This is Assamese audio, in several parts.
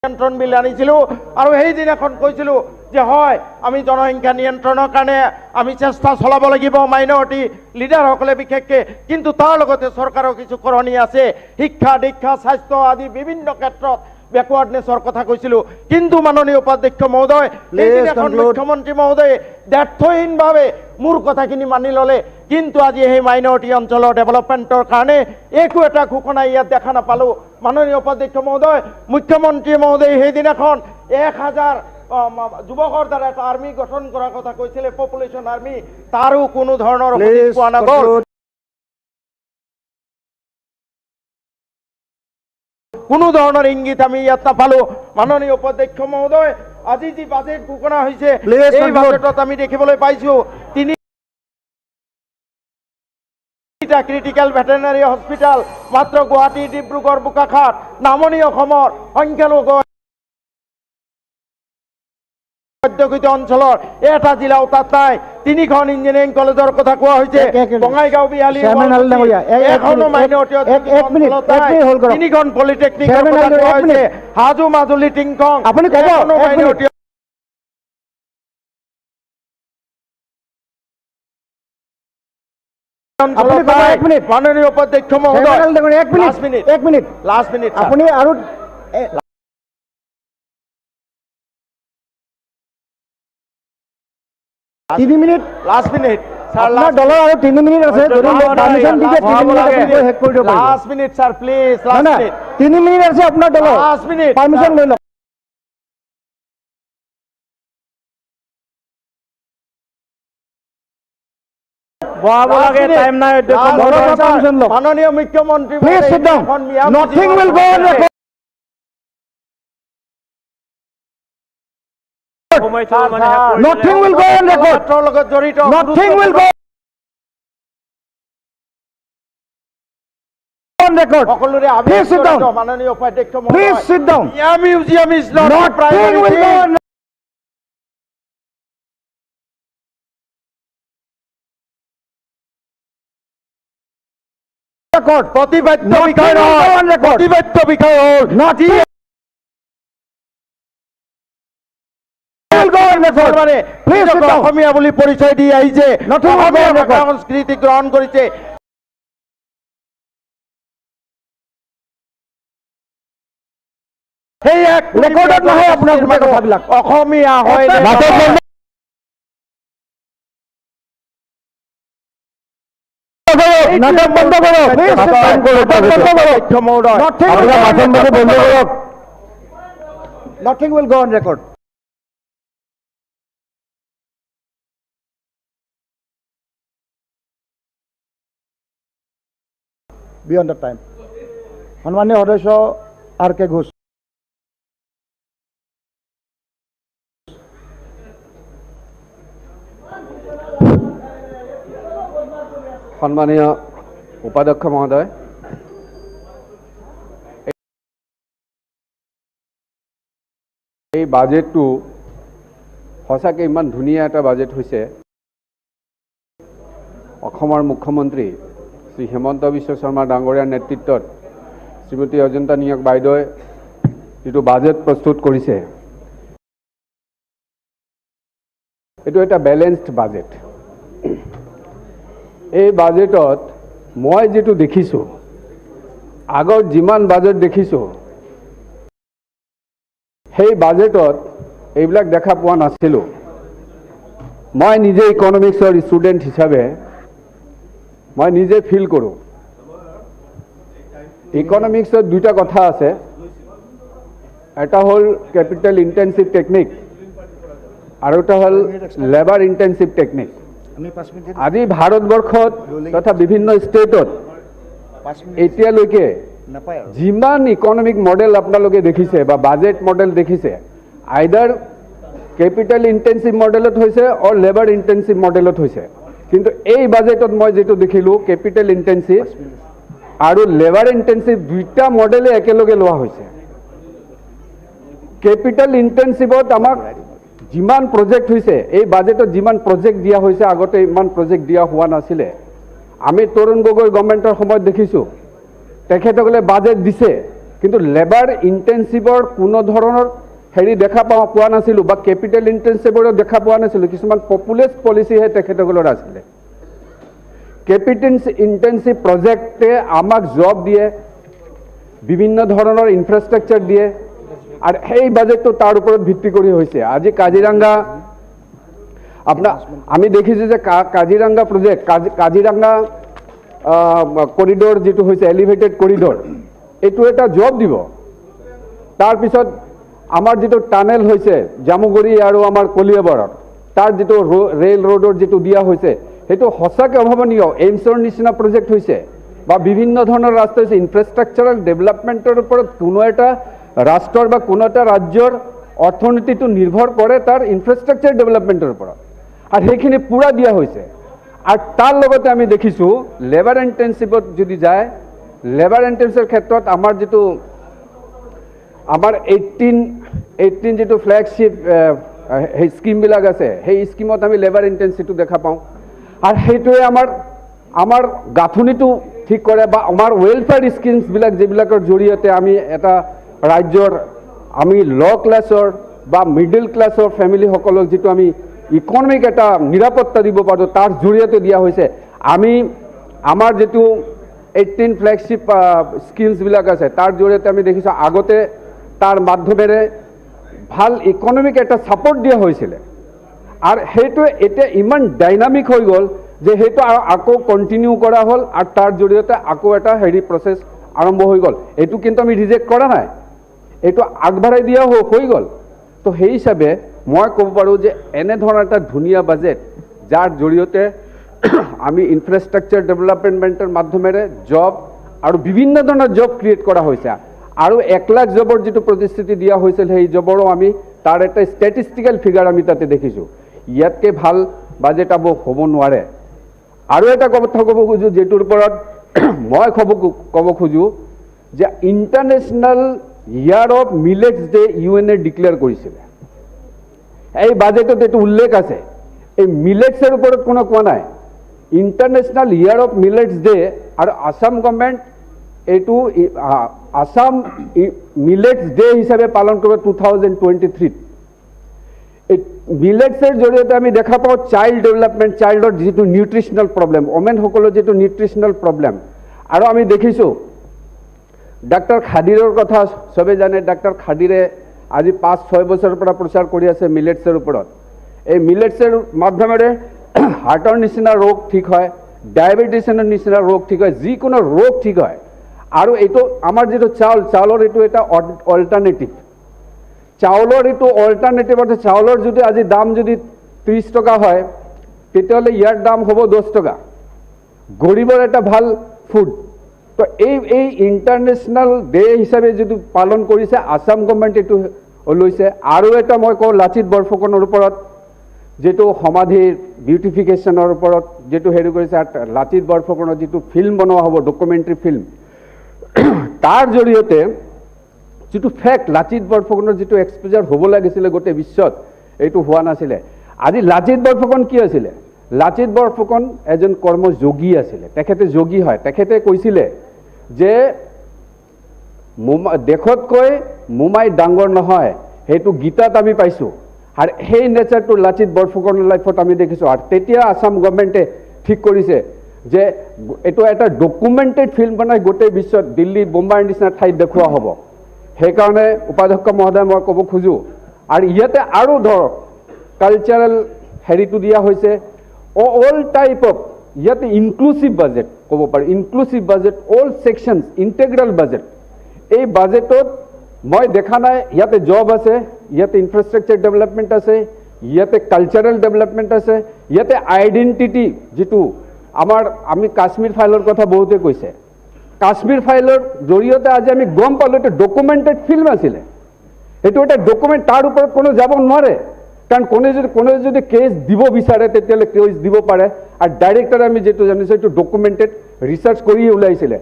নিয়ন্ত্ৰণ বিল আনিছিলোঁ আৰু সেইদিনাখন কৈছিলোঁ যে হয় আমি জনসংখ্যা নিয়ন্ত্ৰণৰ কাৰণে আমি চেষ্টা চলাব লাগিব মাইনৰিটি লিডাৰসকলে বিশেষকৈ কিন্তু তাৰ লগতে চৰকাৰৰ কিছু কৰণী আছে শিক্ষা দীক্ষা স্বাস্থ্য আদি বিভিন্ন ক্ষেত্ৰত ব্যাকৱাৰ্ডনেছৰ কথা কৈছিলোঁ কিন্তু মাননীয় উপাধ্যক্ষ মহোদয় সেইদিনাখন মুখ্যমন্ত্ৰী মহোদয়ে দ্ব্যৰ্থহীনভাৱে মোৰ কথাখিনি মানি ল'লে কিন্তু আজি সেই মাইনৰিটি অঞ্চলৰ ডেভেলপমেণ্টৰ কাৰণে একো এটা ঘোষণা ইয়াত দেখা নাপালোঁ মাননীয় উপাধ্যক্ষ মহোদয় মুখ্যমন্ত্ৰী মহোদয়ে সেইদিনাখন 1000 যুৱকৰ দ্বাৰা এটা আৰ্মি গঠন কৰাৰ কথা কৈছিলে পপুলেশ্যন আৰ্মি তাৰো কোনো ধৰণৰ পোৱা নগ'ল কোনো ধৰণৰ ইংগিত আমি ইয়াত নাপালোঁ মাননীয় উপাধ্যক্ষ মহোদয় আজি যি বাজেট ঘোষণা হৈছে এই বাজেটত আমি দেখিবলৈ পাইছোঁ ক্ৰিটিকেল ভেটেৰিনাৰী হস্পিটেল মাত্ৰ গুৱাহাটী ডিব্ৰুগড় বোকাখাট নামনি অসমৰ সংখ্যালঘু অধ্যুষিত অঞ্চলৰ এটা জিলাও তাত নাই 3খন ইঞ্জিনিয়াৰিং কলেজৰ কথা কোৱা হৈছে বঙাইগাঁও বিহালী এখনো মাইনৰিটি 3খন পলিটেকনিকৰ কথা কোৱা হৈছে হাজো মাজুলী টিংখং আপুনি মাইনৰিটি মাননীয় উপাধ্যক্ষ মহোদয় লাষ্ট মিনিট আপুনি আৰু 3 minute last minute sir last dollar আৰু 3 মিনিট আছে যদি পাৰমিশন দিতে 3 মিনিট আপুনি হেক কৰি দিব last minute sir please last minute 3 minute আছে আপোনাৰ ডলার লাষ্ট মিনিট পারমিশন লৈ লওক বহাব লাগে টাইম নাই মাননীয় মুখ্যমন্ত্রী please sit down nothing will go on record Nothing will go on record. Nothing will go on record. Please sit down. Please sit down. Yeah, museum is not primary thing. Record. Protibadya বিষয় not অসমীয়া বুলি পৰিচয় দি আহিছে সংস্কৃতি গ্ৰহণ কৰিছে সেই এক ৰেকৰ্ডত নহয় আপোনাৰ কথাবিলাক অসমীয়া হয় নাটক বন্ধ কৰক Nothing will go on record. Beyond the time. সন্মানীয় সদস্য আর কে ঘোষ সন্মানীয় উপাধ্যক্ষ মহোদয় এই বাজেটটো সঁচাকৈ ইমান ধুনীয়া এটা বাজেট হৈছে অসমৰ মুখ্যমন্ত্ৰী শ্ৰী হেমন্ত বিশ্ব শৰ্মা ডাঙৰীয়াৰ নেতৃত্বত শ্ৰীমতী অজন্তা নিয়োগ বাইদেৱে যিটো বাজেট প্ৰস্তুত কৰিছে এইটো এটা বেলেন্সড বাজেট এই বাজেটত মই যেটো দেখিছোঁ আগৰ যিমান বাজেট দেখিছোঁ সেই বাজেটত এইবিলাক দেখা পোৱা নাছিলোঁ মই নিজে ইকনমিক্সৰ ষ্টুডেণ্ট হিচাপে মই নিজে ফিল কৰোঁ ইকনমিক্সত দুটা কথা আছে এটা হ'ল ক্যাপিটাল ইন্টেনসিভ টেকনিক আৰু এটা হ'ল লেবাৰ ইন্টেনসিভ টেকনিক আজি ভাৰতবৰ্ষত তথা বিভিন্ন ষ্টেটত এতিয়ালৈকে যিমান ইকনমিক মডেল আপোনালোকে দেখিছে বা বাজেট মডেল দেখিছে আইদাৰ ক্যাপিটাল ইন্টেনসিভ মডেলত হৈছে অৰ লেবাৰ ইন্টেনসিভ মডেলত হৈছে কিন্তু এই বাজেটত মই যেটো দেখিলোঁ ক্যাপিটাল ইন্টেনসিভ আৰু লেবাৰ ইন্টেনসিভ দুইটা মডেলে একেলগে লোৱা হৈছে ক্যাপিটাল ইন্টেনসিভত আমাক যিমান প্ৰজেক্ট হৈছে এই বাজেটত যিমান প্ৰজেক্ট দিয়া হৈছে আগতে ইমান প্ৰজেক্ট দিয়া হোৱা নাছিলে আমি তৰুণ গগৈ গভৰ্ণমেণ্টৰ সময়ত দেখিছোঁ তেখেতসকলে বাজেট দিছে কিন্তু লেবাৰ ইণ্টেনচিভৰ কোনো ধৰণৰ হেৰি দেখা পোৱা নাছিলোঁ বা কেপিটেল ইণ্টেনচিভৰো দেখা পোৱা নাছিলোঁ। কিছুমান পপুলেছ পলিচিহে তেখেতসকলৰ আছিলে। কেপিটেল ইণ্টেনচিভ প্ৰজেক্টে আমাক জব দিয়ে, বিভিন্ন ধৰণৰ ইনফ্ৰাষ্ট্ৰাকচাৰ দিয়ে, আৰু সেই বাজেটটো তাৰ ওপৰত ভিত্তি কৰি হৈছে। আজি কাজিৰঙা আপোনাৰ আমি দেখিছোঁ যে কাজিৰঙা প্ৰজেক্ট, কাজিৰঙা কৰিডৰ যিটো হৈছে এলিভেটেড কৰিডৰ, এইটো এটা জব দিব। তাৰপিছত আমাৰ যিটো টানেল হৈছে জামুগুৰি আৰু আমাৰ কলিয়াবৰত, তাৰ যিটো ৰেল ৰোডৰ যিটো দিয়া হৈছে, সেইটো সঁচাকৈ অভাৱনীয়। এইমছৰ নিচিনা প্ৰজেক্ট হৈছে বা বিভিন্ন ধৰণৰ ৰাস্তা হৈছে। ইনফ্ৰাষ্ট্ৰাকচাৰেল ডেভেলপমেণ্টৰ ওপৰত কোনো এটা ৰাষ্ট্ৰৰ বা কোনো এটা ৰাজ্যৰ অৰ্থনীতিটো নিৰ্ভৰ কৰে তাৰ ইনফ্ৰাষ্ট্ৰাকচাৰ ডেভেলপমেণ্টৰ ওপৰত, আৰু সেইখিনি পূৰা দিয়া হৈছে। আৰু তাৰ লগতে আমি দেখিছোঁ লেবাৰ ইণ্টেনচিভত যদি যায়, লেবাৰ ইণ্টেনচিভৰ ক্ষেত্ৰত আমাৰ যিটো আমাৰ 18 যিটো ফ্লেগশ্বিপ সেই স্কিমবিলাক আছে, সেই স্কিমত আমি লেবাৰ ইণ্টেনচিভটো দেখা পাওঁ। আৰু সেইটোৱে আমাৰ গাঁথনিটো ঠিক কৰে বা আমাৰ ৱেলফেয়াৰ স্কিমছবিলাক যিবিলাকৰ জৰিয়তে আমি এটা ৰাজ্যৰ আমি ল' ক্লাছৰ বা মিডল ক্লাছৰ ফেমিলিসকলক যিটো আমি ইকনমিক এটা নিৰাপত্তা দিব পাৰোঁ, তাৰ জৰিয়তে দিয়া হৈছে। আমি আমাৰ যিটো 18 ফ্লেগশ্বিপ স্কিমছবিলাক আছে, তাৰ জৰিয়তে আমি দেখিছোঁ আগতে তাৰ মাধ্যমেৰে ভাল ইকনমিক এটা ছাপৰ্ট দিয়া হৈছিলে, আৰু সেইটোৱে এতিয়া ইমান ডাইনামিক হৈ গ'ল যে সেইটো আকৌ কণ্টিনিউ কৰা হ'ল, আৰু তাৰ জৰিয়তে আকৌ এটা হেৰি প্ৰচেছ আৰম্ভ হৈ গ'ল। এইটো কিন্তু আমি ৰিজেক্ট কৰা নাই, এইটো আগবঢ়াই দিয়া হৈ গ'ল। তো সেই হিচাপে মই ক'ব পাৰোঁ যে এনেধৰণৰ এটা ধুনীয়া বাজেট, যাৰ জৰিয়তে আমি ইনফ্ৰাষ্ট্ৰাকচাৰ ডেভেলপমেণ্টৰ মাধ্যমেৰে জব আৰু বিভিন্ন ধৰণৰ জব ক্ৰিয়েট কৰা হৈছে, আৰু 1 লাখ জবৰ যিটো প্ৰতিশ্ৰুতি দিয়া হৈছিল, সেই জবৰো আমি তাৰ এটা ষ্টেটিষ্টিকেল ফিগাৰ আমি তাতে দেখিছোঁ। ইয়াতকৈ ভাল বাজেট হ'ব নোৱাৰে। আৰু এটা কথা ক'ব খোজোঁ, যিটোৰ ওপৰত মই ক'ব খোজোঁ যে international year of millets day UN declare কৰিছিলে। এই বাজেটত এইটো উল্লেখ আছে। এই মিলেটছৰ ওপৰত কোনো কোৱা নাই। International year of millets day আৰু আছাম গভৰ্ণমেণ্ট এইটো আছাম মিলেটছ ডে হিচাপে পালন কৰিব 2023। এই মিলেটছৰ জৰিয়তে আমি দেখা পাওঁ চাইল্ড ডেভেলপমেণ্ট, চাইল্ডৰ যিটো নিউট্ৰিচনেল প্ৰব্লেম, ওমেনসকলৰ যিটো নিউট্ৰিচনেল প্ৰব্লেম। আৰু আমি দেখিছোঁ ডাক্তৰ খাদিৰৰ কথা চবে জানে। ডাক্তৰ খাদিৰে আজি 5-6 বছৰৰ পৰা প্ৰচাৰ কৰি আছে মিলেটছৰ ওপৰত। এই মিলেটছৰ মাধ্যমেৰে হাৰ্টৰ নিচিনা ৰোগ ঠিক হয়, ডায়েবেটিছৰ নিচিনা ৰোগ ঠিক হয়, যিকোনো ৰোগ ঠিক হয়। আৰু এইটো আমাৰ যিটো চাউলৰ এইটো এটা অল্টাৰনেটিভ। চাউলৰ এইটো অল্টাৰনেটিভ অৰ্থাৎ চাউলৰ যদি আজি দাম যদি 30 টকা হয়, তেতিয়াহ'লে ইয়াৰ দাম হ'ব 10 টকা। গৰীবৰ এটা ভাল ফুড। তো এই ইণ্টাৰনেশ্যনেল ডে হিচাপে যিটো পালন কৰিছে আছাম গভৰ্ণমেণ্ট এইটো লৈছে। আৰু এটা মই কওঁ লাচিত বৰফুকনৰ ওপৰত যিটো সমাধিৰ বিউটিফিকেশ্যনৰ ওপৰত যিটো হেৰি কৰিছে, লাচিত বৰফুকনৰ যিটো ফিল্ম বনোৱা হ'ব, ডকুমেণ্টাৰী ফিল্ম, তাৰ জৰিয়তে যিটো ফেক্ট লাচিত বৰফুকনৰ যিটো এক্সপ'জাৰ হ'ব লাগিছিলে গোটেই বিশ্বত, এইটো হোৱা নাছিলে। আজি লাচিত বৰফুকন কি আছিলে? লাচিত বৰফুকন এজন কৰ্মযোগী আছিলে। তেখেতে যোগী হয়। তেখেতে কৈছিলে যে দেশতকৈ মোমাই ডাঙৰ নহয়, সেইটো গীতাত আমি পাইছোঁ। আৰু সেই নেচাৰটো লাচিত বৰফুকনৰ লাইফত আমি দেখিছোঁ। আৰু তেতিয়া আছাম গভৰ্ণমেণ্টে ঠিক কৰিছে যে এইটো এটা ডকুমেণ্টেড ফিল্ম বনাই গোটেই বিশ্বত দিল্লী, বোম্বাইৰ নিচিনা ঠাইত দেখুওৱা হ'ব। সেইকাৰণে উপাধ্যক্ষ মহোদয় মই ক'ব খোজোঁ, আৰু ইয়াতে আৰু ধৰক কালচাৰেল হেৰিটো দিয়া হৈছে, অল টাইপ অফ, ইয়াতে ইনক্লুচিভ বাজেট ক'ব পাৰি, inclusive budget, all sections, integral budget. এই বাজেটত মই দেখা নাই ইয়াতে জব আছে, ইয়াতে ইনফ্ৰাষ্ট্ৰাকচাৰ ডেভেলপমেণ্ট আছে, ইয়াতে কালচাৰেল ডেভেলপমেণ্ট আছে, ইয়াতে আইডেণ্টিটি যিটো আমি কাশ্মীৰ ফাইলৰ কথা বহুতে কৈছে। কাশ্মীৰ ফাইলৰ জৰিয়তে আজি আমি গম পালোঁ এটা ডকুমেণ্টেড ফিল্ম আছিলে। সেইটো এটা ডকুমেণ্ট, তাৰ ওপৰত কোনো যাব নোৱাৰে। কাৰণ কোনে যদি কেছ দিব বিচাৰে তেতিয়াহ'লে কেছ দিব পাৰে। আৰু ডাইৰেক্টৰ আমি যিটো জানিছোঁ এইটো ডকুমেণ্টেড ৰিচাৰ্চ কৰিয়ে ওলাইছিলে।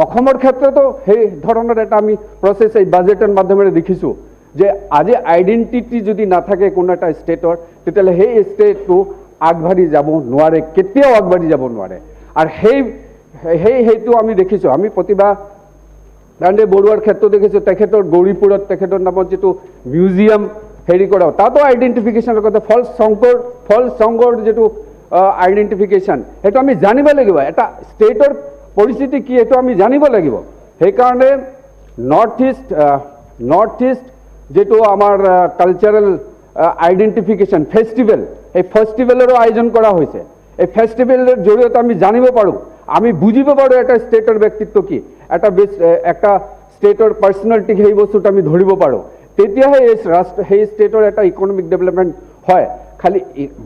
অসমৰ ক্ষেত্ৰতো সেই ধৰণৰ এটা আমি প্ৰচেছ এই বাজেটৰ মাধ্যমেৰে দেখিছোঁ যে আজি আইডেণ্টিটি যদি নাথাকে কোনো এটা ষ্টেটৰ, তেতিয়াহ'লে সেই ষ্টেটটো আগবাঢ়ি যাব নোৱাৰে, কেতিয়াও আগবাঢ়ি যাব নোৱাৰে। আৰু সেইটো আমি দেখিছোঁ। আমি প্ৰতিভা দাণ্ডে বৰুৱাৰ ক্ষেত্ৰত দেখিছোঁ তেখেতৰ গৌৰীপুৰত তেখেতৰ নামত যিটো মিউজিয়াম হেৰি কৰা তাতো আইডেণ্টিফিকেশ্যনৰ কথা ফলছ সংঘৰ যিটো আইডেণ্টিফিকেশ্যন সেইটো আমি জানিব লাগিব এটা ষ্টেটৰ পৰিস্থিতি কি এইটো আমি জানিব লাগিব সেইকাৰণে নৰ্থ ইষ্ট যেটো আমাৰ কালচাৰেল আইডেণ্টিফিকেশ্যন ফেষ্টিভেল এই ফেষ্টিভেলৰো আয়োজন কৰা হৈছে এই ফেষ্টিভেলৰ জৰিয়তে আমি জানিব পাৰোঁ আমি বুজিব পাৰোঁ এটা ষ্টেটৰ ব্যক্তিত্ব কি একটা ষ্টেটৰ পাৰ্চনেলিটি সেই বস্তুটো আমি ধৰিব পাৰোঁ তেতিয়াহে সেই ষ্টেটৰ এটা ইকনমিক ডেভেলপমেণ্ট হয় খালি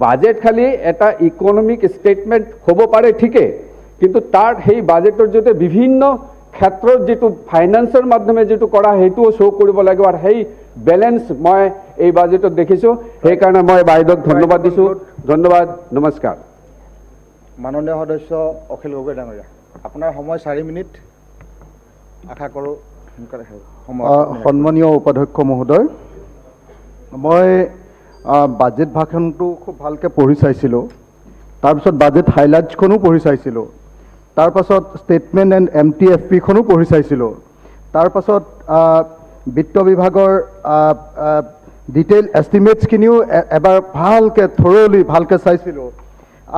বাজেট খালি এটা ইকনমিক ষ্টেটমেণ্ট হ'ব পাৰে ঠিকে কিন্তু তাৰ সেই বাজেটৰ জৰিয়তে বিভিন্ন ক্ষেত্ৰত যেটো ফাইনান্সৰ মাধ্যমে যেটো কৰা হেতুও শ্ব' কৰিব লাগিব আৰু সেই বেলেন্স মই এই বাজেটত দেখিছোঁ সেইকাৰণে মই বাইদেউক ধন্যবাদ দিছোঁ ধন্যবাদ নমস্কাৰ মাননীয় সদস্য অখিল গগৈ ডাঙৰীয়া আপোনাৰ সময় 4 মিনিট আশা কৰোঁ সন্মানীয় উপাধ্যক্ষ মহোদয় মই বাজেট ভাষণটো খুব ভালকৈ পঢ়ি চাইছিলোঁ তাৰপিছত বাজেট হাইলাইটছখনো পঢ়ি চাইছিলোঁ তাৰপাছত ষ্টেটমেণ্ট এণ্ড MTFPখনো পঢ়ি চাইছিলোঁ তাৰপাছত বিত্ত বিভাগৰ ডিটেইল এষ্টিমেটছখিনিও এবাৰ ভালকৈ থৰলি ভালকৈ চাইছিলোঁ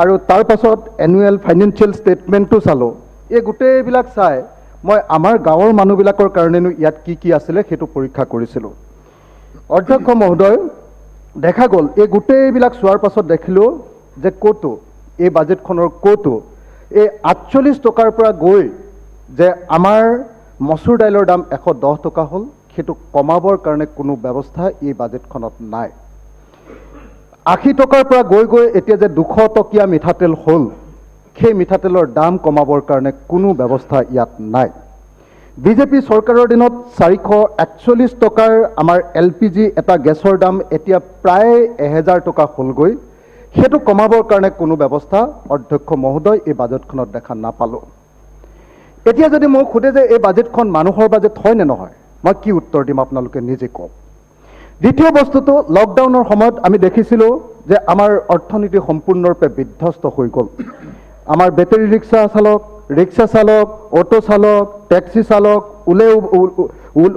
আৰু তাৰপাছত এনুৱেল ফাইনেন্সিয়েল ষ্টেটমেণ্টটো চালোঁ এই গোটেইবিলাক চাই মই আমাৰ গাঁৱৰ মানুহবিলাকৰ কাৰণেনো ইয়াত কি কি আছিলে সেইটো পৰীক্ষা কৰিছিলোঁ অধ্যক্ষ মহোদয় দেখা গ'ল এই গোটেইবিলাক চোৱাৰ পাছত দেখিলোঁ যে ক'তো এই বাজেটখনৰ ক'তো এই 48 টকাৰ পৰা গৈ যে আমাৰ মচুৰ দাইলৰ দাম 110 টকা হ'ল সেইটো কমাবৰ কাৰণে কোনো ব্যৱস্থা এই বাজেটখনত নাই 80 টকাৰ পৰা গৈ গৈ এতিয়া যে 200 টকীয়া মিঠাতেল হ'ল সেই মিঠাতেলৰ দাম কমাবৰ কাৰণে কোনো ব্যৱস্থা ইয়াত নাই বিজেপি চৰকাৰৰ দিনত 441 টকাৰ আমাৰ LPG এটা গেছৰ দাম এতিয়া প্ৰায় 1000 টকা হ'লগৈ সেইটো কমাবৰ কাৰণে কোনো ব্যৱস্থা অধ্যক্ষ মহোদয় এই বাজেটখনত দেখা নাপালোঁ এতিয়া যদি মোক সোধে যে এই বাজেটখন মানুহৰ বাজেট হয় নে নহয় মই কি উত্তৰ দিম আপোনালোকে নিজে কওক দ্বিতীয় বস্তুটো লকডাউনৰ সময়ত আমি দেখিছিলোঁ যে আমাৰ অৰ্থনীতি সম্পূৰ্ণৰূপে বিধ্বস্ত হৈ গ'ল আমাৰ বেটাৰী ৰিক্সা চালক অটো চালক টেক্সি চালক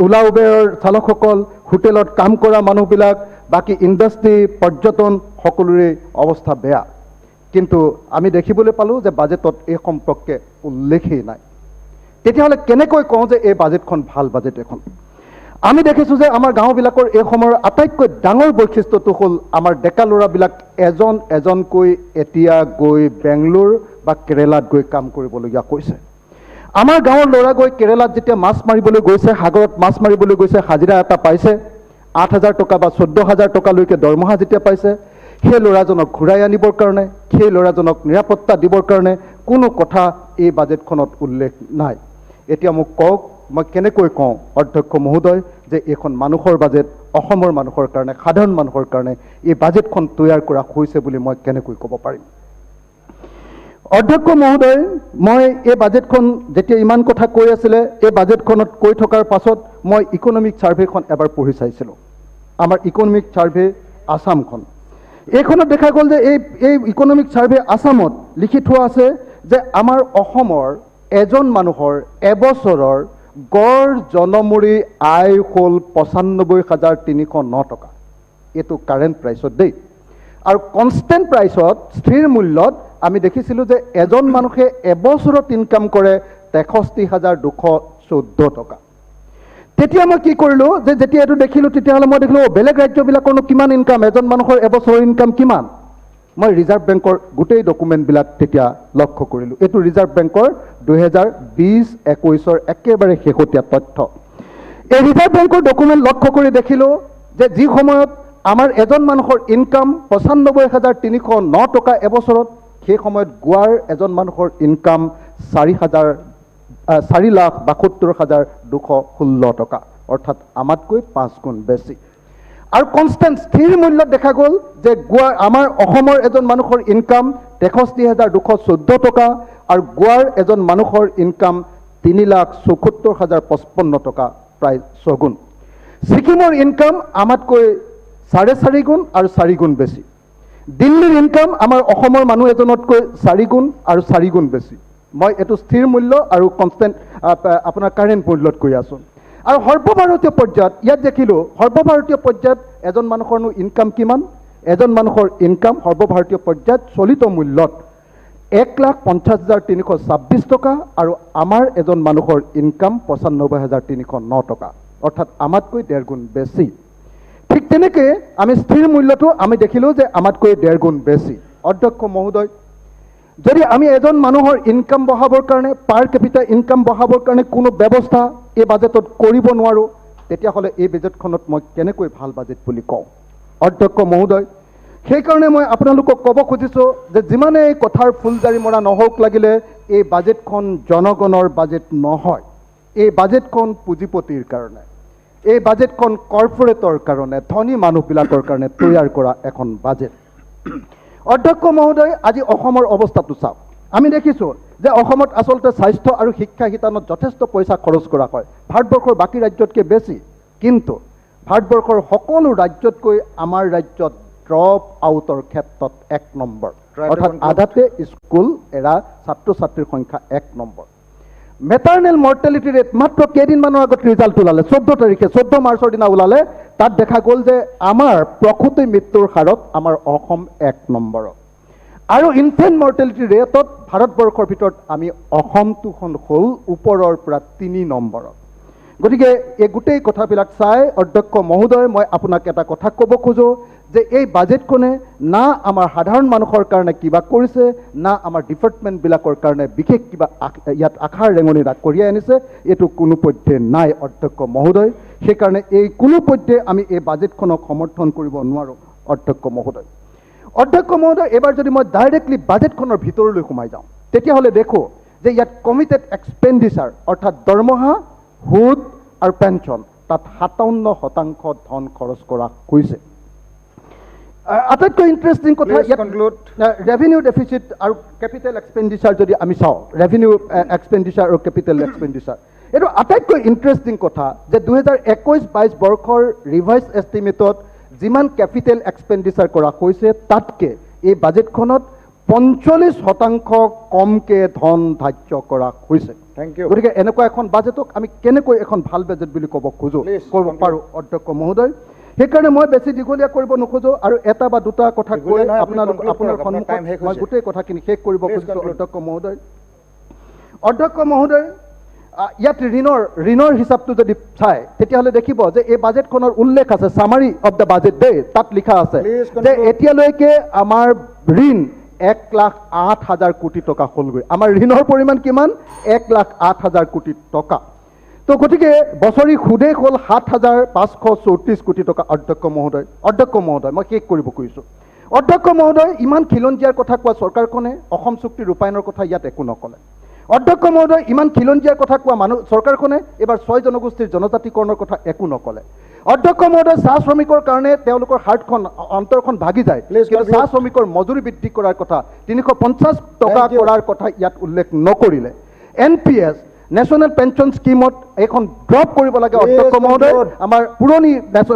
ওলা উবেৰৰ চালকসকল হোটেলত কাম কৰা মানুহবিলাক বাকী ইণ্ডাষ্ট্ৰি পৰ্যটন সকলোৰে অৱস্থা বেয়া কিন্তু আমি দেখিবলৈ পালোঁ যে বাজেটত এই সম্পৰ্কে উল্লেখেই নাই তেতিয়াহ'লে কেনেকৈ কওঁ যে এই বাজেটখন ভাল বাজেট এখন আমি দেখিছোঁ যে আমাৰ গাঁওবিলাকৰ এই সময়ৰ আটাইতকৈ ডাঙৰ বৈশিষ্ট্যটো হ'ল আমাৰ ডেকা ল'ৰাবিলাক এজনকৈ এতিয়া গৈ বেংগলোৰ বা কেৰেলাত গৈ কাম কৰিবলগীয়া হৈছে আমাৰ গাঁৱৰ ল'ৰা গৈ কেৰেলাত যেতিয়া মাছ মাৰিবলৈ গৈছে সাগৰত মাছ মাৰিবলৈ গৈছে হাজিৰা এটা পাইছে 8,000 টকা বা 14,000 টকালৈকে দৰমহা যেতিয়া পাইছে সেই ল'ৰাজনক ঘূৰাই আনিবৰ কাৰণে সেই ল'ৰাজনক নিৰাপত্তা দিবৰ কাৰণে কোনো কথা এই বাজেটখনত উল্লেখ নাই এতিয়া মোক কওক মই কেনেকৈ কওঁ অধ্যক্ষ মহোদয় যে এইখন মানুহৰ বাজেট অসমৰ মানুহৰ কাৰণে সাধাৰণ মানুহৰ কাৰণে এই বাজেটখন তৈয়াৰ কৰা হৈছে বুলি মই কেনেকৈ ক'ব পাৰিম অধ্যক্ষ মহোদয় মই এই বাজেটখন যেতিয়া ইমান কথা কৈ আছিলে এই বাজেটখনত কৈ থকাৰ পাছত মই ইকনমিক ছাৰ্ভেখন এবাৰ পঢ়ি চাইছিলোঁ আমাৰ ইকনমিক ছাৰ্ভে আসামখন এইখনত দেখা গ'ল যে এই ইকনমিক ছাৰ্ভে আসামত লিখি থোৱা আছে যে আমাৰ অসমৰ এজন মানুহৰ এবছৰৰ গড় জনমূৰি আয় হ'ল 95,309 টকা এইটো কাৰেণ্ট প্ৰাইচত দেই আৰু কনষ্টেণ্ট প্ৰাইচত স্থিৰ মূল্যত আমি দেখিছিলোঁ যে এজন মানুহে এবছৰত ইনকাম কৰে 63,214 টকা তেতিয়া মই কি কৰিলোঁ যে যেতিয়া এইটো দেখিলোঁ তেতিয়াহ'লে মই দেখিলোঁ বেলেগ ৰাজ্যবিলাকৰনো কিমান ইনকাম এজন মানুহৰ এবছৰৰ ইনকাম কিমান মই ৰিজাৰ্ভ বেংকৰ গোটেই ডকুমেণ্টবিলাক তেতিয়া লক্ষ্য কৰিলোঁ এইটো ৰিজাৰ্ভ বেংকৰ 2020-21 একেবাৰে শেহতীয়া তথ্য এই ৰিজাৰ্ভ বেংকৰ ডকুমেণ্ট লক্ষ্য কৰি দেখিলোঁ যে যি সময়ত আমাৰ এজন মানুহৰ ইনকাম 95,309 টকা এবছৰত সেই সময়ত গোৱাৰ এজন মানুহৰ ইনকাম 4,72,216 টকা অৰ্থাৎ আমাতকৈ 5 গুণ বেছি আৰু কনষ্টেণ্ট স্থিৰ মূল্যত দেখা গ'ল যে গোৱাৰ আমাৰ অসমৰ এজন মানুহৰ ইনকাম 63,214 টকা আৰু গোৱাৰ এজন মানুহৰ ইনকাম 3,74,055 টকা প্ৰায় 6 গুণ ছিকিমৰ ইনকাম আমাতকৈ 4.5 গুণ আৰু 4 গুণ বেছি দিল্লীৰ ইনকাম আমাৰ অসমৰ মানুহ এজনতকৈ 4 গুণ আৰু 4 গুণ বেছি মই এইটো স্থিৰ মূল্য আৰু কনষ্টেণ্ট আপোনাৰ কাৰেণ্ট মূল্যত কৈ আছোঁ। আৰু সৰ্বভাৰতীয় পৰ্যায়ত ইয়াত দেখিলোঁ সৰ্বভাৰতীয় পৰ্যায়ত এজন মানুহৰনো ইনকাম কিমান? এজন মানুহৰ ইনকাম সৰ্বভাৰতীয় পৰ্যায়ত চলিত মূল্যত 1,50,326 টকা আৰু আমাৰ এজন মানুহৰ ইনকাম 95,309 টকা, অৰ্থাৎ আমাতকৈ 1.5 গুণ বেছি। ঠিক তেনেকৈ আমি স্থিৰ মূল্যটো আমি দেখিলোঁ যে আমাতকৈ 1.5 গুণ বেছি। অধ্যক্ষ মহোদয়, যদি আমি এজন মানুহৰ ইনকাম বঢ়াবৰ কাৰণে পাৰ কেপিটা ইনকাম বঢ়াবৰ কাৰণে কোনো ব্যৱস্থা এই বাজেটত কৰিব নোৱাৰোঁ, তেতিয়াহ'লে এই বাজেটখনত মই কেনেকৈ ভাল বাজেট বুলি কওঁ? অধ্যক্ষ মহোদয়, সেইকাৰণে মই আপোনালোকক ক'ব খুজিছোঁ যে যিমানে এই কথাৰ ফুলজাৰি মৰা নহওক লাগিলে এই বাজেটখন জনগণৰ বাজেট নহয়। এই বাজেটখন পুঁজিপতিৰ কাৰণে, এই বাজেটখন কৰ্পৰেটৰ কাৰণে, ধনী মানুহবিলাকৰ কাৰণে তৈয়াৰ কৰা এখন বাজেট। অধ্যক্ষ মহোদয়, আজি অসমৰ অৱস্থাটো চাওক। আমি দেখিছোঁ যে অসমত আচলতে স্বাস্থ্য আৰু শিক্ষা শিতানত যথেষ্ট পইচা খৰচ কৰা হয়, ভাৰতবৰ্ষৰ বাকী ৰাজ্যতকৈ বেছি। কিন্তু ভাৰতবৰ্ষৰ সকলো ৰাজ্যতকৈ আমাৰ ৰাজ্যত ড্ৰপ আউটৰ ক্ষেত্ৰত 1 নম্বৰ, অৰ্থাৎ আধাতে স্কুল এৰা ছাত্ৰ ছাত্ৰীৰ সংখ্যা 1 নম্বৰ। মেটাৰনেল মৰ্টেলিটি ৰেট মাত্ৰ কেইদিনমানৰ আগত ৰিজাল্ট ওলালে, 14 তাৰিখে 14 মাৰ্চৰ দিনা ওলালে। তাত দেখা গ'ল যে আমাৰ প্ৰসূতি মৃত্যুৰ হাৰত আমাৰ অসম 1 নম্বৰত, আৰু ইনফেণ্ট মৰ্টেলিটি ৰেটত ভাৰতবৰ্ষৰ ভিতৰত আমি অসমটো হ'ল ওপৰৰ পৰা 3 নম্বৰত। গতিকে এই গোটেই কথাবিলাক চাই অধ্যক্ষ মহোদয়, মই আপোনাক এটা কথা ক'ব খোজোঁ যে এই বাজেটখনে না আমাৰ সাধাৰণ মানুহৰ কাৰণে কিবা কৰিছে, না আমাৰ ডিপাৰ্টমেণ্টবিলাকৰ কাৰণে বিশেষ কিবা ইয়াত আশাৰ ৰেঙনি কঢ়িয়াই আনিছে, এইটো কোনোপধ্যে নাই অধ্যক্ষ মহোদয়। সেইকাৰণে এই কোনোপধ্যে আমি এই বাজেটখনক সমৰ্থন কৰিব নোৱাৰোঁ অধ্যক্ষ মহোদয়। অধ্যক্ষ মহোদয়, এইবাৰ যদি মই ডাইৰেক্টলি বাজেটখনৰ ভিতৰলৈ সোমাই যাওঁ, তেতিয়াহ'লে দেখোঁ যে ইয়াত কমিটেড এক্সপেণ্ডিচাৰ অৰ্থাৎ দৰমহা, সুদ আৰু পেঞ্চন, তাত 57% ধন খৰচ কৰা হৈছে। আটাইতকৈ ইণ্টাৰেষ্টিং কথা ৰেভিনিউ ডেফিচিট আৰু কেপিটেল এক্সপেণ্ডিচাৰ যদি আমি চাওঁ, ৰেভিনিউ এক্সপেণ্ডিচাৰ আৰু কেপিটেল এক্সপেণ্ডিচাৰ, এইটো আটাইতকৈ ইণ্টাৰেষ্টিং কথা যে 2021-22 বৰ্ষৰ ৰিভাইজ এষ্টিমেটত যিমান কেপিটেল এক্সপেণ্ডিচাৰ কৰা হৈছে তাতকৈ এই বাজেটখনত 45% কমকৈ ধন ধাৰ্য কৰা হৈছে। Thank you. গতিকে এনেকুৱা এখন বাজেটক আমি কেনেকৈ এখন ভাল বাজেট বুলি ক'ব খোজোঁ, কৰিব পাৰোঁ অধ্যক্ষ মহোদয়। সেইকাৰণে মই বেছি দীঘলীয়া কৰিব নোখোজোঁ আৰু এটা বা দুটা কথা কৈ আপোনাৰ সন্মুখত মই গোটেই কথাখিনি শেষ কৰিব খুজিছোঁ অধ্যক্ষ মহোদয়। অধ্যক্ষ মহোদয়, ইয়াত ঋণৰ হিচাপটো যদি চাই তেতিয়াহ'লে দেখিব যে এই বাজেটখনৰ উল্লেখ আছে, চামাৰী অফ দ্য বাজেট দেই, তাত লিখা আছে যে এতিয়ালৈকে আমাৰ ঋণ 1,08,000 কোটি টকা হ'লগৈ। আমাৰ ঋণৰ পৰিমাণ কিমান? 1,08,000 কোটি টকা। তো গতিকে বছৰি সুদে হ'ল 7,534 কোটি টকা। অধ্যক্ষ মহোদয়, মই শেষ কৰিব খুজিছোঁ। অধ্যক্ষ মহোদয়, ইমান খিলঞ্জীয়াৰ কথা কোৱা চৰকাৰখনে অসম চুক্তি ৰূপায়ণৰ কথা ইয়াত একো নক'লে। অধ্যক্ষ মহোদয়, ইমান খিলঞ্জীয়াৰ কথা কোৱা চৰকাৰখনে এইবাৰ 6 জনগোষ্ঠীৰ জনজাতিকৰণৰ কথা একো নক'লে। অধ্যক্ষ মহোদয়, চাহ শ্ৰমিকৰ কাৰণে তেওঁলোকৰ অন্তৰখন ভাগি যায়, কিন্তু চাহ শ্ৰমিকৰ মজুৰি বৃদ্ধি কৰাৰ কথা 350 টকা কৰাৰ কথা ইয়াত উল্লেখ নকৰিলে। NPS নেশ্যনেল পেঞ্চন স্কিমত এইখন ড্ৰপ কৰিব লাগে অধ্যক্ষ মহোদয়, আমাৰ পুৰণি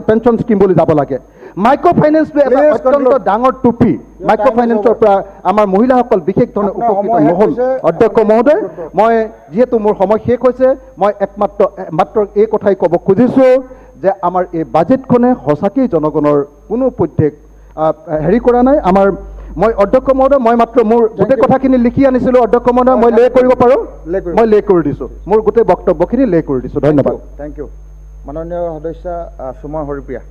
পেঞ্চন স্কিম বুলি যাব লাগে। মাইক্ৰ' ফাইনেন্সটো এটা অত্যন্ত ডাঙৰ টুপি, মাইক্ৰ' ফাইনেন্সৰ পৰা আমাৰ মহিলাসকল বিশেষ ধৰণে উপকৃত নহ'ল। অধ্যক্ষ মহোদয়, মই যিহেতু মোৰ সময় শেষ হৈছে, মই মাত্ৰ এই কথাই ক'ব খুজিছোঁ যে আমাৰ এই বাজেটখনে সঁচাকেই জনগণৰ কোনো পধ্যে হেৰি কৰা নাই। মই অধ্যক্ষ মহোদয়, মই মাত্ৰ মোৰ গোটেই কথাখিনি লিখি আনিছিলোঁ অধ্যক্ষ মহোদয়, মই লে কৰিব পাৰোঁ? মই লে কৰি দিছোঁ, মোৰ গোটেই বক্তব্যখিনি লে কৰি দিছোঁ। ধন্যবাদ। Thank you. মাননীয় সদস্য সুমন হৰিপ্ৰিয়া।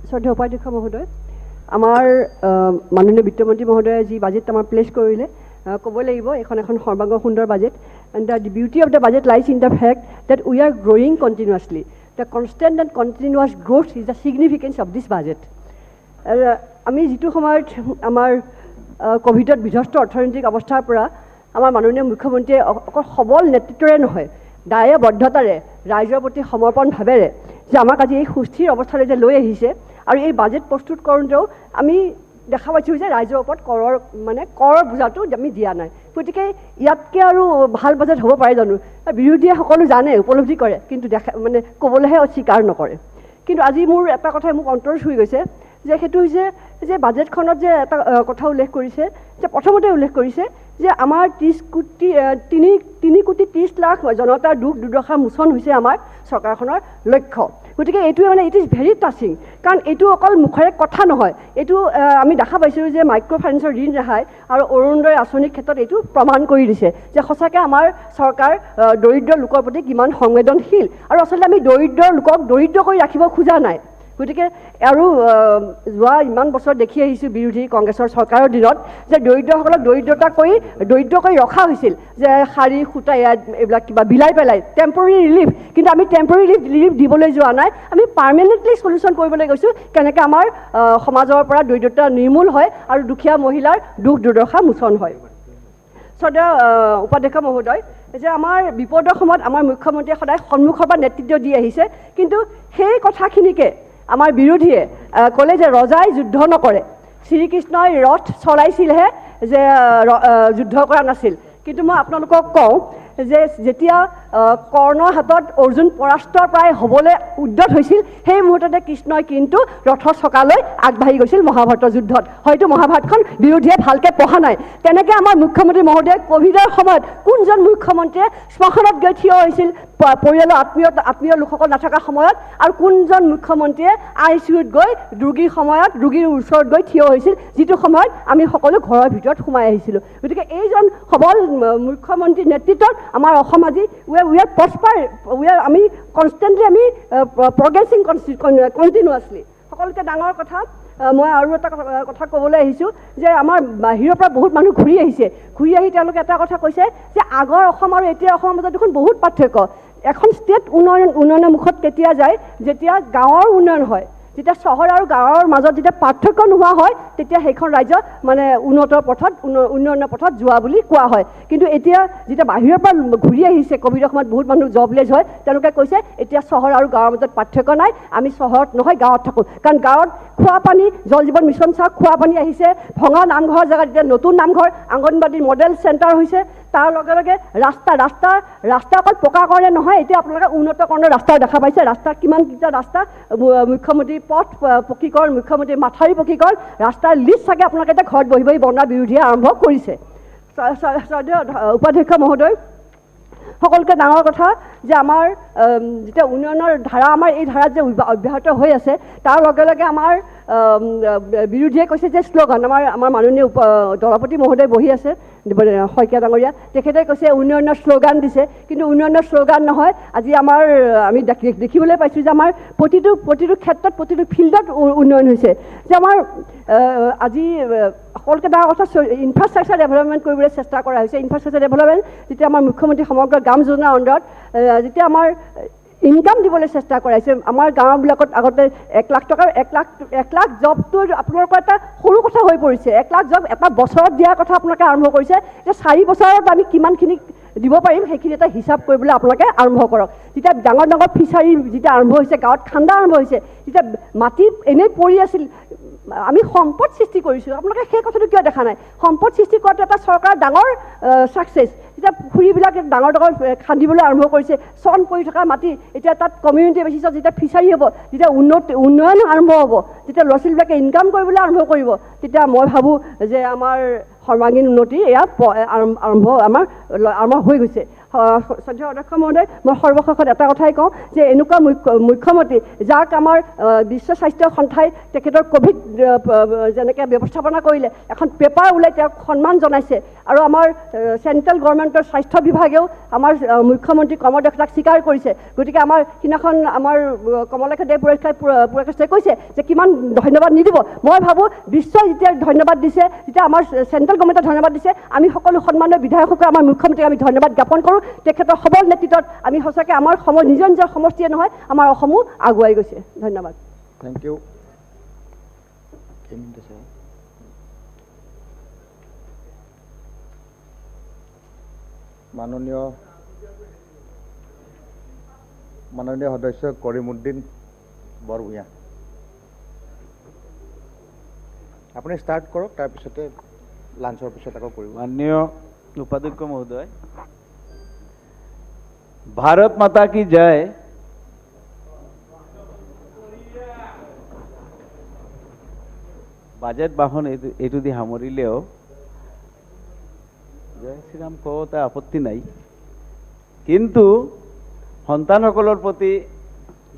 শ্ৰদ্ধেয় উপাধ্যক্ষ মহোদয়, আমাৰ মাননীয় বিত্তমন্ত্ৰী মহোদয়ে যি বাজেট আমাৰ প্লেচ কৰিলে, ক'ব লাগিব এখন সৰ্বাংগ সুন্দৰ budget. And the beauty of the budget lies in the fact that we are growing continuously. The constant and continuous growth is the significance of this budget. আমি যিটো সময়ত আমাৰ ক'ভিডত বিধ্বস্ত অৰ্থনৈতিক অৱস্থাৰ পৰা আমাৰ মাননীয় মুখ্যমন্ত্ৰীয়ে অকল সবল নেতৃত্বৰে নহয়, দায়বদ্ধতাৰে ৰাইজৰ প্ৰতি সমৰ্পণ ভাৱেৰে যে আমাক আজি এই সুস্থিৰ অৱস্থালৈ যে লৈ আহিছে, আৰু এই বাজেট প্ৰস্তুত কৰোঁতেও আমি দেখা পাইছোঁ যে ৰাইজৰ ওপৰত কৰ বোজাটো আমি দিয়া নাই। গতিকে ইয়াতকৈ আৰু ভাল বাজেট হ'ব পাৰে জানো? বিৰোধীয়ে সকলো জানে, উপলব্ধি কৰে, কিন্তু ক'বলৈহে স্বীকাৰ নকৰে। কিন্তু আজি মোৰ এটা কথাই মোক অন্তৰ চুই গৈছে যে সেইটো হৈছে যে বাজেটখনত যে এটা কথা উল্লেখ কৰিছে যে প্ৰথমতে উল্লেখ কৰিছে যে আমাৰ 3 কোটি 30 লাখ জনতাৰ দুখ দুৰ্দশা মোচন হৈছে আমাৰ চৰকাৰখনৰ লক্ষ্য। গতিকে এইটোৱে মানে ইট ইজ ভেৰি টাচিং, কাৰণ এইটো অকল মুখেৰে কথা নহয়, এইটো আমি দেখা পাইছোঁ যে মাইক্ৰ' ফাইনেন্সৰ ঋণ ৰেহাই আৰু অৰুণোদয় আঁচনিৰ ক্ষেত্ৰত এইটো প্ৰমাণ কৰি দিছে যে সঁচাকৈ আমাৰ চৰকাৰ দৰিদ্ৰ লোকৰ প্ৰতি কিমান সংবেদনশীল, আৰু আচলতে আমি দৰিদ্ৰ লোকক দৰিদ্ৰ কৰি ৰাখিব খোজা নাই। গতিকে আৰু যোৱা ইমান বছৰ দেখি আহিছোঁ বিৰোধী কংগ্ৰেছৰ চৰকাৰৰ দিনত যে দৰিদ্ৰসকলক দৰিদ্ৰ কৰি ৰখা হৈছিল, যে শাৰী সূতা এইবিলাক কিবা বিলাই পেলাই টেম্পৰেৰী ৰিলিফ, কিন্তু আমি টেম্পৰেৰী ৰিলিফ দিবলৈ যোৱা নাই, আমি পাৰ্মানেণ্টলি চলিউশ্যন কৰিবলৈ গৈছোঁ কেনেকৈ আমাৰ সমাজৰ পৰা দৰিদ্ৰতা নিৰ্মূল হয় আৰু দুখীয়া মহিলাৰ দুখ দুৰ্দশা মোচন হয়। শ্ৰদ্ধেয় উপাধ্যক্ষ মহোদয়, যে আমাৰ বিপদৰ সময়ত আমাৰ মুখ্যমন্ত্ৰীয়ে সদায় সন্মুখৰ পৰা নেতৃত্ব দি আহিছে, কিন্তু সেই কথাখিনিকে আমাৰ বিৰোধীয়ে ক'লে যে ৰজাই যুদ্ধ নকৰে, শ্ৰীকৃষ্ণই ৰথ চলাইছিলহে যে যুদ্ধ কৰা নাছিল। কিন্তু মই আপোনালোকক কওঁ যে যেতিয়া কৰ্ণৰ হাতত অৰ্জুন পৰাস্তৰ প্ৰায় হ'বলৈ উদ্যত হৈছিল, সেই মুহূৰ্ততে কৃষ্ণই কিন্তু ৰথৰ চকালৈ আগবাঢ়ি গৈছিল মহাভাৰতৰ যুদ্ধত। হয়তো মহাভাৰতখন বিৰোধীয়ে ভালকৈ পঢ়া নাই। তেনেকৈ আমাৰ মুখ্যমন্ত্ৰী মহোদয়ে ক'ভিডৰ সময়ত কোনজন মুখ্যমন্ত্ৰীয়ে শ্মশানত গৈ থিয় হৈছিল পৰিয়ালৰ আত্মীয় লোকসকল নথকা সময়ত, আৰু কোনজন মুখ্যমন্ত্ৰীয়ে ICUত গৈ ৰোগীৰ ওচৰত গৈ থিয় হৈছিল, যিটো সময়ত আমি সকলো ঘৰৰ ভিতৰত সোমাই আহিছিলোঁ। গতিকে এইজন সবল মুখ্যমন্ত্ৰীৰ নেতৃত্বত আমাৰ অসম আজি উই আৰ প্ৰস্পাৰ, আমি কনষ্টেণ্টলি আমি প্ৰগ্ৰেছিং কণ্টিনিউৱাছলি। সকলোতকৈ ডাঙৰ কথা মই আৰু এটা কথা ক'বলৈ আহিছোঁ যে আমাৰ বাহিৰৰ পৰা বহুত মানুহ ঘূৰি আহিছে, ঘূৰি আহি তেওঁলোকে এটা কথা কৈছে যে আগৰ অসম আৰু এতিয়াৰ অসমৰ মাজত দেখোন বহুত পাৰ্থক্য। এখন ষ্টেট উন্নয়নৰ মুখত কেতিয়া যায়, যেতিয়া গাঁৱৰ উন্নয়ন হয়, যেতিয়া চহৰ আৰু গাঁৱৰ মাজত যেতিয়া পাৰ্থক্য নোহোৱা হয়, তেতিয়া সেইখন ৰাজ্য মানে উন্নয়নৰ পথত যোৱা বুলি কোৱা হয়। কিন্তু এতিয়া যেতিয়া বাহিৰৰ পৰা ঘূৰি আহিছে, ক'ভিডৰ সময়ত বহুত মানুহ জবলেছ হয়, তেওঁলোকে কৈছে এতিয়া চহৰ আৰু গাঁৱৰ মাজত পাৰ্থক্য নাই, আমি চহৰত নহয় গাঁৱত থাকোঁ। কাৰণ গাঁৱত খোৱা পানী, জল জীৱন মিছন চাওক, খোৱা পানী আহিছে, ভঙা নামঘৰৰ জেগাত এতিয়া নতুন নামঘৰ, অংগনবাদীৰ মডেল চেণ্টাৰ হৈছে, তাৰ লগে লগে ৰাস্তা অকল পকা কাৰণে নহয়, এতিয়া আপোনালোকে উন্নতকৰণৰ ৰাস্তাও দেখা পাইছে। ৰাস্তাত কিমানকেইটা ৰাস্তা মুখ্যমন্ত্ৰী পথ পকীকৰণ, মুখ্যমন্ত্ৰী মাথাউৰি পকীকৰণ, ৰাস্তাৰ লিষ্ট চাগে আপোনালোকে এতিয়া ঘৰত বহি বনোৱা বিৰোধীয়ে আৰম্ভ কৰিছে। উপাধ্যক্ষ মহোদয়, সকলোকে ডাঙৰ কথা যে আমাৰ যেতিয়া উন্নয়নৰ ধাৰা আমাৰ এই ধাৰাত যে অব্যাহত হৈ আছে, তাৰ লগে লগে আমাৰ বিৰোধীয়ে কৈছে যে শ্লোগান, আমাৰ মাননীয় দলপতি মহোদয় বহি আছে শইকীয়া ডাঙৰীয়া, তেখেতে কৈছে উন্নয়নৰ শ্লোগান দিছে, কিন্তু উন্নয়নৰ শ্লোগান নহয়। আজি আমি দেখিবলৈ পাইছোঁ যে আমাৰ প্ৰতিটো ক্ষেত্ৰত প্ৰতিটো ফিল্ডত উন্নয়ন হৈছে। যে আমাৰ আজি সকলোকে ডাঙৰ কথা ইনফ্ৰাষ্ট্ৰাকচাৰ ডেভেলপমেণ্ট কৰিবলৈ চেষ্টা কৰা হৈছে। ইনফ্ৰাষ্ট্ৰাকচাৰ ডেভেলপমেণ্ট যেতিয়া আমাৰ মুখ্যমন্ত্ৰী সমগ্ৰ গ্ৰাম যোজনাৰ অণ্ডাৰত যেতিয়া আমাৰ ইনকাম দিবলৈ চেষ্টা কৰাইছে, আমাৰ গাঁওবিলাকত আগতে 1 লাখ টকাৰ 1 লাখ জবটো আপোনালোকৰ এটা সৰু কথা হৈ পৰিছে। 1 লাখ জব এটা বছৰত দিয়াৰ কথা আপোনালোকে আৰম্ভ কৰিছে, যে 4 বছৰত আমি কিমানখিনি দিব পাৰিম সেইখিনি এটা হিচাপ কৰিবলৈ আপোনালোকে আৰম্ভ কৰক। যেতিয়া ডাঙৰ ফিচাৰী যেতিয়া আৰম্ভ হৈছে, গাঁৱত ঠাণ্ডা আৰম্ভ হৈছে, যেতিয়া মাটি এনেই পৰি আছিল, আমি সম্পদ সৃষ্টি কৰিছোঁ। আপোনালোকে সেই কথাটো কিয় দেখা নাই? সম্পদ সৃষ্টি কৰাটো এটা চৰকাৰৰ ডাঙৰ ছাকচেছ। যেতিয়া পুখুৰীবিলাক ডাঙৰ খান্দিবলৈ আৰম্ভ কৰিছে, চন পৰি থকা মাটি, এতিয়া তাত কমিউনিটি বেচিছত যেতিয়া ফিচাৰী হ'ব, যেতিয়া উন্নয়ন আৰম্ভ হ'ব, যেতিয়া ল'ৰা ছোৱালীবিলাকে ইনকাম কৰিবলৈ আৰম্ভ কৰিব, তেতিয়া মই ভাবোঁ যে আমাৰ সৰ্বাংগীন উন্নতি এয়া আৰম্ভ হৈ গৈছে। শ্ৰদ্ধেয় অধ্যক্ষ মহোদয়, মই সৰ্বশেষত এটা কথাই কওঁ যে এনেকুৱা মুখ্যমন্ত্ৰী যাক আমাৰ বিশ্ব স্বাস্থ্য সংস্থাই তেখেতৰ ক'ভিড যেনেকৈ ব্যৱস্থাপনা কৰিলে, এখন পেপাৰ ওলাই তেওঁক সন্মান জনাইছে, আৰু আমাৰ চেণ্ট্ৰেল গভৰ্ণমেণ্টৰ স্বাস্থ্য বিভাগেও আমাৰ মুখ্যমন্ত্ৰী কৰ্মদক্ষতাক স্বীকাৰ কৰিছে। গতিকে আমাৰ সিদিনাখন আমাৰ কমলাক্ষী দেৱ পুৰকাষ্টে কৈছে যে কিমান ধন্যবাদ নিদিব। মই ভাবোঁ বিশ্বই যেতিয়া ধন্যবাদ দিছে, যেতিয়া আমাৰ চেণ্ট্ৰেল গভৰ্ণমেণ্টে ধন্যবাদ দিছে, আমি সকলো সন্মানীয় বিধায়কসকলে আমাৰ মুখ্যমন্ত্ৰীক আমি ধন্যবাদ জ্ঞাপন কৰোঁ। তেখেতৰ সবল নেতৃত্বত আমি সঁচাকৈ আমাৰ নিজৰ সমষ্টিয়ে নহয়, আমাৰ অসমো আগুৱাই গৈছে। ধন্যবাদ। Thank you. মাননীয় সদস্য কৰিমউদ্দিন বৰভূঞা, আপুনি ষ্টাৰ্ট কৰক, তাৰপিছতে লাঞ্চৰ পিছত আকৌ কৰিব। माननीय उपाध्यक्ष महोदय, भारत माता की जय। বাজেট বাহন এইটো দি সামৰিলেও জয় শ্ৰীৰাম কওঁতে আপত্তি নাই, কিন্তু সন্তানসকলৰ প্ৰতি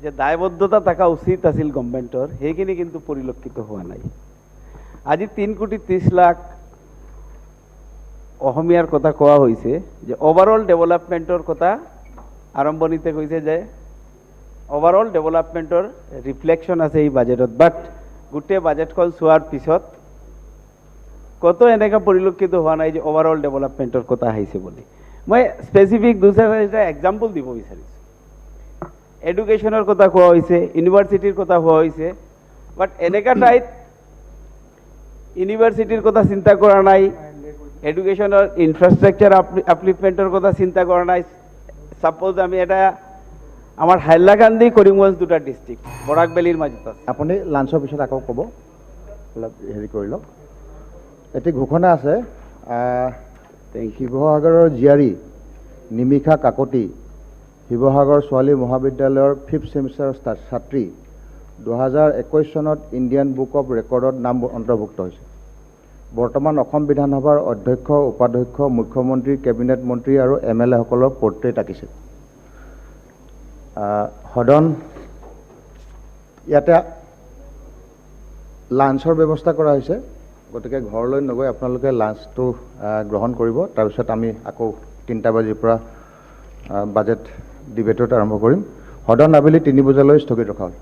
যে দায়বদ্ধতা থকা উচিত আছিল গভৰ্ণমেণ্টৰ, সেইখিনি কিন্তু পৰিলক্ষিত হোৱা নাই। আজি 3,30,00,000 অসমীয়াৰ কথা কোৱা হৈছে, যে ওভাৰঅল ডেভেলপমেণ্টৰ কথা আৰম্ভণিতে কৈছে যে ওভাৰঅল ডেভেলপমেণ্টৰ ৰিফ্লেকশ্যন আছে এই বাজেটত, বাট গোটেই বাজেটখন চোৱাৰ পিছত কত এনেকৈ পৰিলক্ষিত হোৱা নাই যে ওভাৰঅল ডেভেলপমেণ্টৰ কথা আহিছে বুলি। মই স্পেচিফিক 2-4টা এক্সাম্পল দিব বিচাৰিছোঁ। এডুকেশ্যনৰ কথা কোৱা হৈছে, ইউনিভাৰ্চিটিৰ কথা কোৱা হৈছে, বাট এনেকা ঠাইত ইউনিভাৰ্চিটিৰ কথা চিন্তা কৰা নাই, এডুকেশ্যনৰ ইনফ্ৰাষ্ট্ৰাকচাৰ আপলিফমেণ্টৰ কথা চিন্তা কৰা নাই। ছাপ'জ আমি এটা আমাৰ হাইলাকান্দি কৰিমগঞ্জ দুটা ডিষ্ট্ৰিক্ট বৰাক ভেলীৰ মাজত আছে। আপুনি লাঞ্চৰ পিছত আকৌ ক'ব, অলপ হেৰি কৰি লওক। এটি ঘোষণা আছে, শিৱসাগৰৰ জীয়াৰী নিমিষা কাকতি শিৱসাগৰ ছোৱালী মহাবিদ্যালয়ৰ 5th ছেমিষ্টাৰৰ ছাত্ৰী 2021 চনত ইণ্ডিয়ান বুক অৱ ৰেকৰ্ডত নাম অন্তৰ্ভুক্ত হৈছে। বৰ্তমান অসম বিধানসভাৰ অধ্যক্ষ, উপাধ্যক্ষ, মুখ্যমন্ত্ৰী, কেবিনেট মন্ত্ৰী আৰু MLA সকলৰ পৰ্ট্ৰেইট আঁকিছে। সদন ইয়াতে লাঞ্চৰ ব্যৱস্থা কৰা হৈছে, গতিকে ঘৰলৈ নগৈ আপোনালোকে লাঞ্চটো গ্ৰহণ কৰিব। তাৰপিছত আমি আকৌ 3টা বজাৰ পৰা বাজেট ডিবেটত আৰম্ভ কৰিম। সদন আবেলি 3 বজালৈ স্থগিত ৰখা হ'ল।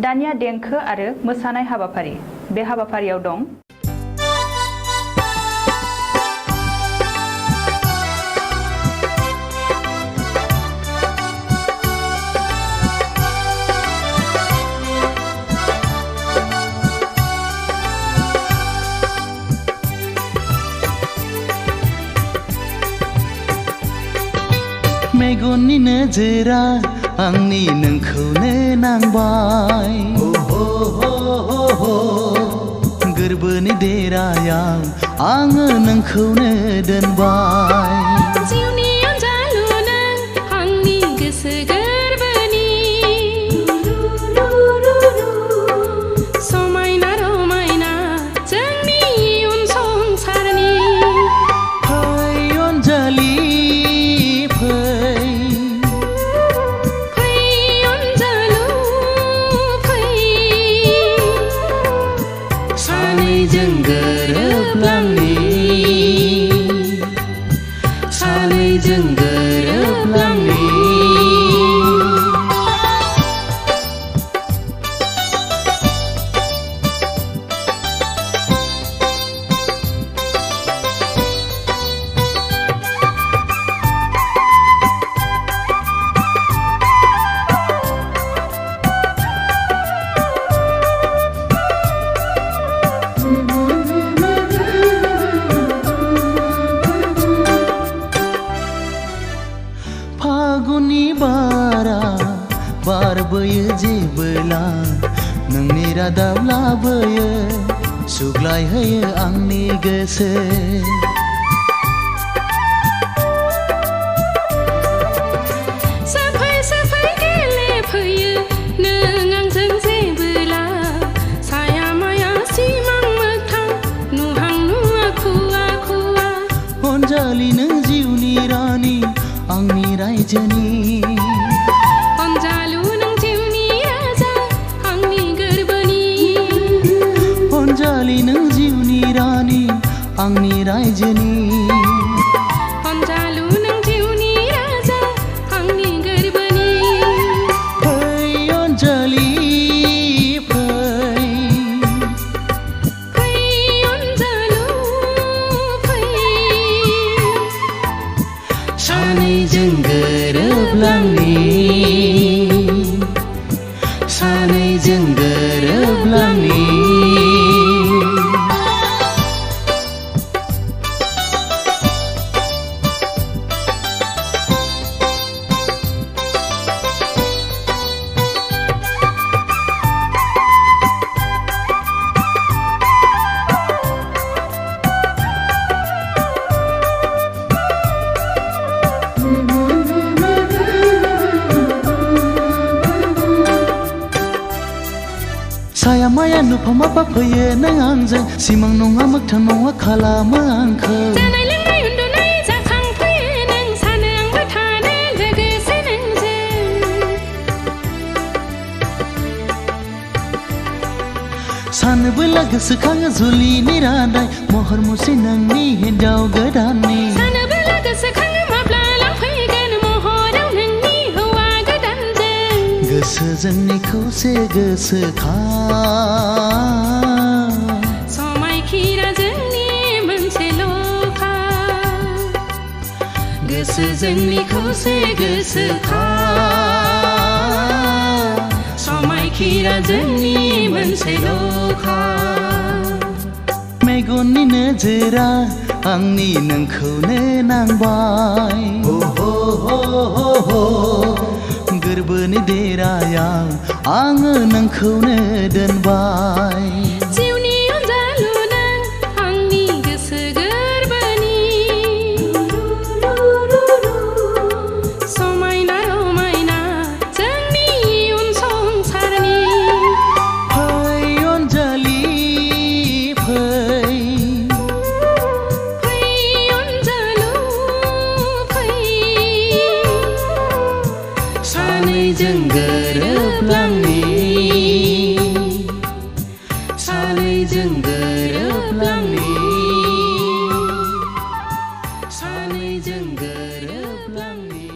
दानिया देंखो आरो मोसानाय हाबाफारि बे हाबाफारियाव दं मेगननि नोजोरा आंनि नोंखौनो नांबाय गोरबोनि देरायाव आङो नोंखौनो दोनबाय जिउनि अनजालु नों आंनि गोसो गोरबोनि समायना रमायना जोंनि इयुन संसारनि फै अनजालि सानैजों गोरोबलांनि सानैजों गोरोबलांनि फागुननि बारा बारबोयो जेबोला नोंनि रादाब लाबोयो सुग्लायहोयो आंनि गोसो साफाय साफाय गेलेफैयो नों आंजों जेबोला साया माया सिमां मोगथां नुहां नुवा खुवा खुवा अनजालि नों जिउनि रानि आंनि रायजोनि अनजालु नों जिउनि राजा आंनि गोरबोनि अनजालि नों जिउनि रानि आंनि रायजोनि अनजालु नों जिउनि राजा आंनि गोरबोनि फै अनजालि फै फै अनजालु फै सानैजों गोरोबलांनि सानैजों गोरोबलांनि साया माया नुफामा फैयो नों आंजों सिमां नङा मोगथां नङा खालामो आंखौ जानाय लोंनाय उन्दुनाय जाखांफैयो नों सानो आंबो थानो लोगोसे नोंजों सानोबोला गोसोखाङो जुलिनि रादाय महर मुस्रि नोंनि हिन्जाव गोदाननि सानोबोला गोसोखाङो माब्ला लांफैगोन महराव नोंनि हौवा गोदानजों गोसो जोंनि खौसे गोसोखां समायखिरा जोंनि मोनसेल'खा गोसो जोंनि खौसे गोसोखां समायखिरा जोंनि मोनसेल'खा मेगननि नोजोरा आंनि नोंखौनो नांबाय गोरबोनि देरायाव आङो नोंखौनो दोनबाय जिउनि अनजालु नों आंनि गोसो गोरबोनि समायना रमायना जोंनि इयुन संसारनि फै अनजालि फै फै अनजालु फै सानैजों गोरोबलांनि सानैजों गोरोबलांनि सानैजों गोरोबलांनि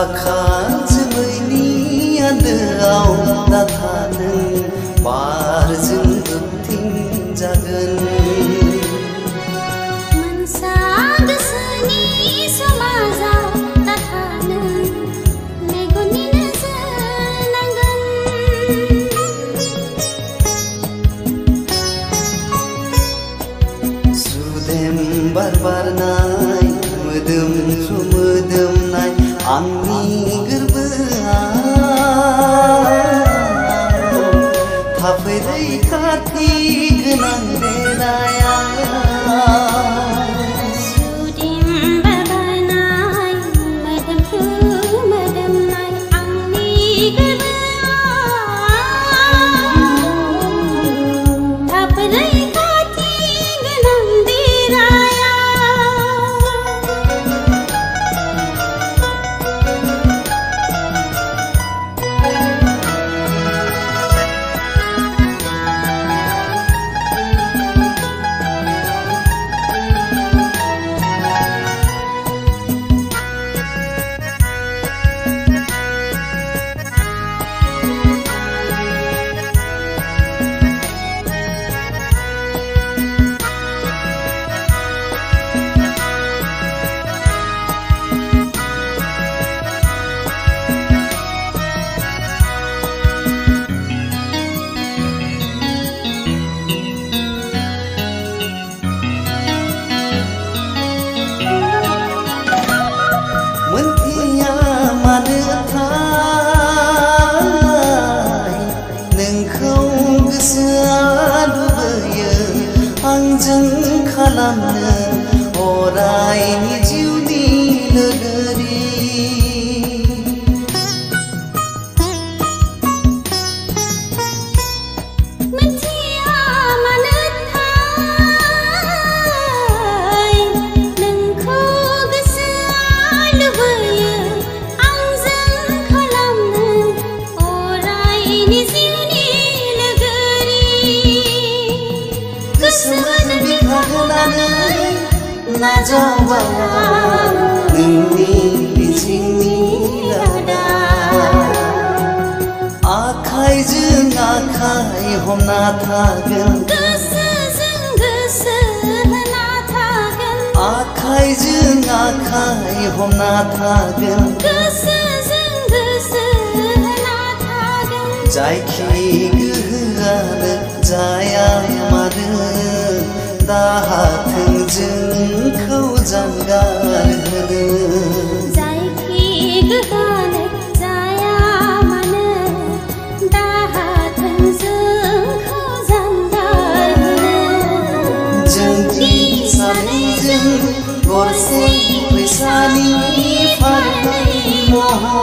दाखाल जोमैनि आन्दोआव दाथादों बारजों गोबथिं जागोन मनसा गोसोनि समाजाव दाथानो मेगननि नोजोर नांगोन सुदेम बार बारनाय मोदोमफ्रु मोदोमनाय आंनि गोरबोआव थाफै रैखाथि गोनां देनाया सुदेम बारनाय मोदोमफ्रु मोदोमनाय आंनि गोरबोआव थाफै रैखाथि गोनां देनाया मोनथिया मानो थाय नोंखौ गोसोआ लुबैयो आंजों खालामनो अरायनि जिउनि लोगोरि मोनथिया मानो थाय नोंखौ गोसोआ लुबैयो आंजों खालामनो अरायनि जिउनि लोगोरि गोसोजों बिखा होनानै नाजावबा नोंनि बिथिंनि रादा आखाइजों आखाइ हमना थागोन गोसोजों गोसो होना थागोन आखाइजों आखाइ हमना थागोन गोसोजों गोसो होना थागोन जायखि गोहोआनो जाया मानो दाहाथों जोंखौ जानगार होनो जायखि गोहोआनो जाया मानो दाहाथों जोंखौ जानगार होनो जोंनि सानैजों गरसे फैसानि फारनै महर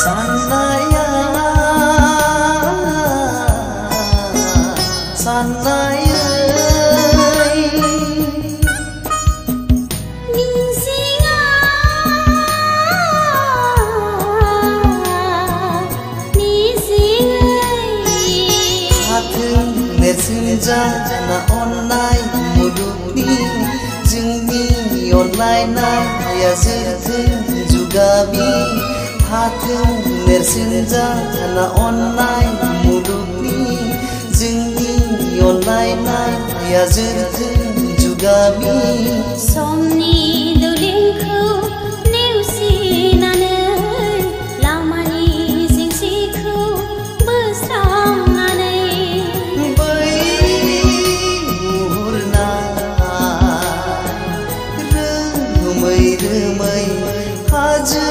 साननाया साननायै मिजिंआ मिजिङै हाथों नेरसोन जाना अननाय मुलुगनि जोंनि अनलायनाया जोरथों जुगामि हाथों नेरसोन जाना अननाय मुलुगनि जोंनि अनलायनाया जोरथों जुगामि समनि दुलिंखौ नेवसिनानै लामानि जेंसिखौ बोस्रांनानै बै मुहुरनाय रोमै रोमै हाजो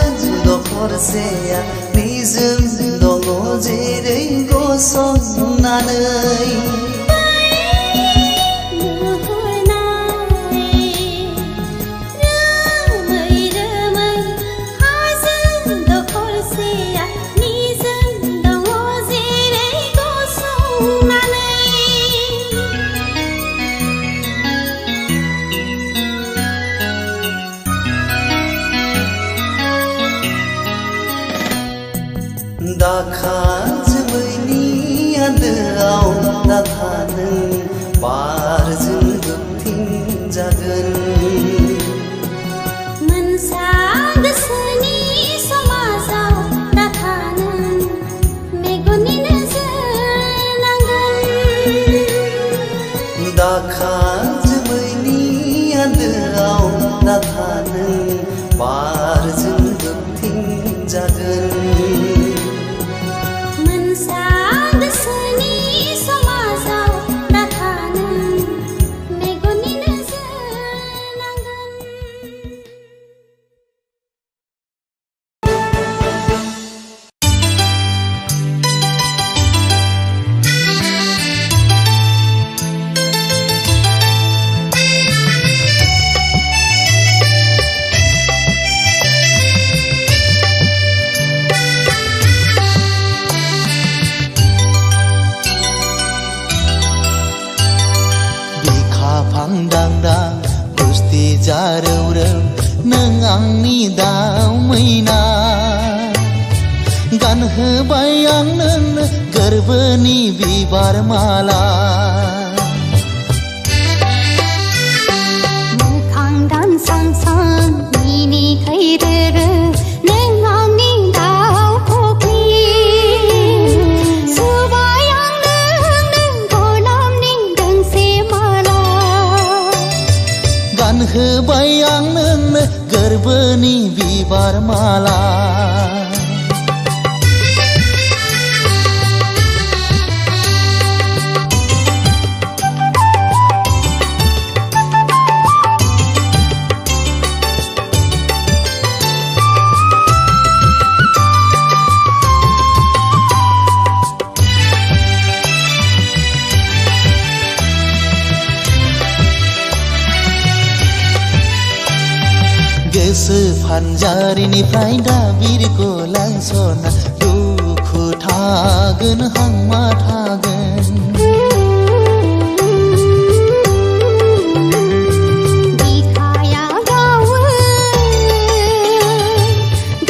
दखरसेया निजोम दङ जेरै गसंनानै दाखाजोबैनि आन्दोआव दाथानो बारजों गोबथिं जागोन मोनसा गोसोनि समाजाव दाथानो मेगननि नोजोर नांगोन दाखाजोबैनि आन्दोआव दाथानो बारजों गोबथिं जागोन मोनसा गोसोनि समाजाव दाथानो मेगननि नोजोर नांगोन बिखा फांदांदां गुस्ति जारौरौ नों आंनि दाउ मैना गानहोबाय आं नोंनो गोरबोनि बिबार माला मोखां दानसांसां मिनिखैरोरो नों आंनि दाउ फख्रि सुबाय आं नोंनो गलाबनि दोंसे माला गानहोबाय आं नोंनो गोरबोनि बिबार माला गोसो फानजारिनिफ्राय दा बिरगलां सना दुखु थागोन हांमा थागोन बिखाया गावो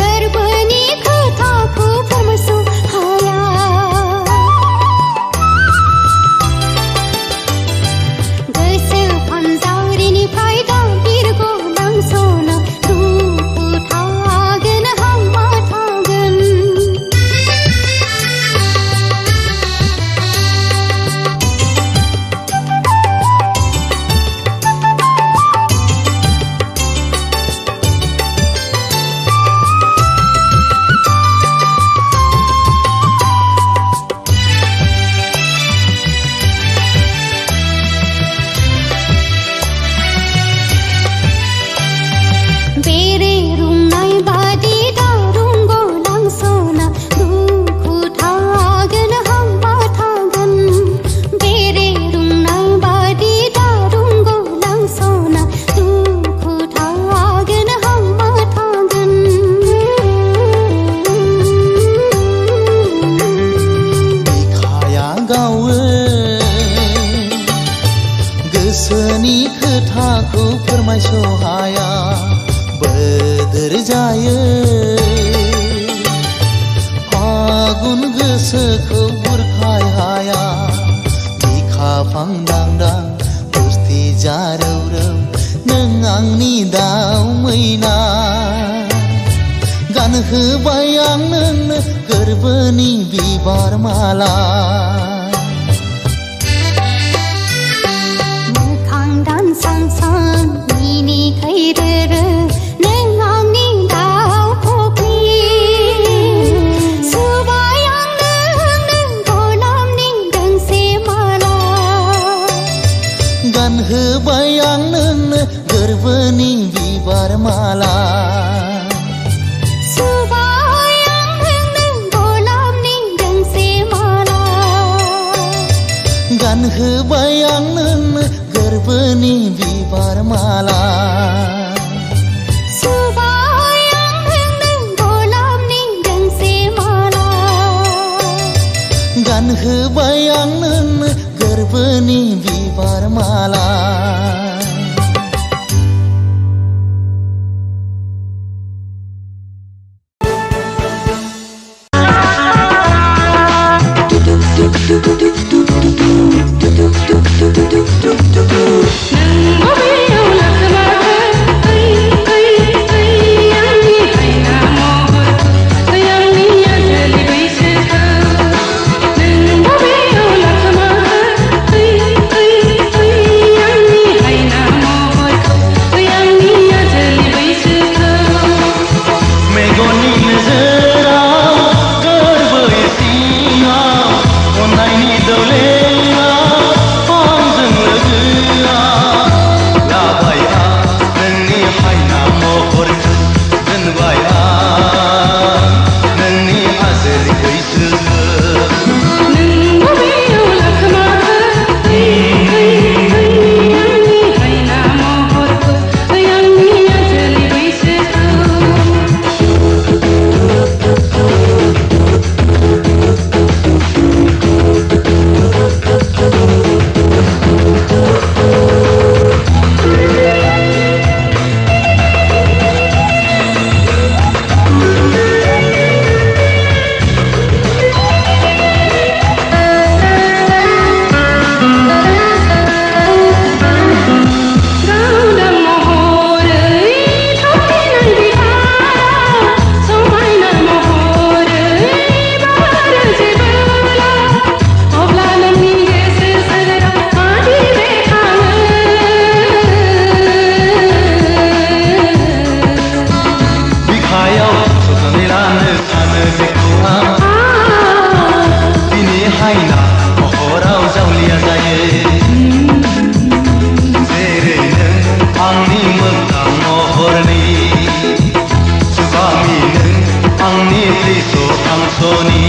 गोरबोनि खोथाखौ फोरमायस' हाया गोसो फानजारिनिफ्राय दा बिरगलां सना दुखु थागोन हांमा थागोन बेरे रुंनाय बादि दारुं गलां सना दुखु थागोन हांमा थागोन बेरे रुंनाय बादि दारुं गलां सना दुखु थागोन हांमा थागोन बिखाया गावो गोसोनि खोथाखौ फोरमायस' हाया बोदोर जायो आगुन गोसोखौ बुरखाय हाया बिखा फांदांदां गुस्ति जारौरौ नों आंनि दाउ मैना गानहोबाय आं नोंनो गोरबोनि बिबार माला मोखां दानसांसां मिनिखैरोरो नों आंनि दाउ फख्रि सुबाय आं नोंनो गलाबनि दोंसे माला गानहोबाय आं नोंनो गोरबोनि बिबार माला सुबाय आं नोंनो गलाबनि दोंसे माला गानहोबाय आं नोंनो गोरबोनि बिबार माला सुबाय आं नोंनो गलाबनि दोंसे माला गानहोबाय आं नोंनो गोरबोनि बिबार माला आइना महराव जावलिया जायो जेरै नों आंनि मोगथां महरनि जुगामि नों आंनि थैस' थांस'नि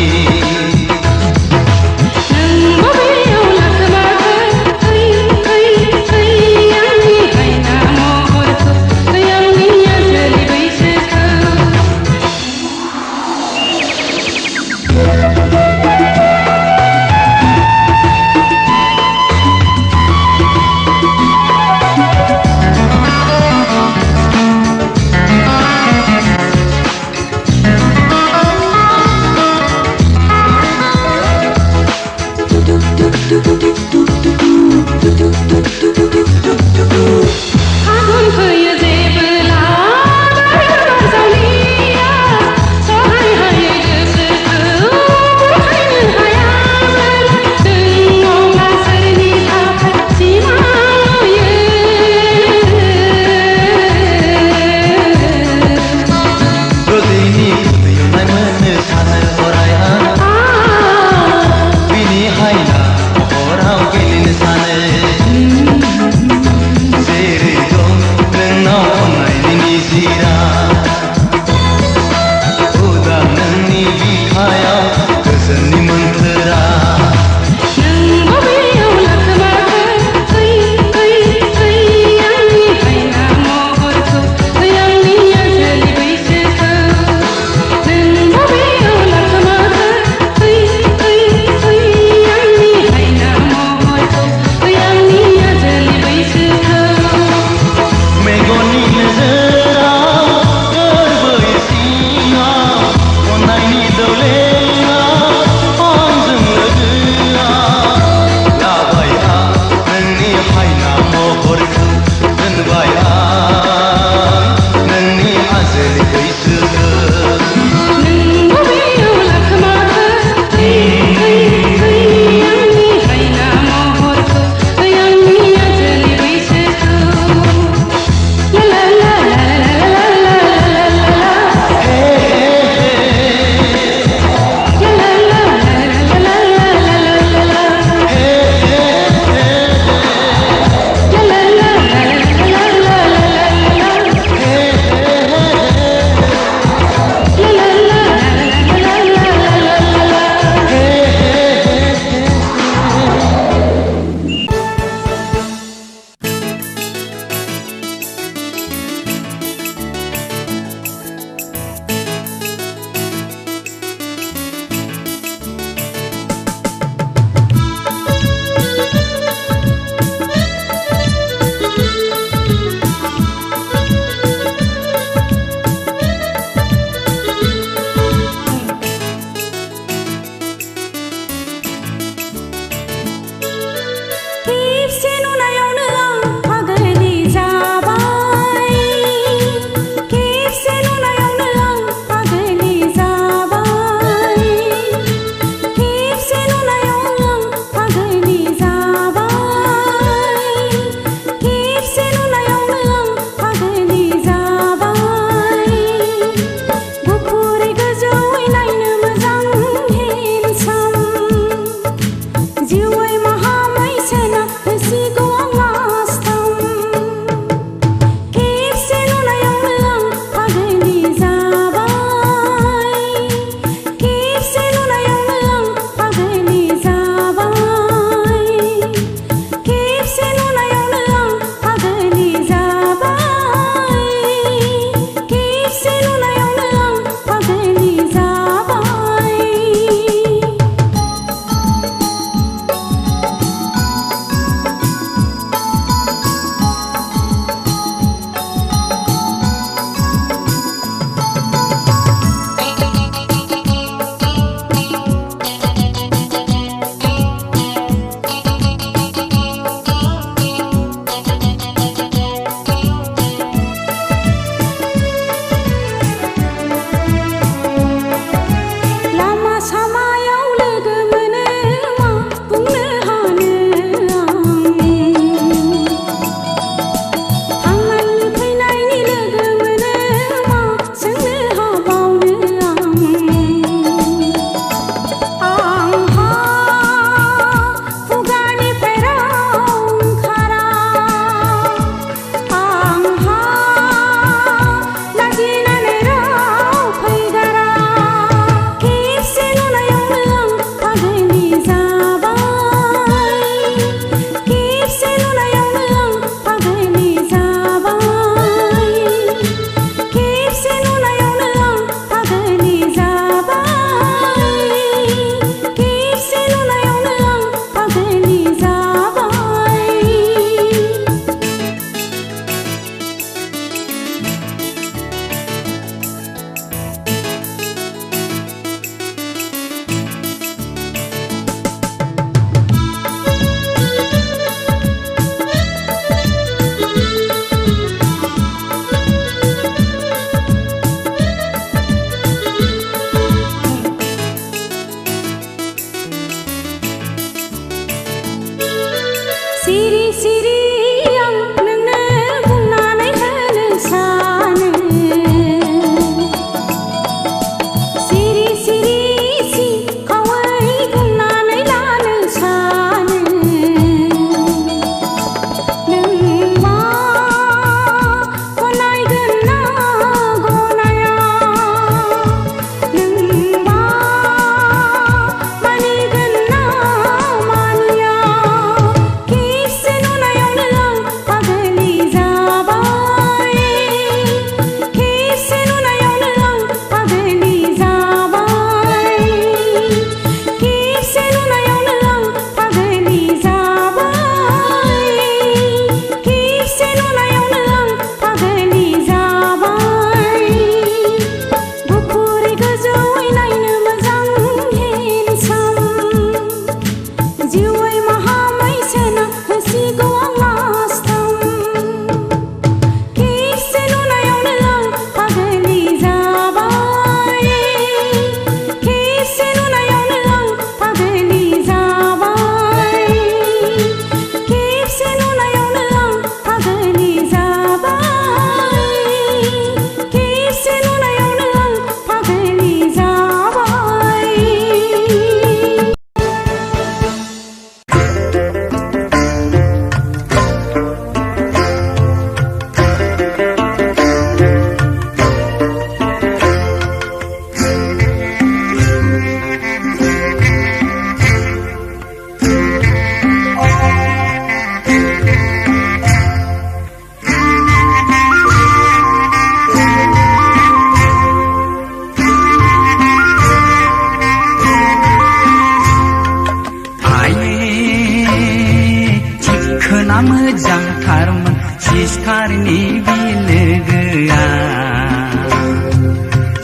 चिखोना मोजांथारमोन सिस्टारनि बिलोगोआ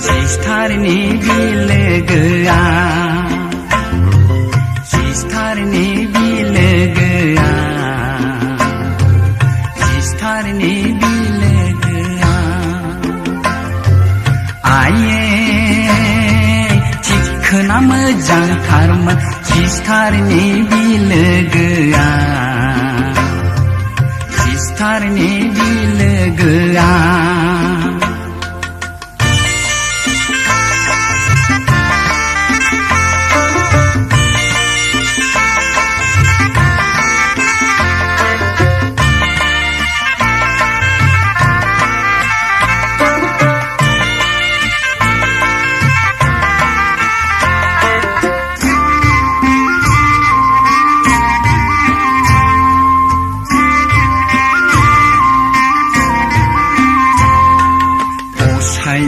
सिस्टारनि बिलोगोआ सिस्टारनि बिलोगोआ सिस्टारनि बिलोगोआ आये चिखोना मोजांथारमोन सिस्टारनि बिलोगोआ सिस्टारनि बिलोगोआ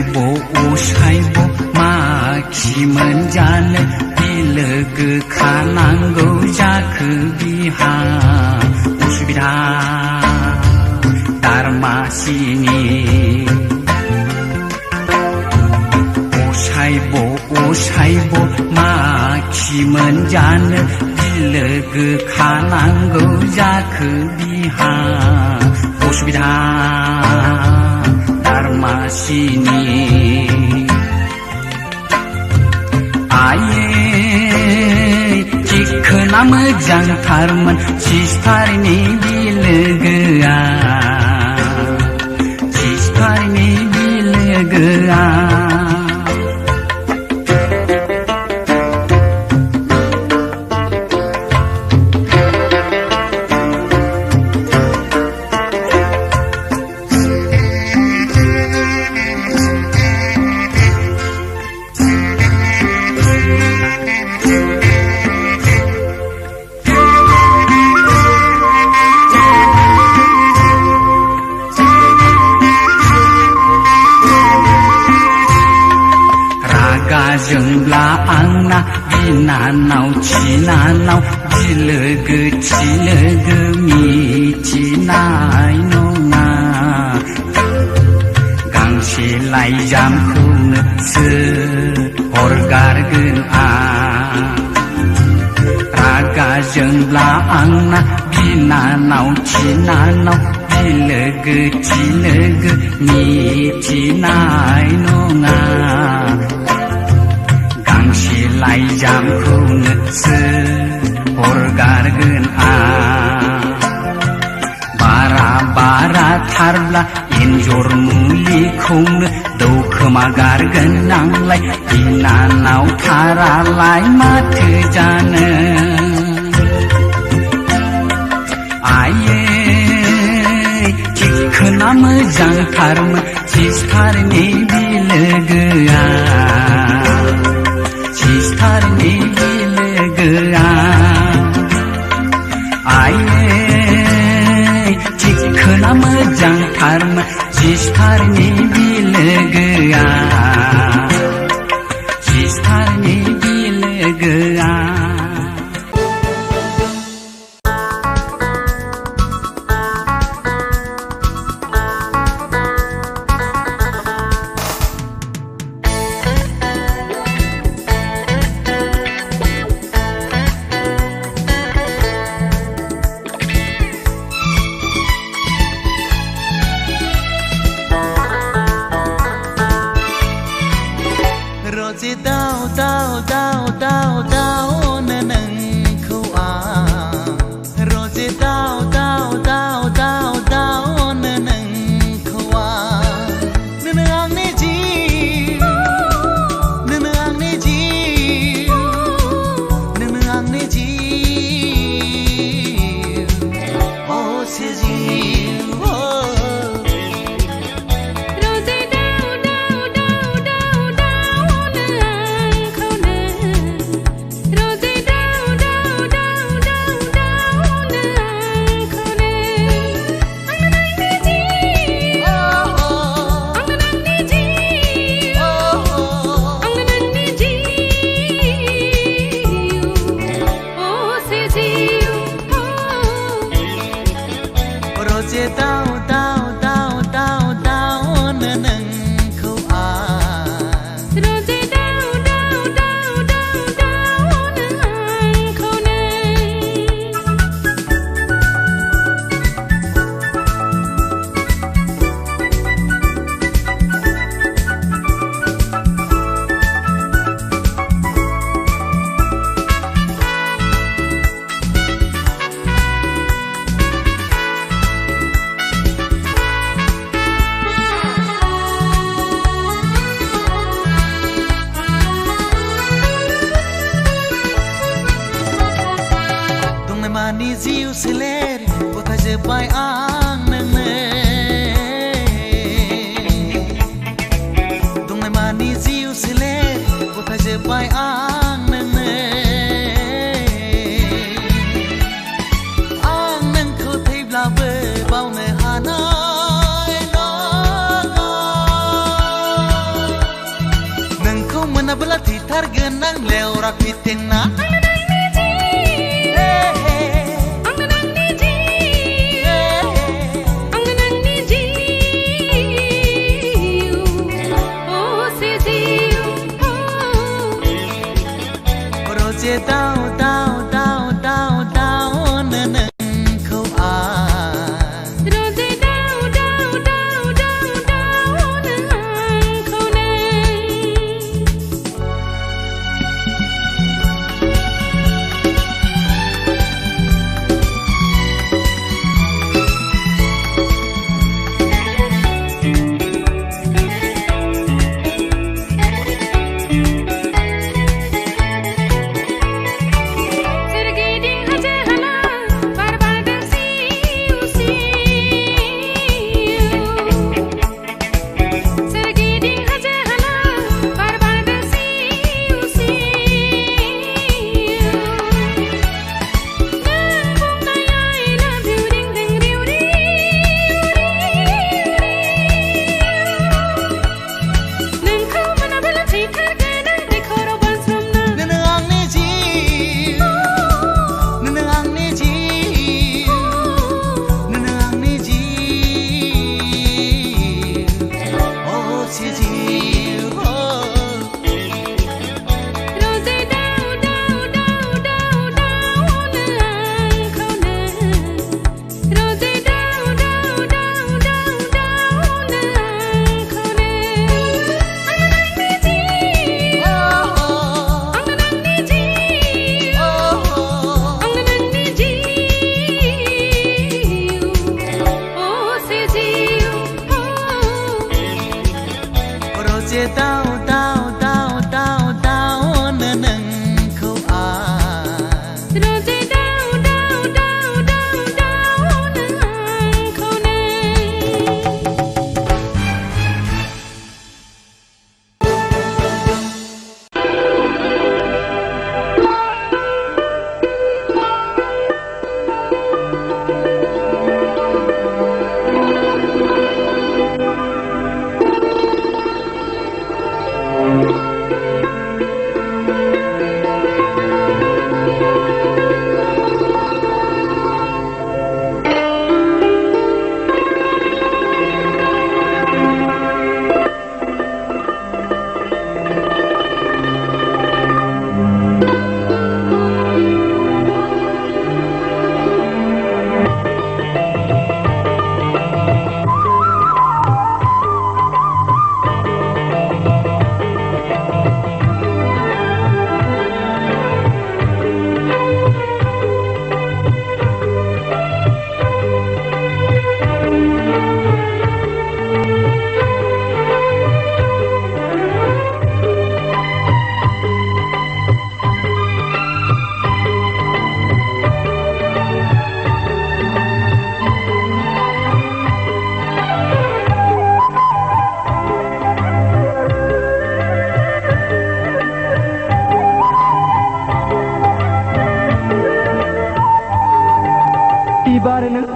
ओसाइब माखि मोनजानो बिलोगो खानांगौ जाखो बिहा उसुबिदा दारमासिनि ओसाइब माखि मोनजानो बिलोगो खानांगौ जाखो बिहा उसुबिदा दारमासिनि आये चिखोना मोजांथारमोन सिस्टारनि बिलोगोआ सिस्टारनि बिलोगोआ जोंब्ला आंना बिनानाव चिनानाव बिलोगो थिलोगो मिथिनाय नङा गांसे लाइजामखौनो हरगारगोन आं रागा जोंब्ला आंना बिनानाव चिनानाव बिलोगो थिलोगो मिथिनाय नङा गांसे लाइजामखौनो हरगारगोन आं बारा थारब्ला एन्जर मुलिखौनो दौखोमा गारगोन आंलाय बिनानाव थारालाय माथो जानो आये चिखोना मोजांथारमोन सिस्टारनि बिलोगोआ सिस्टारनि बिलोगोआ आये चिखोना मोजांथारमोन सिस्टारनि बिलोगोआ सिस्टारनि बिलोगोआ रोजे मानि जिउ सोलेर गथायजोब्बाय आं नोंनो दंनाय मानि जिउ सोलेर गथायजोब्बाय आं नोंनो आं नोंखौ थैब्लाबो बावनो हानाय नङा नोंखौ मोनाब्ला थैथारगोन आं लेवरा फिटेंना Down, down, down, down, down, nengkau Rose down, down, down, down, down, nengkau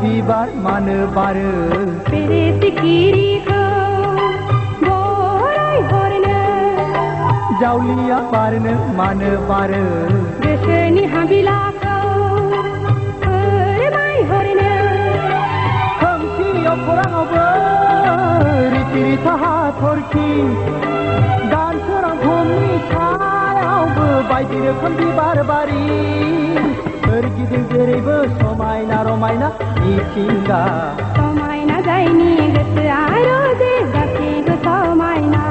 बिबार मानो बारो बेरे सिखिरिखौ बराय हरनो जावलिया बारनो मानो बारो गोसोनि हाबिलाखौ फोरमायहरनो खोमसियाव खौराङावबो रिथि रिथा हाथरखि दान सोरां भुमनि सायावबो बायदि रोखोम बिबार बारि सोरगिदिं जेरैबो समायना रमायना मिथिंगा समायना जायनि गोसोआ रोजे गासैबो समायना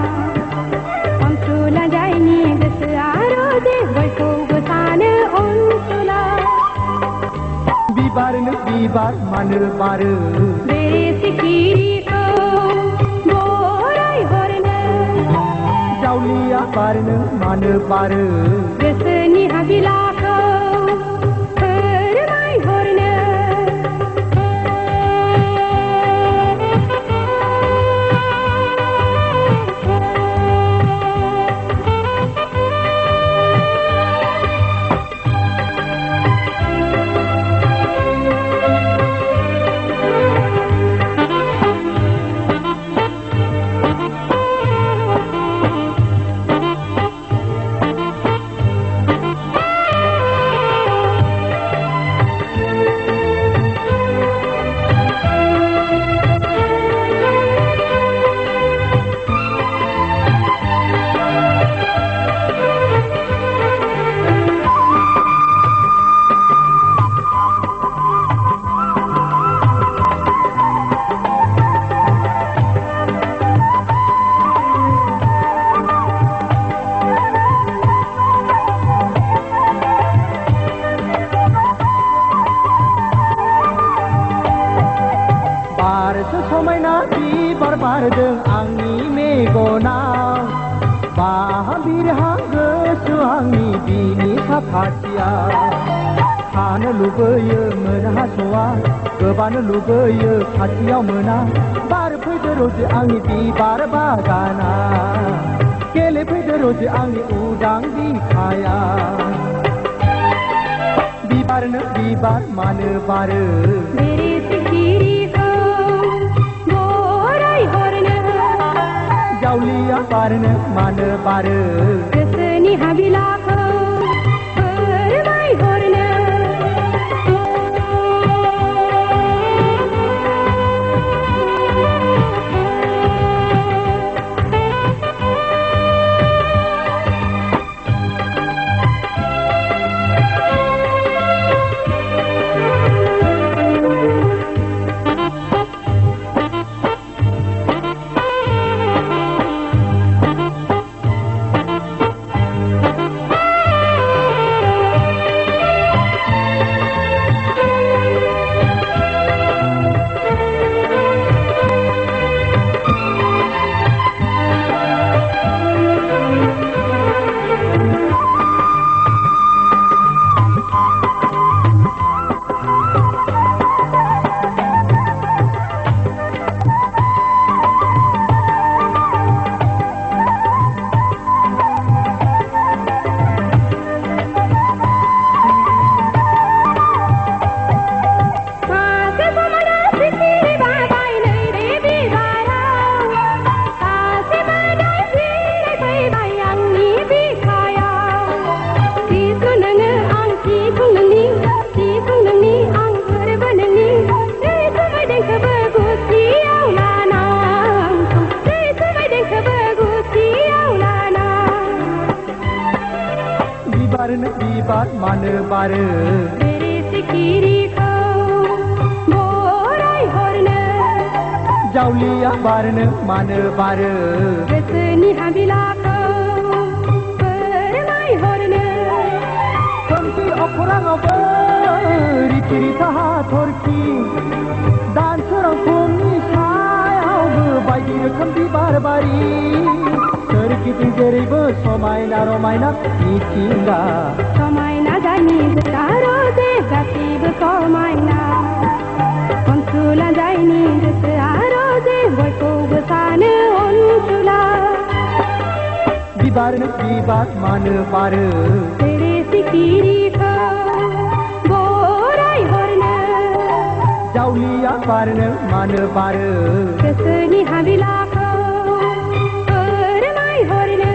अनसुला जायनि गोसोआ रोजे बयखौबो सानो अनसुला बिबारनो बिबार मानो बारो बेरे सिखिरिखौ बराय हरनो जावलिया बारनो मानो बारो गोसोनि हाबिलाखौ फोरमायहरनो बिरहा गोसो आंनि बिनि साखाथियाव थानो लुबैयो मोनहास'आ गोबानो लुबैयो खाथियाव मोना बार फैदो रोजे आंनि बिबार बागाना गेलेफैदो रोजे आंनि उदां बिखाया बिबारनो बिबार मानो बारो मेरे सिखिरिखौ बराय हरनो जावलिया बारनो मानो बारो गोसोनि हाबिलाखौ फोरमायहरनो बिबार मानो बारो मेरे सिखिरिखौ बराय हरनो जावलिया बारनो मानो बारो गोसोनि हाबिलाखौ फोरमायहरनो खोमसि अखराङावबो रिथि रिथा हाथरखि दानसोरां फुंनि सायावबो बायदि रोखोम बिबार बारि सोरगिदिं जेरैबो समायना रमायना मिथिंगा समायना जायनि गोसोआ रोजे गासैबो समायना अनसुला जायनि गोसोआ रोजे बयखौबो सानो अनसुला बिबारनो बिबार मानो बारो मेरे सिखिरिखौ बराय हरनो जावलिया बारनो मानो बारो गोसोनि हाबिलाखौ फोरमायहरनो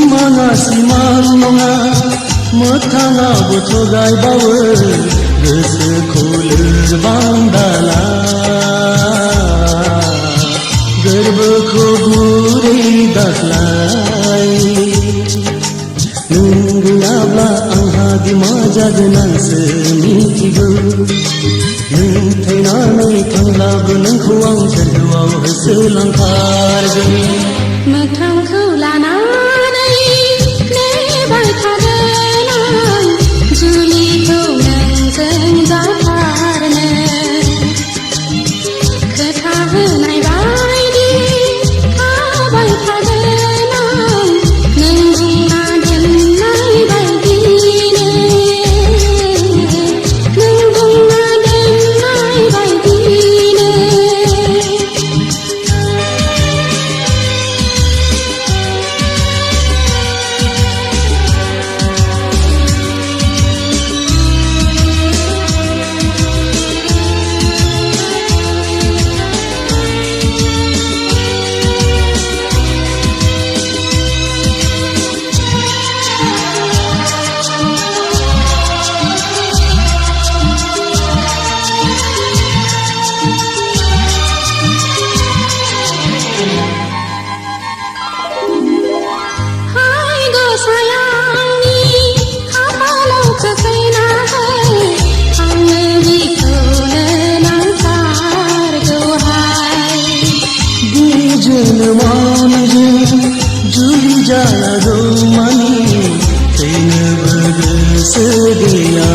Simanga simang nonga Mothanga botogai bawa Gosoखौ लोरबां दाला गोरबोखौ गुरै दाख्लाय नों गैयाब्ला आंहा बिमा जागोन आंसो मिथिगौ नों थैनानै थांब्लाबो नोंखौ आं सोरगोआव होसोलांथारगोन मोखांखौ लानानै नेबाय थागोन आं जुलिखौ नोंजों जाथारनो खोथा होनाय बायदि थाबाय थागोन आं नों बुंना दोननाय बायदिनो नों बुंना दोननाय बायदिनो जुलि जागौ मानि थैनोबो गोसो गैया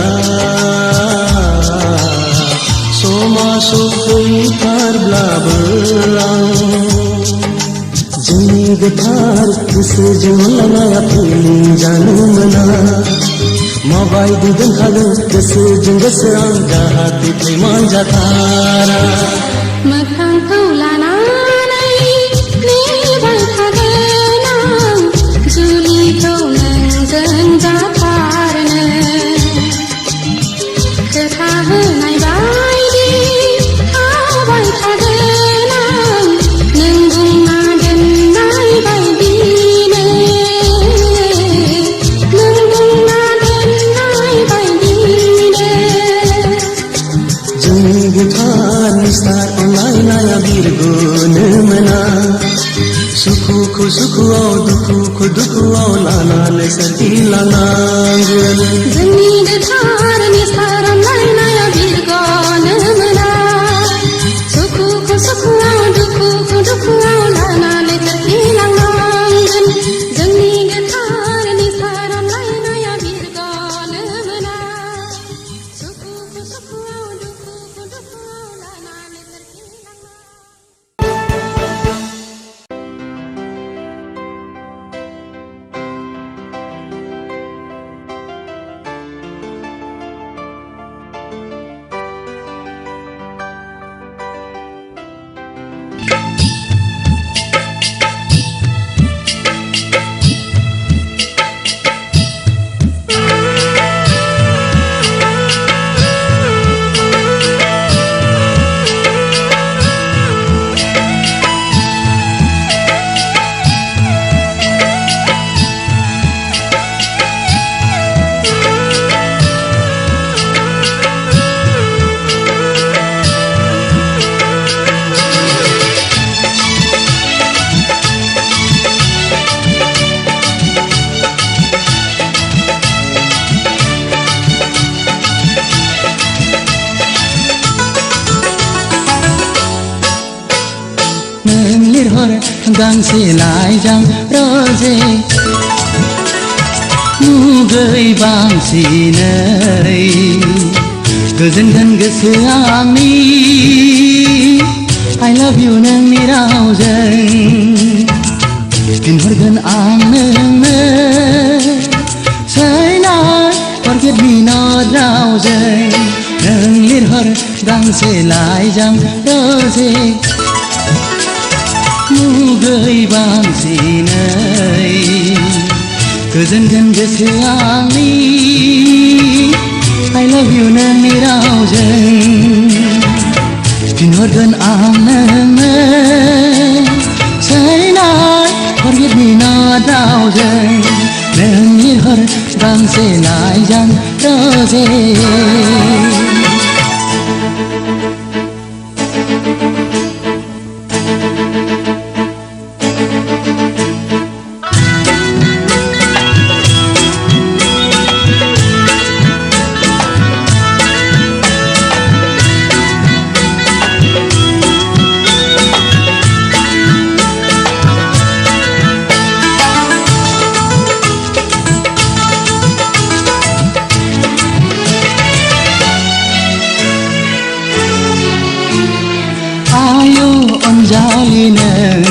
समा सफैथारब्लाबो आं जोंनि गोथार गोसोजों लाया फैजानो मोना माबायदि दोनखागोन गोसोजों गोसो आं जाहाथे थैमान जाथारा मोखांखौ लानानै नेबाय थागोन आं जुलिखौ नोंजों जाथारनो खोथा होनाय बायदि थाबाय थागोन आं नों बुंना दोननाय बायदिनो नों बुंना दोननाय बायदिनो जोंनि गोथार निस्तार अनलायनाया बिरग'नो मोना सुखुखौ सुखुआव दुखुखौ दुखुआव लानानै सोरजिलांनांगोन जोंनि गोथार निस्तार अनलायनाया बिरग'नो मोना सुखुखौ सुखुआव दुखुखौ दुखुआव लानानै सोरजिलांनांगोन जोंनि गोथार निस्तार अनलायनाया बिरग'नो मोना सुखुखौ सुखुआव दुखुखौ दुखुआव लानानै सोरजिलांनांगोन गांसे लाइजां रोजे मुगै बांसिनै गोजोनगोन गोसो आंनि I love you नोंनि रावजों फिनहरगोन आं नोंनो Say not forget me not रावजों नों लिरहर गांसे लाइजां रोजे मुगै बांसिनै गोजोनगोन गोसो आंनि I love you नोंनि रावजों फिनहरगोन आं नोंनो Say not forget me not रावजों गांसे लाइजां रोजे आयो अनजालि नों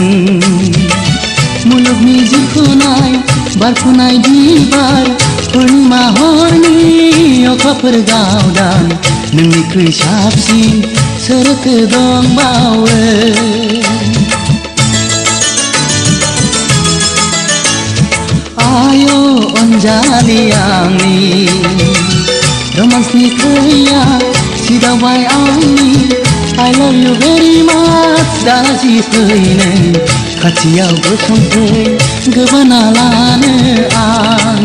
मुलुगनि जिखुनाय बारखुनाय बिबार पुर्णिमा हरनि अखाफोर गावदां नोंनिख्रुइ साबसिन सोरथो दंबावो आयो अनजालि आंनि रोमान्सनि खैया सिदावबाय आंनि I love you very much दाजि फै नों खाथियाव गसंफै गोबाना लानो आं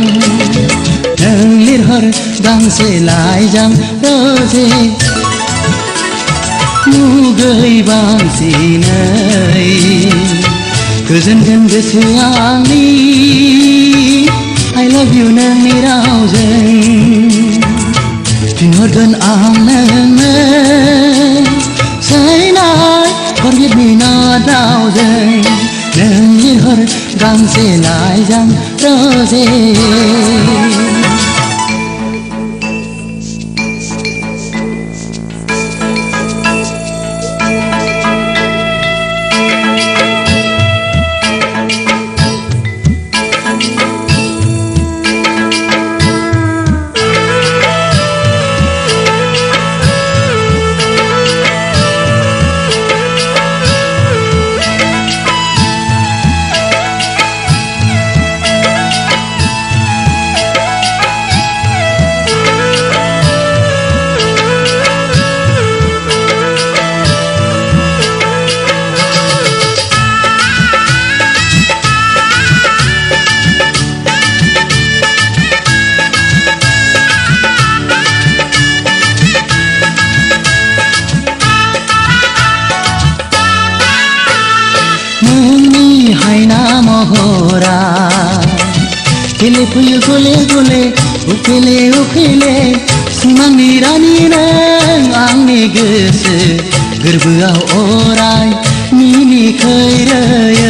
नों लिरहर गांसे लाइजां रोजे मुगै बांसिनै गोजोनगोन गोसो आंनि I love you नोंनि रावजों फिनहरगोन आं नोंनो Say night, forget me not रावजों नों लिरहर गांसे लाइजां रोजे महरा खेले फैयो गले गले उखेले उखेले सिमांनि रानि नों आंनि गोसो गोरबोआव अराय मिनिखैरोयै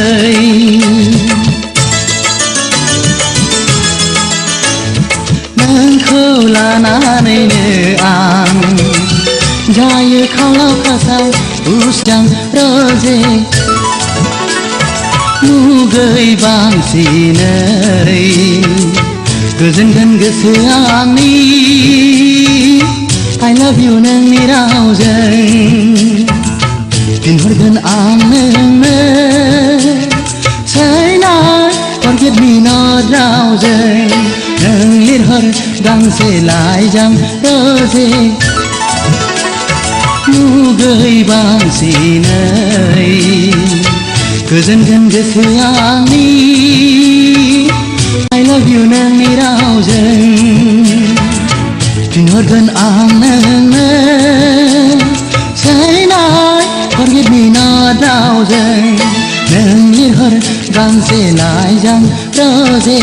नोंखौ लानानैनो आं जायो खावलाव खासाव उस्रां रोजे मुगै बांसिनै गोजोनगोन गोसो आंनि I love you नोंनि रावजों फिनहरगोन आं नोंनो Say night, forget me not रावजों नों लिरहर गांसे लाइजां रोजे मुगै बांसिनै गोजोनगोन गोसो आंनि I love you नोंनि रावजों फिनहरगोन आं नोंनो Say night, forget me not रावजों नों लिरहर गांसे लाइजां रोजे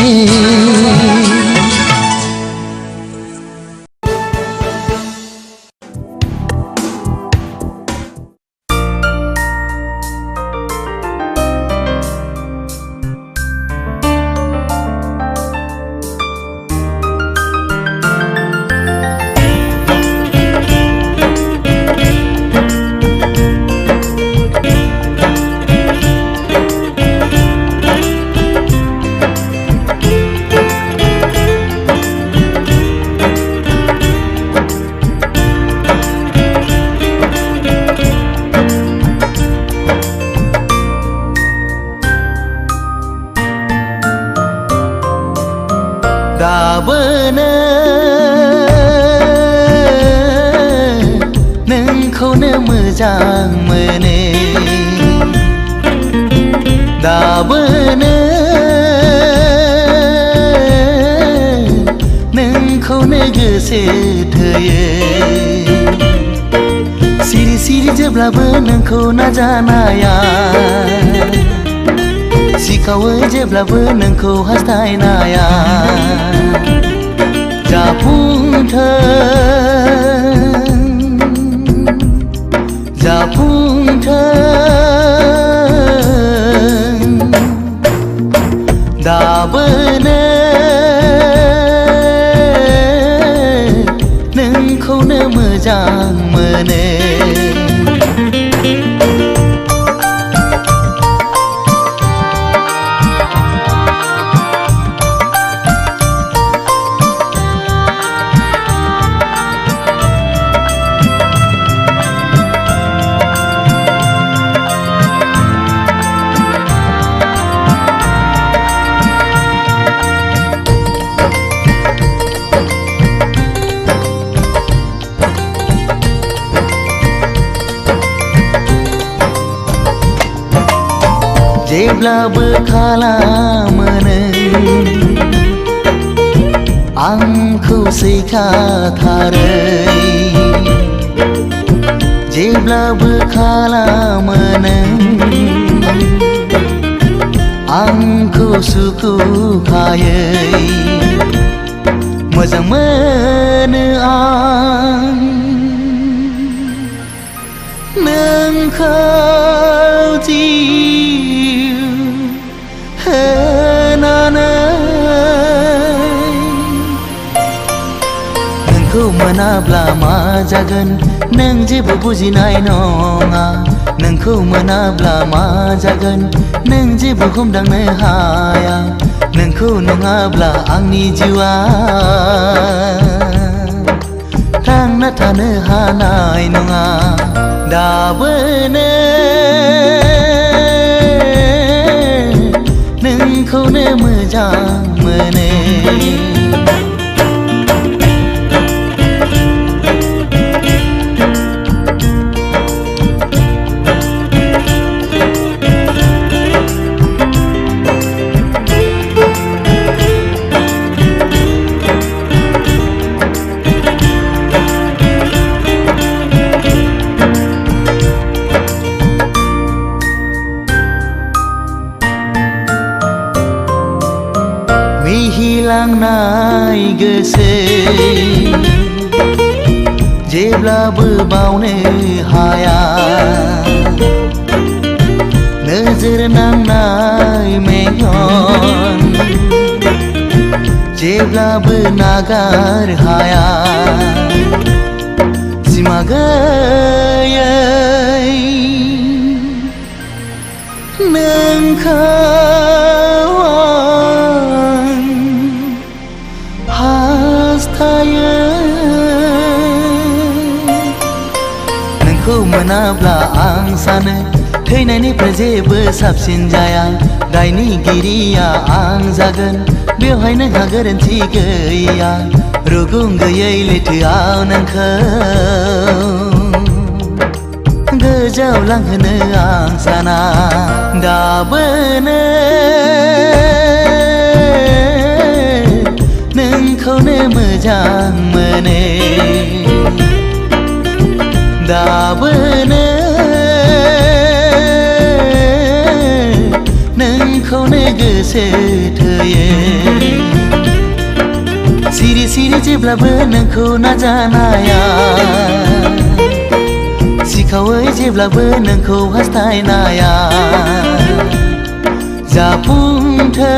गाबोनो नोंखौनो मोजां मोनो दाबोनो गोसो थोयो सिरि सिरि जेब्लाबो नोंखौ नाजानाया सिखावो जेब्लाबो नोंखौ हास्थायनाया जाफुंथों दाबोनो नोंखौनो मोजां मोनो जेब्लाबो खालामो नों आंखौ सैखाथारै जेब्लाबो खालामो नों आंखौ सुखुखायै मोजां मोनो आं नोंखौ नोंखौ मोनाब्ला मा जागोन नों जेबो बुजिनाय नङा नोंखौ मोनाब्ला मा जागोन नों जेबो हमदांनो हाया नोंखौ नङाब्ला आंनि जिउआ थांना थानो हानाय नङा दाबोनो नोंखौनो मोजां मोनो मिहिलांनाय गोसो जेब्लाबो बावनो हाया नोजोर नांनाय मेगन जेब्लाबो नागार हाया सिमा गैयै नोंखौ नोंखौ मोनाब्ला आं सानो थैनायनिफ्राय जेबो साबसिन जाया दायनिगिरिया आं जागोन बेवहाय नोंहा गोरोन्थि गैया रुगुं गैयै लैथोआव नोंखौ गोजौआव लांहोनो आं साना दाबोनो नोंखौनो मोजां मोनो दाबोनो नोंखौनो गोसो थोयो सिरि सिरि जेब्लाबो नोंखौ नाजानाया सिखावै जेब्लाबो नोंखौ हास्थायनाया जाफुंथों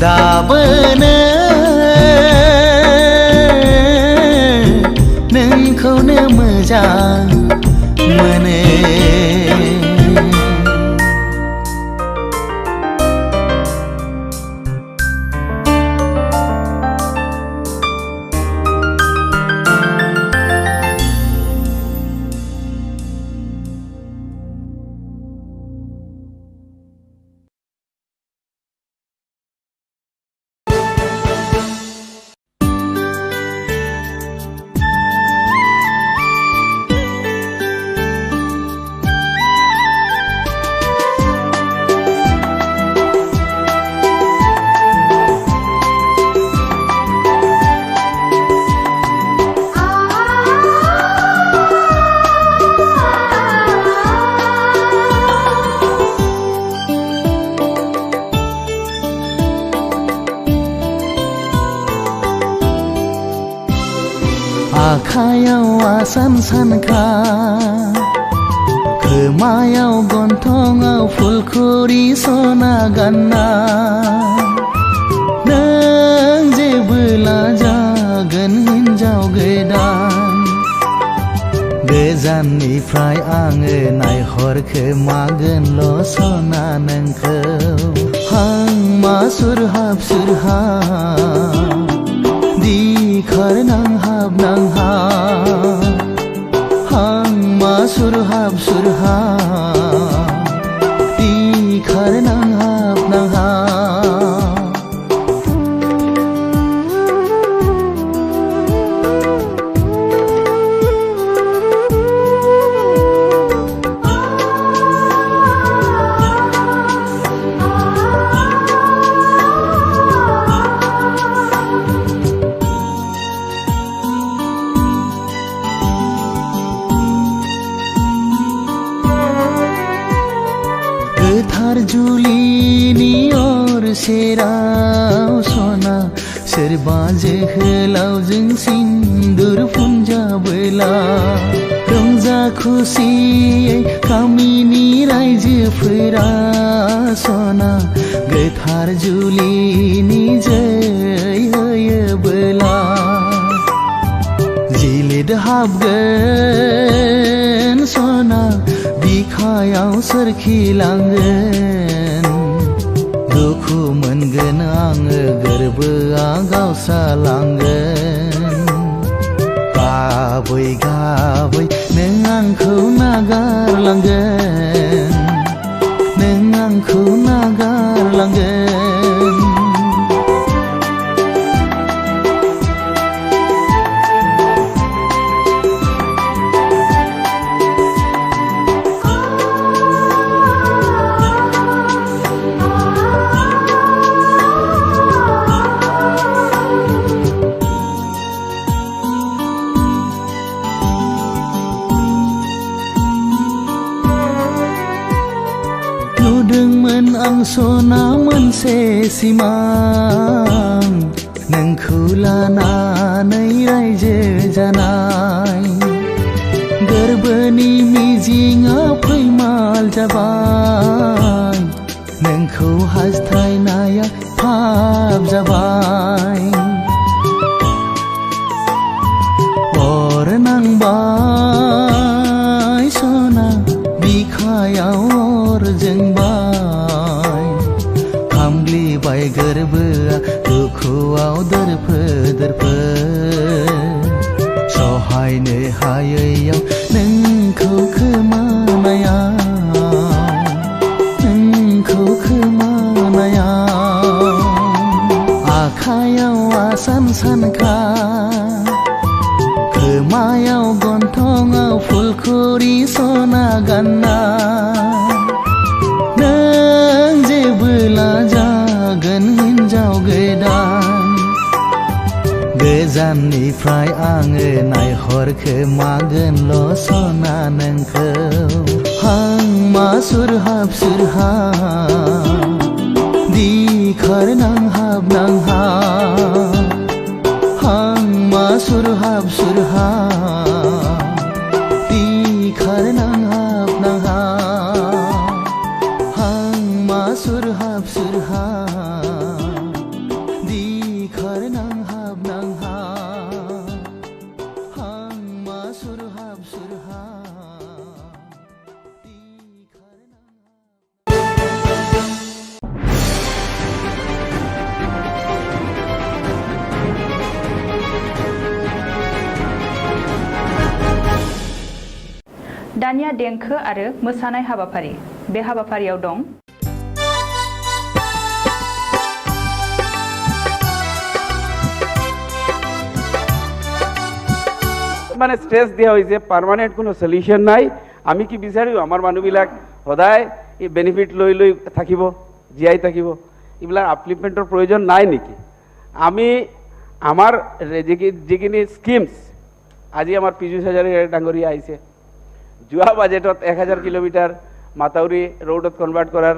दाबोनो नोंखौनो मोजां मोनो आखायाव आसान सानखा खोमायाव गन्थङाव फुलखुरि सना गानना नों जेबोला जागोन हिन्जाव गोदान गोजाननिफ्राय आङो नायहरखोमागोनल' सना नोंखौ हांमा सुरहाब सुरहाब दिखार नांहाब नांहाब हांमा सुरहाब सुरहाब दिखार नांहाब नांहाब गोथार जुलिनि अर सेराव सना सोरबा जोहोलावजों सिन्दुर फुनजाबोला रंजा खुसियै गामिनि रायजोफोरा सना गोथार जुलिनि जै होयोबोला जिलिद हाबगोन सना बिखायाव सोरखिलांगोन दुखु मोनगोन आङो गोरबोआ गावसालांगोन गाबै गाबै नों आंखौ नागारलांगोन नों आंखौ नागारलांगोन नुदोंमोन आं सना मोनसे सिमां नोंखौ लानानै रायजो जानाय गोरबोनि मिजिंआ फैमाल जाबाय नोंखौ हास्थायनाया फाब जाबाय अर नांबाय सना बिखायाव अर जोंबाय खामग्लिबाय गोरबोआ दुखुआव दोरफो दोरफो सहायनो हायैयाव नोंखौ खोमानायाव आखायाव आसान सानखा खोमायाव गन्थङाव फुलखुरि सना गानना नों जेबोला जागोन हिन्जाव गोदान गोजाननिफ्राय आङो नायहरखोमागोनल' सना नोंखौ हांमा सुरहाब सुरहाब दिखार नांहाब नांहाब हांमा सुरहाब सुरहाब दिखार नांहाब नांहाब हांमा सुरहाब सुरहाब दिखार नांहाब नांहाब हांमा सुरहाब सुरहाब दिखार दानिया देंखो आरो मोसानाय हाबाफारि बे हाबाफारियाव दं মানে স্ট্রেস দেওয়া হয়েছে পার্মানেন্ট কোনো সলিউশন নাই আমি কি বিচাৰো আমাৰ মানুহবিলাক সদায় এই বেনিফিট লৈ লৈ থাকিব জীয়াই থাকিব এইবিলাক আপলিপমেণ্টৰ প্ৰয়োজন নাই নেকি আমি আমাৰ যিখিনি স্কিমছ আজি আমাৰ পীযুষ হাজাৰী ডাঙৰীয়া আহিছে যোৱা বাজেটত 1000 কিলোমিটাৰ মাতাউৰি ৰোডত কনভাৰ্ট কৰাৰ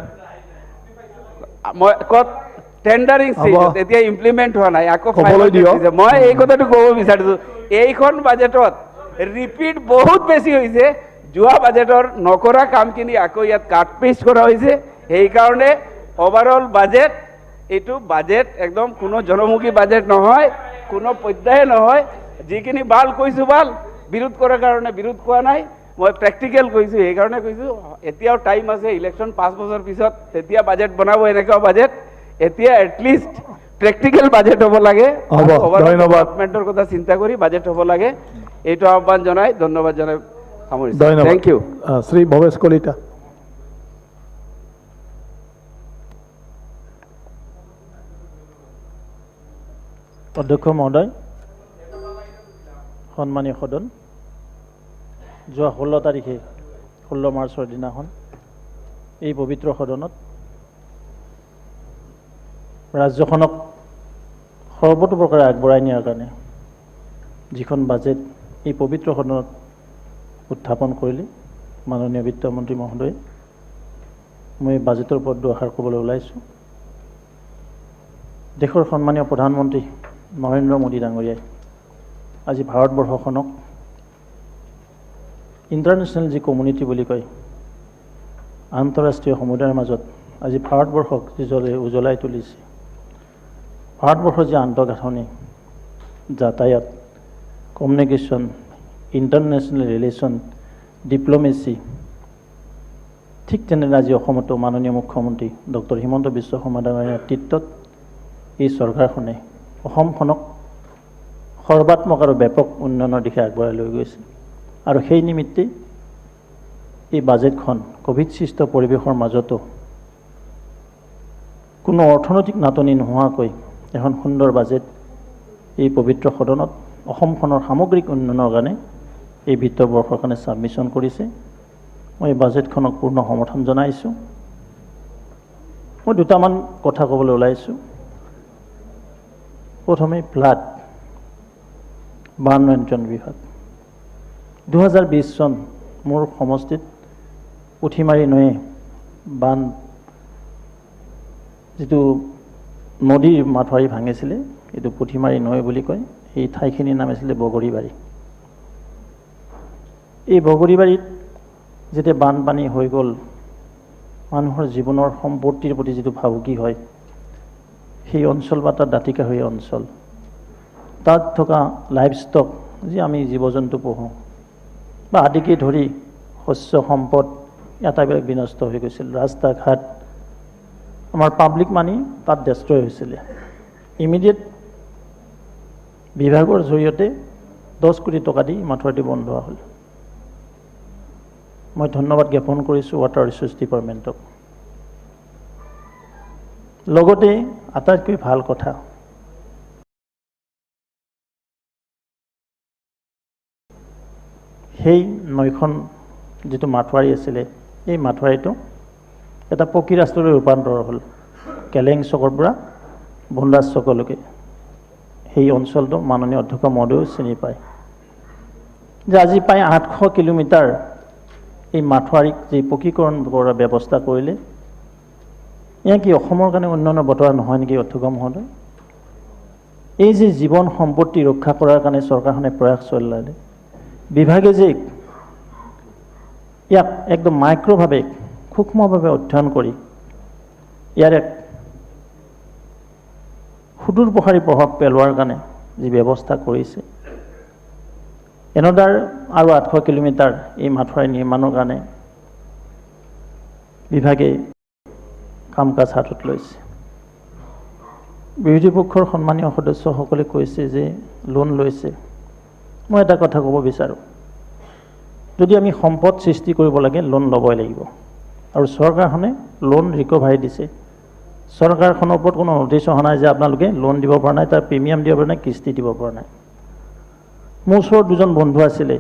মই কত টেন্ডাৰিং ষ্টেজ এতিয়া ইমপ্লিমেণ্ট হোৱা নাই আকৌ মই এই কথাটো ক'ব বিচাৰিছোঁ এইখন বাজেটত ৰিপিট বহুত বেছি হৈছে যোৱা বাজেটৰ নকৰা কামখিনি আকৌ ইয়াত কাট পেষ্ট কৰা হৈছে সেইকাৰণে ওভাৰঅল বাজেট এইটো বাজেট একদম কোনো জনমুখী বাজেট নহয় কোনো পৰ্যায়ে নহয় যিখিনি ভাল কৈছোঁ ভাল বিৰোধ কৰাৰ কাৰণে বিৰোধ কোৱা নাই মই প্ৰেক্টিকেল কৈছোঁ সেইকাৰণে কৈছোঁ এতিয়াও টাইম আছে ইলেকশ্যন 5 বছৰ পিছত তেতিয়া বাজেট বনাব এনেকুৱা বাজেট এতিয়া এটলিষ্ট প্ৰেক্টিকেল বাজেট হ'ব লাগে ডেভেলপমেণ্টৰ কথা চিন্তা কৰি বাজেট হ'ব লাগে এইটো আহ্বান জনাই ধন্যবাদ জনাই সামৰিছোঁ থেংক ইউ শ্ৰী ভৱেশ কলিতা অধ্যক্ষ মহোদয় সন্মানীয় সদন যোৱা 16 তাৰিখে 16 মাৰ্চৰ দিনাখন এই পবিত্ৰ সদনত ৰাজ্যখনক সৰ্বতোপ্ৰকাৰে আগবঢ়াই নিয়াৰ কাৰণে যিখন বাজেট এই পবিত্ৰ সদনত উত্থাপন কৰিলে মাননীয় বিত্তমন্ত্ৰী মহোদয়ে মই বাজেটৰ ওপৰত দুআষাৰ ক'বলৈ ওলাইছোঁ দেশৰ সন্মানীয় প্ৰধানমন্ত্ৰী নৰেন্দ্ৰ মোদী ডাঙৰীয়াই আজি ভাৰতবৰ্ষখনক ইণ্টাৰনেশ্যনেল যি কমিউনিটি বুলি কয় আন্তঃৰাষ্ট্ৰীয় সমুদায়ৰ মাজত আজি ভাৰতবৰ্ষক যিদৰে উজ্বলাই তুলিছে ভাৰতবৰ্ষৰ যি আন্তঃগাঁথনি যাতায়াত কমিউনিকেশ্যন ইণ্টাৰনেশ্যনেল ৰিলেশ্যন ডিপ্ল'মেচি ঠিক তেনেদৰে আজি অসমতো মাননীয় মুখ্যমন্ত্ৰী ডক্টৰ হিমন্ত বিশ্ব শৰ্মা ডাঙৰীয়াৰ নেতৃত্বত এই চৰকাৰখনে অসমখনক সৰ্বাত্মক আৰু ব্যাপক উন্নয়নৰ দিশে আগবঢ়াই লৈ গৈছে আৰু সেই নিমিত্তে এই বাজেটখন কোভিড সৃষ্ট পৰিৱেশৰ মাজতো কোনো অৰ্থনৈতিক নাটনি নোহোৱাকৈ এখন সুন্দৰ বাজেট এই পবিত্ৰ সদনত অসমখনৰ সামগ্ৰিক উন্নয়নৰ কাৰণে এই বিত্তবৰ্ষৰ কাৰণে ছাবমিশ্যন কৰিছে মই এই বাজেটখনক পূৰ্ণ সমৰ্থন জনাইছোঁ মই দুটামান কথা ক'বলৈ ওলাইছোঁ প্ৰথমে ফ্লাড বান নিয়ন্ত্ৰণ বিভাগ 2020 চন মোৰ সমষ্টিত পুঠিমাৰী নৈয়ে বান যিটো নদীৰ মাথাউৰি ভাঙিছিলে এইটো পুঠিমাৰী নৈ বুলি কয় এই ঠাইখিনিৰ নাম আছিলে বগৰীবাৰী এই বগৰীবাৰীত যেতিয়া বানপানী হৈ গ'ল মানুহৰ জীৱনৰ সম্পত্তিৰ প্ৰতি যিটো ভাবুকি হয় সেই অঞ্চল বা তাত দাঁতিকাষৰীয়া অঞ্চল তাত থকা লাইভ ষ্টক যি আমি জীৱ জন্তু পোহোঁ বা আদিকে ধৰি শস্য সম্পদ আটাইবিলাক বিনষ্ট হৈ গৈছিল ৰাস্তা ঘাট আমাৰ পাব্লিক মানি তাত ডেষ্ট্ৰয় হৈছিলে ইমিডিয়েট বিভাগৰ জৰিয়তে 10 কোটি টকা দি মাথাউৰিটো বন্ধ হ'ল মই ধন্যবাদ জ্ঞাপন কৰিছোঁ ৱাটাৰ ৰিচোৰ্চ ডিপাৰ্টমেণ্টক লগতে আটাইতকৈ ভাল কথা সেই নৈখন যিটো মাথাউৰি আছিলে এই মাথাউৰিটো এটা পকী ৰাস্তালৈ ৰূপান্তৰ হ'ল কেলেং চকৰ পৰা বনৰাজ চকলৈকে সেই অঞ্চলটো মাননীয় অধ্যক্ষ মহোদয়েও চিনি পায় যে আজি প্ৰায় 800 কিলোমিটাৰ এই মাথাউৰিক যি পকীকৰণ কৰাৰ ব্যৱস্থা কৰিলে এয়া কি অসমৰ কাৰণে উন্নয়নৰ বতৰা নহয় নেকি অধ্যক্ষ মহোদয় এই যে জীৱন সম্পত্তি ৰক্ষা কৰাৰ কাৰণে চৰকাৰখনে প্ৰয়াস চলালে বিভাগে যে ইয়াক একদম মাইক্ৰভাৱে সূক্ষ্মভাৱে অধ্যয়ন কৰি ইয়াৰ এক সুদূৰ প্ৰসাৰী প্ৰভাৱ পেলোৱাৰ কাৰণে যি ব্যৱস্থা কৰিছে এনেদৰে আৰু 800 কিলোমিটাৰ এই মাথাউৰি নিৰ্মাণৰ কাৰণে বিভাগে কাম কাজ হাতত লৈছে বিৰোধী পক্ষৰ সন্মানীয় সদস্যসকলে কৈছে যে লোন লৈছে মই এটা কথা ক'ব বিচাৰোঁ যদি আমি সম্পদ সৃষ্টি কৰিব লাগে লোন ল'বই লাগিব আৰু চৰকাৰখনে লোন ৰিকভাৰী দিছে চৰকাৰখনৰ ওপৰত কোনো নটিছ অহা নাই যে আপোনালোকে লোন দিব পৰা নাই তাৰ প্ৰিমিয়াম দিব পৰা নাই কিস্তি দিব পৰা নাই মোৰ ওচৰত দুজন বন্ধু আছিলে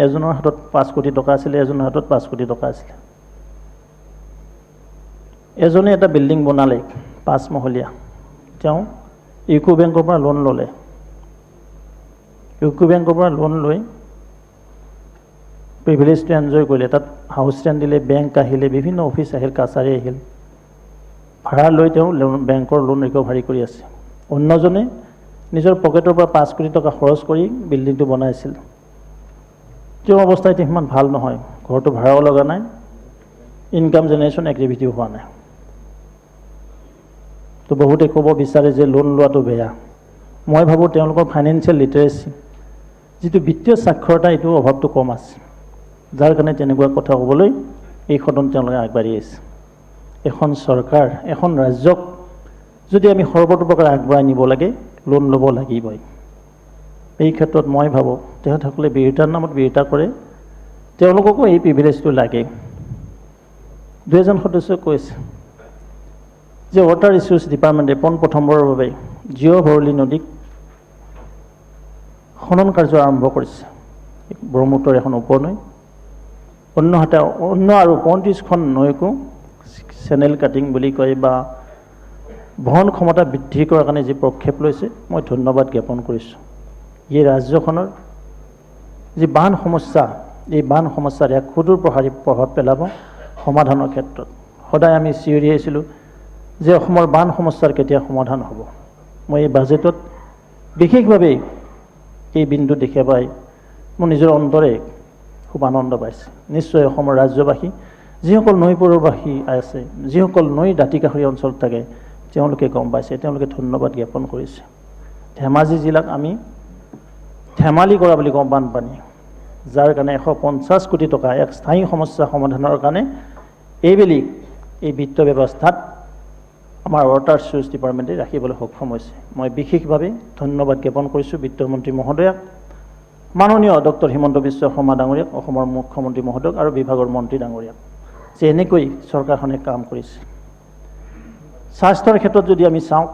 এজনৰ হাতত 5 কোটি টকা আছিলে এজনৰ হাতত 5 কোটি টকা আছিলে এজনে এটা বিল্ডিং বনালে 5 মহলীয়া তেওঁ ইউকো বেংকৰ পৰা লোন ল'লে ইউকো বেংকৰ পৰা লোন লৈ প্ৰিভিলেজটো এনজয় কৰিলে তাত হাউচ ৰেণ্ট দিলে বেংক আহিলে বিভিন্ন অফিচ আহিল কাছাৰী আহিল ভাড়া লৈ তেওঁ বেংকৰ লোন ৰিকভাৰী কৰি আছে অন্যজনে নিজৰ পকেটৰ পৰা 5 কোটি টকা খৰচ কৰি বিল্ডিংটো বনাইছিল। তেওঁৰ অৱস্থা এতিয়া সিমান ভাল নহয়, ঘৰটো ভাড়াও লগা নাই, ইনকাম জেনেৰেশ্যন এক্টিভিটিও হোৱা নাই। তো বহুতে ক'ব বিচাৰে যে লোন লোৱাটো বেয়া। মই ভাবোঁ তেওঁলোকৰ ফাইনেন্সিয়েল লিটাৰেচি যিটো বিত্তীয় সাক্ষৰতা এইটো অভাৱটো কম আছে, যাৰ কাৰণে তেনেকুৱা কথা ক'বলৈ এই সদন তেওঁলোকে আগবাঢ়ি আছে। এখন চৰকাৰ, এখন ৰাজ্যক যদি আমি সৰ্বতোপ্ৰকাৰে আগবঢ়াই নিব লাগে, লোন ল'ব লাগিবই। এই ক্ষেত্ৰত মই ভাবোঁ তেখেতসকলে বিৰোধিতাৰ নামত বিৰোধিতা কৰে, তেওঁলোককো এই প্ৰিভিলেজটো লাগে। 2 এজন সদস্যই কৈছে যে ৱাটাৰ ৰিচোৰ্চ ডিপাৰ্টমেণ্টে পোনপ্ৰথমবাৰৰ বাবে জিঅ' ভৰলী নদীক খনন কাৰ্য আৰম্ভ কৰিছে। ব্ৰহ্মপুত্ৰৰ এখন উপনৈ, অন্যহাতে অন্য আৰু 35খন নৈকো চেনেল কাটিং বুলি কয় বা বহন ক্ষমতা বৃদ্ধি কৰাৰ কাৰণে যি পদক্ষেপ লৈছে, মই ধন্যবাদ জ্ঞাপন কৰিছোঁ। এই ৰাজ্যখনৰ যি বান সমস্যা, এই বান সমস্যাৰ এক সুদূৰ প্ৰভাৱ পেলাব সমাধানৰ ক্ষেত্ৰত। সদায় আমি চিঞৰি আহিছিলোঁ যে অসমৰ বান সমস্যাৰ কেতিয়া সমাধান হ'ব। মই এই বাজেটত বিশেষভাৱে এই বিন্দু দেখি পাই মোৰ নিজৰ অন্তৰে খুব আনন্দ পাইছে। নিশ্চয় অসমৰ ৰাজ্যবাসী, যিসকল নৈপৰবাসী আছে, যিসকল নৈ দাঁতিকাষৰীয়া অঞ্চলত থাকে, তেওঁলোকে গম পাইছে, তেওঁলোকে ধন্যবাদ জ্ঞাপন কৰিছে। ধেমাজি জিলাক আমি ধেমালি কৰা বুলি কওঁ বানপানী, যাৰ কাৰণে 150 কোটি টকা এক স্থায়ী সমস্যা সমাধানৰ কাৰণে এইবেলি এই বিত্ত ব্যৱস্থাত আমাৰ ৱাটাৰ ৰিচোৰ্চ ডিপাৰ্টমেণ্টে ৰাখিবলৈ সক্ষম হৈছে। মই বিশেষভাৱে ধন্যবাদ জ্ঞাপন কৰিছোঁ বিত্তমন্ত্ৰী মহোদয়াক, মাননীয় ডক্টৰ হিমন্ত বিশ্ব শৰ্মা ডাঙৰীয়াক, অসমৰ মুখ্যমন্ত্ৰী মহোদয়ক আৰু বিভাগৰ মন্ত্ৰী ডাঙৰীয়াক, যে এনেকৈ চৰকাৰখনে কাম কৰিছে। স্বাস্থ্যৰ ক্ষেত্ৰত যদি আমি চাওঁ,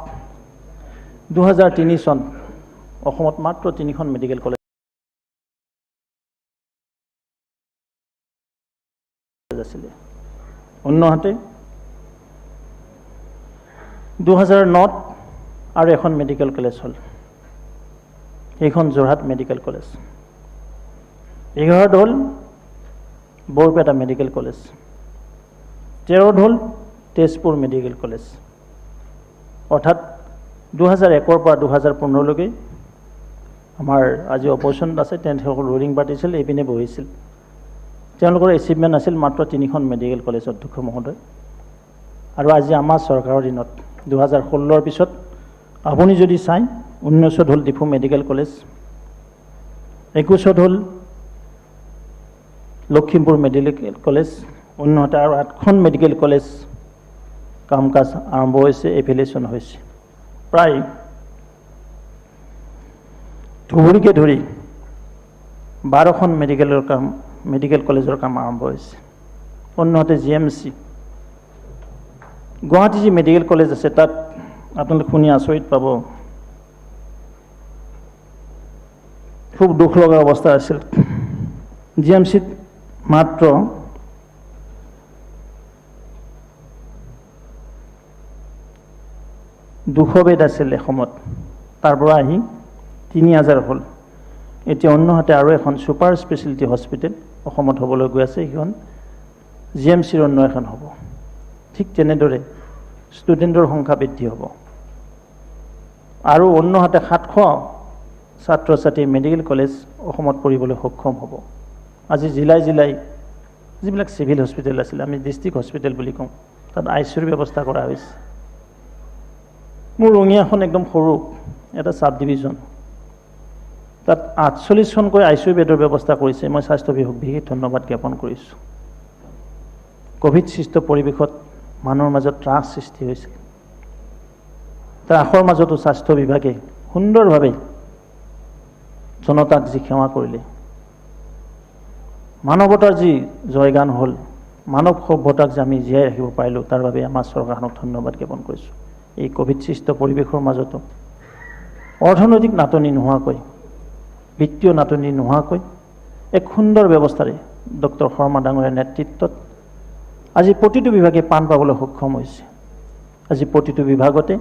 2003 চন অসমত মাত্ৰ 3খন মেডিকেল কলেজ আছিলে। অন্যহাতে 2009 আৰু এখন মেডিকেল কলেজ হ'ল, সেইখন যোৰহাট মেডিকেল কলেজ। 11 হ'ল বৰপেটা মেডিকেল কলেজ, 13 হ'ল তেজপুৰ মেডিকেল কলেজ। অৰ্থাৎ 2001 পৰা 2015লৈকে আমাৰ আজি অপজিশ্যনত আছে তেওঁলোকৰ ৰুলিং পাৰ্টি আছিল, এইপিনে বহিছিল। তেওঁলোকৰ এচিভমেণ্ট আছিল মাত্ৰ 3খন মেডিকেল কলেজ, অধ্যক্ষ মহোদয়। আৰু আজি আমাৰ চৰকাৰৰ দিনত 2016ৰ পিছত আপুনি যদি চাই, 19ত হ'ল ডিফু মেডিকেল কলেজ, 21ত হ'ল লখিমপুৰ মেডিকেল কলেজ, অন্যহাতে আৰু 8খন মেডিকেল কলেজ কাম কাজ আৰম্ভ হৈছে, এফিলিয়েশ্যন হৈছে। প্ৰায় ধুবুৰীকে ধৰি 12খন মেডিকেল কলেজৰ কাম আৰম্ভ হৈছে। অন্যহাতে GMC, গুৱাহাটী যি মেডিকেল কলেজ আছে, তাত আপোনালোকে শুনি আচৰিত পাব, খুব দুখ লগা অৱস্থা আছিল। GMCত মাত্ৰ 200 বেড আছিল এসময়ত, তাৰ পৰা আহি 3000 হ'ল। এতিয়া অন্যহাতে আৰু এখন ছুপাৰ স্পেচিয়েলিটি হস্পিটেল অসমত হ'বলৈ গৈ আছে, সেইখন GMCৰ অন্য এখন হ'ব। ঠিক তেনেদৰে ষ্টুডেণ্টৰ সংখ্যা বৃদ্ধি হ'ব আৰু অন্যহাতে 700 ছাত্ৰ ছাত্ৰী মেডিকেল কলেজ অসমত পঢ়িবলৈ সক্ষম হ'ব। আজি জিলাই জিলাই যিবিলাক চিভিল হস্পিটেল আছিল, আমি ডিষ্ট্ৰিক্ট হস্পিটেল বুলি কওঁ, তাত ICUৰ ব্যৱস্থা কৰা হৈছে। মোৰ ৰঙিয়াখন একদম সৰু এটা ছাব ডিভিজন, তাত 48খনকৈ ICU বেডৰ ব্যৱস্থা কৰিছে। মই স্বাস্থ্য বিভাগক বিশেষ ধন্যবাদ জ্ঞাপন কৰিছোঁ। কোভিড সৃষ্ট পৰিৱেশত মানুহৰ মাজত ত্ৰাস সৃষ্টি হৈছিল, ত্ৰাসৰ মাজতো স্বাস্থ্য বিভাগে সুন্দৰভাৱে জনতাক যি সেৱা কৰিলে, মানৱতাৰ যি জয়গান হ'ল, মানৱ সভ্যতাক যে আমি জীয়াই ৰাখিব পাৰিলোঁ, তাৰ বাবে আমাৰ চৰকাৰখনক ধন্যবাদ জ্ঞাপন কৰিছোঁ। এই কোভিড সৃষ্ট পৰিৱেশৰ মাজতো অৰ্থনৈতিক নাটনি নোহোৱাকৈ, বিত্তীয় নাটনি নোহোৱাকৈ এক সুন্দৰ ব্যৱস্থাৰে ডক্টৰ শৰ্মা ডাঙৰীয়াৰ নেতৃত্বত আজি প্ৰতিটো বিভাগে পাণ পাবলৈ সক্ষম হৈছে। আজি প্ৰতিটো বিভাগতে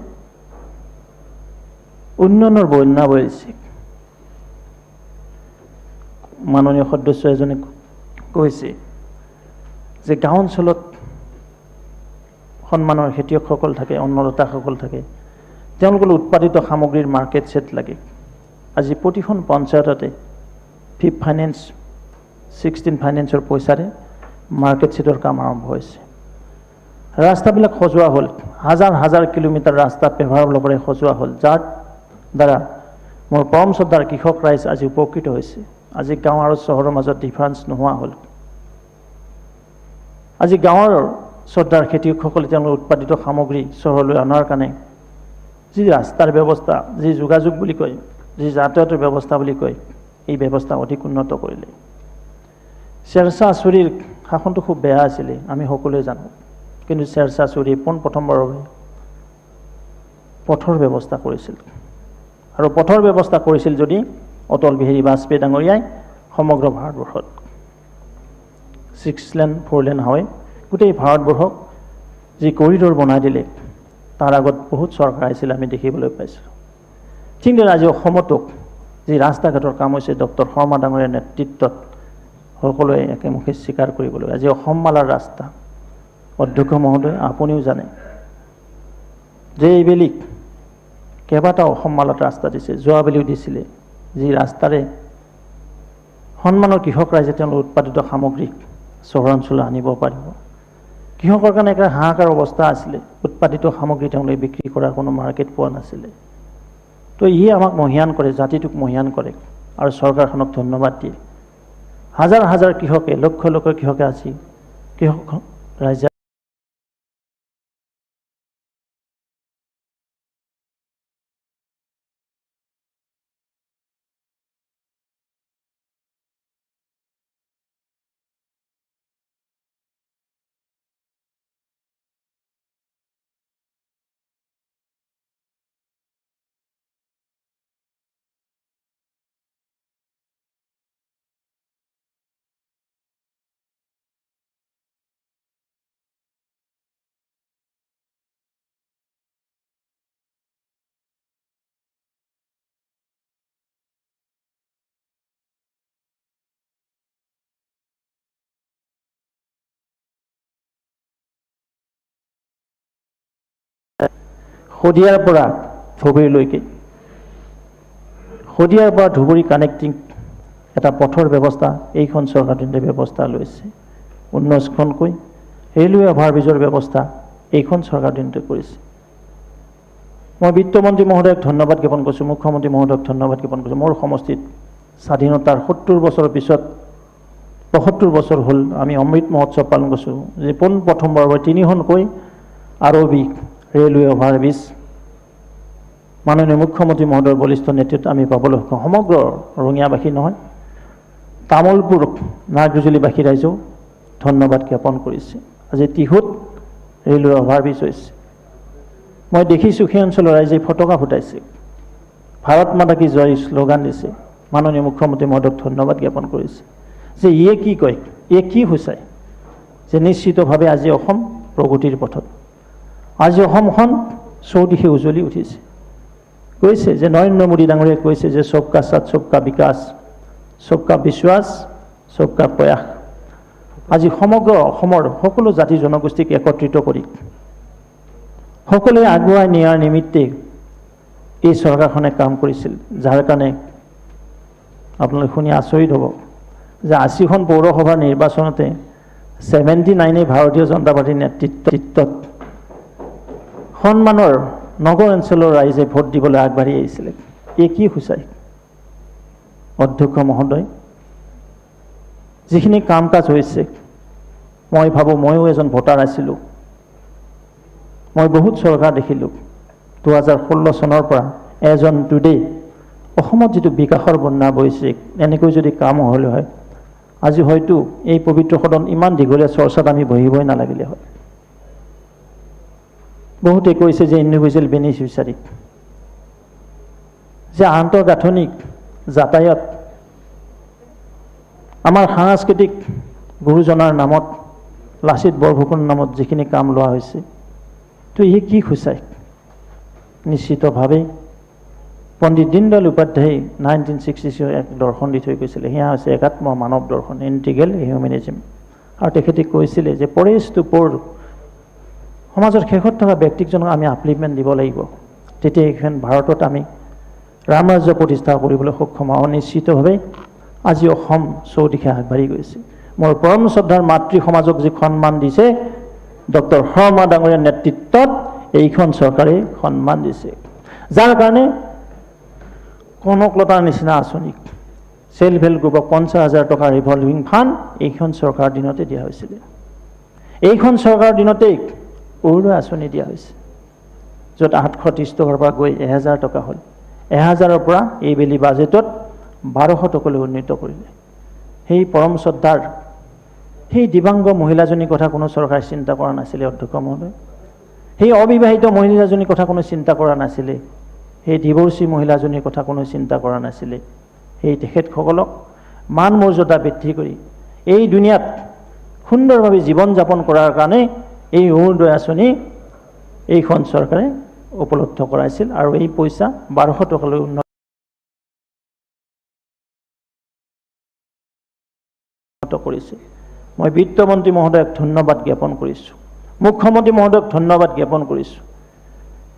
উন্নয়নৰ বন্যা বৈছে। মাননীয় সদস্য এজনে কৈছে যে গাঁও অঞ্চলত সন্মানৰ খেতিয়কসকল থাকে, অন্নদাতাসকল থাকে, তেওঁলোকৰ উৎপাদিত সামগ্ৰীৰ মাৰ্কেট ছেট লাগে আজি প্ৰতিখন পঞ্চায়ততে 5 ফাইনেন্স 16 ফাইনেন্সৰ পইচাৰে মাৰ্কেট ছেটৰ কাম আৰম্ভ হৈছে ৰাস্তাবিলাক সজোৱা হ'ল হাজাৰ হাজাৰ কিলোমিটাৰ ৰাস্তা পেভাৰ লবৰে সজোৱা হ'ল যাৰ দ্বাৰা মোৰ পৰম শ্ৰদ্ধাৰ কৃষক ৰাইজ আজি উপকৃত হৈছে আজি গাঁও আৰু চহৰৰ মাজত ডিফাৰেন্স নোহোৱা হ'ল আজি গাঁৱৰ শ্ৰদ্ধাৰ খেতিয়কসকলে তেওঁলোকৰ উৎপাদিত সামগ্ৰী চহৰলৈ অনাৰ কাৰণে যি ৰাস্তাৰ ব্যৱস্থা যি যোগাযোগ বুলি কয় যি যাতায়াতৰ ব্যৱস্থা বুলি কয় এই ব্যৱস্থা অধিক উন্নত কৰিলে শ্বেৰশ্বাহ চুৰীৰ শাসনটো খুব বেয়া আছিলে আমি সকলোৱে জানো কিন্তু শ্বেৰশ্বাহ চুৰী প্ৰথমবাৰৰ বাবে পথৰ ব্যৱস্থা কৰিছিল আৰু পথৰ ব্যৱস্থা কৰিছিল যদি অটল বিহাৰী বাজপেয়ী ডাঙৰীয়াই সমগ্ৰ ভাৰতবৰ্ষত 6 লেন 4 লেন হয় গোটেই ভাৰতবৰ্ষক যি কৰিডৰ বনাই দিলে তাৰ আগত বহুত চৰকাৰ আছিল আমি দেখিবলৈ পাইছোঁ ঠিক তেনেদৰে আজি অসমতো যি ৰাস্তা ঘাটৰ কাম হৈছে ডক্টৰ শৰ্মা ডাঙৰীয়াৰ নেতৃত্বত সকলোৱে একেমুখে স্বীকাৰ কৰিবলৈ আজি অসমমালাৰ ৰাস্তা অধ্যক্ষ মহোদয় আপুনিও জানে যে এইবেলি কেইবাটাও অসমমালাত ৰাস্তা দিছে যোৱাবেলিও দিছিলে যি ৰাস্তাৰে সন্মানৰ কৃষক ৰাইজে তেওঁলোকৰ উৎপাদিত সামগ্ৰী চহৰাঞ্চললৈ আনিব পাৰিব কৃষকৰ কাৰণে এটা হাহাকাৰ অৱস্থা আছিলে উৎপাদিত সামগ্ৰী তেওঁলোকে বিক্ৰী কৰাৰ কোনো মাৰ্কেট পোৱা নাছিলে তো ই আমাক মহিয়ান কৰে জাতিটোক মহিয়ান কৰে আৰু চৰকাৰখনক ধন্যবাদ দিয়ে হাজাৰ হাজাৰ কৃষকে লক্ষ লক্ষ কৃষকে আজি কৃষক ৰাইজে শদিয়াৰ পৰা ধুবুৰীলৈকে শদিয়াৰ পৰা ধুবুৰী কানেক্টিং এটা পথৰ ব্যৱস্থা এইখন চৰকাৰে ব্যৱস্থা লৈছে 19খনকৈ ৰেলৱে অভাৰব্ৰিজৰ ব্যৱস্থা এইখন চৰকাৰে কৰিছে মই বিত্তমন্ত্ৰী মহোদয়ক ধন্যবাদ জ্ঞাপন কৰিছোঁ মুখ্যমন্ত্ৰী মহোদয়ক ধন্যবাদ জ্ঞাপন কৰিছোঁ মোৰ সমষ্টিত স্বাধীনতাৰ 70 বছৰৰ পিছত 75 বছৰ হ'ল আমি অমৃত মহোৎসৱ পালন কৰিছোঁ যে প্ৰথমবাৰৰ বাবে 3খনকৈ আৰবি ৰেলৱে অভাৰব্ৰিজ মাননীয় মুখ্যমন্ত্ৰী মহোদয়ৰ বলিষ্ঠ নেতৃত্ব আমি পাবলৈ সক্ষম সমগ্ৰ ৰঙিয়াবাসী নহয় তামোলপুৰ নাগজুলিবাসী ৰাইজেও ধন্যবাদ জ্ঞাপন কৰিছে আজি টিহুত ৰেলৱে অভাৰব্ৰিজ হৈছে মই দেখিছোঁ সেই অঞ্চলৰ ৰাইজে ফটকা ফুটাইছে ভাৰত মাতা কি জয় শ্লোগান দিছে মাননীয় মুখ্যমন্ত্ৰী মহোদয়ক ধন্যবাদ জ্ঞাপন কৰিছে যে ইয়ে কি কয় ইয়ে কি হৈছে যে নিশ্চিতভাৱে আজি অসম প্ৰগতিৰ পথত আজি অসমখন চৌদিশে উজ্বলি উঠিছে কৈছে যে নৰেন্দ্ৰ মোদী ডাঙৰীয়াই কৈছে যে সবকা সাথ সবকা বিকাশ সবকা বিশ্বাস সবকা প্ৰয়াস আজি সমগ্ৰ অসমৰ সকলো জাতি জনগোষ্ঠীক একত্ৰিত কৰি সকলোৱে আগুৱাই নিয়াৰ নিমিত্তে এই চৰকাৰখনে কাম কৰিছিল যাৰ কাৰণে আপোনালোকে শুনি আচৰিত হ'ব যে 80খন পৌৰসভাৰ নিৰ্বাচনতে 79 ভাৰতীয় জনতা পাৰ্টীৰ নেতৃত্বত সন্মানৰ নগৰ অঞ্চলৰ ৰাইজে ভোট দিবলৈ আগবাঢ়ি আহিছিলে এই কি সূচায় অধ্যক্ষ মহোদয় যিখিনি কাম কাজ হৈছে মই ভাবোঁ ময়ো এজন ভোটাৰ আছিলোঁ মই বহুত চৰকাৰ দেখিলোঁ 2016 চনৰ পৰা এজন টুডে অসমত যিটো বিকাশৰ বন্যা বৈছে এনেকৈ যদি কাম হ'লে হয় আজি হয়তো এই পবিত্ৰ সদন ইমান দীঘলীয়া চৰ্চাত আমি বহিবই নালাগিলে হয় বহুতে কৈছে যে ইণ্ডিভিজুৱেল বেনিফিচিয়াৰী যে আন্তঃগাঁথনিক যাতায়াত আমাৰ সাংস্কৃতিক গুৰুজনাৰ নামত লাচিত বৰফুকনৰ নামত যিখিনি কাম লোৱা হৈছে তো ই কি সূচায় নিশ্চিতভাৱে পণ্ডিত দীনদয়াল উপাধ্যায় 1966 এক দৰ্শন দি থৈ গৈছিলে সেয়া হৈছে একাত্ম মানৱ দৰ্শন ইণ্টিগ্ৰেল হিউমেনিজম আৰু তেখেতে কৈছিলে যে পৰেষ্ট টু প'ৰ সমাজৰ শেষত থকা ব্যক্তিজনক আমি আপলিপমেণ্ট দিব লাগিব তেতিয়া এইখন ভাৰতত আমি ৰামৰাজ্য প্ৰতিষ্ঠা কৰিবলৈ সক্ষম হওঁ। নিশ্চিতভাৱে আজি অসম চৌদিশে আগবাঢ়ি গৈছে। মোৰ পৰম শ্ৰদ্ধাৰ মাতৃ সমাজক যি সন্মান দিছে ডক্টৰ শৰ্মা ডাঙৰীয়াৰ নেতৃত্বত এইখন চৰকাৰে সন্মান দিছে, যাৰ কাৰণে কনকলতাৰ নিচিনা আঁচনি চেল্ফ হেল্প গ্ৰুপক 50,000 টকাৰ ৰিভলভিং ফাণ্ড এইখন চৰকাৰৰ দিনতে দিয়া হৈছিলে। এইখন চৰকাৰৰ দিনতেই অৰুণোদয় আঁচনি দিয়া হৈছে, য'ত 830 টকাৰ পৰা গৈ 1000 টকা হ'ল। 1000ৰ পৰা এইবেলি বাজেটত 1200 টকালৈ উন্নীত কৰিলে। সেই পৰম শ্ৰদ্ধাৰ সেই দিব্যাংগ মহিলাজনীৰ কথা কোনো চৰকাৰে চিন্তা কৰা নাছিলে অধ্যক্ষ মহোদয়। সেই অবিবাহিত মহিলাজনীৰ কথা কোনো চিন্তা কৰা নাছিলে। সেই ডিভৰ্চী মহিলাজনীৰ কথা কোনো চিন্তা কৰা নাছিলে। সেই তেখেতসকলক মান মৰ্যাদা বৃদ্ধি কৰি এই দুনিয়াত সুন্দৰভাৱে জীৱন যাপন কৰাৰ কাৰণে এই অৰুণোদয় আঁচনি এইখন চৰকাৰে উপলব্ধ কৰাইছিল আৰু এই পইচা 1200 টকালৈ উন্নত কৰিছে। মই বিত্তমন্ত্ৰী মহোদয়ক ধন্যবাদ জ্ঞাপন কৰিছোঁ, মুখ্যমন্ত্ৰী মহোদয়ক ধন্যবাদ জ্ঞাপন কৰিছোঁ।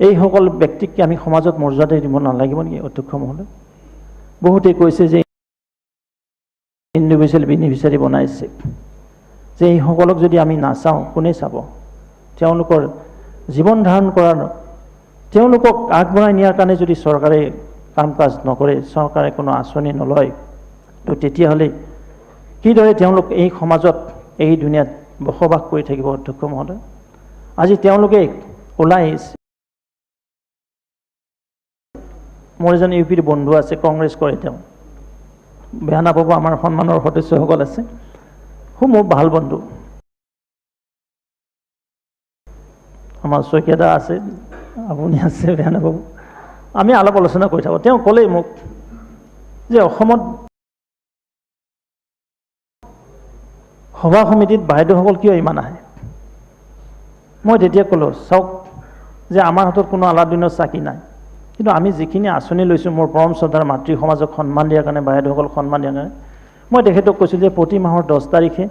এইসকল ব্যক্তিক আমি সমাজত মৰ্যাদা দিব নালাগিব নেকি অধ্যক্ষ মহোদয়? বহুতে কৈছে যে ইণ্ডিভিজুৱেল বেনিফিচিয়াৰী বনাইছে, যে এইসকলক যদি আমি নাচাওঁ কোনে চাব? তেওঁলোকৰ জীৱন ধাৰণ কৰাৰ, তেওঁলোকক আগবঢ়াই নিয়াৰ কাৰণে যদি চৰকাৰে কাম কাজ নকৰে, চৰকাৰে কোনো আঁচনি নলয়, তো তেতিয়াহ'লে কিদৰে তেওঁলোক এই সমাজত এই দুনিয়াত বসবাস কৰি থাকিব অধ্যক্ষ মহোদয়? আজি তেওঁলোকে ওলাই আহিছে। মোৰ এজন ইউপিৰ বন্ধু আছে, কংগ্ৰেছ কৰে, তেওঁ বেয়া নাপাব, আমাৰ সন্মানৰ সদস্যসকল আছে, মোৰ ভাল বন্ধু। আমাৰ শইকীয়াদা আছে, আপুনি আছে, বেয়া নাপাব, আমি অলপ আলোচনা কৰি থাকোঁ। তেওঁ ক'লেই মোক যে অসমত সভা সমিতিত বাইদেউসকল কিয় ইমান আহে? মই তেতিয়া ক'লোঁ, চাওক যে আমাৰ হাতত কোনো আলাদিনৰ চাকি নাই, কিন্তু আমি যিখিনি আঁচনি লৈছোঁ মোৰ পৰম শ্ৰদ্ধাৰ মাতৃ সমাজক সন্মান দিয়াৰ কাৰণে, বাইদেউসকলক সন্মান দিয়াৰ কাৰণে, মই তেখেতক কৈছিলোঁ যে প্ৰতি মাহৰ 10 তাৰিখে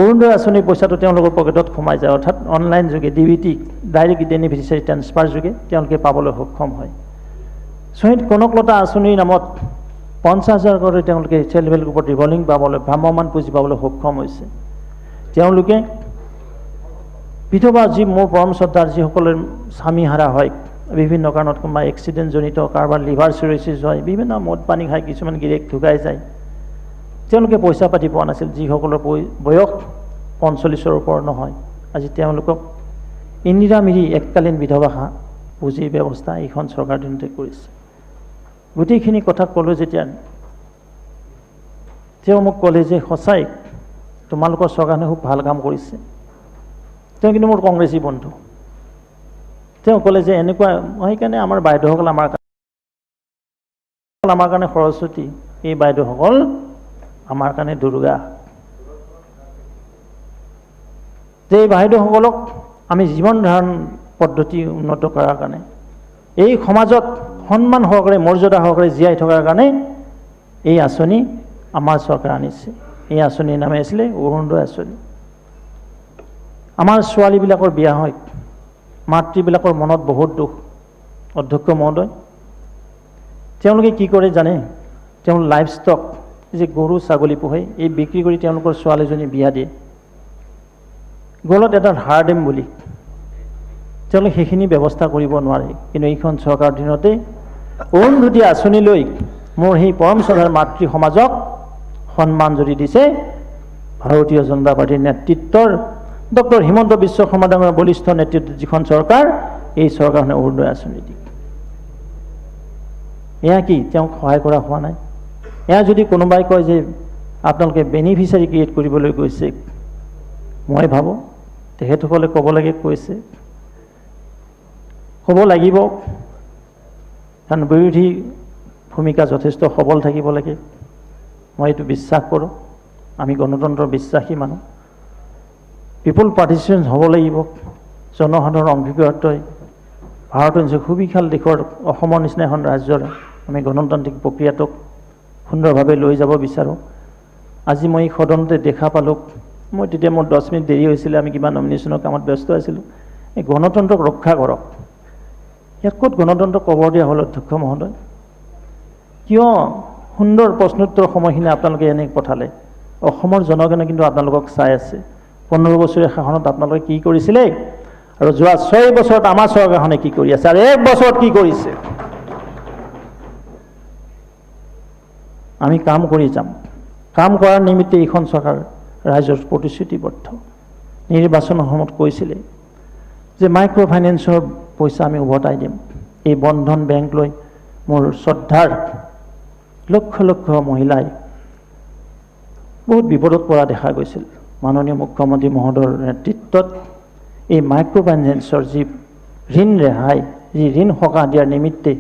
অৰুণোদয় আঁচনিৰ পইচাটো তেওঁলোকৰ পকেটত সোমাই যায়, অৰ্থাৎ অনলাইন যোগে DBT ডাইৰেক্ট বেনিফিচিয়াৰী ট্ৰেন্সফাৰ যোগে তেওঁলোকে পাবলৈ সক্ষম হয়। শ্বহীদ কনকলতা আঁচনিৰ নামত 50,000 কৰি তেওঁলোকে চেল্ফ হেল্প গ্ৰুপত ৰিভলভিং পাবলৈ, ভ্ৰাম্যমান পুঁজি পাবলৈ সক্ষম হৈছে। তেওঁলোকে বিধৱা যি মোৰ পৰম শ্ৰদ্ধাৰ যিসকলৰ স্বামী হাৰা হয়, বিভিন্ন কাৰণত, কোনোবা এক্সিডেণ্টজনিত, কাৰোবাৰ লিভাৰ চিৰচিছ হয়, বিভিন্ন মদ পানী খাই কিছুমান গিৰিয়েক ঢুকাই যায়, তেওঁলোকে পইচা পাতি পোৱা নাছিল, যিসকলৰ বয়স 45ৰ ওপৰ নহয়। আজি তেওঁলোকক ইন্দিৰা মিৰি এককালীন বিধৱা পুঁজিৰ ব্যৱস্থা এইখন চৰকাৰ দিনতে কৰিছে। গোটেইখিনি কথা ক'লোঁ যেতিয়া, তেওঁ মোক ক'লে যে সঁচাই তোমালোকৰ চৰকাৰখনে খুব ভাল কাম কৰিছে। তেওঁ কিন্তু মোৰ কংগ্ৰেছী বন্ধু। তেওঁ ক'লে যে এনেকুৱা, সেইকাৰণে আমাৰ বাইদেউসকল আমাৰ কাৰণে সৰস্বতী, এই বাইদেউসকল আমাৰ কাৰণে দুৰ্গা। যে এই বাইদেউসকলক আমি জীৱন ধাৰণ পদ্ধতি উন্নত কৰাৰ কাৰণে, এই সমাজত সন্মান সহকাৰে, মৰ্যাদা সহকাৰে জীয়াই থকাৰ কাৰণে এই আঁচনি আমাৰ চৰকাৰে আনিছে। এই আঁচনিৰ নামে আছিলে অৰুণোদয় আঁচনি। আমাৰ ছোৱালীবিলাকৰ বিয়া হয়, মাতৃবিলাকৰ মনত বহুত দুখ অধ্যক্ষ মহোদয়। তেওঁলোকে কি কৰে জানে? তেওঁলোক লাইফ ষ্টক, যে গৰু ছাগলী পোহে, এই বিক্ৰী কৰি তেওঁলোকৰ ছোৱালীজনী বিয়া দিয়ে। গলত এটা ধাৰ দিম বুলি তেওঁলোকে সেইখিনি ব্যৱস্থা কৰিব নোৱাৰে। কিন্তু এইখন চৰকাৰৰ দিনতে অৰুণোদয় আঁচনি লৈ মোৰ সেই পৰম শ্ৰদ্ধাৰ মাতৃ সমাজক সন্মান যদি দিছে ভাৰতীয় জনতা পাৰ্টীৰ নেতৃত্বৰ ডক্টৰ হিমন্ত বিশ্ব শৰ্মা ডাঙৰীয়াৰ বলিষ্ঠ নেতৃত্বত যিখন চৰকাৰ, এই চৰকাৰখনে অৰুণোদয় আঁচনি দিয়ে। এয়া কি তেওঁক সহায় কৰা হোৱা নাই? এয়া যদি কোনোবাই কয় যে আপোনালোকে বেনিফিচিয়াৰী ক্ৰিয়েট কৰিবলৈ গৈছে, মই ভাবোঁ তেখেতসকলে ক'ব লাগে, কৈছে ক'ব লাগিব, কাৰণ বিৰোধী ভূমিকা যথেষ্ট সবল থাকিব লাগে। মই এইটো বিশ্বাস কৰোঁ। আমি গণতন্ত্ৰ বিশ্বাসী মানুহ। পিপুল পাৰ্টিচিপেশ্যন হ'ব লাগিব। জনসাধাৰণৰ অংশীদাৰত্বই ভাৰতৰ নিচিনা সুবিশাল দেশৰ, অসমৰ নিচিনা এখন ৰাজ্যৰ আমি গণতান্ত্ৰিক প্ৰক্ৰিয়াটোক সুন্দৰভাৱে লৈ যাব বিচাৰোঁ। আজি মই সদনতে দেখা পালোঁ, মই তেতিয়া মোৰ 10 মিনিট দেৰি হৈছিলে, আমি কিবা নমিনেশ্যনৰ কামত ব্যস্ত আছিলোঁ। এই গণতন্ত্ৰক ৰক্ষা কৰক। ইয়াত ক'ত গণতন্ত্ৰ কবৰ দিয়া হ'ল অধ্যক্ষ মহোদয়? কিয় সুন্দৰ প্ৰশ্নোত্তৰ সময়খিনি আপোনালোকে এনে পঠালে? অসমৰ জনগণে কিন্তু আপোনালোকক চাই আছে। 15 বছৰীয়া শাসনত আপোনালোকে কি কৰিছিলে আৰু যোৱা 6 বছৰত আমাৰ চৰকাৰখনে কি কৰি আছে আৰু 1 বছৰত কি কৰিছে? আমি কাম কৰি যাম। কাম কৰাৰ নিমিত্তে এইখন চৰকাৰ ৰাইজৰ প্ৰতিশ্ৰুতিবদ্ধ। নিৰ্বাচনৰ সময়ত কৈছিলে যে মাইক্ৰ' ফাইনেন্সৰ পইচা আমি উভতাই দিম। এই বন্ধন বেংক লৈ মোৰ শ্ৰদ্ধাৰ লক্ষ লক্ষ মহিলাই বহুত বিপদত পৰা দেখা গৈছিল। মাননীয় মুখ্যমন্ত্ৰী মহোদয়ৰ নেতৃত্বত এই মাইক্ৰ' ফাইনেন্সৰ যি ঋণ ৰেহাই, যি ঋণ সকাহ দিয়াৰ নিমিত্তে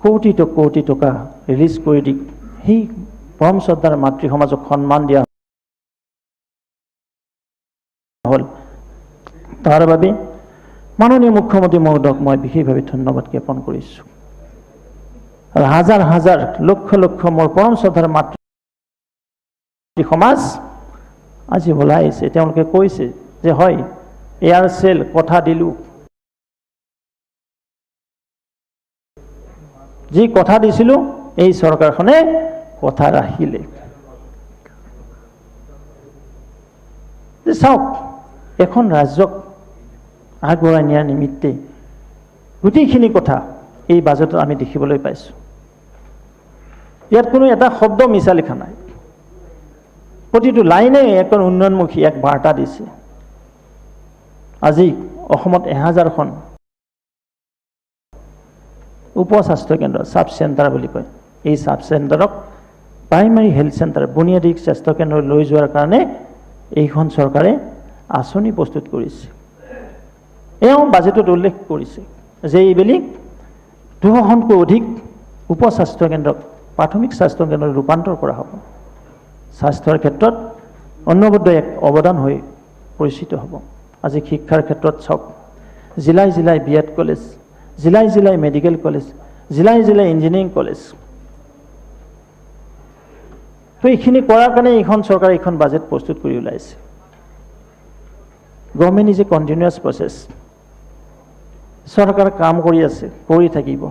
কোটি টকা ৰিলিজ কৰি দি সেই পৰম শ্ৰদ্ধাৰ মাতৃ সমাজক সন্মান দিয়া হ'ল। তাৰ বাবে মাননীয় মুখ্যমন্ত্ৰী মহোদয়ক মই বিশেষভাৱে ধন্যবাদ জ্ঞাপন কৰিছোঁ। আৰু হাজাৰ হাজাৰ লক্ষ লক্ষ মোৰ পৰম শ্ৰদ্ধাৰ মাতৃ সমাজ আজি ওলাই আহিছে। তেওঁলোকে কৈছে যে হয়, এয়াৰচেল কথা দিলোঁ, যি কথা দিছিলোঁ এই চৰকাৰখনে কথা ৰাখিলে। যে চাওক, এখন ৰাজ্যক আগবঢ়াই নিয়াৰ নিমিত্তে গোটেইখিনি কথা এই বাজেটত আমি দেখিবলৈ পাইছোঁ। ইয়াত কোনো এটা শব্দ মিছা লিখা নাই। প্ৰতিটো লাইনে এখন উন্নয়নমুখী এক বাৰ্তা দিছে। আজি অসমত 1000খন উপস্বাস্থ্য কেন্দ্ৰ, ছাব চেণ্টাৰ বুলি কয়, এই ছাব চেণ্টাৰক প্ৰাইমাৰী হেল্থ চেণ্টাৰ, বুনিয়াদী স্বাস্থ্য কেন্দ্ৰ লৈ যোৱাৰ কাৰণে এইখন চৰকাৰে আঁচনি প্ৰস্তুত কৰিছে। এওঁ বাজেটত উল্লেখ কৰিছে যে এইবেলি 200খনকৈ অধিক উপস্বাস্থ্য কেন্দ্ৰক প্ৰাথমিক স্বাস্থ্য কেন্দ্ৰত ৰূপান্তৰ কৰা হ'ব। স্বাস্থ্যৰ ক্ষেত্ৰত অন্নবদ্ধ এক অৱদান হৈ পৰিচিত হ'ব। আজি শিক্ষাৰ ক্ষেত্ৰত চাওক, জিলাই জিলাই BEd কলেজ, জিলাই জিলাই মেডিকেল কলেজ, জিলাই জিলাই ইঞ্জিনিয়াৰিং কলেজ। তো এইখিনি কৰাৰ কাৰণে এইখন চৰকাৰে এইখন বাজেট প্ৰস্তুত কৰি ওলাইছে। Government is a continuous process. চৰকাৰ কাম কৰি আছে, কৰি থাকিব।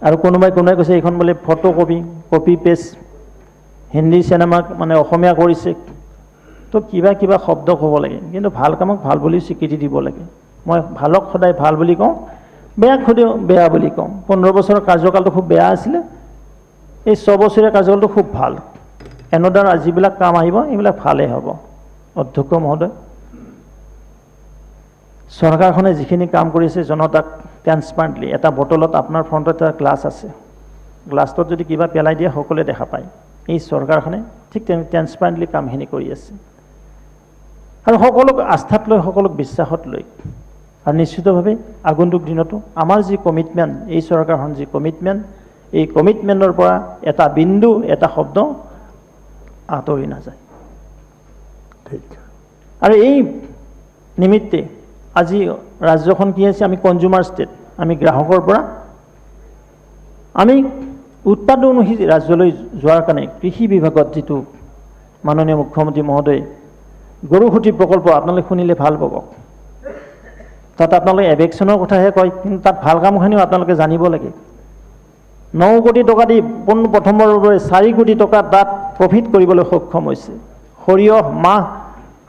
আৰু কোনোবাই কৈছে এইখন বোলে ফটো কপি পেষ্ট, হিন্দী চিনেমাক মানে অসমীয়া কৰিছে। তো কিবা শব্দ ক'ব লাগে, কিন্তু ভাল কামক ভাল বুলি স্বীকৃতি দিব লাগে। মই ভালক সদায় ভাল বুলি কওঁ, বেয়াক সদায় বেয়া বুলি কওঁ। 15 বছৰৰ কাৰ্যকালটো খুব বেয়া আছিলে, এই 6 বছৰীয়া কাৰ্যকালটো খুব ভাল। এনেদৰে যিবিলাক কাম আহিব এইবিলাক ভালেই হ'ব। অধ্যক্ষ মহোদয়, চৰকাৰখনে যিখিনি কাম কৰিছে জনতাক ট্ৰেন্সপাৰেণ্টলি, এটা বটলত আপোনাৰ ফ্ৰণ্টত এটা গ্লাছ আছে, গ্লাছটোত যদি কিবা পেলাই দিয়ে সকলোৱে দেখা পায়। এই চৰকাৰখনে ঠিক তেনেকৈ ট্ৰেন্সপাৰেণ্টলি কামখিনি কৰি আছে আৰু সকলোক আস্থাত লৈ, সকলোক বিশ্বাসত লৈ। আৰু নিশ্চিতভাৱে আগন্তুক দিনতো আমাৰ যি কমিটমেণ্ট, এই চৰকাৰখন যি কমিটমেণ্ট, এই কমিটমেণ্টৰ পৰা এটা বিন্দু, এটা শব্দ আঁতৰি নাযায়। আৰু এই নিমিত্তে আজি ৰাজ্যখন কি আছে, আমি কনজিউমাৰ ষ্টেট। আমি গ্ৰাহকৰ পৰা আমি উৎপাদনমুখী ৰাজ্যলৈ যোৱাৰ কাৰণে কৃষি বিভাগত যিটো মাননীয় মুখ্যমন্ত্ৰী মহোদয়ে গৰুসুঁতি প্ৰকল্প, আপোনালোকে শুনিলে ভাল পাব। তাত আপোনালোকে এভেকশ্যনৰ কথাহে কয়, কিন্তু তাত ভাল কামখিনিও আপোনালোকে জানিব লাগে। 9 কোটি টকা দি প্ৰথমবাৰৰ বাবে 4 কোটি টকা তাত প্ৰফিট কৰিবলৈ সক্ষম হৈছে। সৰিয়হ, মাহ,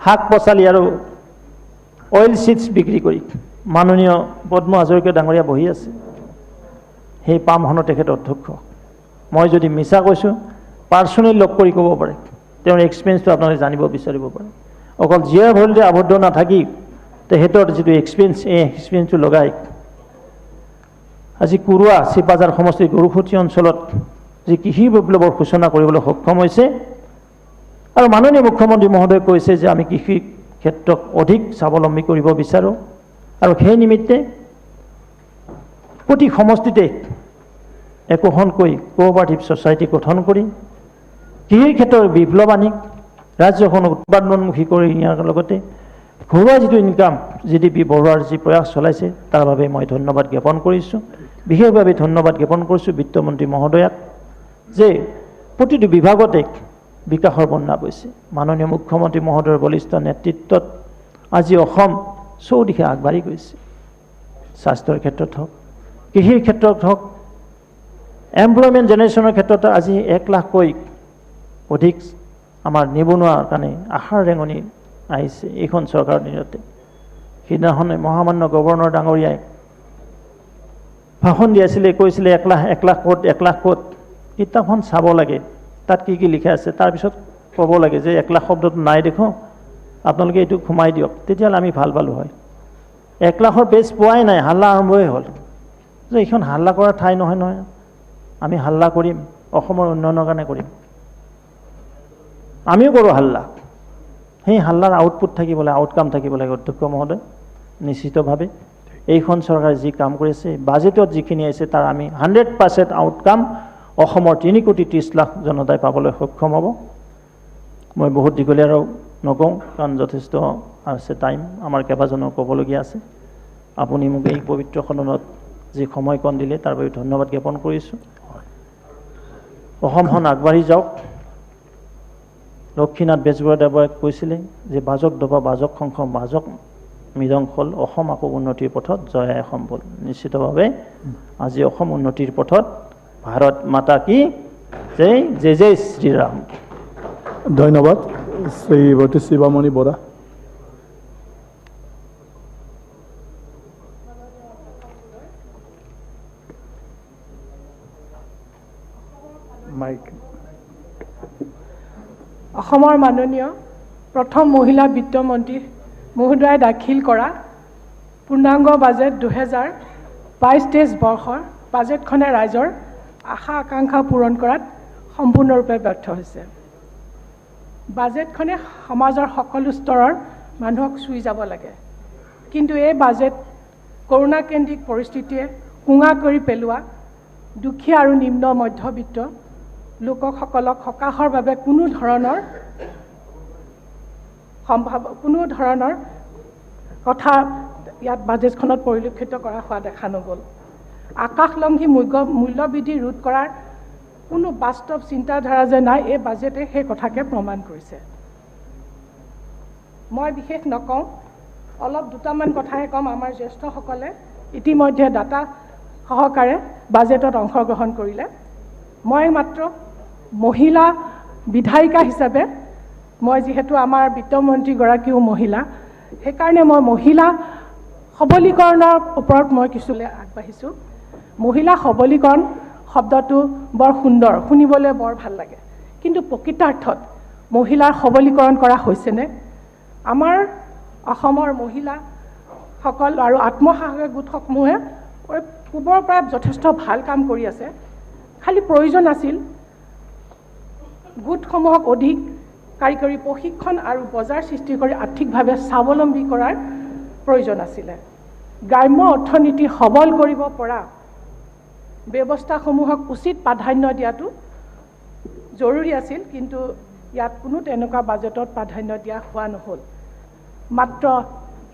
শাক পাচলি আৰু অইল চিডছ বিক্ৰী কৰি মাননীয় পদ্ম হাজৰিকা ডাঙৰীয়া বহি আছে। সেই পামখনৰ তেখেত অধ্যক্ষ। মই যদি মিছা কৈছোঁ, পাৰ্চনেলি লগ কৰি ক'ব পাৰে, তেওঁৰ এক্সপিৰিয়েঞ্চটো আপোনালোকে জানিব বিচাৰিব পাৰে। অকল জিয়াৰ ভৰিতে আবদ্ধ নাথাকি তেখেতৰ যিটো এক্সপিৰিয়েঞ্চ, এই এক্সপিৰিয়েঞ্চটো লগাই আজি কুৰুৱা চিপাঝাৰ সমষ্টিৰ গৰুসুঁতি অঞ্চলত যি কৃষি বিপ্লৱৰ সূচনা কৰিবলৈ সক্ষম হৈছে। আৰু মাননীয় মুখ্যমন্ত্ৰী মহোদয়ে কৈছে যে আমি কৃষি ক্ষেত্ৰক অধিক স্বাৱলম্বী কৰিব বিচাৰোঁ। আৰু সেই নিমিত্তে প্ৰতি সমষ্টিতে একোখনকৈ কোঅপাৰেটিভ ছ'চাইটি গঠন কৰি কৃষিৰ ক্ষেত্ৰৰ বিপ্লৱ আনি ৰাজ্যখন উৎপাদনমুখী কৰি নিয়াৰ লগতে ঘৰুৱা যিটো ইনকাম GDP বঢ়োৱাৰ যি প্ৰয়াস চলাইছে তাৰ বাবে মই ধন্যবাদ জ্ঞাপন কৰিছোঁ। বিশেষভাৱে ধন্যবাদ জ্ঞাপন কৰিছোঁ বিত্তমন্ত্ৰী মহোদয়াক যে প্ৰতিটো বিভাগতে বিকাশৰ বন্যা বৈছে। মাননীয় মুখ্যমন্ত্ৰী মহোদয়ৰ বলিষ্ঠ নেতৃত্বত আজি অসম চৌদিশে আগবাঢ়ি গৈছে। স্বাস্থ্যৰ ক্ষেত্ৰত হওক, কৃষিৰ ক্ষেত্ৰত হওক, এমপ্লয়মেণ্ট জেনেৰেশ্যনৰ ক্ষেত্ৰত আজি 1 লাখকৈ অধিক আমাৰ নিবনুৱাৰ কাৰণে আশাৰ ৰেঙনি আহিছে এইখন চৰকাৰৰ দিনতে। সিদিনাখনে মহামান্য গভৰ্ণৰ ডাঙৰীয়াই ভাষণ দি আছিলে, কৈছিলে 1 লাখ ক'ত 1 লাখ ক'ত। কিতাপখন চাব লাগে, তাত কি কি লিখা আছে, তাৰপিছত ক'ব লাগে যে 1 লাখ শব্দটো নাই দেখো, আপোনালোকে এইটো সোমাই দিয়ক, তেতিয়াহ'লে আমি ভাল পালোঁ হয়। 1 লাখৰ পেজ পোৱাই নাই, হাল্লা আৰম্ভই হ'ল যে এইখন হাল্লা কৰাৰ ঠাই নহয় নহয়, আমি হাল্লা কৰিম অসমৰ উন্নয়নৰ কাৰণে কৰিম। আমিও কৰোঁ হাল্লা, সেই হাল্লাৰ আউটপুট থাকিব লাগে, আউটকাম থাকিব লাগে। অধ্যক্ষ মহোদয়, নিশ্চিতভাৱে এইখন চৰকাৰে যি কাম কৰিছে, বাজেটত যিখিনি আহিছে তাৰ আমি 100% আউটকাম অসমৰ 3 কোটি 30 লাখ জনতাই পাবলৈ সক্ষম হ'ব। মই বহুত দীঘলীয়া আৰু নকওঁ, কাৰণ যথেষ্ট আছে টাইম, আমাৰ কেইবাজনো ক'বলগীয়া আছে। আপুনি মোক এই পবিত্ৰ সদনত যি সময়কণ দিলে তাৰ বাবে ধন্যবাদ জ্ঞাপন কৰিছোঁ। অসমখন আগবাঢ়ি যাওক। লক্ষ্মীনাথ বেজবৰুৱাদেৱে কৈছিলে যে বাজক দবা বাজক শংখ বাজক মৃদংখল, অসম আকৌ উন্নতিৰ পথত, জয় আই অসম বল। নিশ্চিতভাৱে আজি অসম উন্নতিৰ পথত। ভাৰত মাতা কি জয়, জয় জয় শ্ৰীৰাম। ধন্যবাদ শ্ৰীমতী শিৱামণি বৰা। অসমৰ মাননীয় প্ৰথম মহিলা বিত্তমন্ত্ৰী মহোদয়ে দাখিল কৰা পূৰ্ণাংগ বাজেট 2022-23 বৰ্ষৰ বাজেটখনে ৰাইজৰ আশা আকাংক্ষা পূৰণ কৰাত সম্পূৰ্ণৰূপে ব্যৰ্থ হৈছে। বাজেটখনে সমাজৰ সকলো স্তৰৰ মানুহক চুই যাব লাগে, কিন্তু এই বাজেট কৰোণাকেন্দ্ৰিক পৰিস্থিতিয়ে কোঙা কৰি পেলোৱা দুখীয়া আৰু নিম্ন মধ্যবিত্ত লোকসকলক সকাহৰ বাবে কোনো ধৰণৰ কথা ইয়াত বাজেটখনত পৰিলক্ষিত কৰা হোৱা দেখা নগ'ল। আকাশলংঘী মূল্যবৃদ্ধি ৰোধ কৰাৰ কোনো বাস্তৱ চিন্তাধাৰা যে নাই, এই বাজেটে সেই কথাকে প্ৰমাণ কৰিছে। মই বিশেষ নকওঁ, অলপ দুটামান কথাহে ক'ম। আমাৰ জ্যেষ্ঠসকলে ইতিমধ্যে ডাটা সহকাৰে বাজেটত অংশগ্ৰহণ কৰিলে। মই মাত্ৰ মহিলা বিধায়িকা হিচাপে, মই যিহেতু আমাৰ বিত্তমন্ত্ৰীগৰাকীও মহিলা, সেইকাৰণে মই মহিলা সবলীকৰণৰ ওপৰত মই কিছুলৈ আগবাঢ়িছোঁ। মহিলা সবলীকৰণ শব্দটো বৰ সুন্দৰ, শুনিবলৈ বৰ ভাল লাগে, কিন্তু প্ৰকৃতাৰ্থত মহিলাৰ সবলীকৰণ কৰা হৈছেনে? আমাৰ অসমৰ মহিলাসকল আৰু আত্মসহায়ক গোটসমূহে পূৰ্বৰ পৰা যথেষ্ট ভাল কাম কৰি আছে। খালি প্ৰয়োজন আছিল গোটসমূহক অধিক কাৰিকৰী প্ৰশিক্ষণ আৰু বজাৰ সৃষ্টি কৰি আৰ্থিকভাৱে স্বাৱলম্বী কৰাৰ প্ৰয়োজন আছিলে। গ্ৰাম্য অৰ্থনীতি সবল কৰিব পৰা ব্যৱস্থাসমূহক উচিত প্ৰাধান্য দিয়াটো জৰুৰী আছিল, কিন্তু ইয়াত কোনো তেনেকুৱা বাজেটত প্ৰাধান্য দিয়া হোৱা নহ'ল। মাত্ৰ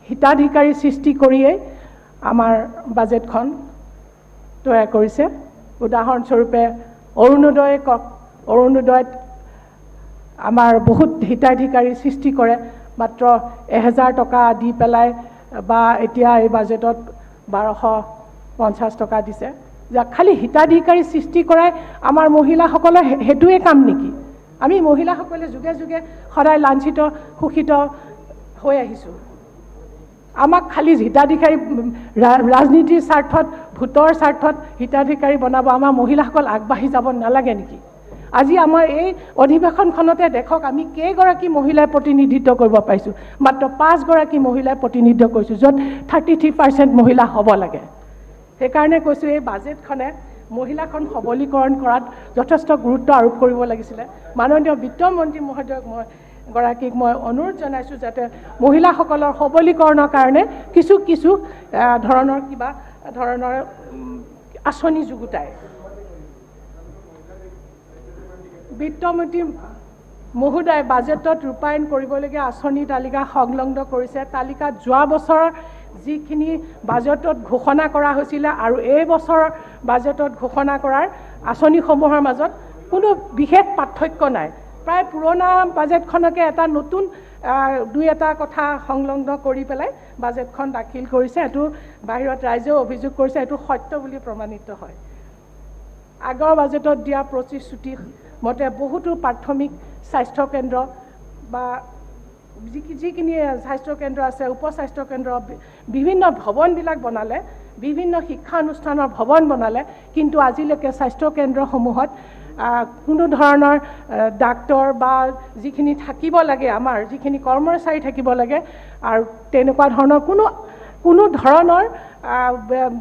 হিতাধিকাৰী সৃষ্টি কৰিয়েই আমাৰ বাজেটখন তৈয়াৰ কৰিছে। উদাহৰণস্বৰূপে অৰুণোদয়ত আমাৰ বহুত হিতাধিকাৰী সৃষ্টি কৰে, মাত্ৰ 1000 টকা দি পেলাই, বা এতিয়া এই বাজেটত 1250 টকা দিছে। খালি হিতাধিকাৰী সৃষ্টি কৰাই আমাৰ মহিলাসকলৰ সেইটোৱে কাম নেকি? আমি মহিলাসকলে যুগে যুগে সদায় লাঞ্ছিত শোষিত হৈ আহিছোঁ। আমাক খালি হিতাধিকাৰী ৰাজনীতিৰ স্বাৰ্থত, ভোটৰ স্বাৰ্থত হিতাধিকাৰী বনাব আমাৰ মহিলাসকল আগবাঢ়ি যাব নালাগে নেকি? আজি আমাৰ এই অধিৱেশনখনতে দেখক আমি কেইগৰাকী মহিলাই প্ৰতিনিধিত্ব কৰিব পাৰিছোঁ। মাত্ৰ 5 গৰাকী মহিলাই প্ৰতিনিধিত্ব কৰিছোঁ, য'ত 33% মহিলা হ'ব লাগে। সেইকাৰণে কৈছোঁ এই বাজেটখনে মহিলাখন সবলীকৰণ কৰাত যথেষ্ট গুৰুত্ব আৰোপ কৰিব লাগিছিলে। মাননীয় বিত্তমন্ত্ৰী মহোদয়ক মই অনুৰোধ জনাইছোঁ যাতে মহিলাসকলৰ সবলীকৰণৰ কাৰণে কিছু ধৰণৰ আঁচনি যুগুতায়। বিত্তমন্ত্ৰী মহোদয়ে বাজেটত ৰূপায়ণ কৰিবলগীয়া আঁচনি তালিকা সংলগ্ন কৰিছে। তালিকাত যোৱা বছৰৰ যিখিনি বাজেটত ঘোষণা কৰা হৈছিলে আৰু এই বছৰৰ বাজেটত ঘোষণা কৰাৰ আঁচনিসমূহৰ মাজত কোনো বিশেষ পাৰ্থক্য নাই। প্ৰায় পুৰণা বাজেটখনকে এটা নতুন দুই এটা কথা সংলগ্ন কৰি পেলাই বাজেটখন দাখিল কৰিছে। এইটো বাহিৰত ৰাইজেও অভিযোগ কৰিছে, এইটো সত্য বুলি প্ৰমাণিত হয়। আগৰ বাজেটত দিয়া প্ৰতিশ্ৰুতি মতে বহুতো প্ৰাথমিক স্বাস্থ্য কেন্দ্ৰ বা যিখিনি স্বাস্থ্য কেন্দ্ৰ আছে, উপস্বাস্থ্য কেন্দ্ৰ, বিভিন্ন ভৱনবিলাক বনালে, বিভিন্ন শিক্ষানুষ্ঠানৰ ভৱন বনালে, কিন্তু আজিলৈকে স্বাস্থ্য কেন্দ্ৰসমূহত কোনো ধৰণৰ ডাক্তৰ বা যিখিনি থাকিব লাগে, আমাৰ যিখিনি কৰ্মচাৰী থাকিব লাগে, আৰু তেনেকুৱা ধৰণৰ কোনো ধৰণৰ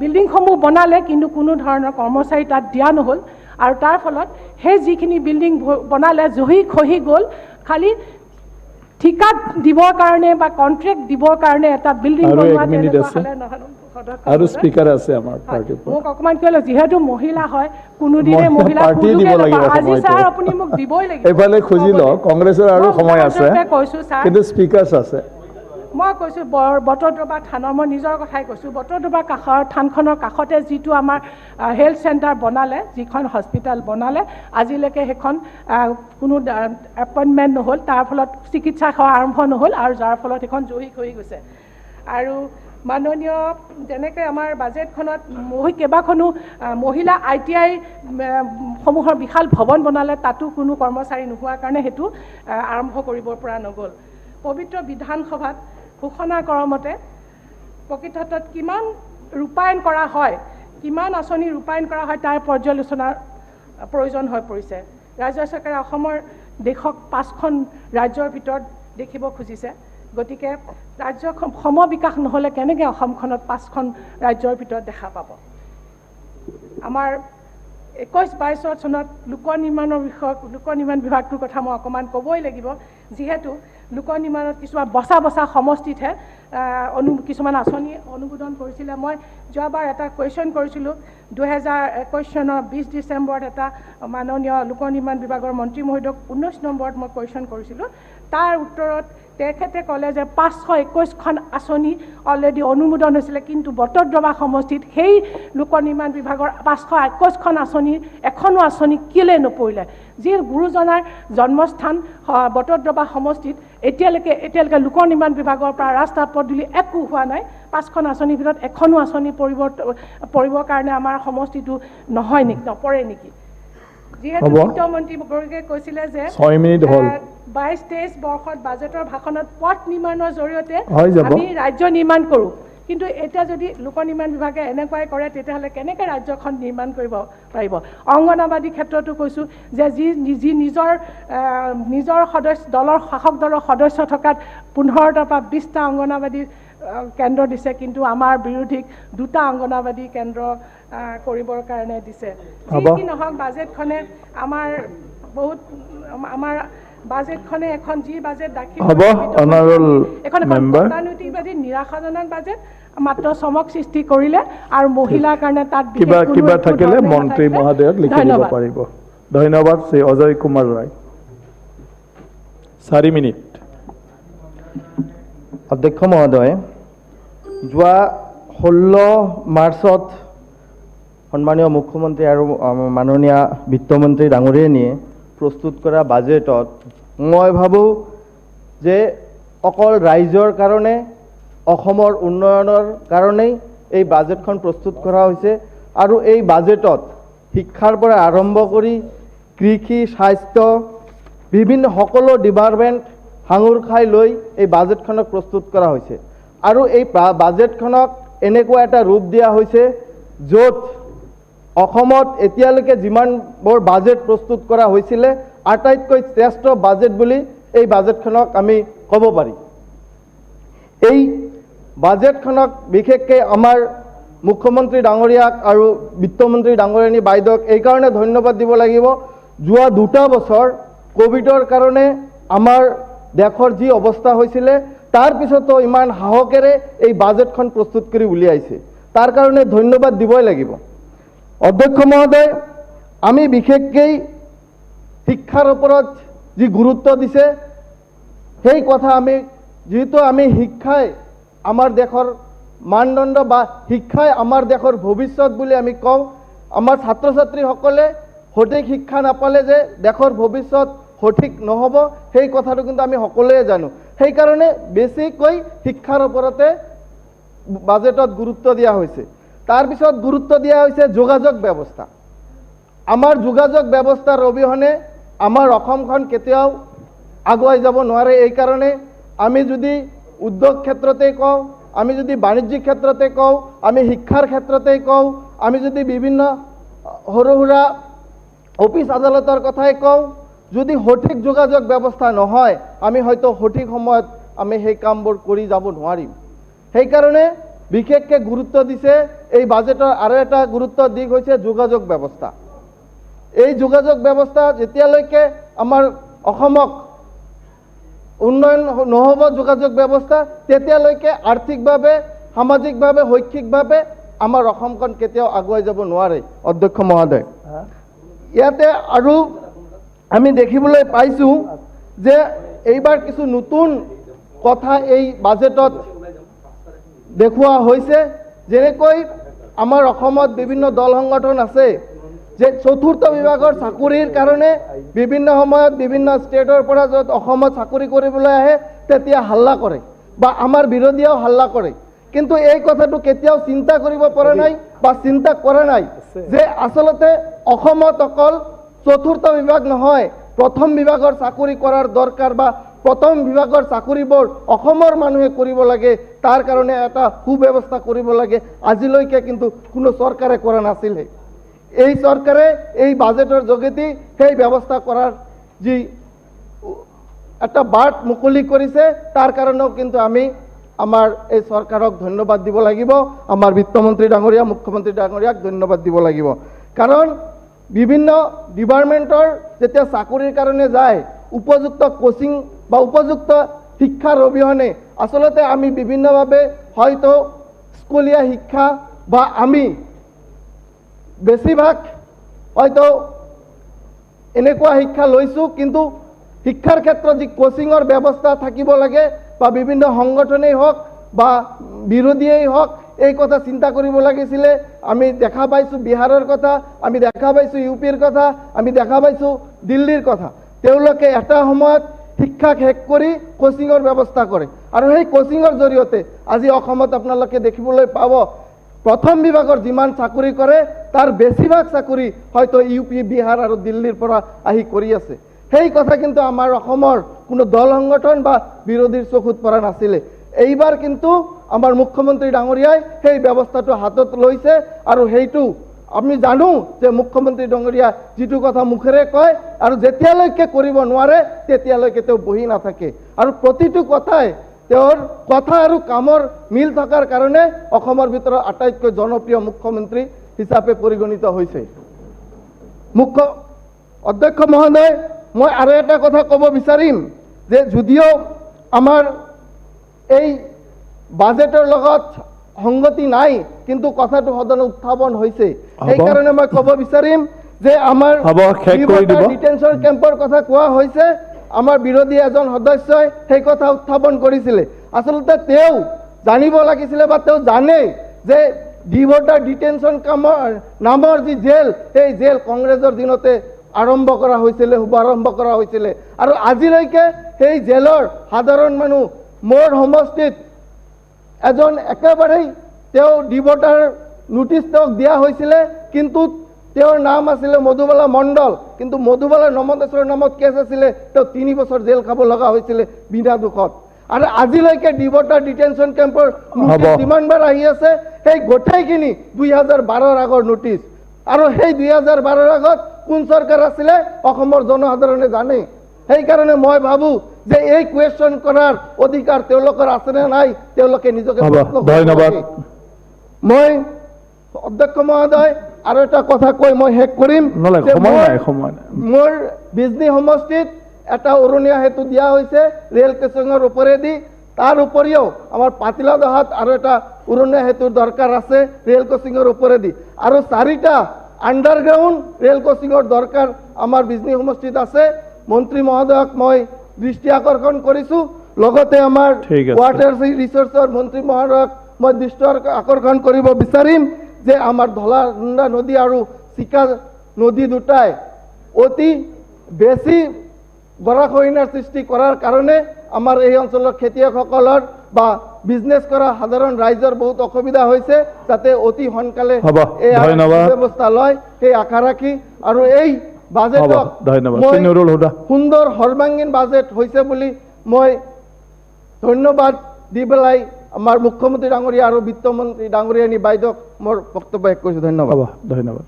বিল্ডিংসমূহ বনালে, কিন্তু কোনো ধৰণৰ কৰ্মচাৰী তাত দিয়া নহ'ল। আৰু তাৰ ফলত সেই যিখিনি বিল্ডিং বনালে জহি খহি গ'ল। খালি ঠিকাত দিবৰ কাৰণে বা কণ্ট্ৰেক্ট দিবৰ কাৰণে এটা বিল্ডিং বনোৱা আৰু স্পিকাৰ আছে আমাৰ পাৰ্টিৰ পৰা। মোক অকণমান কি হ'ল, যিহেতু মহিলা হয়, কোনোদিনে মহিলা আজি ছাৰ আপুনি মোক দিবই লাগিব। এইফালে খুজি লওক, কংগ্ৰেছৰ আৰু সময় আছে, কৈছোঁ ছাৰ, কিন্তু স্পিকাৰ আছে। মই কৈছোঁ বটদ্ৰৱা থানৰ, মই নিজৰ কথাই কৈছোঁ, বটদ্ৰৱা থানখনৰ কাষতে যিটো আমাৰ হেল্থ চেণ্টাৰ বনালে, যিখন হস্পিটেল বনালে, আজিলৈকে সেইখন কোনো এপইণ্টমেণ্ট নহ'ল, তাৰ ফলত চিকিৎসা সেৱা আৰম্ভ নহ'ল, আৰু যাৰ ফলত সেইখন জহি খহি গৈছে। আৰু মাননীয় যেনেকৈ আমাৰ বাজেটখনত কেইবাখনো মহিলা ITI সমূহৰ বিশাল ভৱন বনালে, তাতো কোনো কৰ্মচাৰী নোহোৱাৰ কাৰণে সেইটো আৰম্ভ কৰিব পৰা নগ'ল। পবিত্ৰ বিধানসভাত ঘোষণা কৰা মতে প্ৰকৃতত কিমান ৰূপায়ণ কৰা হয়, কিমান আঁচনি ৰূপায়ণ কৰা হয়, তাৰ পৰ্যালোচনাৰ প্ৰয়োজন হৈ পৰিছে। ৰাজ্য চৰকাৰে অসমৰ দেশক 5খন ৰাজ্যৰ ভিতৰত দেখিব খুজিছে। গতিকে ৰাজ্যখন সমবিকাশ নহ'লে কেনেকৈ অসমখনত 5খন ৰাজ্যৰ ভিতৰত দেখা পাব? আমাৰ 21-22 চনত লোক নিৰ্মাণ বিভাগটোৰ কথা মই অকণমান ক'বই লাগিব। যিহেতু লোক নিৰ্মাণত কিছুমান বচা সমষ্টিতহে কিছুমান আঁচনি অনুমোদন কৰিছিলে। মই যোৱাবাৰ এটা কুৱেশ্যন কৰিছিলোঁ, 2021 চনৰ 20 ডিচেম্বৰত এটা মাননীয় লোক নিৰ্মাণ বিভাগৰ মন্ত্ৰী মহোদয়ক 19 নম্বৰত মই কুৱেশ্যন কৰিছিলোঁ। তাৰ উত্তৰত তেখেতে ক'লে যে 521খন আঁচনি অলৰেডি অনুমোদন হৈছিলে, কিন্তু বটদ্ৰৱা সমষ্টিত সেই লোক নিৰ্মাণ বিভাগৰ 521খন আঁচনি এখনো আঁচনি কেলৈ নপৰিলে? যি গুৰুজনাৰ জন্মস্থান বটদ্ৰৱা সমষ্টিত এতিয়ালৈকে লোক নিৰ্মাণ বিভাগৰ পৰা ৰাস্তা পদূলি একো হোৱা নাই। 5খন আঁচনিৰ ভিতৰত এখনো আঁচনি পৰিবৰ কাৰণে আমাৰ সমষ্টিটো নহয় নেকি, নপৰে নেকি? যিহেতু বিত্তমন্ত্ৰীগৰাকীয়ে কৈছিলে যে 22-23 বৰ্ষত বাজেটৰ ভাষণত পথ নিৰ্মাণৰ জৰিয়তে আমি ৰাজ্য নিৰ্মাণ কৰোঁ, কিন্তু এতিয়া যদি লোক নিৰ্মাণ বিভাগে এনেকুৱাই কৰে, তেতিয়াহ'লে কেনেকৈ ৰাজ্যখন নিৰ্মাণ কৰিব পাৰিব? অংগনবাদী ক্ষেত্ৰতো কৈছোঁ যে যি নিজৰ শাসক দলৰ সদস্য থকাত 15টাৰ পৰা 20টা অংগনবাদী কেন্দ্ৰ দিছে, কিন্তু আমাৰ বিৰোধীক 2টা অংগনবাদী কেন্দ্ৰ কৰিবৰ কাৰণে দিছে। যি কি নহওক, বাজেটখনে আমাৰ বাজেটখনে এখন যি বাজেট দাখিল এখন গতানুগতিকবাদী নিৰাশাজনক বাজেট, মাত্ৰ চমক সৃষ্টি কৰিলে, আৰু মহিলাৰ কাৰণে তাত কিবা থাকিলে মন্ত্ৰী মহোদয়ক লিখি দিব পাৰিব। ধন্যবাদ। শ্ৰী অজয় কুমাৰ ৰায়, 4 মিনিট। অধ্যক্ষ মহোদয়, যোৱা 16 মাৰ্চত সন্মানীয় মুখ্যমন্ত্ৰী আৰু মাননীয় বিত্তমন্ত্ৰী ডাঙৰীয়ানীয়ে প্ৰস্তুত কৰা বাজেটত মই ভাবোঁ যে অকল ৰাইজৰ কাৰণে, অসমৰ উন্নয়নৰ কাৰণেই এই বাজেটখন প্ৰস্তুত কৰা হৈছে। আৰু এই বাজেটত শিক্ষাৰ পৰা আৰম্ভ কৰি কৃষি, স্বাস্থ্য, বিভিন্ন সকলো ডিপাৰ্টমেণ্ট সাঙুৰ খাই লৈ এই বাজেটখনক প্ৰস্তুত কৰা হৈছে। আৰু এই বাজেটখনক এনেকুৱা এটা ৰূপ দিয়া হৈছে য'ত অসমত এতিয়ালৈকে যিমানবোৰ বাজেট প্ৰস্তুত কৰা হৈছিলে, আটাইতকৈ শ্ৰেষ্ঠ বাজেট বুলি এই বাজেটখনক আমি ক'ব পাৰি। এই বাজেটখনক বিশেষকৈ আমাৰ মুখ্যমন্ত্ৰী ডাঙৰীয়াক আৰু বিত্তমন্ত্ৰী ডাঙৰীয়ানী বাইদেউক এইকাৰণে ধন্যবাদ দিব লাগিব, যোৱা 2টা বছৰ কোভিডৰ কাৰণে আমাৰ দেশৰ যি অৱস্থা হৈছিলে, তাৰ পিছতো ইমান সাহসেৰে এই বাজেটখন প্ৰস্তুত কৰি উলিয়াইছে, তাৰ কাৰণে ধন্যবাদ দিবই লাগিব। অধ্যক্ষ মহোদয়, আমি বিশেষকৈ শিক্ষাৰ ওপৰত যি গুৰুত্ব দিছে, সেই কথা যিহেতু আমি শিক্ষাই আমাৰ দেশৰ মানদণ্ড বা শিক্ষাই আমাৰ দেশৰ ভৱিষ্যত বুলি আমি কওঁ। আমাৰ ছাত্ৰ ছাত্ৰীসকলে সঠিক শিক্ষা নাপালে যে দেশৰ ভৱিষ্যত সঠিক নহ'ব, সেই কথাটো কিন্তু আমি সকলোৱে জানো। সেইকাৰণে বেছিকৈ শিক্ষাৰ ওপৰতে বাজেটত গুৰুত্ব দিয়া হৈছে। তাৰপিছত গুৰুত্ব দিয়া হৈছে যোগাযোগ ব্যৱস্থা। আমাৰ যোগাযোগ ব্যৱস্থাৰ অবিহনে আমাৰ অসমখন কেতিয়াও আগুৱাই যাব নোৱাৰে। এই কাৰণে আমি যদি উদ্যোগ ক্ষেত্ৰতে কওঁ, আমি যদি বাণিজ্যিক ক্ষেত্ৰতে কওঁ, আমি শিক্ষাৰ ক্ষেত্ৰতে কওঁ, আমি যদি বিভিন্ন সৰু সুৰা অফিচ আদালতৰ কথাই কওঁ, যদি সঠিক যোগাযোগ ব্যৱস্থা নহয় আমি হয়তো সঠিক সময়ত আমি সেই কামবোৰ কৰি যাব নোৱাৰিম। সেইকাৰণে বিশেষকৈ গুৰুত্ব দিছে এই বাজেটৰ আৰু এটা গুৰুত্ব দিশ হৈছে যোগাযোগ ব্যৱস্থা। এই যোগাযোগ ব্যৱস্থা যেতিয়ালৈকে আমাৰ অসমক উন্নয়ন নহ'ব যোগাযোগ ব্যৱস্থা, তেতিয়ালৈকে আৰ্থিকভাৱে, সামাজিকভাৱে, শৈক্ষিকভাৱে আমাৰ অসমখন কেতিয়াও আগুৱাই যাব নোৱাৰে। অধ্যক্ষ মহোদয়, ইয়াতে আৰু আমি দেখিবলৈ পাইছোঁ যে এইবাৰ কিছু নতুন কথা এই বাজেটত দেখুওৱা হৈছে। যেনেকৈ আমাৰ অসমত বিভিন্ন দল সংগঠন আছে যে চতুৰ্থ বিভাগৰ চাকৰিৰ কাৰণে বিভিন্ন সময়ত বিভিন্ন ষ্টেটৰ পৰা য'ত অসমত চাকৰি কৰিবলৈ আহে তেতিয়া হাল্লা কৰে বা আমাৰ বিৰোধীয়েও হাল্লা কৰে। কিন্তু এই কথাটো কেতিয়াও চিন্তা কৰিব পৰা নাই বা চিন্তা কৰা নাই যে আচলতে অসমত অকল চতুৰ্থ বিভাগ নহয়, প্ৰথম বিভাগৰ চাকৰি কৰাৰ দৰকাৰ বা প্ৰথম বিভাগৰ চাকৰিবোৰ অসমৰ মানুহে কৰিব লাগে, তাৰ কাৰণে এটা সুব্যৱস্থা কৰিব লাগে। আজিলৈকে কিন্তু কোনো চৰকাৰে কৰা নাছিলে। এই চৰকাৰে এই বাজেটৰ যোগেদি সেই ব্যৱস্থা কৰাৰ যি একটা বাট মুকলি কৰিছে, তাৰ কাৰণেও কিন্তু আমি আমাৰ এই চৰকাৰক ধন্যবাদ দিব লাগিব। আমাৰ বিত্তমন্ত্ৰী ডাঙৰীয়া, মুখ্যমন্ত্ৰী ডাঙৰীয়াক ধন্যবাদ দিব লাগিব। কাৰণ বিভিন্ন ডিপাৰ্টমেণ্টৰ যেতিয়া চাকৰিৰ কাৰণে যায়, উপযুক্ত কোচিং বা উপযুক্ত শিক্ষাৰ অবিহনে আচলতে আমি বিভিন্নভাৱে হয়তো স্কুলীয়া শিক্ষা বা আমি বেছিভাগ হয়তো এনেকুৱা শিক্ষা লৈছোঁ, কিন্তু শিক্ষাৰ ক্ষেত্ৰত যি কোচিঙৰ ব্যৱস্থা থাকিব লাগে বা বিভিন্ন সংগঠনেই হওক বা বিৰোধীয়েই হওক এই কথা চিন্তা কৰিব লাগিছিলে। আমি দেখা পাইছোঁ বিহাৰৰ কথা, আমি দেখা পাইছোঁ ইউপিৰ কথা, আমি দেখা পাইছোঁ দিল্লীৰ কথা। তেওঁলোকে এটা সময়ত শিক্ষা শেষ কৰি কোচিঙৰ ব্যৱস্থা কৰে আৰু সেই কোচিঙৰ জৰিয়তে আজি অসমত আপোনালোকে দেখিবলৈ পাব প্ৰথম বিভাগৰ যিমান চাকৰি কৰে তাৰ বেছিভাগ চাকৰি হয়তো ইউপি, বিহাৰ আৰু দিল্লীৰ পৰা আহি কৰি আছে। সেই কথা কিন্তু আমাৰ অসমৰ কোনো দল সংগঠন বা বিৰোধীৰ চকুত পৰা নাছিলে। এইবাৰ কিন্তু আমাৰ মুখ্যমন্ত্ৰী ডাঙৰীয়াই সেই ব্যৱস্থাটো হাতত লৈছে আৰু সেইটো আমি জানো যে মুখ্যমন্ত্ৰী ডাঙৰীয়া যিটো কথা মুখেৰে কয় আৰু যেতিয়ালৈকে কৰিব নোৱাৰে তেতিয়ালৈকে তেওঁ বহি নাথাকে আৰু প্ৰতিটো কথাই তেওঁৰ কথা আৰু কামৰ মিল থকাৰ কাৰণে অসমৰ ভিতৰত আটাইতকৈ জনপ্ৰিয় মুখ্যমন্ত্ৰী হিচাপে পৰিগণিত হৈছে। অধ্যক্ষ মহোদয়, মই আৰু এটা কথা ক'ব বিচাৰিম যে যদিও আমাৰ এই বাজেটৰ লগত সংগতি নাই, কিন্তু কথাটো সদনত উত্থাপন হৈছে। সেইকাৰণে মই ক'ব বিচাৰিম যে আমাৰ ডিটেনশ্যন কেম্পৰ কথা কোৱা হৈছে। আমাৰ বিৰোধী এজন সদস্যই সেই কথা উত্থাপন কৰিছিলে। আচলতে তেওঁ জানিব লাগিছিলে বা তেওঁ জানে যে ডিভোটাৰ ডিটেনশ্যন কেম্পৰ নামৰ যি জেল, সেই জেল কংগ্ৰেছৰ দিনতে আৰম্ভ কৰা হৈছিলে, শুভাৰম্ভ কৰা হৈছিলে আৰু আজিলৈকে সেই জেলৰ সাধাৰণ মানুহ মোৰ সমষ্টিত এজন একেবাৰেই তেওঁ ডিভোটাৰ নোটিছ তেওঁক দিয়া হৈছিলে, কিন্তু তেওঁৰ নাম আছিলে মধুবালা মণ্ডল, কিন্তু মধুবালা নমদেশ্বৰৰ নামত কেছ আছিলে, তেওঁ 3 বছৰ জেল খাব লগা হৈছিলে বিনা দোষত। আৰু আজিলৈকে ডিভোটাৰ ডিটেনশ্যন কেম্পৰ যিমানবাৰ আহি আছে সেই গোটেইখিনি 2012ৰ আগৰ নোটিছ আৰু সেই 2012ৰ আগত কোন চৰকাৰ আছিলে অসমৰ জনসাধাৰণে জানে। সেইকাৰণে মই ভাবোঁ যে এই কুৱেশ্যন কৰাৰ অধিকাৰ তেওঁলোকৰ আছেনে নাই তেওঁলোকে নিজকে ধন্যবাদ। মই অধ্যক্ষ মহোদয় আৰু এটা কথা কৈ মই শেষ কৰিম। মোৰ বিজনী সমষ্টিত এটা উৰণীয়া সেতু দিয়া হৈছে ৰেল ক্ৰচিঙৰ ওপৰেদি, তাৰ উপৰিও আমাৰ পাতিলা দহাত আৰু এটা উৰণীয়া সেতুৰ দৰকাৰ আছে ৰেল ক্ৰচিঙৰ ওপৰেদি, আৰু 4টা আণ্ডাৰগ্ৰাউণ্ড ৰেল ক্ৰচিঙৰ দৰকাৰ আমাৰ বিজনী সমষ্টিত আছে। মন্ত্ৰী মহোদয়ক মই দৃষ্টি আকৰ্ষণ কৰিছোঁ, লগতে আমাৰ ৱাটাৰ ৰিচোৰ্চৰ মন্ত্ৰী মহোদয়ক মই দৃষ্টি আকৰ্ষণ কৰিব বিচাৰিম যে আমাৰ ধলাধুন্দা নদী আৰু চিকা নদী দুটাই অতি বেছি গৰাখহনীয়াৰ সৃষ্টি কৰাৰ কাৰণে আমাৰ এই অঞ্চলৰ খেতিয়কসকলৰ বা বিজনেছ কৰা সাধাৰণ ৰাইজৰ বহুত অসুবিধা হৈছে, যাতে অতি সোনকালে এই ব্যৱস্থা লয় সেই আশা ৰাখি আৰু এই বাজেটক সুন্দৰ সৰ্বাংগীন বাজেট হৈছে বুলি মই ধন্যবাদ দি পেলাই আমাৰ মুখ্যমন্ত্ৰী ডাঙৰীয়া আৰু বিত্তমন্ত্ৰী ডাঙৰীয়ানী বাইদেউক মোৰ বক্তব্য শেষ কৰিছোঁ। ধন্যবাদ। ধন্যবাদ।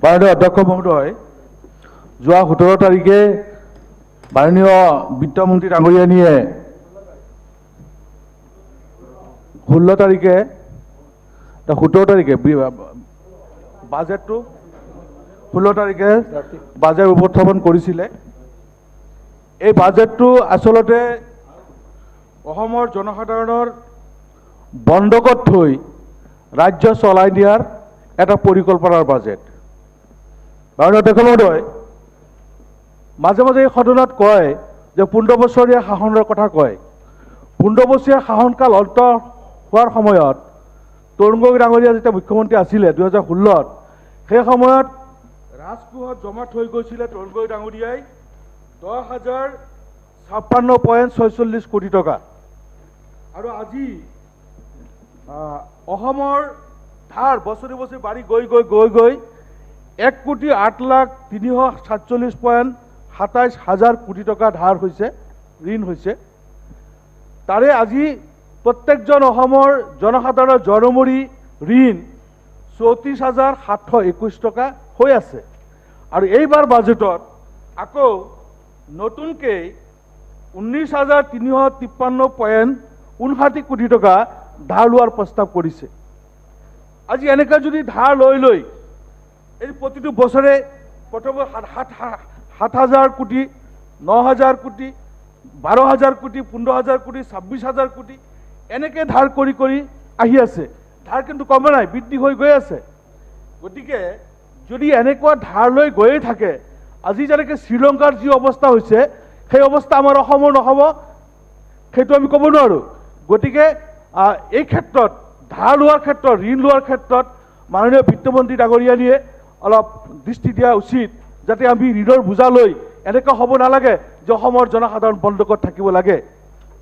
মাননীয় অধ্যক্ষ মহোদয়, যোৱা 17 তাৰিখে মাননীয় বিত্তমন্ত্ৰী ডাঙৰীয়ানীয়ে 17 তাৰিখে বাজেটটো 16 তাৰিখে বাজেট উপস্থাপন কৰিছিলে। এই বাজেটটো আচলতে অসমৰ জনসাধাৰণৰ বন্ধকত থৈ ৰাজ্য চলাই নিয়াৰ এটা পৰিকল্পনাৰ বাজেট। মাননীয় অধ্যক্ষ মহোদয়, মাজে মাজে এই সদনত কয় যে 15 বছৰীয়া শাসনৰ কথা কয়। 15 বছৰীয়া শাসনকাল অন্ত হোৱাৰ সময়ত তৰুণ গগৈ ডাঙৰীয়া যেতিয়া মুখ্যমন্ত্ৰী আছিলে 2016-ত, সেই সময়ত ৰাজকোষত জমা থৈ গৈছিলে তৰুণ গগৈ ডাঙৰীয়াই 10,056.46 কোটি টকা। আৰু আজি অসমৰ ধাৰ বছৰি বছৰি বাঢ়ি গৈ 1,08,347.27 কোটি টকা ধাৰ হৈছে, ঋণ হৈছে। তাৰে আজি প্ৰত্যেকজন অসমৰ জনসাধাৰণৰ জনমূৰি ঋণ 34,721 টকা হৈ আছে। আৰু এইবাৰ বাজেটত আকৌ নতুনকৈ 19,353.59 কোটি টকা ধাৰ লোৱাৰ প্ৰস্তাৱ কৰিছে। আজি এনেকৈ যদি ধাৰ লৈ এই প্ৰতিটো বছৰে প্ৰথমে 7,000 কোটি, 9,000 কোটি, 12,000 কোটি, 15,000 কোটি, 26,000 কোটি এনেকৈ ধাৰ কৰি আহি আছে। ধাৰ কিন্তু কমা নাই, বৃদ্ধি হৈ গৈ আছে। গতিকে যদি এনেকুৱা ধাৰ লৈ গৈয়ে থাকে, আজি যেনেকৈ শ্ৰীলংকাৰ যি অৱস্থা হৈছে সেই অৱস্থা আমাৰ অসমৰ নহ'ব, সেইটো আমি ক'ব নোৱাৰোঁ। গতিকে এই ক্ষেত্ৰত ধাৰ লোৱাৰ ক্ষেত্ৰত, ঋণ লোৱাৰ ক্ষেত্ৰত মাননীয় বিত্তমন্ত্ৰী ডাঙৰীয়ানীয়ে অলপ দৃষ্টি দিয়া উচিত, যাতে আমি ঋণৰ বোজা লৈ এনেকুৱা হ'ব নালাগে যে অসমৰ জনসাধাৰণ বন্ধকত থাকিব লাগে।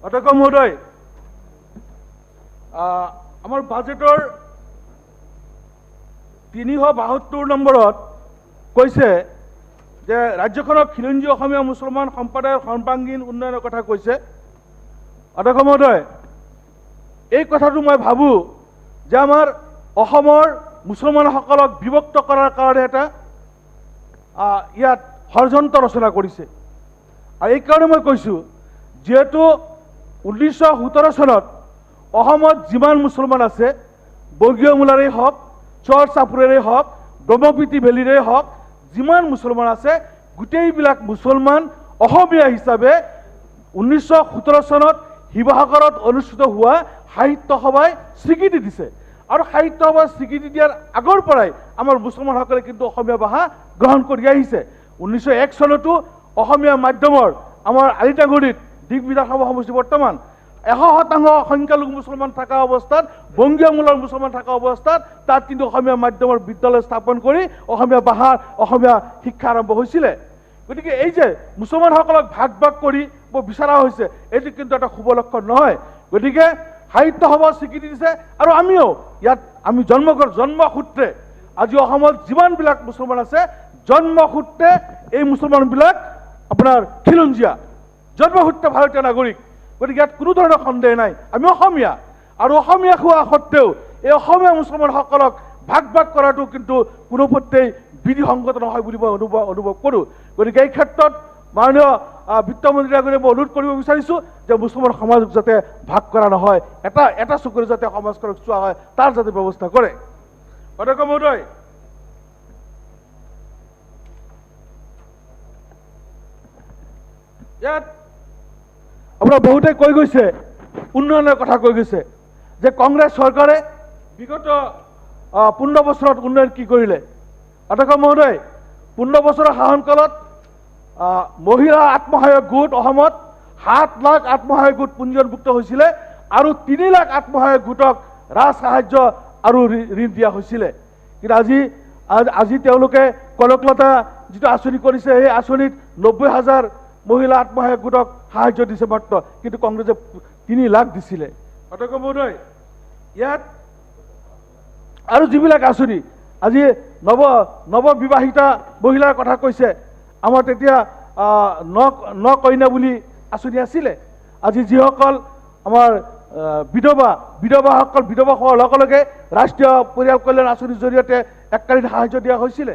অধ্যক্ষ মহোদয়, আমাৰ বাজেটৰ 372 নম্বৰত কৈছে যে ৰাজ্যখনৰ খিলঞ্জীয়া অসমীয়া মুছলমান সম্প্ৰদায়ৰ সৰ্বাংগীন উন্নয়নৰ কথা কৈছে। অধ্যক্ষ মহোদয়, এই কথাটো মই ভাবোঁ যে আমাৰ অসমৰ মুছলমানসকলক বিভক্ত কৰাৰ কাৰণে এটা ইয়াত ষড়যন্ত্ৰ ৰচনা কৰিছে। আৰু এইকাৰণে মই কৈছোঁ, যিহেতু 1917 চনত অসমত যিমান মুছলমান আছে, বগীয়ামূলাৰেই হওক, চৰ চাপোৰেৰেই হওক, ব্ৰহ্মপুত্ৰী ভেলীৰেই হওক, যিমান মুছলমান আছে গোটেইবিলাক মুছলমান অসমীয়া হিচাপে 1917 চনত শিৱসাগৰত অনুষ্ঠিত হোৱা সাহিত্য সভাই স্বীকৃতি দিছে। আৰু সাহিত্য সভাই স্বীকৃতি দিয়াৰ আগৰ পৰাই আমাৰ মুছলমানসকলে কিন্তু অসমীয়া ভাষা গ্ৰহণ কৰি আহিছে। 1901 চনতো অসমীয়া মাধ্যমৰ আমাৰ আলিটাগুৰিত দিক বিধানসভা সমষ্টি বৰ্তমান 100% সংখ্যালঘু মুছলমান থকা অৱস্থাত, বংগীয়মূলৰ মুছলমান থকা অৱস্থাত তাত কিন্তু অসমীয়া মাধ্যমৰ বিদ্যালয় স্থাপন কৰি অসমীয়া ভাষা, অসমীয়া শিক্ষা আৰম্ভ হৈছিলে। গতিকে এই যে মুছলমানসকলক ভাগ কৰি বিচৰা হৈছে, এইটো কিন্তু এটা শুভ লক্ষণ নহয়। গতিকে সাহিত্য সভা স্বীকৃতি দিছে। আৰু আমিও ইয়াত আমি জন্মসূত্ৰে আজি অসমত যিমানবিলাক মুছলমান আছে, জন্মসূত্ৰে এই মুছলমানবিলাক আপোনাৰ খিলঞ্জীয়া, জন্মসূত্ৰে ভাৰতীয় নাগৰিক। গতিকে ইয়াত কোনো ধৰণৰ সন্দেহ নাই, আমি অসমীয়া। আৰু অসমীয়া হোৱা সত্ত্বেও এই অসমীয়া মুছলমানসকলক ভাগ কৰাটো কিন্তু কোনোপধ্যেই বিধিসংগত নহয় বুলি মই অনুভৱ কৰোঁ। গতিকে এই ক্ষেত্ৰত মাননীয় বিত্তমন্ত্ৰী ডাঙৰীয়াক মই অনুৰোধ কৰিব বিচাৰিছোঁ যে মুছলমান সমাজক যাতে ভাগ কৰা নহয়, এটা চকুৰে যাতে সমাজখনক চোৱা হয়, তাৰ যাতে ব্যৱস্থা কৰে। অধ্যক্ষ মহোদয়, ইয়াত আপোনাৰ বহুতে কৈ গৈছে, উন্নয়নৰ কথা কৈ গৈছে যে কংগ্ৰেছ চৰকাৰে বিগত 15 বছৰত উন্নয়ন কি কৰিলে। অধ্যক্ষ মহোদয়, 15 বছৰৰ শাসনকালত মহিলা আত্মসহায়ক গোট অসমত 7 লাখ আত্মসহায়ক গোট পঞ্জীয়নভুক্ত হৈছিলে আৰু 3 লাখ আত্মসহায়ক গোটক ৰাজ সাহায্য আৰু ঋণ দিয়া হৈছিলে। কিন্তু আজি তেওঁলোকে কনকলতা যিটো আঁচনি কৰিছে, সেই আঁচনিত 90,000 মহিলা আত্মসহায়ক গোটক সাহায্য দিছে মাত্ৰ, কিন্তু কংগ্ৰেছে 3 লাখ দিছিলে। অধ্যক্ষ মহোদয়, ইয়াত আৰু যিবিলাক আঁচনি, আজি নৱবিবাহিতা মহিলাৰ কথা কৈছে, আমাৰ তেতিয়া ন কইনা বুলি আঁচনি আছিলে। আজি যিসকল আমাৰ বিধৱাসকল বিধৱা হোৱাৰ লগে লগে ৰাষ্ট্ৰীয় পৰিয়াল কল্যাণ আঁচনিৰ জৰিয়তে এককালীন সাহায্য দিয়া হৈছিলে।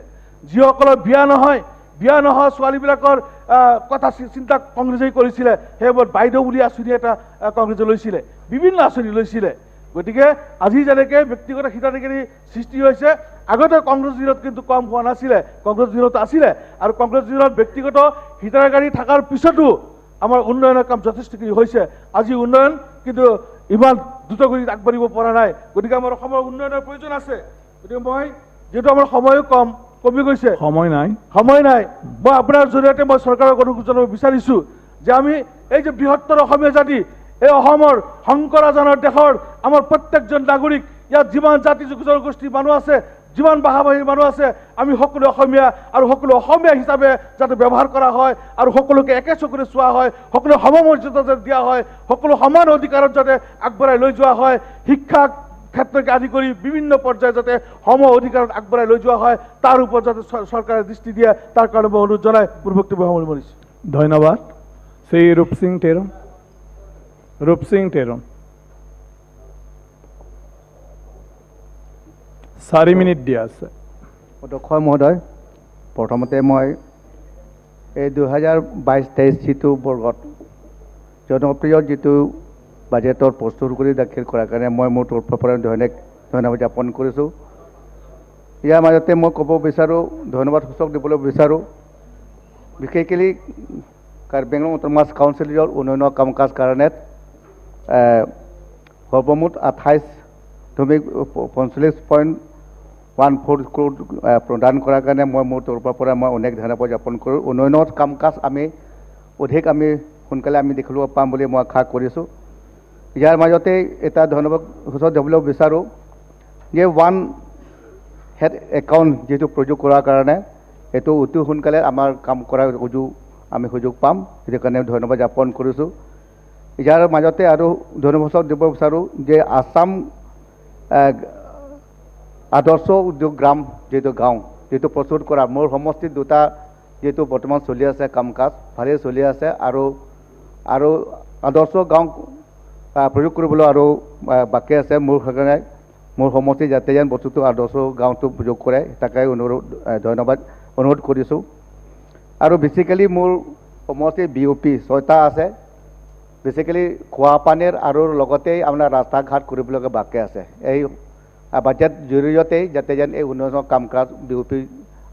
যিসকলৰ বিয়া নোহোৱা ছোৱালীবিলাকৰ কথা চিন্তা কংগ্ৰেছে কৰিছিলে, সেইবোৰ বাইদেউ বুলি আঁচনি এটা কংগ্ৰেছে লৈছিলে, বিভিন্ন আঁচনি লৈছিলে। গতিকে আজি যেনেকৈ ব্যক্তিগত হিতাধিকাৰী সৃষ্টি হৈছে, আগতে কংগ্ৰেছ দিনত কিন্তু কম হোৱা নাছিলে, কংগ্ৰেছ দিনত আছিলে। আৰু কংগ্ৰেছ দিনত ব্যক্তিগত হিতাধিকাৰী থকাৰ পিছতো আমাৰ উন্নয়নৰ কাম যথেষ্টখিনি হৈছে। আজি উন্নয়ন কিন্তু ইমান দ্ৰুতগতিত আগবাঢ়িব পৰা নাই। গতিকে আমাৰ অসমৰ উন্নয়নৰ প্ৰয়োজন আছে। গতিকে মই যিহেতু আমাৰ সময়ো কমি গৈছে, সময় নাই, মই আপোনাৰ জৰিয়তে মই চৰকাৰক অনুৰোধ জনাব বিচাৰিছোঁ যে আমি এই যে বৃহত্তৰ অসমীয়া জাতি, এই অসমৰ শংকৰাজানৰ দেশৰ আমাৰ প্ৰত্যেকজন নাগৰিক, ইয়াত যিমান জাতি জনগোষ্ঠীৰ মানুহ আছে, যিমান ভাষা ভাষীৰ মানুহ আছে, আমি সকলো অসমীয়া আৰু সকলো অসমীয়া হিচাপে যাতে ব্যৱহাৰ কৰা হয় আৰু সকলোকে একে চকুৰে চোৱা হয়, সকলো সমমৰ্যাদা যাতে দিয়া হয়, সকলো সমান অধিকাৰত যাতে আগবঢ়াই লৈ যোৱা হয়, শিক্ষা ক্ষেত্ৰকে আদি কৰি বিভিন্ন পৰ্যায়ত যাতে সম অধিকাৰত আগবঢ়াই লৈ যোৱা হয়, তাৰ ওপৰত যাতে চৰকাৰে দৃষ্টি দিয়ে, তাৰ কাৰণে মই অনুৰোধ জনাই মোৰ বক্তব্য সামৰিছোঁ। ধন্যবাদ। শ্ৰী ৰূপসিং টেৰম 4 মিনিট দিয়া আছে। অধ্যক্ষ মহোদয়, প্ৰথমতে মই এই 2022-23 যিটো বৰ্গত জনপ্ৰিয় যিটো বাজেটৰ প্ৰস্তুত কৰি দাখিল কৰাৰ কাৰণে মই মোৰ তৰফৰ পৰা ধন্যবাদ জ্ঞাপন কৰিছোঁ। ইয়াৰ মাজতে মই ক'ব বিচাৰোঁ, ধন্যবাদ সূচক দিবলৈ বিচাৰোঁ, বিশেষকৈ কাৰ্বি আংলং অট'নমাছ কাউন্সিলৰ উন্নয়নৰ কাম কাজ কাৰণে সৰ্বমুঠ 28.45.14 crore প্ৰদান কৰাৰ কাৰণে মই মোৰ তৰফৰ পৰা মই অনেক ধন্যবাদ জ্ঞাপন কৰোঁ। উন্নয়নৰ কাম কাজ অধিক সোনকালে আমি দেখিব পাম বুলি মই আশা কৰিছোঁ। ইয়াৰ মাজতে এটা ধন্যবাদ সূচক দিবলৈ বিচাৰোঁ যে ওৱান হেড একাউণ্ট যিটো প্ৰয়োগ কৰাৰ কাৰণে এইটো অতি সোনকালে আমাৰ কাম কৰাৰ সুযোগ পাম, সেইটো কাৰণে ধন্যবাদ জ্ঞাপন কৰিছোঁ। ইয়াৰ মাজতে আৰু ধন্যবাদ সূচক দিব বিচাৰোঁ যে আসাম আদৰ্শ উদ্যোগ গ্ৰাম যিটো প্ৰস্তুত কৰা মোৰ সমষ্টিত 2টা যিটো বৰ্তমান চলি আছে কাম কাজ ভালেই চলি আছে, আৰু আদৰ্শ গাঁও প্ৰয়োগ কৰিবলৈ আৰু বাকী আছে। মোৰ কাৰণে মোৰ সমষ্টি যাতে যেন বস্তুটো আদৰ্শ গাঁওটো প্ৰয়োগ কৰে, তাকে অনুৰোধ কৰিছোঁ। আৰু বেচিকেলি মোৰ সমষ্টি BOP 6টা আছে, বেচিকেলি খোৱা পানীৰ আৰু লগতে আপোনাৰ ৰাস্তা ঘাট কৰিবলগা বাকী আছে। এই বাজেট জৰিয়তে যাতে যেন এই উন্নয়নৰ কাম কাজ BOP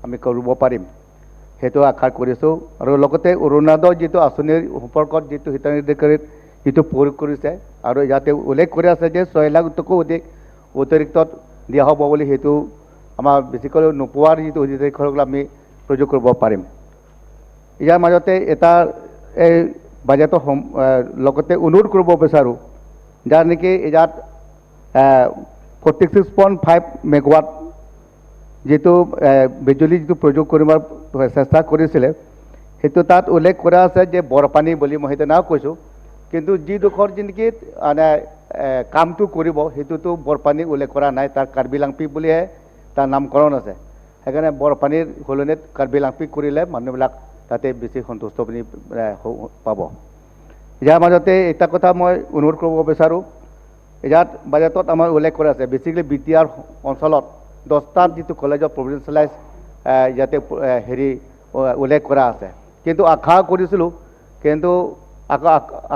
আমি কৰিব পাৰিম, সেইটো আশা কৰিছোঁ। আৰু লগতে অৰুণোদয় যিটো আঁচনিৰ সম্পৰ্কত যিটো হিতাধিকাৰীত যিটো প্ৰয়োগ কৰিছে, আৰু ইয়াতে উল্লেখ কৰি আছে যে 6 লাখতকৈও অধিক অতিৰিক্ত দিয়া হ'ব বুলি, সেইটো আমাৰ বেছিকৈ নোপোৱাৰ যিটো অধিকাৰীসকলক আমি প্ৰয়োগ কৰিব পাৰিম। ইয়াৰ মাজতে এটা এই বাজেটৰ লগতে অনুৰোধ কৰিব বিচাৰোঁ, যাৰ নেকি ইয়াত 46.5 মেগাৱাট যিটো বিজুলী যিটো প্ৰয়োগ কৰিবৰ চেষ্টা কৰিছিলে, সেইটো তাত উল্লেখ কৰা আছে যে বৰপানী বুলি, মই সেইটো নাও কৈছোঁ, কিন্তু যিডোখৰ যেনেকি মানে কামটো কৰিব সেইটোতো বৰপানী উল্লেখ কৰা নাই, তাৰ কাৰ্বি লাংপি বুলিহে তাৰ নামকৰণ আছে। সেইকাৰণে বৰপানীৰ সলনিত কাৰ্বি লাংপি কৰিলে মানুহবিলাক তাতে বেছি সন্তুষ্ট বুলি পাব। ইয়াৰ মাজতে এটা কথা মই অনুৰোধ কৰিব বিচাৰোঁ, ইয়াত বাজেটত আমাৰ উল্লেখ কৰা আছে বেছিকেলি BTR অঞ্চলত 10টাত যিটো কলেজ অফ প্ৰভিঞ্চিয়েলাইজ ইয়াতে উল্লেখ কৰা আছে, কিন্তু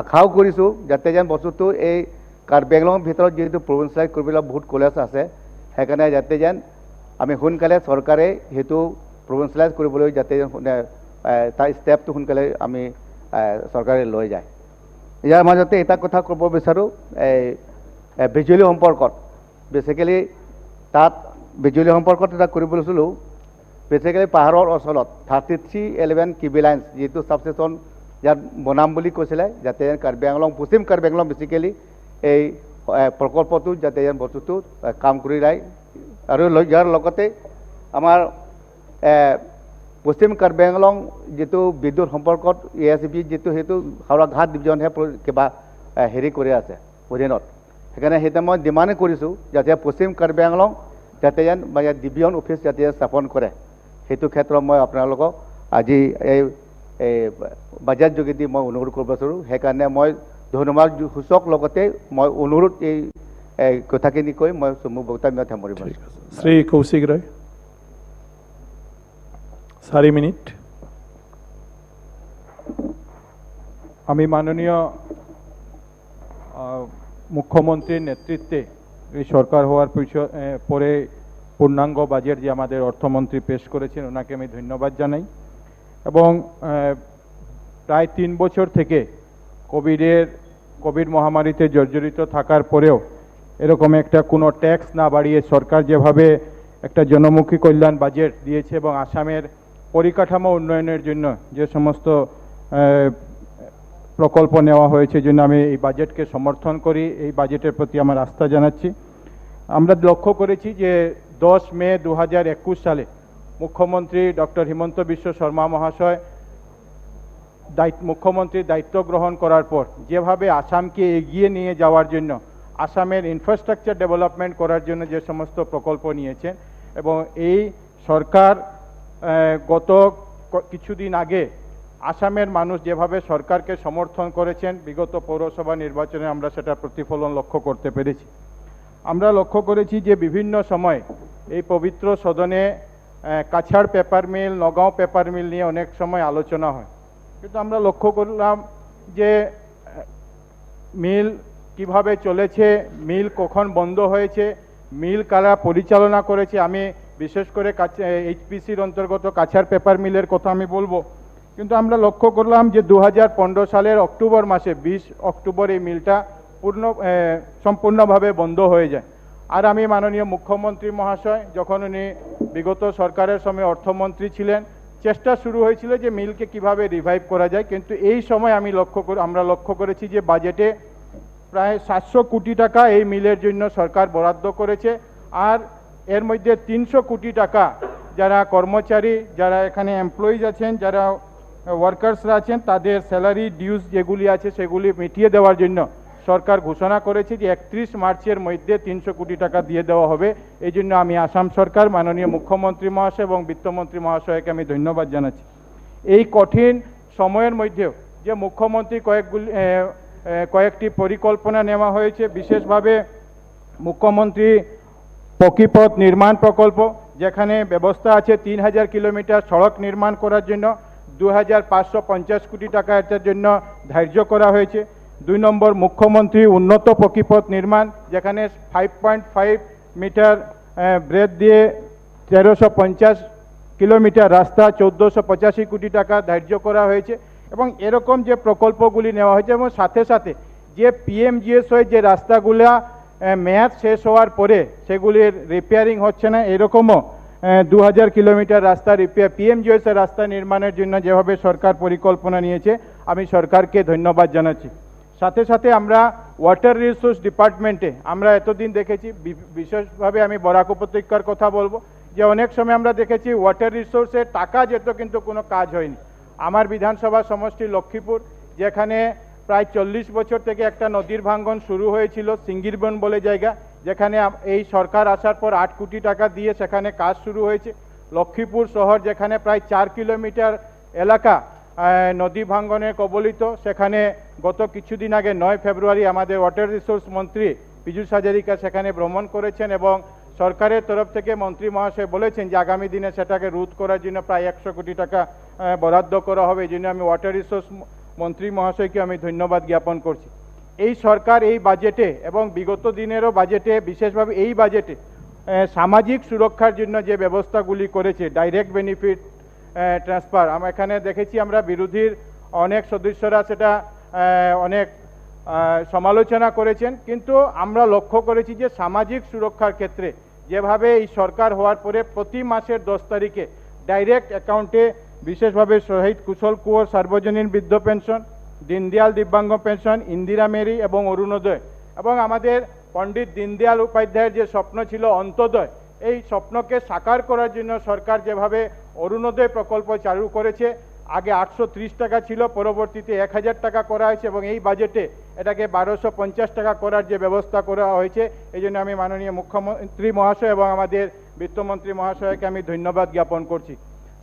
আশাও কৰিছোঁ যাতে যেন বস্তুটো এই কাৰ্বি আংলঙৰ ভিতৰত যিহেতু প্ৰভিঞ্চিয়েলাইজ কৰিবলৈ বহুত কলেজ আছে, সেইকাৰণে যাতে যেন আমি সোনকালে চৰকাৰে সেইটো প্ৰভিঞ্চিয়েলাইজ কৰিবলৈ যাতে তাৰ ষ্টেপটো সোনকালে আমি চৰকাৰে লৈ যায়। ইয়াৰ মাজতে এটা কথা ক'ব বিচাৰোঁ, এই বিজুলী সম্পৰ্কত বেচিকেলি তাত বিজুলী সম্পৰ্কত এটা কৰিব লৈছিলোঁ, বেচিকেলি পাহাৰৰ অঞ্চলত 3311 KB লাইন্স যিটো ছাবষ্টেচন ইয়াত বনাম বুলি কৈছিলে, যাতে কাৰ্বি আংলং পশ্চিম কাৰ্বি আংলং বেচিকেলি এই প্ৰকল্পটো যাতে বস্তুটো কাম কৰি যায়। আৰু ইয়াৰ লগতে আমাৰ পশ্চিম কাৰ্বি আংলং যিটো বিদ্যুৎ সম্পৰ্কত ASB যিটো সেইটো হাওৰা ঘাট ডিভিজনহে কিবা হেৰি কৰি আছে অধীনত সেইকাৰণে সেইটা মই ডিমাণ্ড কৰিছোঁ যাতে পশ্চিম কাৰ্বি আংলং যাতে যেন ডিভিজন অফিচ যাতে স্থাপন কৰে সেইটো ক্ষেত্ৰত মই আপোনালোকক আজি এই বাজেট যোগেদি মই অনুৰোধ কৰিব বিচাৰোঁ সেইকাৰণে মই ধন্যবাদ সূচক লগতে মই অনুৰোধ এই কথাখিনি কৈ মই মোৰ বক্তব্য সামৰিব শ্ৰী কৌশিক ৰায় 4 মিনিট আমি মাননীয় মুখ্যমন্ত্রীর নেতৃত্বে এই সরকার হওয়ার পরে পূর্ণাঙ্গ বাজেট যে আমাদের অর্থমন্ত্রী পেশ করেছেন ওনাকে আমি ধন্যবাদ জানাই এবং প্রায় 3 বছর থেকে কোভিড মহামারীতে জর্জরিত থাকার পরেও এরকম একটা কোনো ট্যাক্স না বাড়িয়ে সরকার যেভাবে একটা জনমুখী কল্যাণ বাজেট দিয়েছে এবং আসামের পরিকাঠামো উন্নয়নের জন্য যে সমস্ত প্রকল্প নেওয়া হয়েছে জন্য আমি এই বাজেটকে সমর্থন করি এই বাজেটের প্রতি আমার আস্থা জানাচ্ছি আমরা লক্ষ্য করেছি যে 10 মে 2021 সালে মুখ্যমন্ত্রী ডক্টর হিমন্ত বিশ্ব শর্মা মহাশয় মুখ্যমন্ত্রীর দায়িত্ব গ্রহণ করার পর যেভাবে আসামকে এগিয়ে নিয়ে যাওয়ার জন্য আসামের ইনফ্রাস্ট্রাকচার ডেভেলপমেন্ট করার জন্য যে সমস্ত প্রকল্প নিয়েছেন এবং এই সরকার গত কিছুদিন আগে আসামের মানুষ যেভাবে সরকারকে সমর্থন করেছেন বিগত পৌরসভা নির্বাচনে আমরা সেটা প্রতিফলন লক্ষ্য করতে পেরেছি আমরা লক্ষ্য করেছি যে বিভিন্ন সময় এই পবিত্র সদনে Cachar paper mill Nagaon paper mill নিয়ে অনেক সময় আলোচনা হয় কিন্তু আমরা লক্ষ্য করলাম যে মিল কিভাবে চলেছে মিল কখন বন্ধ হয়েছে মিল কারা পরিচালনা করেছে আমি বিশেষ করে এইচপিসির অন্তর্গত কাছাড় পেপার মিলের কথা আমি বলবো কিন্তু আমরা লক্ষ্য করলাম যে 2015 সালের অক্টোবর মাসে 20 অক্টোবর এই মিলটা সম্পূর্ণভাবে বন্ধ হয়ে যায় আর আমি মাননীয় মুখ্যমন্ত্রী মহাশয় যখন উনি বিগত সরকারের সময় অর্থমন্ত্রী ছিলেন চেষ্টা শুরু হয়েছিল যে মিলকে কিভাবে রিভাইভ করা যায় কিন্তু এই সময় আমরা লক্ষ্য করেছি যে বাজেটে প্রায় 700 কোটি টাকা এই মিলের জন্য সরকার বরাদ্দ করেছে আর এর মধ্যে 300 কোটি টাকা যারা কর্মচারী যারা এখানে এমপ্লয়িজ আছেন যারা ওয়ার্কার্সরা আছেন তাদের স্যালারি ডিউজ যেগুলি আছে সেগুলি মিটিয়ে দেওয়ার জন্য সরকার ঘোষণা করেছে যে 31 মার্চের মধ্যে 300 কোটি টাকা দিয়ে দেওয়া হবে এই জন্য আমি আসাম সরকার মাননীয় মুখ্যমন্ত্রী মহাশয় এবং বিত্তমন্ত্রী মহাশয়কে আমি ধন্যবাদ জানাচ্ছি এই কঠিন সময়ের মধ্যেও যে মুখ্যমন্ত্রী কয়েকটি পরিকল্পনা নেওয়া হয়েছে বিশেষভাবে মুখ্যমন্ত্রী পকিপথ নির্মাণ প্রকল্প যেখানে ব্যবস্থা আছে 3000 কিলোমিটার সড়ক নির্মাণ করার জন্য 2550 কোটি টাকা এটার জন্য ধার্য করা হয়েছে 2 নম্বর মুখ্যমন্ত্রী উন্নত পকিপথ নির্মাণ যেখানে 5.5 মিটার ব্রেথ দিয়ে 1350 কিলোমিটার রাস্তা 1485 কোটি টাকা ধার্য করা হয়েছে এবং এরকম যে প্রকল্পগুলি নেওয়া হয়েছে এবং সাথে সাথে যে PMGSY যে রাস্তাগুলা মেয়াদ শেষ হওয়ার পরে সেগুলির রিপেয়ারিং হচ্ছে না এরকমও 2000 কিলোমিটার রাস্তা রিপেয়ার PMGSY রাস্তা নির্মাণের জন্য যেভাবে সরকার পরিকল্পনা নিয়েছে আমি সরকারকে ধন্যবাদ জানাচ্ছি সাথে সাথে আমরা ওয়াটার রিসোর্স ডিপার্টমেন্টে আমরা এতদিন দেখেছি বিশেষভাবে আমি বরাক উপত্যকার কথা বলবো যে অনেক সময় আমরা দেখেছি ওয়াটার রিসোর্সের টাকা যেত কিন্তু কোনো কাজ হয়নি আমার বিধানসভা সমষ্টি লক্ষ্মীপুর যেখানে প্রায় 40 বছর থেকে একটা নদীর ভাঙ্গন শুরু হয়েছিল সিঙ্গিরবন বলে জায়গা যেখানে এই সরকার আসার পর 8 কোটি টাকা দিয়ে সেখানে কাজ শুরু হয়েছে লক্ষ্মীপুর শহর যেখানে প্রায় 4 কিলোমিটার এলাকা নদী ভাঙ্গনে কবলিত সেখানে গত কিছুদিন আগে 9 ফেব্রুয়ারি আমাদের ওয়াটার রিসোর্স মন্ত্রী পীযূষ হাজারিকা সেখানে ভ্রমণ করেছেন এবং সরকারের তরফ থেকে মন্ত্রী মহাশয় বলেছেন যে আগামী দিনে সেটাকে রোধ করার জন্য প্রায় 100 কোটি টাকা বরাদ্দ করা হবে এই জন্য আমি ওয়াটার রিসোর্স মন্ত্রী মহাশয়কে আমি ধন্যবাদ জ্ঞাপন করছি এই সরকার এই বাজেটে এবং বিগত দিনেরও বাজেটে বিশেষভাবে এই বাজেটে সামাজিক সুরক্ষার জন্য যে ব্যবস্থাগুলি করেছে ডাইরেক্ট বেনিফিট ট্রান্সফার আমরা এখানে দেখেছি আমরা বিরোধীর অনেক সদস্যরা সেটা অনেক সমালোচনা করেছেন কিন্তু আমরা লক্ষ্য করেছি যে সামাজিক সুরক্ষার ক্ষেত্রে যেভাবে এই সরকার হওয়ার পরে প্রতি মাসের 10 তারিখে ডাইরেক্ট অ্যাকাউন্টে বিশেষভাবে শহীদ কুশল কুঁয়র সার্বজনীন বৃদ্ধ পেনশন দীনদয়াল দিব্যাঙ্গ পেনশন ইন্দিরা মেরি এবং অরুণোদয় এবং আমাদের পণ্ডিত দীনদয়াল উপাধ্যায়ের যে স্বপ্ন ছিল অন্তোদয় এই স্বপ্নকে সাকার করার জন্য সরকার যেভাবে অরুণোদয় প্রকল্প চালু করেছে, আগে 830 টাকা ছিল, পরবর্তীতে 1000 টাকা করা হয়েছে এবং এই বাজেটে এটাকে 1250 টাকা করার যে ব্যবস্থা করা হয়েছে, এই জন্য আমি মাননীয় মুখ্যমন্ত্রী মহাশয় এবং আমাদের বিত্তমন্ত্রী মহাশয়কে আমি ধন্যবাদ জ্ঞাপন করছি।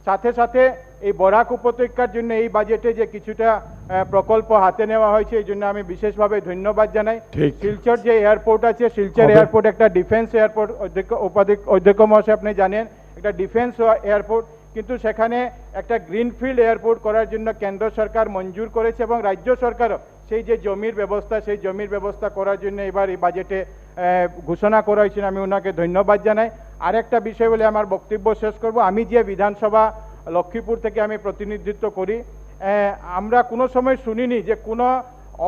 সাথে সাথে এই বরাক উপত্যকার জন্য এই বাজেটে যে কিছুটা প্রকল্প হাতে নেওয়া হয়েছে, এই জন্য আমি বিশেষভাবে ধন্যবাদ জানাই। শিলচর যে এয়ারপোর্ট আছে, শিলচর এয়ারপোর্ট একটা ডিফেন্স এয়ারপোর্ট, অধ্যক্ষ মহাশয় আপনি জানেন এটা ডিফেন্স এয়ারপোর্ট, কিন্তু সেখানে একটা গ্রিনফিল্ড এয়ারপোর্ট করার জন্য কেন্দ্র সরকার মঞ্জুর করেছে এবং রাজ্য সরকারও সেই যে জমির ব্যবস্থা, সেই জমির ব্যবস্থা করার জন্য এবার এই বাজেটে ঘোষণা করা হয়েছে, আমি ওনাকে ধন্যবাদ জানাই। আরেকটা বিষয় বলে আমার বক্তব্য শেষ করব, আমি যে বিধানসভা লক্ষ্মীপুর থেকে আমি প্রতিনিধিত্ব করি, আমরা কোনো সময় শুনিনি যে কোনো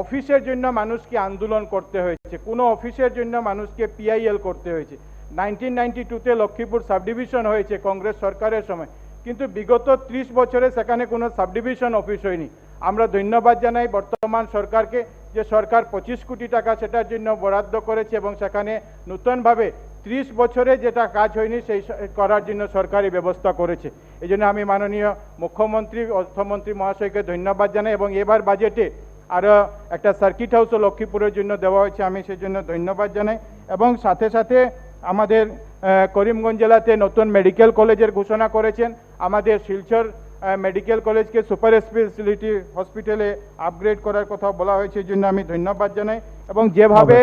অফিসের জন্য মানুষকে আন্দোলন করতে হয়েছে, কোনো অফিসের জন্য মানুষকে PIL করতে হয়েছে। 1992-তে লক্ষ্মীপুর সাব ডিভিশন হয়েছে কংগ্রেস সরকারের সময়, কিন্তু বিগত 30 বছরে সেখানে কোনো সাব ডিভিশন অফিস হয়নি। আমরা ধন্যবাদ জানাই বর্তমান সরকারকে যে সরকার 25 কোটি টাকা সেটার জন্য বরাদ্দ করেছে এবং সেখানে নতুনভাবে 30 বছরে যেটা কাজ হয়নি সেই করার জন্য সরকারি ব্যবস্থা করেছে। এই জন্য আমি মাননীয় মুখ্যমন্ত্রী অর্থমন্ত্রী মহাশয়কে ধন্যবাদ জানাই এবং এবার বাজেটে আরও একটা সার্কিট হাউসও লক্ষ্মীপুরের জন্য দেওয়া হয়েছে, আমি সেই জন্য ধন্যবাদ জানাই। এবং সাথে সাথে আমাদের করিমগঞ্জ জেলাতে নতুন মেডিকেল কলেজের ঘোষণা করেছেন, আমাদের শিলচর মেডিকেল কলেজকে সুপার স্পেশালিটি হসপিটালে আপগ্রেড করার কথা বলা হয়েছে, এই জন্য আমি ধন্যবাদ জানাই। এবং যেভাবে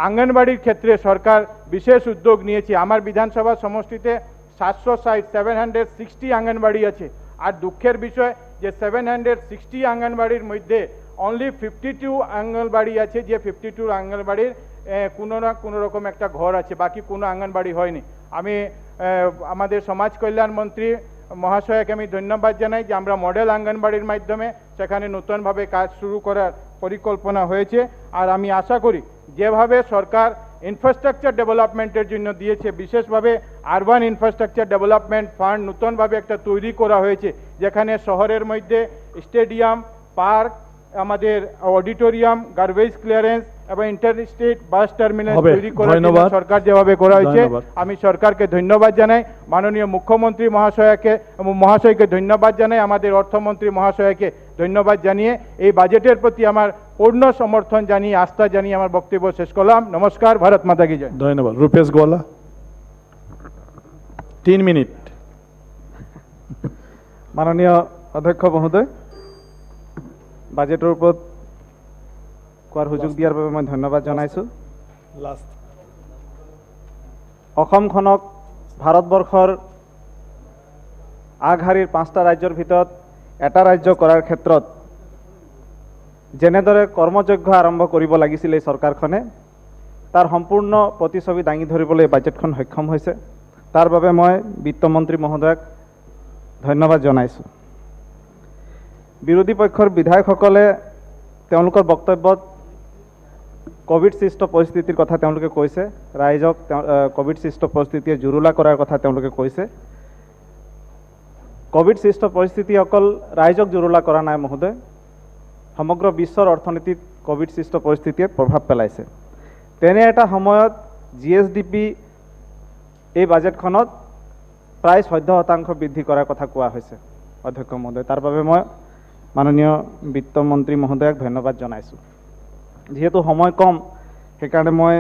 আঙ্গনবাড়ির ক্ষেত্রে সরকার বিশেষ উদ্যোগ নিয়েছে, আমার বিধানসভা সমষ্টিতে 760 আঙ্গনবাড়ি আছে, আর দুঃখের বিষয় যে 760 আঙ্গনবাড়ির মধ্যে অনলি 52 আঙ্গনবাড়ি আছে, যে 52 আঙ্গনবাড়ির কোনো না কোনো রকম একটা ঘর আছে, বাকি কোনো আঙ্গনবাড়ি হয়নি। আমি আমাদের সমাজ কল্যাণ মন্ত্রী মহাশয়কে আমি ধন্যবাদ জানাই যে আমরা মডেল আঙ্গনবাড়ির মাধ্যমে সেখানে নতুনভাবে কাজ শুরু করার পরিকল্পনা হয়েছে। আর আমি আশা করি যেভাবে সরকার ইনফ্রাস্ট্রাকচার ডেভেলপমেন্টের জন্য দিয়েছে, বিশেষভাবে আরবান ইনফ্রাস্ট্রাকচার ডেভেলপমেন্ট ফান্ড নতুনভাবে একটা তৈরি করা হয়েছে, যেখানে শহরের মধ্যে স্টেডিয়াম, পার্ক, আমাদের অডিটোরিয়াম, গার্বেজ ক্লিয়ারেন্স এবং ইন্টারস্টেট বাস টার্মিনাল তৈরি করার জন্য সরকার যেভাবে করা হয়েছে, আমি সরকারকে ধন্যবাদ জানাই। মাননীয় মুখ্যমন্ত্রী মহাশয়কে ধন্যবাদ জানাই, আমাদের অর্থমন্ত্রী মহাশয়কে ধন্যবাদ জানিয়ে এই বাজেটের প্রতি আমার পূর্ণ সমর্থন জানিয়ে, আস্থা জানিয়ে আমার বক্তব্য শেষ করলাম। নমস্কার, ভারত মাতা কি জয়। ধন্যবাদ। রূপেশ গোয়ালা 3 মিনিট। মাননীয় অধ্যক্ষ মহোদয়, বাজেটৰ ওপৰত কোৱাৰ সুযোগ দিয়াৰ বাবে মই ধন্যবাদ জনাইছোঁ। অসমখনক ভাৰতবৰ্ষৰ আগশাৰীৰ 5টা ৰাজ্যৰ ভিতৰত এটা ৰাজ্য কৰাৰ ক্ষেত্ৰত যেনেদৰে কৰ্মযজ্ঞ আৰম্ভ কৰিব লাগিছিল এই চৰকাৰখনে, তাৰ সম্পূৰ্ণ প্ৰতিচ্ছবি দাঙি ধৰিবলৈ বাজেটখন সক্ষম হৈছে। তাৰ বাবে মই বিত্তমন্ত্ৰী মহোদয়ক ধন্যবাদ জনাইছোঁ। বিৰোধী পক্ষৰ বিধায়কসকলে তেওঁলোকৰ বক্তব্যত কোভিড সৃষ্ট পৰিস্থিতিৰ কথা তেওঁলোকে কৈছে, ৰাইজক কোভিড সৃষ্ট পৰিস্থিতিয়ে জুৰুলা কৰাৰ কথা তেওঁলোকে কৈছে। কোভিড সৃষ্ট পৰিস্থিতি অকল ৰাইজক জুৰুলা কৰা নাই মহোদয়, সমগ্ৰ বিশ্বৰ অৰ্থনীতিত কোভিড সৃষ্ট পৰিস্থিতিয়ে প্ৰভাৱ পেলাইছে। তেনে এটা সময়ত GSDP এই বাজেটখনত প্ৰায় 14% বৃদ্ধি কৰাৰ কথা কোৱা হৈছে অধ্যক্ষ মহোদয়। তাৰ বাবে মই মাননীয় বিত্তমন্ত্ৰী মহোদয়ক ধন্যবাদ জনাইছোঁ। যিহেতু সময় কম, সেইকাৰণে মই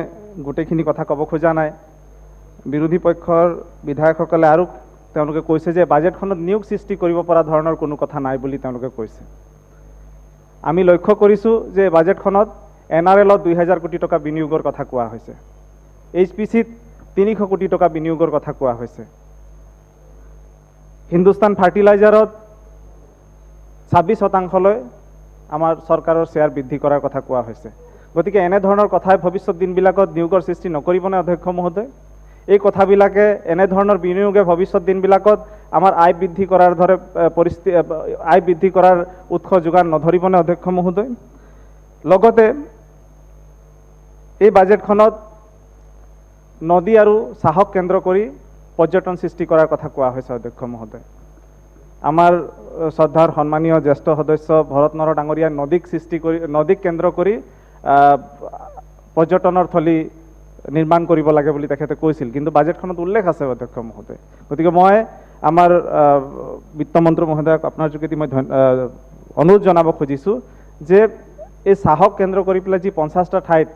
গোটেইখিনি কথা ক'ব খোজা নাই। বিৰোধী পক্ষৰ বিধায়কসকলে আৰু তেওঁলোকে কৈছে যে বাজেটখনত নিয়োগ সৃষ্টি কৰিব পৰা ধৰণৰ কোনো কথা নাই বুলি তেওঁলোকে কৈছে। আমি লক্ষ্য কৰিছোঁ যে বাজেটখনত NRL-ত 2000 কোটি টকা বিনিয়োগৰ কথা কোৱা হৈছে, HPC-ত 300 কোটি টকা বিনিয়োগৰ কথা কোৱা হৈছে, হিন্দুস্তান ফাৰ্টিলাইজাৰত 26% আমাৰ চৰকাৰৰ শ্বেয়াৰ বৃদ্ধি কৰাৰ কথা কোৱা হৈছে। গতিকে এনেধৰণৰ কথাই ভৱিষ্যত দিনবিলাকত নিয়োগৰ সৃষ্টি নকৰিবনে অধ্যক্ষ মহোদয়? এই কথাবিলাকে এনেধৰণৰ বিনিয়োগে ভৱিষ্যত দিনবিলাকত আমাৰ আয় বৃদ্ধি কৰাৰ দৰে পৰিস্থিতি, আয় বৃদ্ধি কৰাৰ উৎস যোগান নধৰিবনে অধ্যক্ষ মহোদয়? লগতে এই বাজেটখনত নদী আৰু চাহক কেন্দ্ৰ কৰি পৰ্যটন সৃষ্টি কৰাৰ কথা কোৱা হৈছে অধ্যক্ষ মহোদয়। আমাৰ শ্ৰদ্ধাৰ সন্মানীয় জ্যেষ্ঠ সদস্য ভৰত নৰ ডাঙৰীয়াই নদীক কেন্দ্ৰ কৰি পৰ্যটনৰ থলী নিৰ্মাণ কৰিব লাগে বুলি তেখেতে কৈছিল, কিন্তু বাজেটখনত উল্লেখ আছে অধ্যক্ষ মহোদয়। গতিকে মই আমাৰ বিত্তমন্ত্ৰী মহোদয়ক আপোনাৰ যোগেদি মই অনুৰোধ জনাব খুজিছোঁ যে এই চাহক কেন্দ্ৰ কৰি পেলাই যি 50টা ঠাইত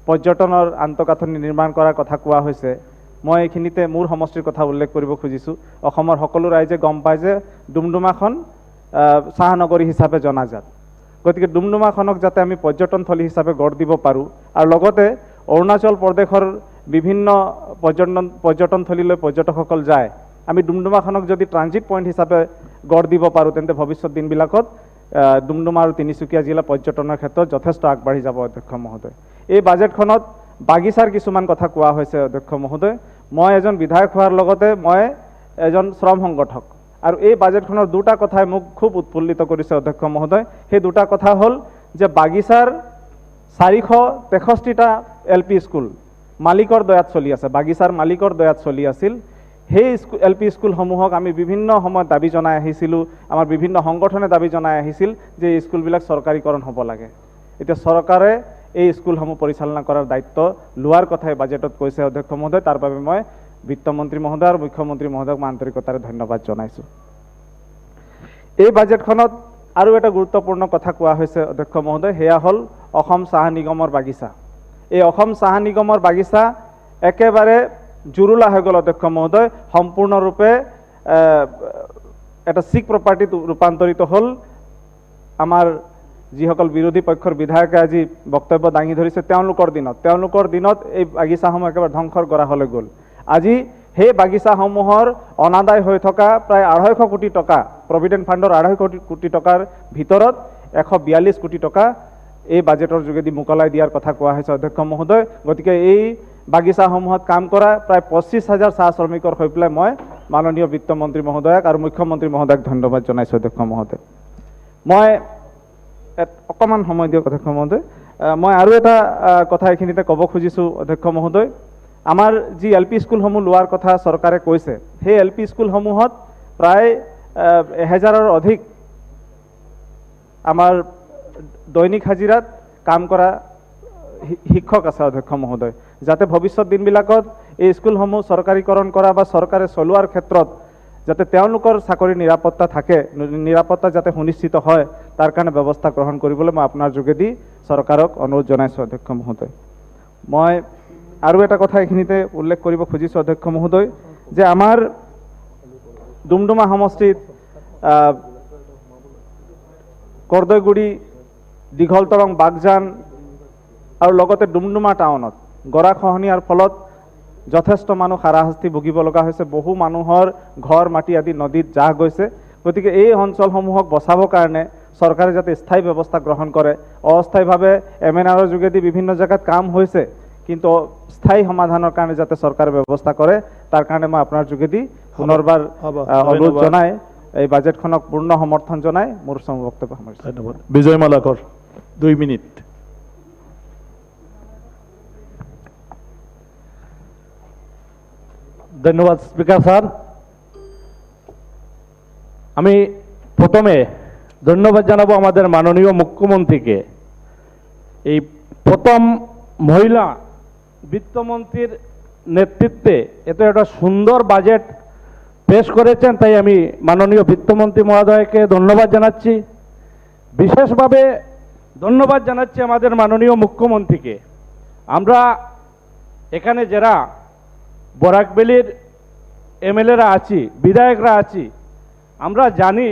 পৰ্যটনৰ আন্তঃগাঁথনি নিৰ্মাণ কৰাৰ কথা কোৱা হৈছে, মই এইখিনিতে মোৰ সমষ্টিৰ কথা উল্লেখ কৰিব খুজিছোঁ। অসমৰ সকলো ৰাইজে গম পায় যে ডুমডুমাখন চাহ নগৰী হিচাপে জনাজাত। গতিকে ডুমডুমাখনক যাতে আমি পৰ্যটনথলী হিচাপে গঢ় দিব পাৰোঁ, আৰু লগতে অৰুণাচল প্ৰদেশৰ বিভিন্ন পৰ্যটনথলীলৈ পৰ্যটকসকল যায়, আমি ডুমডুমাখনক যদি ট্ৰানজিট পইণ্ট হিচাপে গঢ় দিব পাৰোঁ, তেন্তে ভৱিষ্যত দিনবিলাকত ডুমডুমা আৰু তিনিচুকীয়া জিলা পৰ্যটনৰ ক্ষেত্ৰত যথেষ্ট আগবাঢ়ি যাব অধ্যক্ষ মহোদয়। এই বাজেটখনত বাগিচাৰ কিছুমান কথা কোৱা হৈছে অধ্যক্ষ মহোদয়। মই এজন বিধায়ক হোৱাৰ লগতে মই এজন শ্ৰম সংগঠক, আৰু এই বাজেটখনৰ দুটা কথাই মোক খুব উৎফুল্লিত কৰিছে অধ্যক্ষ মহোদয়। সেই দুটা কথা হ'ল যে বাগিচাৰ 463টা LP স্কুল মালিকৰ দয়াত চলি আছে, বাগিচাৰ মালিকৰ দয়াত চলি আছিল। সেই LP স্কুলসমূহক আমি বিভিন্ন সময়ত দাবী জনাই আহিছিলোঁ, আমাৰ বিভিন্ন সংগঠনে দাবী জনাই আহিছিল যে এই স্কুলবিলাক চৰকাৰীকৰণ হ'ব লাগে। এতিয়া চৰকাৰে এই স্কুলসমূহ পৰিচালনা কৰাৰ দায়িত্ব লোৱাৰ কথাই বাজেটত কৈছে অধ্যক্ষ মহোদয়। তাৰ বাবে মই বিত্তমন্ত্ৰী মহোদয় আৰু মুখ্যমন্ত্ৰী মহোদয়ক মই আন্তৰিকতাৰে ধন্যবাদ জনাইছোঁ। এই বাজেটখনত আৰু এটা গুৰুত্বপূৰ্ণ কথা কোৱা হৈছে অধ্যক্ষ মহোদয়, সেয়া হ'ল অসম চাহ নিগমৰ বাগিচা। এই অসম চাহ নিগমৰ বাগিচা একেবাৰে জুৰুলা হৈ গ'ল অধ্যক্ষ মহোদয়, সম্পূৰ্ণৰূপে এটা চিক প্ৰপাৰ্টিত ৰূপান্তৰিত হ'ল। আমাৰ যিসকল বিৰোধী পক্ষৰ বিধায়কে আজি বক্তব্য দাঙি ধৰিছে, তেওঁলোকৰ দিনত এই বাগিচাসমূহ একেবাৰে ধ্বংসৰ গৰাহলৈ গ'ল। আজি সেই বাগিচাসমূহৰ অনাদায় হৈ থকা প্ৰায় 250 কোটি টকা, প্ৰভিডেণ্ট ফাণ্ডৰ 250 কোটি টকাৰ ভিতৰত 142 কোটি টকা এই বাজেটৰ যোগেদি মোকলাই দিয়াৰ কথা কোৱা হৈছে অধ্যক্ষ মহোদয়। গতিকে এই বাগিচাসমূহত কাম কৰা প্ৰায় 25,000 চাহ শ্ৰমিকৰ হৈ পেলাই মই মাননীয় বিত্তমন্ত্ৰী মহোদয়ক আৰু মুখ্যমন্ত্ৰী মহোদয়ক ধন্যবাদ জনাইছোঁ অধ্যক্ষ মহোদয়। মই অকণমান সময় দিয়ক অধ্যক্ষ মহোদয়। মই আৰু এটা কথা এইখিনিতে ক'ব খুজিছোঁ অধ্যক্ষ মহোদয়। আমাৰ যি LP স্কুলসমূহ লোৱাৰ কথা চৰকাৰে কৈছে, সেই LP স্কুলসমূহত প্ৰায় 1000ৰ অধিক আমাৰ দৈনিক হাজিৰাত কাম কৰা শিক্ষক আছে অধ্যক্ষ মহোদয়। যাতে ভৱিষ্যত দিনবিলাকত এই স্কুলসমূহ চৰকাৰীকৰণ কৰা বা চৰকাৰে চলোৱাৰ ক্ষেত্ৰত যাতে তেওঁলোকৰ চাকৰিৰ নিৰাপত্তা থাকে, নিৰাপত্তা যাতে সুনিশ্চিত হয়, তাৰ কাৰণে ব্যৱস্থা গ্ৰহণ কৰিবলৈ মই আপোনাৰ যোগেদি চৰকাৰক অনুৰোধ জনাইছোঁ অধ্যক্ষ মহোদয়। মই আৰু এটা কথা এইখিনিতে উল্লেখ কৰিব খুজিছোঁ অধ্যক্ষ মহোদয়, যে আমাৰ ডুমডুমা সমষ্টিত কৰ্দৈগুৰি, দীঘলতৰং, বাগজান আৰু লগতে ডুমডুমা টাউনত গৰাখহনীয়াৰ ফলত যথেষ্ট মানুহ হাৰাশাস্তি ভুগিব লগা হৈছে। বহু মানুহৰ ঘৰ মাটি আদি নদীত জাহ গৈছে। গতিকে এই অঞ্চলসমূহক বচাবৰ কাৰণে চৰকাৰে যাতে স্থায়ী ব্যৱস্থা গ্ৰহণ কৰে। অস্থায়ীভাৱে MNRৰ যোগেদি বিভিন্ন জেগাত কাম হৈছে, কিন্তু স্থায়ী সমাধানৰ কাৰণে যাতে চৰকাৰে ব্যৱস্থা কৰে, তাৰ কাৰণে মই আপোনাৰ যোগেদি পুনৰবাৰ অনুৰোধ জনাই এই বাজেটখনক পূৰ্ণ সমৰ্থন জনাই মোৰ বক্তব্য সামৰিছোঁ। ধন্যবাদ। বিজয় মালাকৰ 2 মিনিট। ধন্যবাদ স্পিকার স্যার। আমি প্রথমে ধন্যবাদ জানাবো আমাদের মাননীয় মুখ্যমন্ত্রীকে। এই প্রথম মহিলা বিত্তমন্ত্রীর নেতৃত্বে এত একটা সুন্দর বাজেট পেশ করেছেন, তাই আমি মাননীয় বিত্তমন্ত্রী মহোদয়কে ধন্যবাদ জানাচ্ছি। বিশেষভাবে ধন্যবাদ জানাচ্ছি আমাদের মাননীয় মুখ্যমন্ত্রীকে। আমরা এখানে যারা বরাকবেলির MLAরা আছি, বিধায়করা আছি, আমরা জানি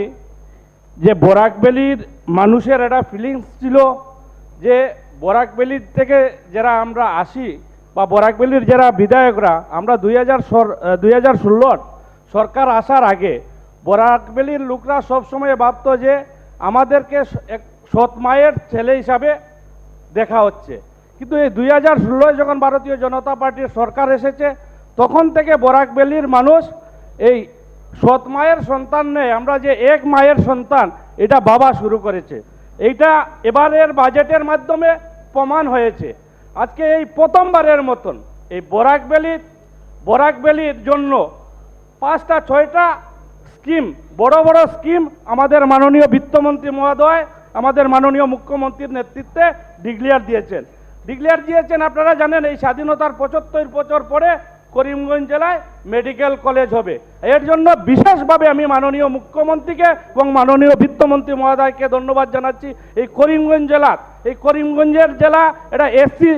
যে বরাকবেলির মানুষের একটা ফিলিংস ছিল যে বরাকবেলির থেকে যারা আমরা আসি বা বরাকবেলির যারা বিধায়করা, আমরা 2016 সরকার আসার আগে বরাকবেলির লোকরা সবসময় ভাবতো যে আমাদেরকে এক সৎ মায়ের ছেলে হিসাবে দেখা হচ্ছে। কিন্তু এই 2016 যখন ভারতীয় জনতা পার্টির সরকার এসেছে, তখন থেকে বরাকবেলির মানুষ এই সৎ মায়ের সন্তান নেই, আমরা যে এক মায়ের সন্তান, এটা ভাবা শুরু করেছে। এইটা এবারের বাজেটের মাধ্যমে প্রমাণ হয়েছে। আজকে এই প্রথমবারের মতন এই বরাকবেলির জন্য 5টা 6টা স্কিম, বড় বড় স্কিম আমাদের মাননীয় বিত্তমন্ত্রী মহোদয়, আমাদের মাননীয় মুখ্যমন্ত্রীর নেতৃত্বে ডিক্লেয়ার দিয়েছেন। ডিক্লেয়ার দিয়েছেন, আপনারা জানেন এই স্বাধীনতার 75 বছর পরে করিমগঞ্জ জেলায় মেডিকেল কলেজ হবে। এর জন্য বিশেষভাবে আমি মাননীয় মুখ্যমন্ত্রীকে এবং মাননীয় বিত্তমন্ত্রী মহোদয়কে ধন্যবাদ জানাচ্ছি। এই করিমগঞ্জের জেলা এটা এসসি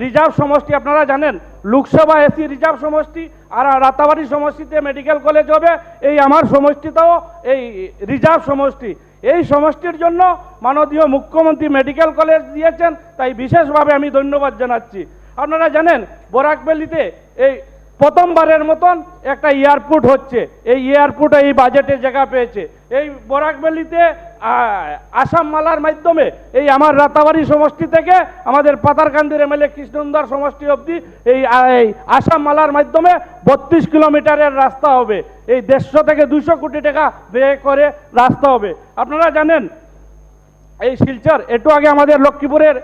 রিজার্ভ সমষ্টি, আপনারা জানেন লোকসভা এসসি রিজার্ভ সমষ্টি, আর রাতাবাড়ি সমষ্টিতে মেডিকেল কলেজ হবে। এই আমার সমষ্টিতেও এই রিজার্ভ সমষ্টি, এই সমষ্টির জন্য মাননীয় মুখ্যমন্ত্রী মেডিকেল কলেজ দিয়েছেন, তাই বিশেষভাবে আমি ধন্যবাদ জানাচ্ছি। আপনারা জানেন বরাকবেলিতে এই প্রথমবারের মতন একটা এয়ারপোর্ট হচ্ছে, এই এয়ারপোর্ট এই বাজেটে জায়গা পেয়েছে। এই বরাকবেলিতে আসাম মালার মাধ্যমে এই আমার রাতাবাড়ি সমষ্টি থেকে আমাদের পাতারকান্দির এমএলএ কৃষ্ণনন্দার সমষ্টি অবধি এই আসাম মালার মাধ্যমে 32 কিলোমিটারের রাস্তা হবে। এই 150 থেকে 200 কোটি টাকা ব্যয় করে রাস্তা হবে। আপনারা জানেন এই শিলচর, একটু আগে আমাদের লক্ষ্মীপুরের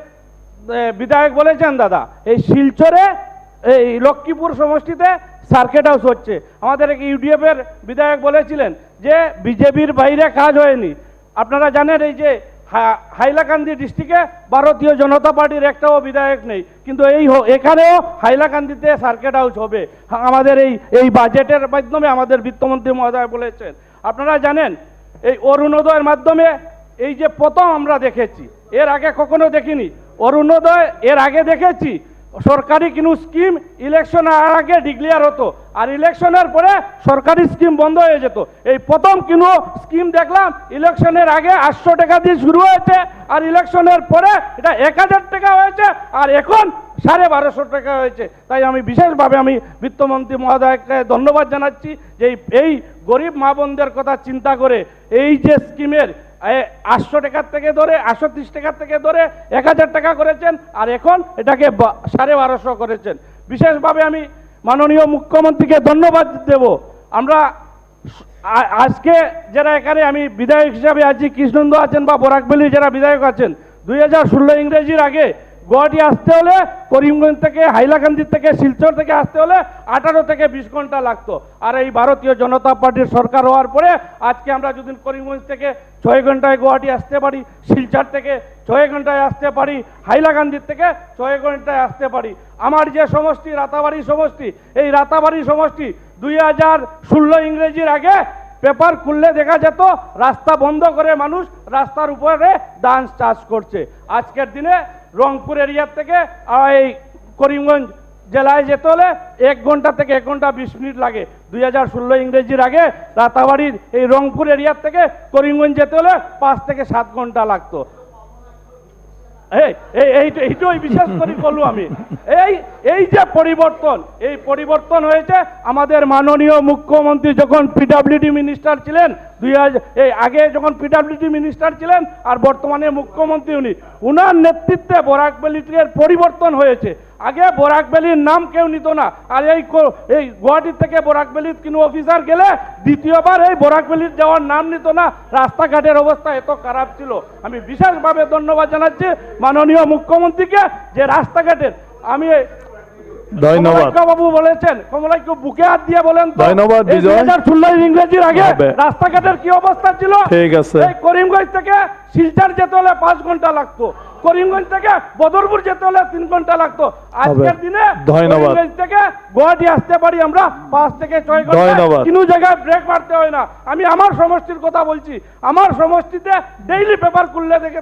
বিধায়ক বলেছেন দাদা, এই শিলচরে এই লক্ষ্মীপুর সমষ্টিতে সার্কিট হাউস হচ্ছে। আমাদের এক ইউডিএফ এর বিধায়ক বলেছিলেন যে বিজেপির বাইরে কাজ হয়নি। আপনারা জানেন এই যে হাইলাকান্দি ডিস্ট্রিক্টে ভারতীয় জনতা পার্টির একটাও বিধায়ক নেই, কিন্তু এখানেও হাইলাকান্দিতে সার্কিট হাউস হবে আমাদের এই বাজেটের মাধ্যমে আমাদের বিত্তমন্ত্রী মহোদয় বলেছেন। আপনারা জানেন এই অরুণোদয়ের মাধ্যমে এই যে প্রথম আমরা দেখেছি, এর আগে কখনো দেখিনি অরুণোদয়, এর আগে দেখেছি সরকারি কোনো স্কিম ইলেকশনের আগে ডিক্লেয়ার হতো আর ইলেকশনের পরে সরকারি স্কিম বন্ধ হয়ে যেত। এই প্রথম কোনো স্কিম দেখলাম ইলেকশনের আগে 800 টাকা দিয়ে শুরু হয়েছে আর ইলেকশনের পরে এটা 1000 টাকা হয়েছে আর এখন 1250 টাকা হয়েছে। তাই আমি বিশেষভাবে আমি বিত্তমন্ত্রী মহোদয়কে ধন্যবাদ জানাচ্ছি যে এই গরিব মা বোনদের কথা চিন্তা করে এই যে স্কিমের 800 টাকার থেকে ধরে 830 টাকার থেকে ধরে 1000 টাকা করেছেন আর এখন এটাকে 1250 করেছেন। বিশেষভাবে আমি মাননীয় মুখ্যমন্ত্রীকে ধন্যবাদ দেব। আমরা আজকে যারা এখানে আমি বিধায়ক হিসাবে আছি, কৃষ্ণনন্দ আছেন বা বরাকবেলির যারা বিধায়ক আছেন, 2016 ইংরেজির আগে গুয়াহাটি আসতে হলে করিমগঞ্জ থেকে হাইলাকান্দি থেকে শিলচর থেকে আসতে হলে 18 থেকে 20 ঘন্টা লাগতো। আর এই ভারতীয় জনতা পার্টির সরকার হওয়ার পরে আজকে আমরা যদি করিমগঞ্জ থেকে 6 ঘন্টায় গুয়াহাটি আসতে পারি, শিলচর থেকে 6 ঘন্টায় আসতে পারি, হাইলাকান্দির থেকে 6 ঘন্টায় আসতে পারি। আমার যে সমষ্টি রাতাবাড়ি সমষ্টি, এই রাতাবাড়ি সমষ্টি 2016 ইংরেজির আগে পেপার খুললে দেখা যেত রাস্তা বন্ধ করে মানুষ রাস্তার উপরে ডান্স চাষ করছে। আজকের দিনে রংপুর এরিয়ার থেকে এই করিমগঞ্জ জেলায় যেতে হলে 1 ঘন্টা থেকে 1 ঘন্টা 20 মিনিট লাগে। 2016 ইংরেজির আগে রাতাবাড়ির এই রংপুর এরিয়ার থেকে করিমগঞ্জ যেতে হলে 5 থেকে 7 ঘন্টা লাগতো। এইটাই বিশেষ করে বলবো আমি, এই যে পরিবর্তন, এই পরিবর্তন হয়েছে আমাদের মাননীয় মুখ্যমন্ত্রী যখন পিডব্লিউডি মিনিস্টার ছিলেন, আগে যখন পিডব্লিউডি মিনিস্টার ছিলেন আর বর্তমানে মুখ্যমন্ত্রী উনার নেতৃত্বে বরাকবেলির পরিবর্তন হয়েছে। আগে বরাকবেলির নাম কেউ নিত না, আর এই গুয়াহাটি থেকে বরাকবেলির কোনো অফিসার গেলে দ্বিতীয়বার এই বরাকবেলির যাওয়ার নাম নিত না। রাস্তাঘাটের অবস্থা এত খারাপ ছিল। আমি বিশেষভাবে ধন্যবাদ জানাচ্ছি মাননীয় মুখ্যমন্ত্রীকে যে রাস্তাঘাটের আমি ধন্যবাদ বাবু বলেছেন, কমলাইকে বুকে হাত দিয়ে বলেন ধন্যবাদ বিজয়। 2016 ইংরেজির আগে রাস্তাঘাটের কি অবস্থা ছিল? ঠিক আছে। এই করিমগঞ্জ থেকে শিলচর যেতে হলে 5 ঘন্টা লাগতো, করিমগঞ্জ থেকে বদরপুর যেতে হলে 3 ঘন্টা লাগতো। আজকের দিনে করিমগঞ্জ থেকে গুয়াহাটি আসতে পারি আমরা 5 থেকে 6 ঘন্টা, কোনো জায়গায় ব্রেক মারতে হয় না। আমি আমার সমষ্টির কথা বলছি, আমার সমষ্টিতে ডেইলি পেপার খুললে দেখে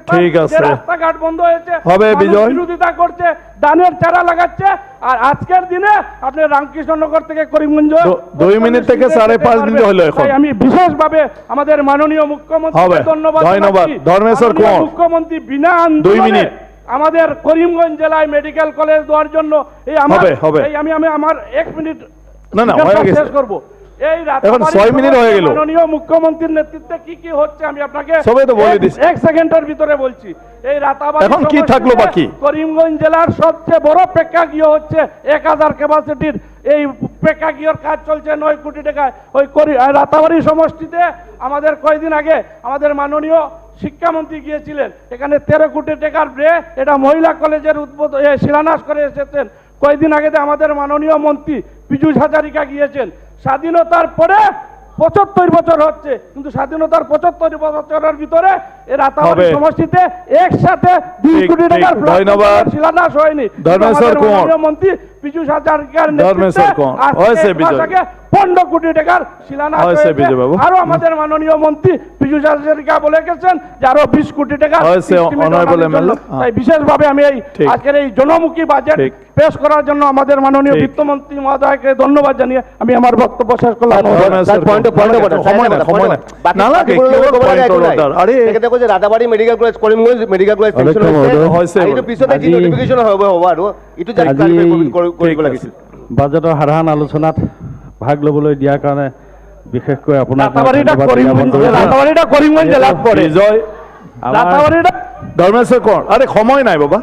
রাস্তাঘাট বন্ধ হয়েছে, বিরোধিতা করছে, ধানের চারা লাগাচ্ছে। আর আজকের দিনে আপনি রামকৃষ্ণনগর থেকে করিমগঞ্জ 2 মিনিট থেকে 5.5 মিনিট হলো এখন। আমি বিশেষভাবে আমাদের মাননীয় মুখ্যমন্ত্রীকে ধন্যবাদ ধর্মেশ্বর কোন মুখ্যমন্ত্রী বিনা আন্দোলনে আমাদের করিমগঞ্জ জেলায় মেডিকেল কলেজ দেওয়ার জন্য আমি আমার 1 মিনিট শেষ করব। এই এখন 6 মিনিট হয়ে গেল। মাননীয় মুখ্যমন্ত্রীর নেতৃত্বে কি কি হচ্ছে আমি আপনাকে সবাই তো বলে দিচ্ছি, 1 সেকেন্ডের ভিতরে বলছি। এই রাতাবাড়ি এখন কি থাকলো বাকি? করিমগঞ্জ জেলার সবচেয়ে বড় প্রেক্ষাগৃহ হচ্ছে 1000 ক্যাপাসিটির এই প্রেক্ষাগৃহর কাজ চলছে 9 কোটি টাকায়। ওই রাতাবাড়ি সমষ্টিতে আমাদের কয়েকদিন আগে আমাদের মাননীয় শিক্ষামন্ত্রী গিয়েছিলেন, এখানে 13 কোটি টাকার এটা মহিলা কলেজের শিলান্যাস করে এসেছেন। কয়েকদিন আগে আমাদের মাননীয় মন্ত্রী পীযূষ হাজারিকা গিয়েছেন। স্বাধীনতার পরে 75 বছর হচ্ছে, কিন্তু স্বাধীনতার 75 বছরের ভিতরে এই রাতাবাড়ি হবে। সমষ্টিতে একসাথে 2 ঠিক, কোটি টাকার ঠিক, ফ্ল্যাট ধন্যবাদ। শিলান্যাস হয়নি। ধর্মেশ্বর আমাদের কুমার। মাননীয় মন্ত্রী পীযূষ হাজারিকার ধর্মেশ্বর নেতৃত্বে কুমার। আজকে হয়েছে, এক মাস বিজয়। আগে 15 কোটি টাকার শিলান্যাস হয়েছে, হয়েছে। বিজয়বাবু। আরো আমাদের মাননীয় মন্ত্রী পীযূষ হাজারিকা বলে গেছেন যে আরো 20 কোটি টাকা হয়েছে, honorable MLA। তাই বিশেষভাবে আমি এই ঠিক। আজকের এই জনমুখী বাজেট ঠিক। পেশ করার জন্য আমাদের মাননীয় ঠিক। বিত্তমন্ত্রী মহোদয়কে ধন্যবাদ জানিয়ে আমি আমার বক্তব্য শেষ করলাম। ধর্মেশ্বর কুমার। সময় না, সময় না। না লাগে, কি ওর point হলো তার? আরে দেখো যে Ratabari medical college Karimganj medical college tension হৈছে এইটো পিছতে কি নোটিফিকেশন হ'ব আৰু এইটো জানি কৰিব লাগিছিল। বাজেটৰ সাধাৰণ আলোচনাত ভাগ ল'বলৈ দিয়াৰ কাৰণে বিশেষকৈ আপোনাক ৰাতাবাড়িটা কৰিমগঞ্জ জেলাত পড়ে। বিজয় ৰাতাবাড়িটা ধৰ্মেশ্বৰ কোঁৱৰ, আৰে সময় নাই বাবা,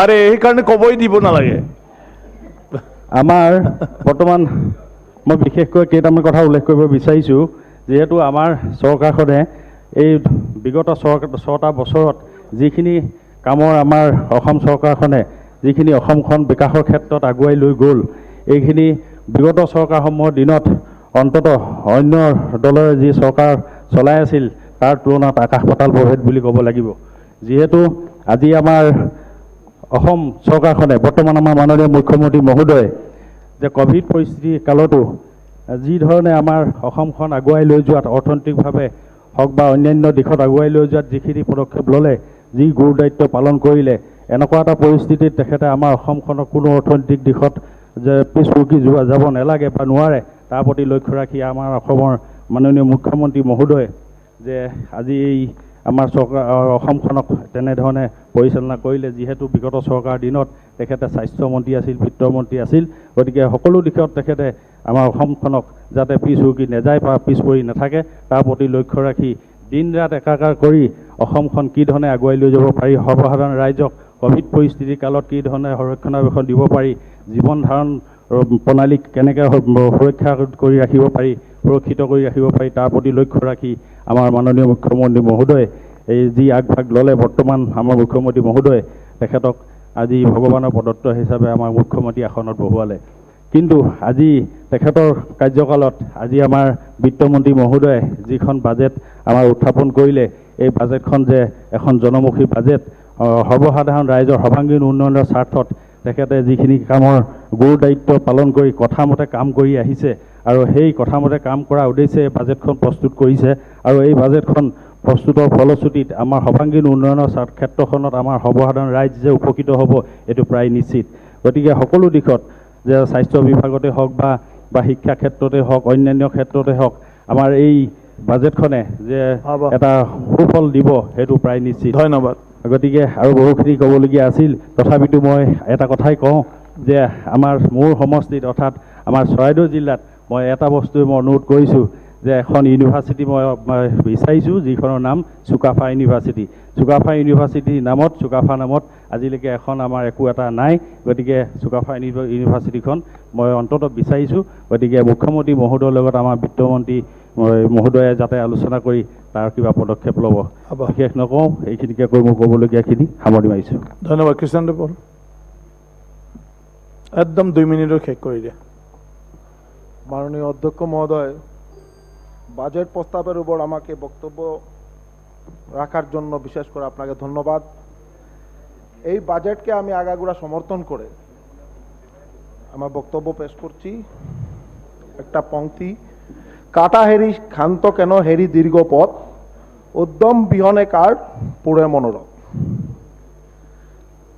আৰে সেইকাৰণে ক'বই দিব নালাগে। আমাৰ বৰ্তমান মই বিশেষকৈ কেইটামান কথা উল্লেখ কৰিব বিচাৰিছোঁ। যিহেতু আমাৰ চৰকাৰখনে এই বিগত 6টা বছৰত যিখিনি কামৰ আমাৰ অসম চৰকাৰখনে যিখিনি অসমখন বিকাশৰ ক্ষেত্ৰত আগুৱাই লৈ গ'ল, এইখিনি বিগত চৰকাৰসমূহৰ দিনত অন্ততঃ অন্য দলেৰে যি চৰকাৰ চলাই আছিল তাৰ তুলনাত আকাশ পাতাল প্ৰভেদ বুলি ক'ব লাগিব। যিহেতু আজি আমাৰ অসম চৰকাৰখনে বৰ্তমান আমাৰ মাননীয় মুখ্যমন্ত্ৰী মহোদয়ে যে ক'ভিড পৰিস্থিতি কালতো যি ধৰণে আমাৰ অসমখন আগুৱাই লৈ যোৱাত অৰ্থনৈতিকভাৱে হওক বা অন্যান্য দিশত আগুৱাই লৈ যোৱাত যিখিনি পদক্ষেপ ল'লে, যি গুৰু দায়িত্ব পালন কৰিলে, এনেকুৱা এটা পৰিস্থিতিত তেখেতে আমাৰ অসমখনক কোনো অৰ্থনৈতিক দিশত যে পিছ হুকি যাব নালাগে বা নোৱাৰে তাৰ প্ৰতি লক্ষ্য ৰাখি আমাৰ অসমৰ মাননীয় মুখ্যমন্ত্ৰী মহোদয়ে যে আজি এই আমাৰ চৰকাৰ অসমখনক তেনেধৰণে পৰিচালনা কৰিলে। যিহেতু বিগত চৰকাৰৰ দিনত তেখেতে স্বাস্থ্যমন্ত্ৰী আছিল, বিত্তমন্ত্ৰী আছিল, গতিকে সকলো দিশত তেখেতে আমাৰ অসমখনক যাতে পিছ হুকি নাযায় বা পিছ পৰি নাথাকে তাৰ প্ৰতি লক্ষ্য ৰাখি দিন ৰাত একাকাৰ কৰি অসমখন কি ধৰণে আগুৱাই লৈ যাব পাৰি, সৰ্বসাধাৰণ ৰাইজক ক'ভিড পৰিস্থিতিৰ কালত কি ধৰণে ৰক্ষণাবেক্ষণ দিব পাৰি, জীৱন ধাৰণ প্ৰণালীক কেনেকৈ সুৰক্ষা কৰি ৰাখিব পাৰি, সুৰক্ষিত কৰি ৰাখিব পাৰি, তাৰ প্ৰতি লক্ষ্য ৰাখি আমাৰ মাননীয় মুখ্যমন্ত্ৰী মহোদয়ে এই যি আগভাগ ল'লে, বৰ্তমান আমাৰ মুখ্যমন্ত্ৰী মহোদয়ে তেখেতক আজি ভগৱানৰ প্ৰদত্ত হিচাপে আমাৰ মুখ্যমন্ত্ৰী আসনত বহুৱালে। কিন্তু আজি তেখেতৰ কাৰ্যকালত আজি আমাৰ বিত্তমন্ত্ৰী মহোদয়ে যিখন বাজেট আমাৰ উত্থাপন কৰিলে, এই বাজেটখন যে এখন জনমুখী বাজেট, সৰ্বসাধাৰণ ৰাইজৰ সৰ্বাংগীন উন্নয়নৰ স্বাৰ্থত তেখেতে যিখিনি কামৰ গুৰু দায়িত্ব পালন কৰি কথামতে কাম কৰি আহিছে আৰু সেই কথামতে কাম কৰাৰ উদ্দেশ্যে এই বাজেটখন প্ৰস্তুত কৰিছে। আৰু এই বাজেটখন প্ৰস্তুতৰ ফলশ্ৰুতিত আমাৰ সৰ্বাংগীন উন্নয়নৰ ক্ষেত্ৰখনত আমাৰ সৰ্বসাধাৰণ ৰাইজ যে উপকৃত হ'ব এইটো প্ৰায় নিশ্চিত। গতিকে সকলো দিশত যে স্বাস্থ্য বিভাগতে হওক বা শিক্ষা ক্ষেত্ৰতে হওক, অন্যান্য ক্ষেত্ৰতে হওক, আমাৰ এই বাজেটখনে যে এটা সুফল দিব সেইটো প্ৰায় নিশ্চিত। ধন্যবাদ। গতিকে আৰু বহুখিনি ক'বলগীয়া আছিল, তথাপিতো মই এটা কথাই কওঁ যে মোৰ সমষ্টিত অৰ্থাৎ আমাৰ চৰাইদেউ জিলাত মই এটা বস্তুৱে মই অনুৰোধ কৰিছোঁ যে এখন ইউনিভাৰ্চিটি মই বিচাৰিছোঁ যিখনৰ নাম চুকাফা ইউনিভাৰ্চিটি। চুকাফা ইউনিভাৰ্চিটিৰ নামত, চুকাফা নামত আজিলৈকে এখন আমাৰ একো এটা নাই। গতিকে চুকাফা ইউনিভাৰ্চিটিখন মই অন্ততঃ বিচাৰিছোঁ। গতিকে মুখ্যমন্ত্ৰী মহোদয়ৰ লগত আমাৰ বিত্তমন্ত্ৰী মহোদয়ে যাতে আলোচনা কৰি তাৰ কিবা পদক্ষেপ ল'ব। বিশেষ নকওঁ, এইখিনিকে কৈ মোৰ ক'বলগীয়াখিনি সামৰি মাৰিছোঁ। ধন্যবাদ। কৃষ্ণদেৱ একদম 2 মিনিটত শেষ কৰি দিয়া। মাননীয় অধ্যক্ষ মহোদয়, বাজেট প্রস্তাবের উপর আমাকে বক্তব্য রাখার জন্য বিশেষ করে আপনাকে ধন্যবাদ। এই বাজেটকে আমি আগাগোড়া সমর্থন করে আমার বক্তব্য পেশ করছি। একটা পংক্তি, কাটা হেরি ক্ষান্ত কেন হেরি দীর্ঘ পথ, উদ্যম বিহনে কার পুরে মনোরথ।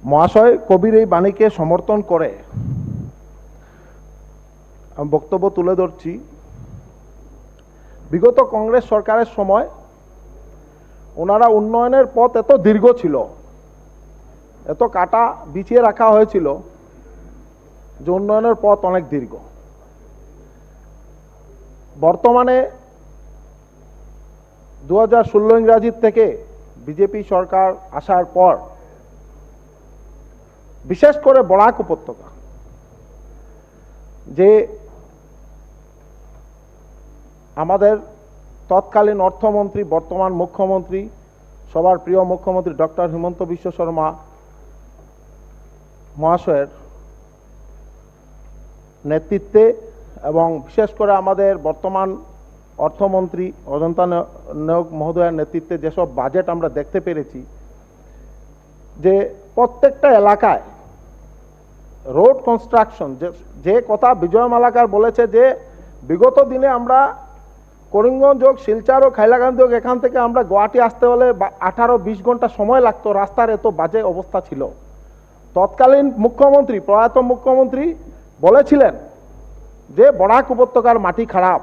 মহাশয় কবির এই বাণীকে সমর্থন করে আমি বক্তব্য তুলে ধরছি। বিগত কংগ্রেস সরকারের সময় ওনারা উন্নয়নের পথ এত দীর্ঘ ছিল, এত কাটা বিছিয়ে রাখা হয়েছিল যে উন্নয়নের পথ অনেক দীর্ঘ। বর্তমানে 2016 ইংরাজির থেকে বিজেপি সরকার আসার পর বিশেষ করে বরাক উপত্যকা যে আমাদের তৎকালীন অর্থমন্ত্রী, বর্তমান মুখ্যমন্ত্রী, সবার প্রিয় মুখ্যমন্ত্রী ডক্টর হিমন্ত বিশ্ব শর্মা মহাশয়ের নেতৃত্বে এবং বিশেষ করে আমাদের বর্তমান অর্থমন্ত্রী অজন্তা নায়ক মহোদয়ের নেতৃত্বে যেসব বাজেট আমরা দেখতে পেরেছি, যে প্রত্যেকটা এলাকায় রোড কনস্ট্রাকশন, যে কথা বিজয় মালাকার বলেছে যে বিগত দিনে আমরা করিমগঞ্জ হোক, শিলচর হোক, হাইলাকান্দি হোক, এখান থেকে আমরা গুয়াহাটি আসতে হলে 18-20 ঘন্টা সময় লাগতো, রাস্তার এত বাজে অবস্থা ছিল। তৎকালীন মুখ্যমন্ত্রী, প্রয়াত মুখ্যমন্ত্রী বলেছিলেন যে বরাক উপত্যকার মাটি খারাপ,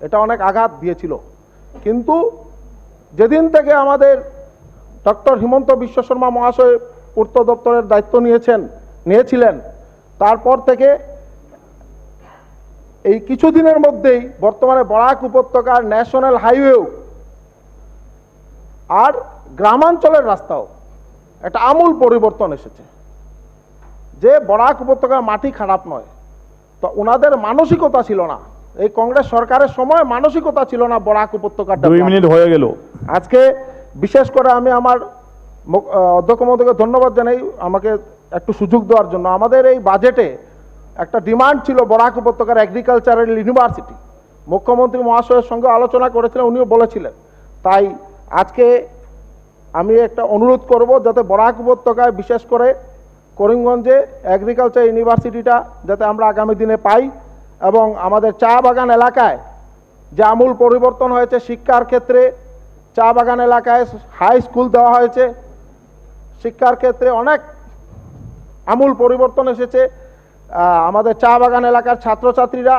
এটা অনেক আঘাত দিয়েছিল। কিন্তু যেদিন থেকে আমাদের ডক্টর হিমন্ত বিশ্ব শর্মা মহাশয় পূর্ত দপ্তরের দায়িত্ব নিয়েছিলেন, তারপর থেকে এই কিছুদিনের মধ্যেই বর্তমানে বরাক উপত্যকার ন্যাশনাল হাইওয়েও আর গ্রামাঞ্চলের রাস্তাও একটা আমূল পরিবর্তন এসেছে, যে বরাক উপত্যকার মাটি খারাপ নয়। তো ওনাদের মানসিকতা ছিল না, এই কংগ্রেস সরকারের সময় মানসিকতা ছিল না বরাক উপত্যকাটা। 2 মিনিট হয়ে গেল। আজকে বিশেষ করে আমি আমার অধ্যক্ষ মহোদয়কে ধন্যবাদ জানাই আমাকে একটু সুযোগ দেওয়ার জন্য। আমাদের এই বাজেটে একটা ডিমান্ড ছিল বরাক উপত্যকার এগ্রিকালচারাল ইউনিভার্সিটি, মুখ্যমন্ত্রী মহাশয়ের সঙ্গে আলোচনা করেছিলেন, উনিও বলেছিলেন। তাই আজকে আমি একটা অনুরোধ করব যাতে বরাক উপত্যকায় বিশেষ করে করিমগঞ্জে এগ্রিকালচার ইউনিভার্সিটিটা যাতে আমরা আগামী দিনে পাই, এবং আমাদের চা বাগান এলাকায় যে আমূল পরিবর্তন হয়েছে শিক্ষার ক্ষেত্রে, চা বাগান এলাকায় হাই স্কুল দেওয়া হয়েছে, শিক্ষার ক্ষেত্রে অনেক আমূল পরিবর্তন এসেছে। আমাদের চা বাগান এলাকার ছাত্রছাত্রীরা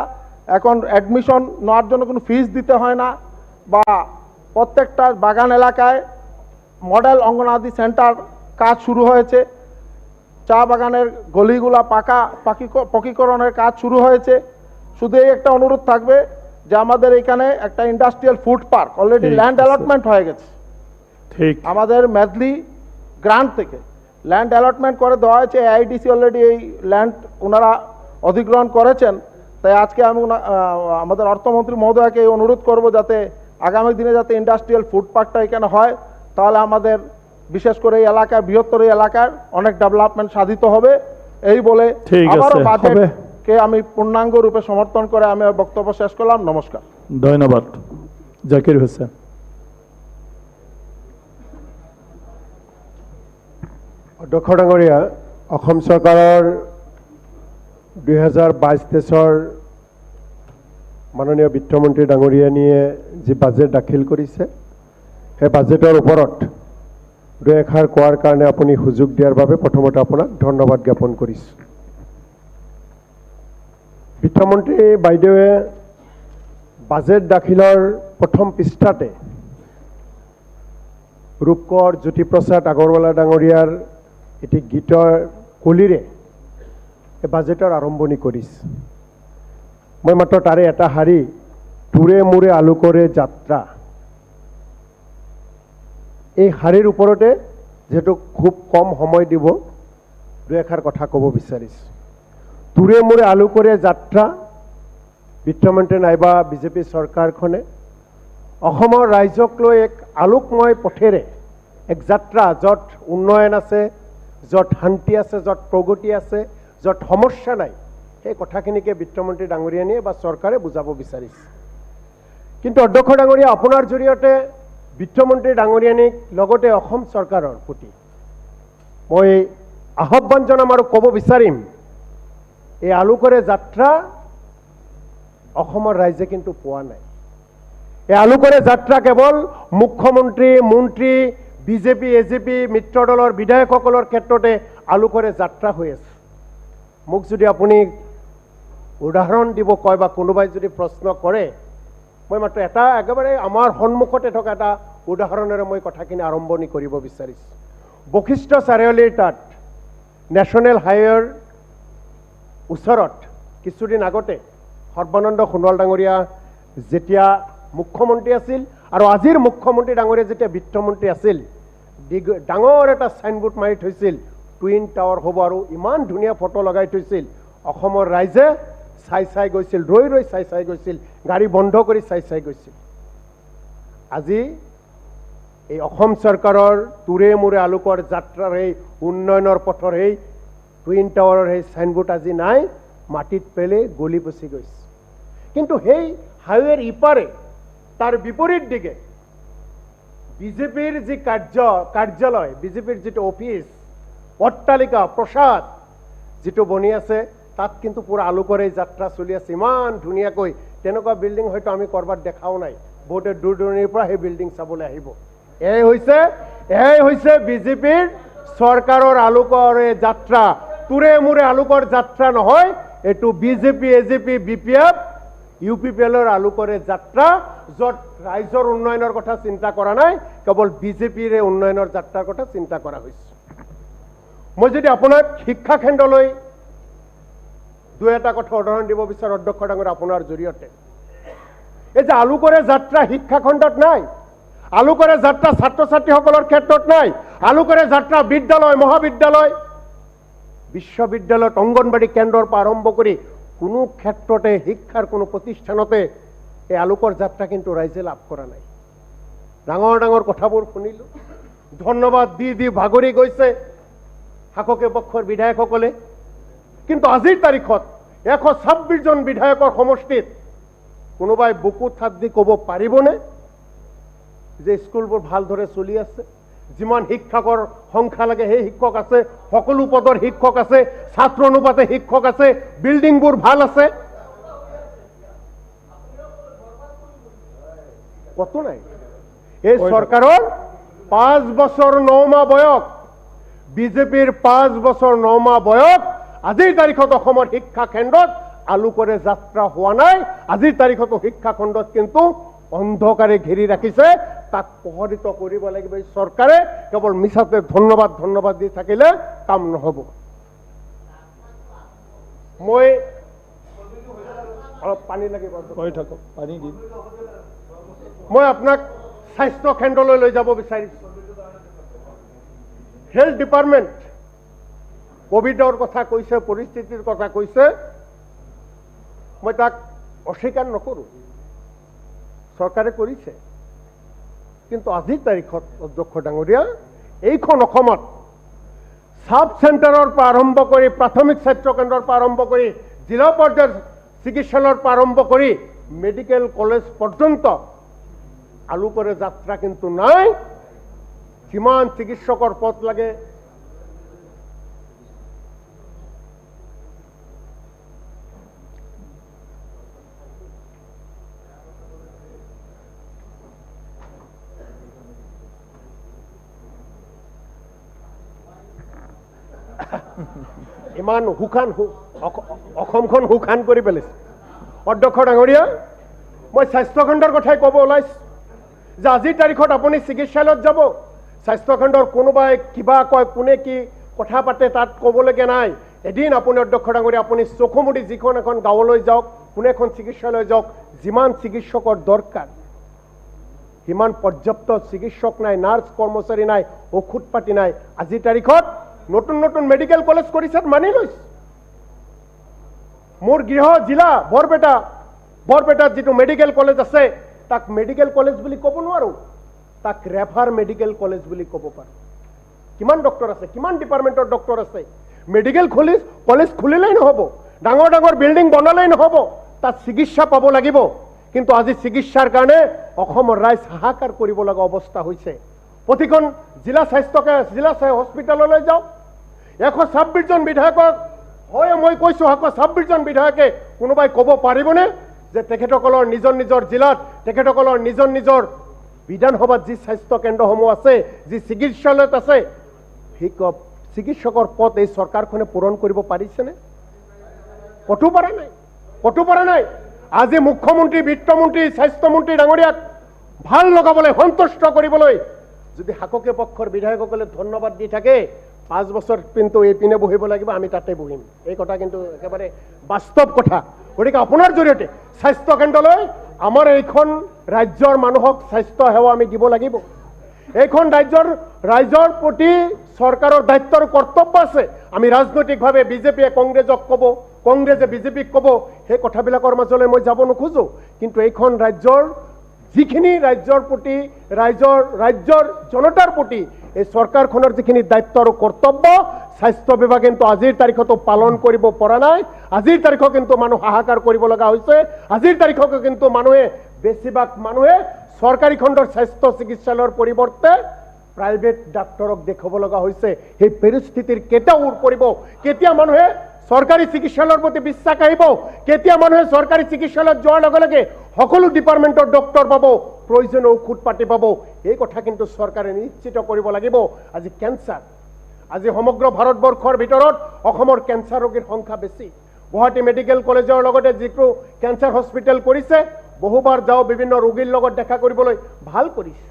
এখন অ্যাডমিশন নেওয়ার জন্য কোনো ফিস দিতে হয় না, বা প্রত্যেকটা বাগান এলাকায় মডেল অঙ্গনাদি সেন্টার কাজ শুরু হয়েছে, চা বাগানের গলিগুলা পকীকরণের কাজ শুরু হয়েছে। শুধু এই একটা অনুরোধ থাকবে যে আমাদের এখানে একটা industrial food park already land allotment হয়ে গেছে, ঠিক আমাদের মেদলি গ্রান্ট থেকে ল্যান্ড অ্যালটমেন্ট করে দেওয়া হয়েছে, AIDC অলরেডি এই ল্যান্ড ওনারা অধিগ্রহণ করেছেন। তাই আজকে আমি আমাদের অর্থমন্ত্রী মহোদয়কে অনুরোধ করব যাতে আগামী দিনে যাতে ইন্ডাস্ট্রিয়াল ফুড পার্কটা এখানে হয়, তাহলে আমাদের বিশেষ করে এই এলাকায়, বৃহত্তর এই এলাকার অনেক ডেভেলপমেন্ট সাধিত হবে। এই বলে আবারও বাজেটকে আমি পূর্ণাঙ্গ রূপে সমর্থন করে আমি বক্তব্য শেষ করলাম। নমস্কার। ধন্যবাদ। জাকির হোসেন। অধ্যক্ষ ডাঙৰীয়া, অসম চৰকাৰৰ 2022-23 মাননীয় বিত্তমন্ত্ৰী ডাঙৰীয়ানীয়ে যি বাজেট দাখিল কৰিছে, সেই বাজেটৰ ওপৰত দুই এষাৰ কোৱাৰ কাৰণে আপুনি সুযোগ দিয়াৰ বাবে প্ৰথমতে আপোনাক ধন্যবাদ জ্ঞাপন কৰিছোঁ। বিত্তমন্ত্ৰী বাইদেৱে বাজেট দাখিলৰ প্ৰথম পৃষ্ঠাতে ৰূপকৰ জ্যোতিপ্ৰসাদ আগৰৱালা ডাঙৰীয়াৰ এটি গীতৰ কলিৰে এই বাজেটৰ আৰম্ভণি কৰিছে। মই মাত্ৰ তাৰে এটা শাৰী, তোৰে মোৰে আলোকৰে যাত্ৰা, এই শাৰীৰ ওপৰতে যেহেতু খুব কম সময় দিব দুই এষাৰ কথা ক'ব বিচাৰিছোঁ। তোৰে মোৰে আলোকৰে যাত্ৰা, বিত্তমন্ত্ৰী নাইবা বিজেপি চৰকাৰখনে অসমৰ ৰাইজক লৈ এক আলোকময় পথেৰে এক যাত্ৰা, য'ত উন্নয়ন আছে, য'ত শান্তি আছে, য'ত প্ৰগতি আছে, য'ত সমস্যা নাই, সেই কথাখিনিকে বিত্তমন্ত্ৰী ডাঙৰীয়ানীয়ে বা চৰকাৰে বুজাব বিচাৰিছে। কিন্তু অধ্যক্ষ ডাঙৰীয়া, আপোনাৰ জৰিয়তে বিত্তমন্ত্ৰী ডাঙৰীয়ানীক লগতে অসম চৰকাৰৰ প্ৰতি মই আহ্বান জনাম আৰু ক'ব বিচাৰিম, এই আলোকৰে যাত্ৰা অসমৰ ৰাইজে কিন্তু পোৱা নাই। এই আলোকৰে যাত্ৰা কেৱল মুখ্যমন্ত্ৰী, মন্ত্ৰী, বিজেপি, এজেপি মিত্ৰ দলৰ বিধায়কসকলৰ ক্ষেত্ৰতে আলোকৰে যাত্ৰা হৈ আছে। মোক যদি আপুনি উদাহৰণ দিব কয় বা কোনোবাই যদি প্ৰশ্ন কৰে, মই মাত্ৰ এটা একেবাৰে আমাৰ সন্মুখতে থকা এটা উদাহৰণেৰে মই কথাখিনি আৰম্ভণি কৰিব বিচাৰিছোঁ। বশিষ্ঠ চাৰিআলিৰ তাত নেশ্যনেল হাইৱেৰ ওচৰত কিছুদিন আগতে সৰ্বানন্দ সোণোৱাল ডাঙৰীয়া যেতিয়া মুখ্যমন্ত্ৰী আছিল আৰু আজিৰ মুখ্যমন্ত্ৰী ডাঙৰীয়া যেতিয়া বিত্তমন্ত্ৰী আছিল, ডাঙৰ এটা চাইনবোৰ্ড মাৰি থৈছিল, টুইন টাৱাৰ হ'ব, আৰু ইমান ধুনীয়া ফটো লগাই থৈছিল। অসমৰ ৰাইজে চাই চাই গৈছিল, ৰৈ ৰৈ চাই চাই গৈছিল, গাড়ী বন্ধ কৰি চাই চাই গৈছিল। আজি এই অসম চৰকাৰৰ তোৰে মোৰে আলোকৰ যাত্ৰাৰ সেই উন্নয়নৰ পথৰ সেই টুইন টাৱাৰৰ সেই চাইনবোৰ্ড আজি নাই, মাটিত পেলে গলি পচি গৈছে। কিন্তু সেই হাইৱেৰ ইপাৰে তাৰ বিপৰীত দিকে বিজেপিৰ যি কাৰ্যালয়, বিজেপিৰ যিটো অফিচ, অট্টালিকা, প্ৰসাদ যিটো বনি আছে, তাত কিন্তু পুৰা আলোকৰে যাত্ৰা চলি আছে, ইমান ধুনীয়াকৈ। তেনেকুৱা বিল্ডিং হয়তো আমি ক'ৰবাত দেখাও নাই। বহুতে দূৰ দূৰণিৰ পৰা সেই বিল্ডিং চাবলৈ আহিব। এই হৈছে বিজেপিৰ চৰকাৰৰ আলোকৰে যাত্ৰা। তোৰে মোৰে আলোকৰ যাত্ৰা নহয়, এইটো বিজেপি, এজেপি, BPF, UPPLৰ আলোকৰে যাত্ৰা, য'ত ৰাইজৰ উন্নয়নৰ কথা চিন্তা কৰা নাই, কেৱল বিজেপিৰে উন্নয়নৰ যাত্ৰাৰ কথা চিন্তা কৰা হৈছে। মই যদি আপোনাক শিক্ষা খণ্ডলৈ দুই এটা কথা উদাহৰণ দিব বিচাৰোঁ অধ্যক্ষ ডাঙৰ, আপোনাৰ জৰিয়তে। এই যে আলোকৰে যাত্ৰা শিক্ষা খণ্ডত নাই, আলোকৰে যাত্ৰা ছাত্ৰ ছাত্ৰীসকলৰ ক্ষেত্ৰত নাই, আলোকৰে যাত্ৰা বিদ্যালয়, মহাবিদ্যালয়, বিশ্ববিদ্যালয়ত, অংগনবাড়ী কেন্দ্ৰৰ পৰা আৰম্ভ কৰি কোনো ক্ষেত্ৰতে, শিক্ষাৰ কোনো প্ৰতিষ্ঠানতে এই আলোকৰ যাত্ৰা কিন্তু ৰাইজে লাভ কৰা নাই। ডাঙৰ ডাঙৰ কথাবোৰ শুনিলোঁ, ধন্যবাদ দি দি ভাগৰি গৈছে শাসকীয় পক্ষৰ বিধায়কসকলে। কিন্তু আজিৰ তাৰিখত 126 জন বিধায়কৰ সমষ্টিত কোনোবাই বুকুত হাত দি ক'ব পাৰিবনে যে স্কুলবোৰ ভালদৰে চলি আছে? যিমান শিক্ষকৰ সংখ্যা লাগে সেই শিক্ষক আছে, সকলো পদৰ শিক্ষক আছে, ছাত্ৰ অনুপাতে শিক্ষক আছে, বিল্ডিংবোৰ ভাল আছে? কত নাই। এই চৰকাৰৰ 5 বছৰ 9 মাহ বয়স, বিজেপিৰ 5 বছৰ 9 মাহ বয়স, আজিৰ তাৰিখত অসমৰ শিক্ষা কেন্দ্ৰত আলোকৰে যাত্ৰা হোৱা নাই। আজিৰ তাৰিখতো শিক্ষা খণ্ডত কিন্তু অন্ধকাৰে ঘেৰি ৰাখিছে। তাক পোহৰিত কৰিব লাগিব এই চৰকাৰে। কেৱল মিছাতে ধন্যবাদ দি থাকিলে কাম নহ'ব। মই অলপ পানী লাগিব, পানী দিম। মই আপোনাক স্বাস্থ্য কেন্দ্ৰলৈ লৈ যাব বিচাৰিছোঁ। হেল্থ ডিপাৰ্টমেণ্ট কোভিডৰ কথা কৈছে, পৰিস্থিতিৰ কথা কৈছে, মই তাক অস্বীকাৰ নকৰোঁ, চৰকাৰে কৰিছে। কিন্তু আজিৰ তাৰিখত অধ্যক্ষ ডাঙৰীয়া, এইখন অসমত সাব চেণ্টাৰৰ পৰা আৰম্ভ কৰি, প্ৰাথমিক স্বাস্থ্য কেন্দ্ৰৰ পৰা আৰম্ভ কৰি, জিলা পৰ্যায়ৰ চিকিৎসালয়ৰ পৰা আৰম্ভ কৰি মেডিকেল কলেজ পৰ্যন্ত আলোকৰে যাত্ৰা কিন্তু নাই। কিমান চিকিৎসকৰ পদ লাগে, ইমান অসমখন শুকান কৰি পেলাইছে। অধ্যক্ষ ডাঙৰীয়া, মই স্বাস্থ্যখণ্ডৰ কথাই ক'ব ওলাইছোঁ যে আজিৰ তাৰিখত আপুনি চিকিৎসালয়ত যাব, স্বাস্থ্যখণ্ডৰ কোনোবাই কিবা কয়, কোনে কি কথা পাতে, তাত ক'বলগীয়া নাই। এদিন আপুনি অধ্যক্ষ ডাঙৰীয়া, আপুনি চকু মুদি যিখন এখন গাঁৱলৈ যাওক, কোনো এখন চিকিৎসালয় যাওক, যিমান চিকিৎসকৰ দৰকাৰ সিমান পৰ্যাপ্ত চিকিৎসক নাই, নাৰ্ছ কৰ্মচাৰী নাই, ঔষধ পাতি নাই। আজিৰ তাৰিখত নতুন নতুন মেডিকেল কলেজ কৰিছে, মানি লৈছে। মোৰ গৃহ জিলা বৰপেটাত যিটো মেডিকেল কলেজ আছে, তাক মেডিকেল কলেজ বুলি ক'ব নোৱাৰোঁ, তাক ৰেফাৰ মেডিকেল কলেজ বুলি ক'ব পাৰোঁ। কিমান ডক্টৰ আছে, কিমান ডিপাৰ্টমেণ্টৰ ডক্টৰ আছে। মেডিকেল কলেজ খুলিলেই নহ'ব, ডাঙৰ ডাঙৰ বিল্ডিং বনালেই নহ'ব, তাত চিকিৎসা পাব লাগিব। কিন্তু আজি চিকিৎসাৰ কাৰণে অসমৰ ৰাইজ হাহাকাৰ কৰিব লগা অৱস্থা হৈছে। প্ৰতিখন জিলা হস্পিটেললৈ যাওক, 126 জন বিধায়কক হয়, মই কৈছোঁ 126 জন বিধায়কে কোনোবাই ক'ব পাৰিবনে যে তেখেতসকলৰ নিজৰ নিজৰ জিলাত, তেখেতসকলৰ নিজৰ নিজৰ বিধানসভাত যি স্বাস্থ্য কেন্দ্ৰসমূহ আছে, যি চিকিৎসালয়ত আছে, সেই চিকিৎসকৰ পদ এই চৰকাৰখনে পূৰণ কৰিব পাৰিছেনে? কতো পৰা নাই। আজি মুখ্যমন্ত্ৰী, বিত্তমন্ত্ৰী, স্বাস্থ্যমন্ত্ৰী ডাঙৰীয়াক ভাল লগাবলৈ, সন্তুষ্ট কৰিবলৈ যদি শাসকীয় পক্ষৰ বিধায়কসকলে ধন্যবাদ দি থাকে, 5 বছৰ কিন্তু এইপিনে বহিব লাগিব, আমি তাতে বহিম। এই কথা কিন্তু একেবাৰে বাস্তৱ কথা। গতিকে আপোনাৰ জৰিয়তে স্বাস্থ্য কেন্দ্ৰলৈ আমাৰ এইখন ৰাজ্যৰ মানুহক স্বাস্থ্য সেৱা আমি দিব লাগিব। এইখন ৰাইজৰ প্ৰতি চৰকাৰৰ দায়িত্ব আৰু কৰ্তব্য আছে। আমি ৰাজনৈতিকভাৱে বিজেপিয়ে কংগ্ৰেছক ক'ব, কংগ্ৰেছে বিজেপিক ক'ব, সেই কথাবিলাকৰ মাজলৈ মই যাব নোখোজোঁ। কিন্তু এইখন ৰাজ্যৰ যিখিনি ৰাজ্যৰ প্ৰতি ৰাজ্যৰ জনতাৰ প্ৰতি এই চৰকাৰখনৰ যিখিনি দায়িত্ব আৰু কৰ্তব্য স্বাস্থ্য বিভাগে কিন্তু আজিৰ তাৰিখতো পালন কৰিব পৰা নাই। আজিৰ তাৰিখত কিন্তু মানুহ হাহাকাৰ কৰিব লগা হৈছে। আজিৰ তাৰিখত কিন্তু মানুহে বেছিভাগ মানুহে চৰকাৰী খণ্ডৰ স্বাস্থ্য চিকিৎসালয়ৰ পৰিৱৰ্তে প্ৰাইভেট ডাক্তৰক দেখাব লগা হৈছে। সেই পৰিস্থিতিৰ কেতিয়া ওৰ পৰিব? কেতিয়া মানুহে চৰকাৰী চিকিৎসালয়ৰ প্ৰতি বিশ্বাস আহিব? কেতিয়া মানুহে চৰকাৰী চিকিৎসালয়ত যোৱাৰ লগে লগে সকলো ডিপাৰ্টমেণ্টৰ ডক্টৰ পাব, প্ৰয়োজনীয় ঔষধ পাতি পাব? এই কথা কিন্তু চৰকাৰে নিশ্চিত কৰিব লাগিব। আজি কেঞ্চাৰ, আজি সমগ্ৰ ভাৰতবৰ্ষৰ ভিতৰত অসমৰ কেঞ্চাৰ ৰোগীৰ সংখ্যা বেছি। গুৱাহাটী মেডিকেল কলেজৰ লগতে যিটো কেঞ্চাৰ হস্পিটেল কৰিছে, বহুবাৰ যাওঁ বিভিন্ন ৰোগীৰ লগত দেখা কৰিবলৈ, ভাল কৰিছে।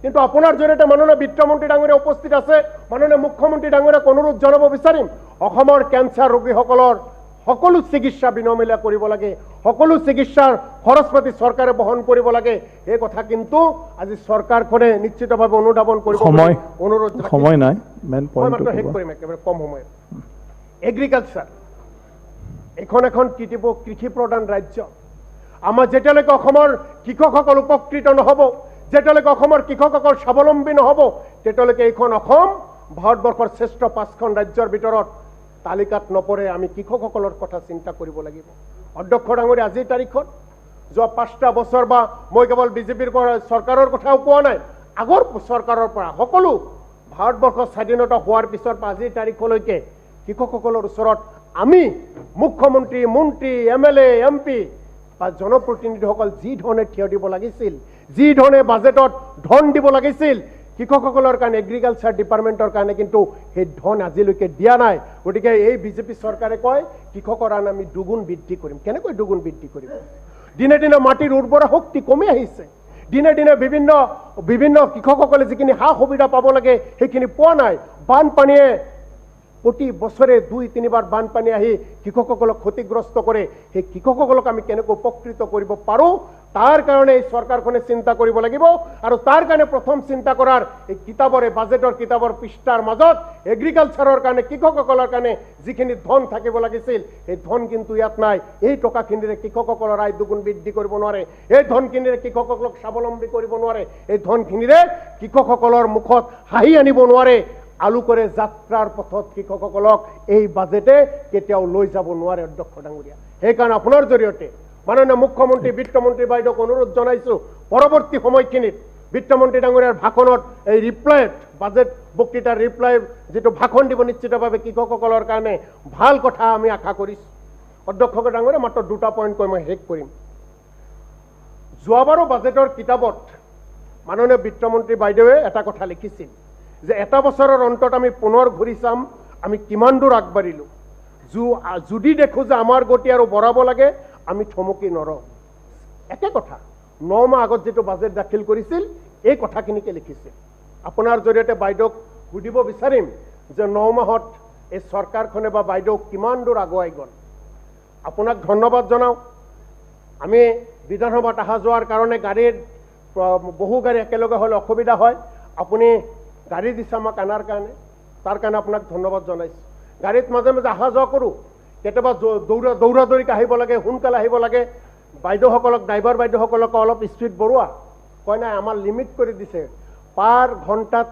কিন্তু আপোনাৰ জৰিয়তে মাননীয় বিত্তমন্ত্ৰী ডাঙৰীয়া উপস্থিত আছে, মাননীয় মুখ্যমন্ত্ৰী ডাঙৰীয়াক অনুৰোধ জনাব বিচাৰিম, অসমৰ কেঞ্চাৰ ৰোগীসকলৰ সকলো চিকিৎসা বিনামূলীয়া কৰিব লাগে, সকলো চিকিৎসাৰ খৰচ পাতি চৰকাৰে বহন কৰিব লাগে। এই কথা কিন্তু আজি চৰকাৰখনে নিশ্চিতভাৱে অনুধাৱন কৰিব। অনুৰোধ সময় নাই, মেইন মই পইণ্ট মাত্ৰ শেষ কৰিম একেবাৰে কম সময়ত। এগ্ৰিকালচাৰ এখন কৃষি প্ৰধান ৰাজ্য। আমাৰ যেতিয়ালৈকে অসমৰ কৃষকসকল উপকৃত নহ'ব, যেতিয়ালৈকে অসমৰ কৃষকসকল স্বাৱলম্বী নহ'ব, তেতিয়ালৈকে এইখন অসম ভাৰতবৰ্ষৰ শ্ৰেষ্ঠ 5খন ৰাজ্যৰ ভিতৰত তালিকাত নপৰে। আমি কৃষকসকলৰ কথা চিন্তা কৰিব লাগিব। অধ্যক্ষ ডাঙৰীয়া, আজিৰ তাৰিখত যোৱা 5টা বছৰ বা মই কেৱল বিজেপিৰ চৰকাৰৰ কথাও কোৱা নাই, আগৰ চৰকাৰৰ পৰা সকলো ভাৰতবৰ্ষৰ স্বাধীনতা হোৱাৰ পিছৰ পৰা আজিৰ তাৰিখলৈকে কৃষকসকলৰ ওচৰত আমি মুখ্যমন্ত্ৰী, মন্ত্ৰী, MLA, MP বা জনপ্ৰতিনিধিসকল যি ধৰণে থিয় দিব লাগিছিল, যি ধৰণে বাজেটত ধন দিব লাগিছিল কৃষকসকলৰ কাৰণে, এগ্ৰিকালচাৰ ডিপাৰ্টমেণ্টৰ কাৰণে, কিন্তু সেই ধন আজিলৈকে দিয়া নাই। গতিকে এই বিজেপি চৰকাৰে কয় কৃষকৰ আন আমি দুগুণ বৃদ্ধি কৰিম। কেনেকৈ দুগুণ বৃদ্ধি কৰিব? দিনে দিনে মাটিৰ উৰ্বৰা শক্তি কমি আহিছে। দিনে দিনে বিভিন্ন কৃষকসকলে যিখিনি সা সুবিধা পাব লাগে সেইখিনি পোৱা নাই। বানপানীয়ে প্ৰতি বছৰে 2-3 বাৰ বানপানী আহি কৃষকসকলক ক্ষতিগ্ৰস্ত কৰে। সেই কৃষকসকলক আমি কেনেকৈ উপকৃত কৰিব পাৰোঁ তাৰ কাৰণে এই চৰকাৰখনে চিন্তা কৰিব লাগিব। আৰু তাৰ কাৰণে প্ৰথম চিন্তা কৰাৰ এই কিতাপৰে, বাজেটৰ কিতাপৰ পৃষ্ঠাৰ মাজত এগ্ৰিকালচাৰৰ কাৰণে, কৃষকসকলৰ কাৰণে যিখিনি ধন থাকিব লাগিছিল সেই ধন কিন্তু ইয়াত নাই। এই টকাখিনিৰে কৃষকসকলৰ আয় দুগুণ বৃদ্ধি কৰিব নোৱাৰে। এই ধনখিনিৰে কৃষকসকলক স্বাৱলম্বী কৰিব নোৱাৰে। এই ধনখিনিৰে কৃষকসকলৰ মুখত হাঁহি আনিব নোৱাৰে। আলোকৰে যাত্ৰাৰ পথত কৃষকসকলক এই বাজেটে কেতিয়াও লৈ যাব নোৱাৰে। অধ্যক্ষ ডাঙৰীয়া, সেইকাৰণে আপোনাৰ জৰিয়তে মাননীয় মুখ্যমন্ত্ৰী, বিত্তমন্ত্ৰী বাইদেউক অনুৰোধ জনাইছোঁ, পৰৱৰ্তী সময়খিনিত বিত্তমন্ত্ৰী ডাঙৰীয়াৰ ভাষণত এই ৰিপ্লাইত, বাজেট বক্তৃতাৰ ৰিপ্লাই যিটো ভাষণ দিব, নিশ্চিতভাৱে কৃষকসকলৰ কাৰণে ভাল কথা আমি আশা কৰিছোঁ। অধ্যক্ষ ডাঙৰীয়া, মাত্ৰ 2টা পইণ্ট কৈ মই শেষ কৰিম। যোৱাবাৰো বাজেটৰ কিতাপত মাননীয় বিত্তমন্ত্ৰী বাইদেৱে এটা কথা লিখিছিল যে এটা বছৰৰ অন্তত আমি পুনৰ ঘূৰি চাম আমি কিমান দূৰ আগবাঢ়িলোঁ। যদি দেখোঁ যে আমাৰ গতি আৰু বঢ়াব লাগে, আমি থমকি নৰওঁ। একে কথা 9 মাহ আগত যিটো বাজেট দাখিল কৰিছিল এই কথাখিনিকে লিখিছিল। আপোনাৰ জৰিয়তে বাইদেউক সুধিব বিচাৰিম যে 9 মাহত এই চৰকাৰখনে বা বাইদেউক কিমান দূৰ আগুৱাই গ'ল। আপোনাক ধন্যবাদ জনাওঁ। আমি বিধানসভাত অহা যোৱাৰ কাৰণে বহু গাড়ী একেলগে হ'লে অসুবিধা হয়। আপুনি গাড়ী দিছে আমাক আনাৰ কাৰণে, তাৰ কাৰণে আপোনাক ধন্যবাদ জনাইছোঁ। গাড়ীত মাজে মাজে অহা যোৱা কৰোঁ, কেতিয়াবা দৌৰা দৌৰিকৈ আহিব লাগে, সোনকালে আহিব লাগে। বাইদেউসকলক, ড্ৰাইভাৰ বাইদেউসকলক অলপ স্পীড বঢ়োৱা, কয় নাই আমাৰ লিমিট কৰি দিছে, পাৰ ঘণ্টাত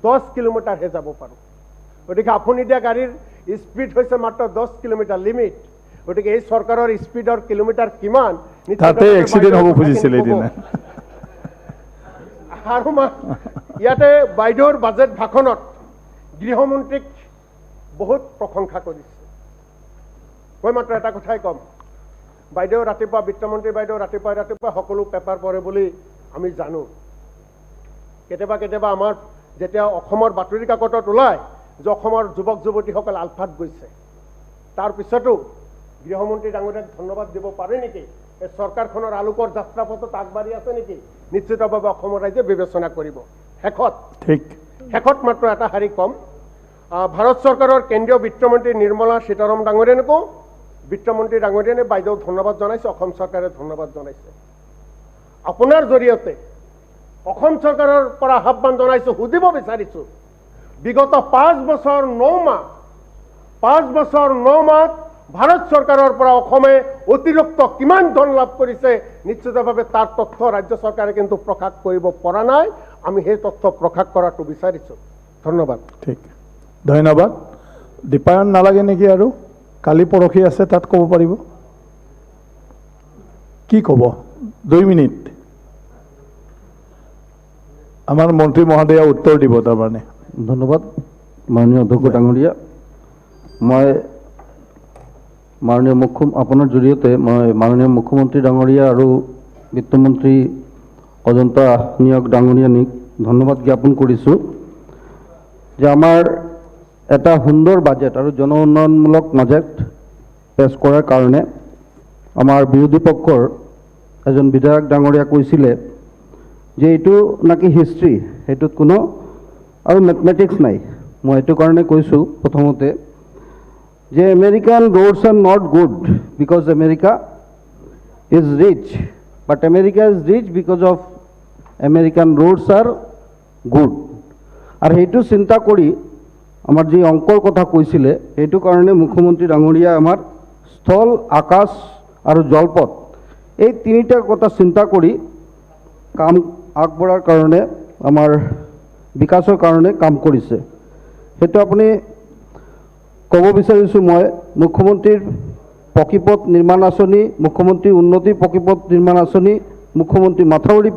10 কিলোমিটাৰহে যাব পাৰোঁ। গতিকে আপুনি দিয়া গাড়ীৰ স্পীড হৈছে মাত্ৰ 10 কিলোমিটাৰ লিমিট। গতিকে এই চৰকাৰৰ স্পীডৰ কিলোমিটাৰ কিমান, তাতে এক্সিডেণ্ট হ'ব খুজিছিল এদিন। আৰু ইয়াতে বাইদেউৰ বাজেট ভাষণত গৃহমন্ত্ৰীক বহুত প্ৰশংসা কৰিছে। মই মাত্ৰ এটা কথাই ক'ম, বাইদেউ ৰাতিপুৱা, বিত্তমন্ত্ৰী বাইদেউ ৰাতিপুৱা সকলো পেপাৰ পঢ়ে বুলি আমি জানো। কেতিয়াবা আমাৰ যেতিয়া অসমৰ বাতৰি কাকতত ওলায় যে অসমৰ যুৱক যুৱতীসকল আলফাত গৈছে, তাৰপিছতো গৃহমন্ত্ৰী ডাঙৰীয়াক ধন্যবাদ দিব পাৰে নেকি? এই চৰকাৰখনৰ আলোকৰ যাত্ৰাপথত আগবাঢ়ি আছে নেকি? নিশ্চিতভাৱে অসমৰ ৰাইজে বিবেচনা কৰিব। শেষত মাত্ৰ এটা শাৰী কম, ভাৰত চৰকাৰৰ কেন্দ্ৰীয় বিত্তমন্ত্ৰী নিৰ্মলা সীতাৰামন ডাঙৰীয়ানকো বিত্তমন্ত্ৰী ডাঙৰীয়ানে বাইদেউ ধন্যবাদ জনাইছে, অসম চৰকাৰে ধন্যবাদ জনাইছে। আপোনাৰ জৰিয়তে অসম চৰকাৰৰ পৰা আহ্বান জনাইছোঁ, সুধিব বিচাৰিছোঁ, বিগত 5 বছৰ 9 মাহ ভাৰত চৰকাৰৰ পৰা অসমে অতিৰিক্ত কিমান ধন লাভ কৰিছে নিশ্চিতভাৱে তাৰ তথ্য ৰাজ্য চৰকাৰে কিন্তু প্ৰকাশ কৰিব পৰা নাই। আমি সেই তথ্য প্ৰকাশ কৰাটো বিচাৰিছোঁ। ধন্যবাদ। ঠিক, ধন্যবাদ। দীপায়ন নালাগে নেকি আৰু? কালি পৰহি আছে, তাত ক'ব পাৰিব। কি ক'ব? 2 মিনিট। আমাৰ মন্ত্ৰী মহোদয়ে উত্তৰ দিব তাৰমানে। ধন্যবাদ মাননীয় অধ্যক্ষ ডাঙৰীয়া। মই আপোনাৰ জৰিয়তে মই মাননীয় মুখ্যমন্ত্ৰী ডাঙৰীয়া আৰু বিত্তমন্ত্ৰী অজন্তা নিয়োগ ডাঙৰীয়ানীক ধন্যবাদ জ্ঞাপন কৰিছোঁ যে আমাৰ এটা সুন্দৰ বাজেট আৰু জন উন্নয়নমূলক বাজেট পেছ কৰাৰ কাৰণে আমাৰ বিৰোধী পক্ষৰ এজন বিধায়ক ডাঙৰীয়া কৈছিলে যে এইটো নাকি হিষ্ট্ৰী, সেইটোত কোনো আৰু মেথমেটিক্স নাই। মই এইটো কাৰণে কৈছোঁ প্ৰথমতে যে American roads are not good because America is rich, but America is rich because of American roads are good. আৰু সেইটো চিন্তা কৰি আমাৰ যি অংকৰ কথা কৈছিলে, সেইটো কাৰণে মুখ্যমন্ত্ৰী ডাঙৰীয়া আমাৰ স্থল, আকাশ আৰু জলপথ এই তিনিটা কথা চিন্তা কৰি কাম আগবঢ়াৰ কাৰণে আমাৰ বিকাশৰ কাৰণে কাম কৰিছে। সেইটো আপুনি ক'ব বিচাৰিছোঁ মই মুখ্যমন্ত্ৰীৰ পকীপথ নিৰ্মাণ আঁচনি, মুখ্যমন্ত্ৰী উন্নতি পকীপথ নিৰ্মাণ আঁচনি, মুখ্যমন্ত্ৰী মাথাউৰি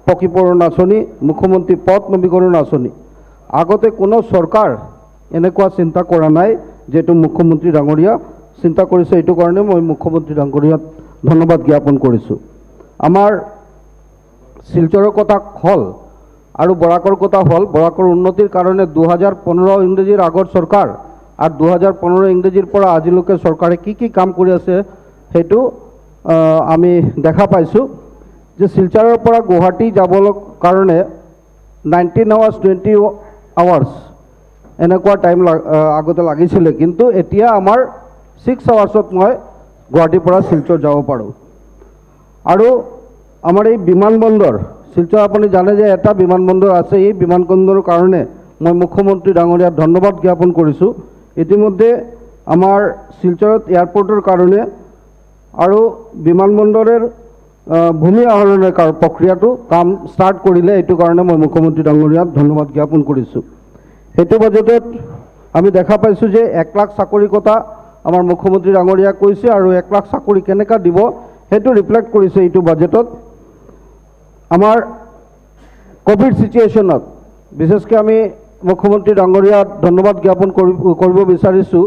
পকীকৰণ আঁচনি, মুখ্যমন্ত্ৰী পথ নৱীকৰণ আঁচনি। আগতে কোনো চৰকাৰ এনেকুৱা চিন্তা কৰা নাই, যিহেতু মুখ্যমন্ত্ৰী ডাঙৰীয়া চিন্তা কৰিছে। এইটো কাৰণে মই মুখ্যমন্ত্ৰী ডাঙৰীয়াক ধন্যবাদ জ্ঞাপন কৰিছোঁ। আমাৰ শিলচৰৰ কথা হ'ল আৰু বৰাকৰ কথা হ'ল। বৰাকৰ উন্নতিৰ কাৰণে 2015 ইংৰাজীৰ আগৰ চৰকাৰ আৰু 2015 ইংৰাজীৰ পৰা আজিলৈকে চৰকাৰে কি কি কাম কৰি আছে সেইটো আমি দেখা পাইছোঁ। যে শিলচৰৰ পৰা গুৱাহাটী যাবলৈ কাৰণে 19 hours 20 hours এনেকুৱা টাইম আগতে লাগিছিলে, কিন্তু এতিয়া আমাৰ 6 hours মই গুৱাহাটীৰ পৰা শিলচৰ যাব পাৰোঁ। আৰু আমাৰ এই বিমানবন্দৰ শিলচৰ আপুনি জানে যে এটা বিমানবন্দৰ আছে। এই বিমানবন্দৰৰ কাৰণে মই মুখ্যমন্ত্ৰী ডাঙৰীয়াক ধন্যবাদ জ্ঞাপন কৰিছোঁ। ইতিমধ্যে আমাৰ শিলচৰত এয়াৰপৰ্টৰ কাৰণে আৰু বিমানবন্দৰৰ ভূমি আহৰণৰ প্ৰক্ৰিয়াটো কাম ষ্টাৰ্ট কৰিলে। এইটো কাৰণে মই মুখ্যমন্ত্ৰী ডাঙৰীয়াক ধন্যবাদ জ্ঞাপন কৰিছোঁ। সেইটো বাজেটত আমি দেখা পাইছোঁ যে 1 লাখ চাকৰিৰ কথা আমাৰ মুখ্যমন্ত্ৰী ডাঙৰীয়াক কৈছে, আৰু 1 লাখ চাকৰি কেনেকৈ দিব সেইটো ৰিফ্লেক্ট কৰিছে এইটো বাজেটত। আমাৰ কোভিড চিটুৱেশ্যনত বিশেষকৈ আমি মুখ্যমন্ত্ৰী ডাঙৰীয়াক ধন্যবাদ জ্ঞাপন কৰিব বিচাৰিছোঁ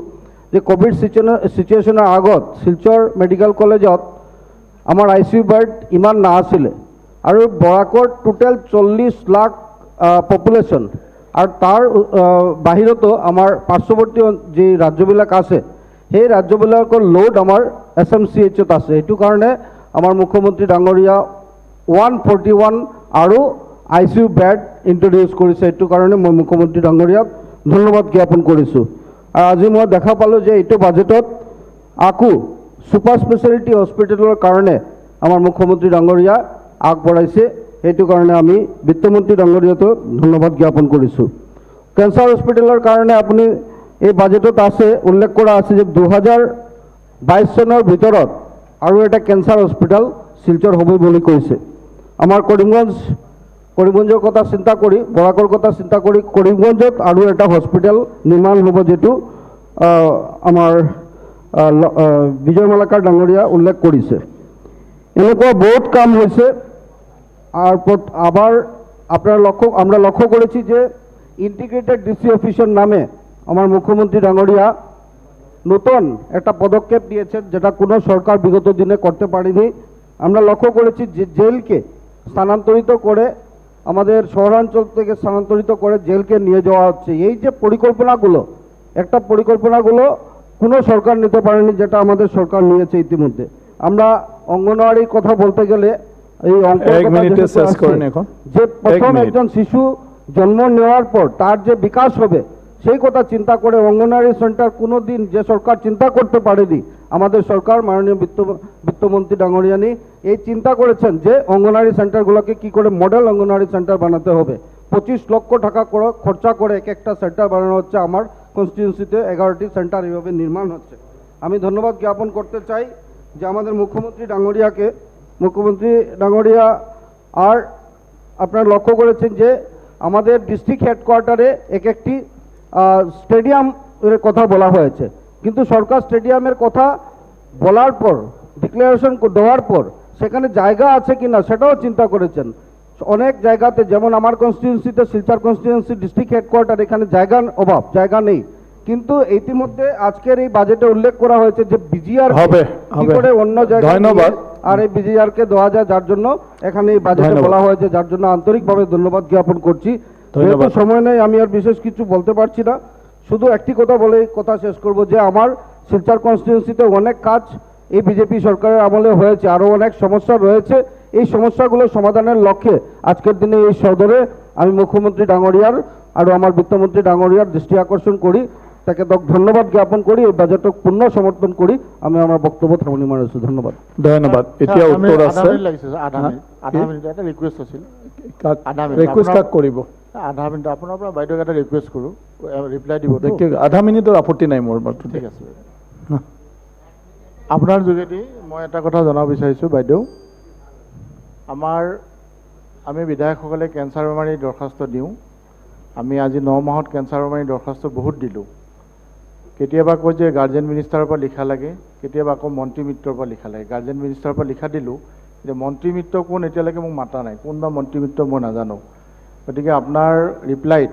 যে কোভিড চিটুৱেশ্যনৰ আগত শিলচৰ মেডিকেল কলেজত আমাৰ ICU বেড ইমান নাছিলে, আৰু বৰাকৰ টোটেল 40 লাখ পপুলেশ্যন, আৰু তাৰ বাহিৰতো আমাৰ পাৰ্শ্বৱৰ্তী যি ৰাজ্যবিলাক আছে সেই ৰাজ্যবিলাকৰ লোড আমাৰ SMCHত আছে। এইটো কাৰণে আমাৰ মুখ্যমন্ত্ৰী ডাঙৰীয়া 141 আৰু ICU বেড ইন্ট্ৰডিউচ কৰিছে। এইটো কাৰণে মই মুখ্যমন্ত্ৰী ডাঙৰীয়াক ধন্যবাদ জ্ঞাপন কৰিছোঁ। আৰু আজি মই দেখা পালোঁ যে এইটো বাজেটত আকৌ ছুপাৰ স্পেচিয়েলিটি হস্পিটেলৰ কাৰণে আমাৰ মুখ্যমন্ত্ৰী ডাঙৰীয়া আগবঢ়াইছে। সেইটো কাৰণে আমি বিত্তমন্ত্ৰী ডাঙৰীয়াতো ধন্যবাদ জ্ঞাপন কৰিছোঁ। কেঞ্চাৰ হস্পিটেলৰ কাৰণে আপুনি এই বাজেটত আছে উল্লেখ কৰা আছে যে 2022 চনৰ ভিতৰত আৰু এটা কেঞ্চাৰ হস্পিটেল শিলচৰ হ'ব বুলি কৈছে। আমাৰ কৰিমগঞ্জৰ কথা চিন্তা কৰি, বৰাকৰ কথা চিন্তা কৰি কৰিমগঞ্জত আৰু এটা হস্পিটেল নিৰ্মাণ হ'ব, যিটো আমাৰ বিজয় মালাকাৰ ডাঙৰীয়া উল্লেখ কৰিছে। এনেকুৱা বহুত কাম হৈছে। আর আবার আমরা লক্ষ্য করেছি যে ইন্টিগ্রেটেড ডিসি অফিসের নামে আমার মুখ্যমন্ত্রী ডাঙরিয়া নতুন একটা পদক্ষেপ নিয়েছেন, যেটা কোনো সরকার বিগত দিনে করতে পারেনি। আমরা লক্ষ্য করেছি যে জেলকে স্থানান্তরিত করে আমাদের শহরাঞ্চল থেকে স্থানান্তরিত করে জেলকে নিয়ে যাওয়া হচ্ছে। এই যে পরিকল্পনাগুলো, একটা পরিকল্পনাগুলো কোনো সরকার নিতে পারেনি, যেটা আমাদের সরকার নিয়েছে ইতিমধ্যে। আমরা অঙ্গনওয়াড়ির কথা বলতে গেলে এই যে প্রথম একজন শিশু জন্ম নেওয়ার পর তার যে বিকাশ হবে সেই কথা চিন্তা করে অঙ্গনওয়াড়ি সেন্টার কোনো দিন যে সরকার চিন্তা করতে পারেনি, আমাদের সরকার মাননীয় বিত্তমন্ত্রী ডাঙরিয়ানি এই চিন্তা করেছেন যে অঙ্গনওয়াড়ি সেন্টারগুলোকে কি করে মডেল অঙ্গনওয়াড়ি সেন্টার বানাতে হবে। 25 লক্ষ টাকা করে খরচা করে এক একটা সেন্টার বানানো হচ্ছে। আমার কনস্টিটিউন্সিতে 11টি সেন্টার এইভাবে নির্মাণ হচ্ছে। আমি ধন্যবাদ জ্ঞাপন করতে চাই যে আমাদের মুখ্যমন্ত্রী ডাঙ্গরিয়াকে। মুখ্যমন্ত্রী ডাঙ্গরিয়া আর আপনারা লক্ষ্য করেছেন যে আমাদের ডিস্ট্রিক্ট হেডকোয়ার্টারে একটি স্টেডিয়ামের কথা বলা হয়েছে, কিন্তু সরকার স্টেডিয়ামের কথা বলার পর ডিক্লারেশন দেওয়ার পর সেখানে জায়গা আছে কিনা সেটাও চিন্তা করেছেন। অনেক জায়গাতে যেমন আমার কনস্টিটিউন্সিতে শিলচর কনস্টিটিউন্সি ডিস্ট্রিক্ট হেডকোয়ার্টার এখানে জায়গার অভাব, জায়গা নেই, কিন্তু ইতিমধ্যে আজকের এই বাজেটে উল্লেখ করা হয়েছে যে বিজিআর কি করে অন্য জায়গায় আর এই বিজিআর কে দেওয়া যায়, যার জন্য এখানে এই বাজেটে বলা হয়েছে, যার জন্য আন্তরিকভাবে ধন্যবাদ জ্ঞাপন করছি। যেহেতু সময় নেই আমি আর বিশেষ কিছু বলতে পারছি না, শুধু একটি কথা বলে কথা শেষ করব যে আমার শিলচর কনস্টিটিউন্সিতে অনেক কাজ এই বিজেপি সরকারের আমলে হয়েছে, আরও অনেক সমস্যা রয়েছে। এই সমস্যাগুলো সমাধানের লক্ষ্যে আজকের দিনে এই সদরে আমি মুখ্যমন্ত্রী ডাঙ্গরিয়ার আর আমার বিত্তমন্ত্রী ডাঙ্গরিয়ার দৃষ্টি আকর্ষণ করি, তাকে ধন্যবাদ জ্ঞাপন করি, এই বাজেটক পূর্ণ সমর্থন করি। আমি আমার বক্তব্য থামনি মানিছো। ধন্যবাদ। ধন্যবাদ। এতিয়া উত্তৰ আছে আধা মিনিট এটা ৰিকুৱেষ্ট আছিল। ৰিকুৱেষ্ট কাক কৰিব? আধা মিনিট আপোনাৰ পৰা বাইদেউক এটা ৰিকুৱেষ্ট কৰোঁ, ৰিপ্লাই দিব। আধা মিনিটৰ আপত্তি নাই মোৰ। ঠিক আছে, আপোনাৰ যোগেদি মই এটা কথা জনাব বিচাৰিছোঁ বাইদেউ। আমি বিধায়কসকলে কেঞ্চাৰ বেমাৰীৰ দৰখাস্ত দিওঁ। আমি আজি 9 মাহত কেঞ্চাৰ বেমাৰীৰ দৰখাস্ত বহুত দিলোঁ। কেতিয়াবা কয় যে গাৰ্জেন মিনিষ্টাৰৰ পৰা লিখা লাগে, কেতিয়াবা আকৌ মন্ত্ৰী মিত্ৰৰ পৰা লিখা লাগে। গাৰ্জেন মিনিষ্টাৰৰ পৰা লিখা দিলোঁ, যে মন্ত্ৰী মিত্ৰ কোন এতিয়ালৈকে মোক মাতা নাই, কোনবা মন্ত্ৰী মিত্ৰ মই নাজানো। গতিকে আপোনাৰ ৰিপ্লাইত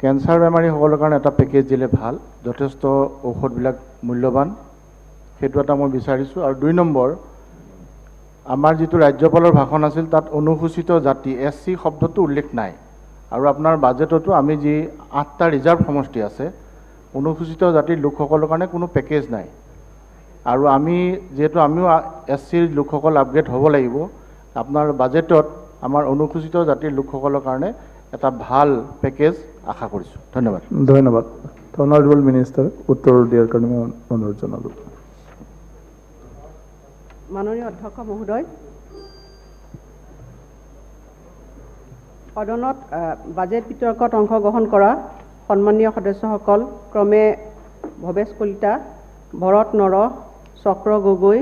কেঞ্চাৰ বেমাৰীসকলৰ কাৰণে এটা পেকেজ দিলে ভাল, যথেষ্ট ঔষধবিলাক মূল্যৱান, সেইটো এটা মই বিচাৰিছোঁ। আৰু 2 নম্বৰ, আমাৰ যিটো ৰাজ্যপালৰ ভাষণ আছিল তাত অনুসূচিত জাতি SC শব্দটো উল্লেখ নাই। আৰু আপোনাৰ বাজেটতো আমি যি 8টা ৰিজাৰ্ভ সমষ্টি আছে, অনুসূচিত জাতিৰ লোকসকলৰ কাৰণে কোনো পেকেজ নাই। আৰু যিহেতু আমিও SCৰ লোকসকল আপগ্ৰেড হ'ব লাগিব, আপোনাৰ বাজেটত আমাৰ অনুসূচিত জাতিৰ লোকসকলৰ কাৰণে এটা ভাল পেকেজ আশা কৰিছোঁ। ধন্যবাদ। ধন্যবাদ। অনাৰেবল মিনিষ্টাৰ উত্তৰ দিয়াৰ কাৰণে মই অনুৰোধ জনালোঁ। মাননীয় অধ্যক্ষ মহোদয়, সদনত বাজেট বিতৰ্কত অংশগ্ৰহণ কৰা সন্মানীয় সদস্যসকল ক্ৰমে ভৱেশ কলিতা, ভৰত নৰ, চক্ৰ গগৈ,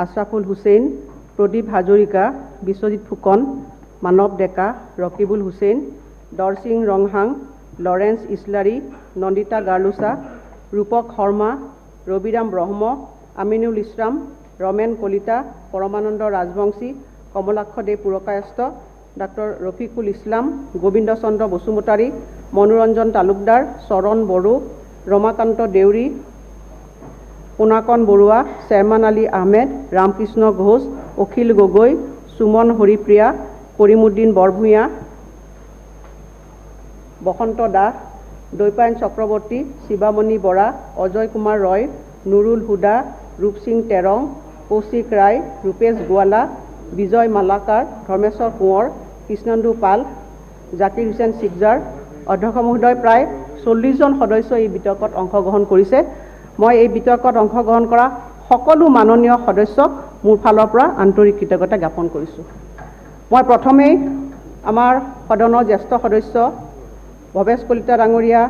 আশ্ৰাফুল হুছেইন, প্ৰদীপ হাজৰিকা, বিশ্বজিৎ ফুকন, মানৱ ডেকা, ৰকিবুল হুছেইন, দৰসিং ৰংহাং, লৰেন্স ইছলাৰী, নন্দিতা গাৰ্লুচা, ৰূপক শৰ্মা, ৰবিৰাম ব্ৰহ্ম, আমিনুল ইছলাম, ৰমেন কলিতা, পৰমানন্দ ৰাজবংশী, কমলাক্ষ দে পুৰকায়স্থ, ডাক্তৰ ৰফিকুল ইছলাম, গোবিন্দ চন্দ্ৰ বসুমতাৰী, মনোৰঞ্জন তালুকদাৰ, চৰণ বড়ো, ৰমাকান্ত দেউৰী, পুনাকন বৰুৱা, চেৰমান আলী আহমেদ, ৰামকৃষ্ণ ঘোষ, অখিল গগৈ, সুমন হৰিপ্ৰিয়া, কৰিমুদ্দিন বৰভূঞা, বসন্ত দাস, দৈপায়ন চক্ৰৱৰ্তী, শিৱামণি বৰা, অজয় কুমাৰ ৰয়, নুৰুল হুদা, ৰূপসিং তেৰং, কৌশিক ৰায়, ৰূপেশ গোৱালা, বিজয় মালাকাৰ, ধৰ্মেশ্বৰ কোঁৱৰ, কৃষ্ণন্দু পাল, জাকিৰ হুছেইন চিকজাৰ। অধ্যক্ষ মহোদয়, প্ৰায় 40জন সদস্যই এই বিতৰ্কত অংশগ্ৰহণ কৰিছে। মই এই বিতৰ্কত অংশগ্ৰহণ কৰা সকলো মাননীয় সদস্যক মোৰ ফালৰ পৰা আন্তৰিক কৃতজ্ঞতা জ্ঞাপন কৰিছোঁ। মই প্ৰথমেই আমাৰ সদনৰ জ্যেষ্ঠ সদস্য ভৱেশ কলিতা ডাঙৰীয়া,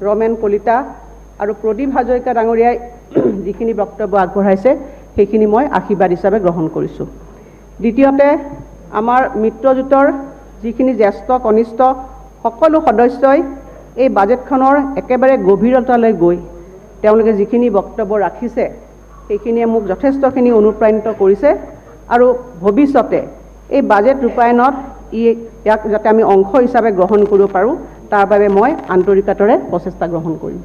ৰমেন কলিতা আৰু প্ৰদীপ হাজৰিকা ডাঙৰীয়াই যিখিনি বক্তব্য আগবঢ়াইছে সেইখিনি মই আশীৰ্বাদ হিচাপে গ্ৰহণ কৰিছোঁ। দ্বিতীয়তে, আমাৰ মিত্ৰজোঁটৰ যিখিনি জ্যেষ্ঠ কনিষ্ঠ সকলো সদস্যই এই বাজেটখনৰ একেবাৰে গভীৰতালৈ গৈ তেওঁলোকে যিখিনি বক্তব্য ৰাখিছে সেইখিনিয়ে মোক যথেষ্টখিনি অনুপ্ৰাণিত কৰিছে। আৰু ভৱিষ্যতে এই বাজেট ৰূপায়ণত ইয়াক যাতে আমি অংশ হিচাপে গ্ৰহণ কৰিব পাৰোঁ তাৰ বাবে মই আন্তৰিকতাৰে প্ৰচেষ্টা গ্ৰহণ কৰিম।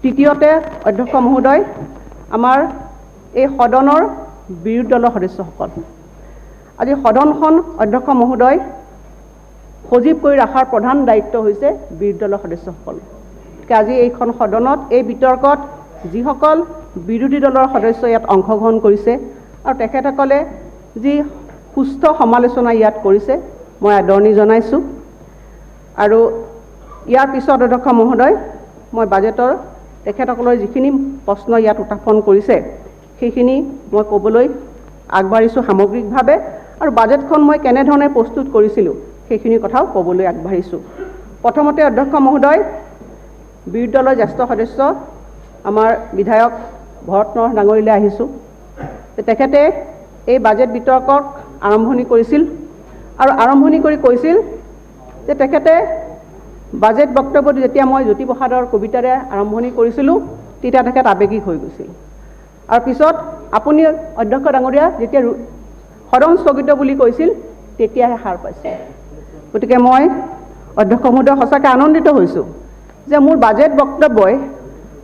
তৃতীয়তে, অধ্যক্ষ মহোদয়, আমাৰ এই সদনৰ বিৰোধী দলৰ সদস্যসকল, আজি সদনখন অধ্যক্ষ মহোদয় সজীৱ কৰি ৰখাৰ প্ৰধান দায়িত্ব হৈছে বিৰোধী দলৰ সদস্যসকল। আজি এইখন সদনত এই বিতৰ্কত যিসকল বিৰোধী দলৰ সদস্যই ইয়াত অংশগ্ৰহণ কৰিছে আৰু তেখেতসকলে যি সুস্থ সমালোচনা ইয়াত কৰিছে মই আদৰণি জনাইছোঁ। আৰু ইয়াৰ পিছত অধ্যক্ষ মহোদয়, মই বাজেটৰ তেখেতসকলৰ যিখিনি প্ৰশ্ন ইয়াত উত্থাপন কৰিছে সেইখিনি মই ক'বলৈ আগবাঢ়িছোঁ সামগ্ৰিকভাৱে, আৰু বাজেটখন মই কেনেধৰণে প্ৰস্তুত কৰিছিলোঁ সেইখিনি কথাও ক'বলৈ আগবাঢ়িছোঁ। প্ৰথমতে অধ্যক্ষ মহোদয়, বিৰোধী দলৰ জ্যেষ্ঠ সদস্য আমাৰ বিধায়ক ভৰত নৰহ ডাঙৰীয়ালৈ আহিছোঁ। তেখেতে এই বাজেট বিতৰ্কক আৰম্ভণি কৰিছিল আৰু আৰম্ভণি কৰি কৈছিল যে তেখেতে বাজেট বক্তব্যটো যেতিয়া মই জ্যোতিপ্ৰসাদৰ কবিতাৰে আৰম্ভণি কৰিছিলোঁ তেতিয়া তেখেত আৱেগিক হৈ গৈছিল। আৰু পিছত আপুনি অধ্যক্ষ ডাঙৰীয়া যেতিয়া সদন স্থগিত বুলি কৈছিল তেতিয়াহে সাৰ পাইছে। গতিকে মই অধ্যক্ষ মহোদয় সঁচাকৈ আনন্দিত হৈছোঁ যে মোৰ বাজেট বক্তব্যই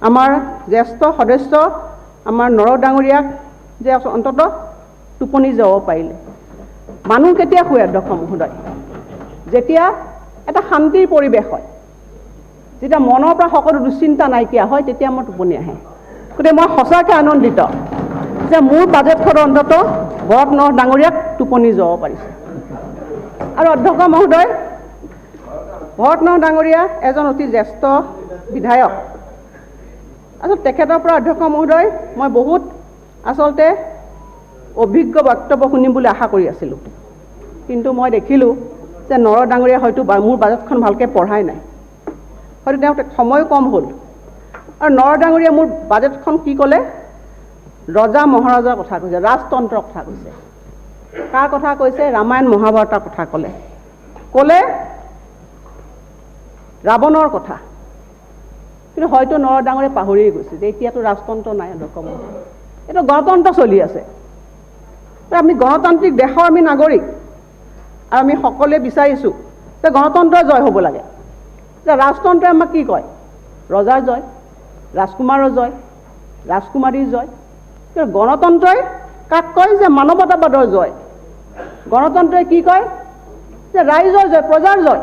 আমাৰ জ্যেষ্ঠ সদস্য আমাৰ নৰহ ডাঙৰীয়াক যে অন্ততঃ টোপনি যাব পাৰিলে। মানুহ কেতিয়া শুৱে অধ্যক্ষ মহোদয়? যেতিয়া এটা শান্তিৰ পৰিৱেশ হয়, যেতিয়া মনৰ পৰা সকলো দুশ্চিন্তা নাইকিয়া হয়, তেতিয়া মোৰ টোপনি আহে। গতিকে মই সঁচাকৈ আনন্দিত যে মোৰ বাজেটখন অন্ততঃ ভৰত নৰহ ডাঙৰীয়াক টোপনি যাব পাৰিছে। আৰু অধ্যক্ষ মহোদয়, ভৰত নৰহ ডাঙৰীয়া এজন অতি জ্যেষ্ঠ বিধায়ক। আচলতে তেখেতৰ পৰা অধ্যক্ষ মহোদয় মই বহুত আচলতে অভিজ্ঞ বক্তব্য শুনিম বুলি আশা কৰি আছিলোঁ, কিন্তু মই দেখিলোঁ যে নৰহ ডাঙৰীয়া হয়তো মোৰ বাজেটখন ভালকৈ পঢ়াই নাই, হয়তো তেওঁ সময় কম হ'ল। আৰু নৰহ ডাঙৰীয়া মোৰ বাজেটখন কি ক'লে? ৰজা মহাৰজাৰ কথা কৈছে, ৰাজতন্ত্ৰৰ কথা কৈছে। কাৰ কথা কৈছে? ৰামায়ণ মহাভাৰতৰ কথা ক'লে ৰাৱণৰ কথা। কিন্তু হয়তো নৰহ ডাঙৰীয়া পাহৰিয়ে গৈছে যে এতিয়াতো ৰাজতন্ত্ৰ নাই, অধ্যক্ষ মহোদয়, এইটো গণতন্ত্ৰ চলি আছে। আমি গণতান্ত্ৰিক দেশৰ আমি নাগৰিক আৰু আমি সকলোৱে বিচাৰিছোঁ যে গণতন্ত্ৰ জয় হ'ব লাগে। যে ৰাজতন্ত্ৰই আমাক কি কয়? ৰজাৰ জয়, ৰাজকুমাৰৰ জয়, ৰাজকুমাৰীৰ জয়। কিন্তু গণতন্ত্ৰই কাক কয়? যে মানৱতাবাদৰ জয়। গণতন্ত্ৰই কি কয়? যে ৰাইজৰ জয়, প্ৰজাৰ জয়।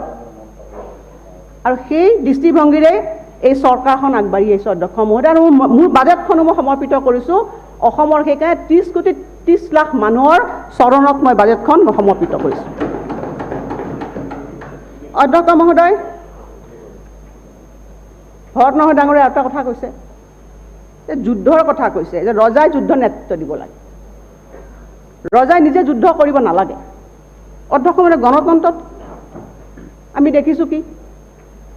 আৰু সেই দৃষ্টিভংগীৰে এই চৰকাৰখন আগবাঢ়ি আহিছে অধ্যক্ষ মহোদয়। আৰু মোৰ বাজেটখনো মই সমৰ্পিত কৰিছোঁ অসমৰ সেইকাৰণে 30 লাখ মানুহৰ চৰণত মই বাজেটখন সমৰ্পিত কৰিছোঁ। অধ্যক্ষ মহোদয়, ভৰত নৰহ ডাঙৰীয়াই এটা কথা কৈছে যে যুদ্ধৰ কথা কৈছে, যে ৰজাই যুদ্ধ নেতৃত্ব দিব লাগে, ৰজাই নিজে যুদ্ধ কৰিব নালাগে। অধ্যক্ষ মহোদয়, গণতন্ত্ৰত আমি দেখিছোঁ কি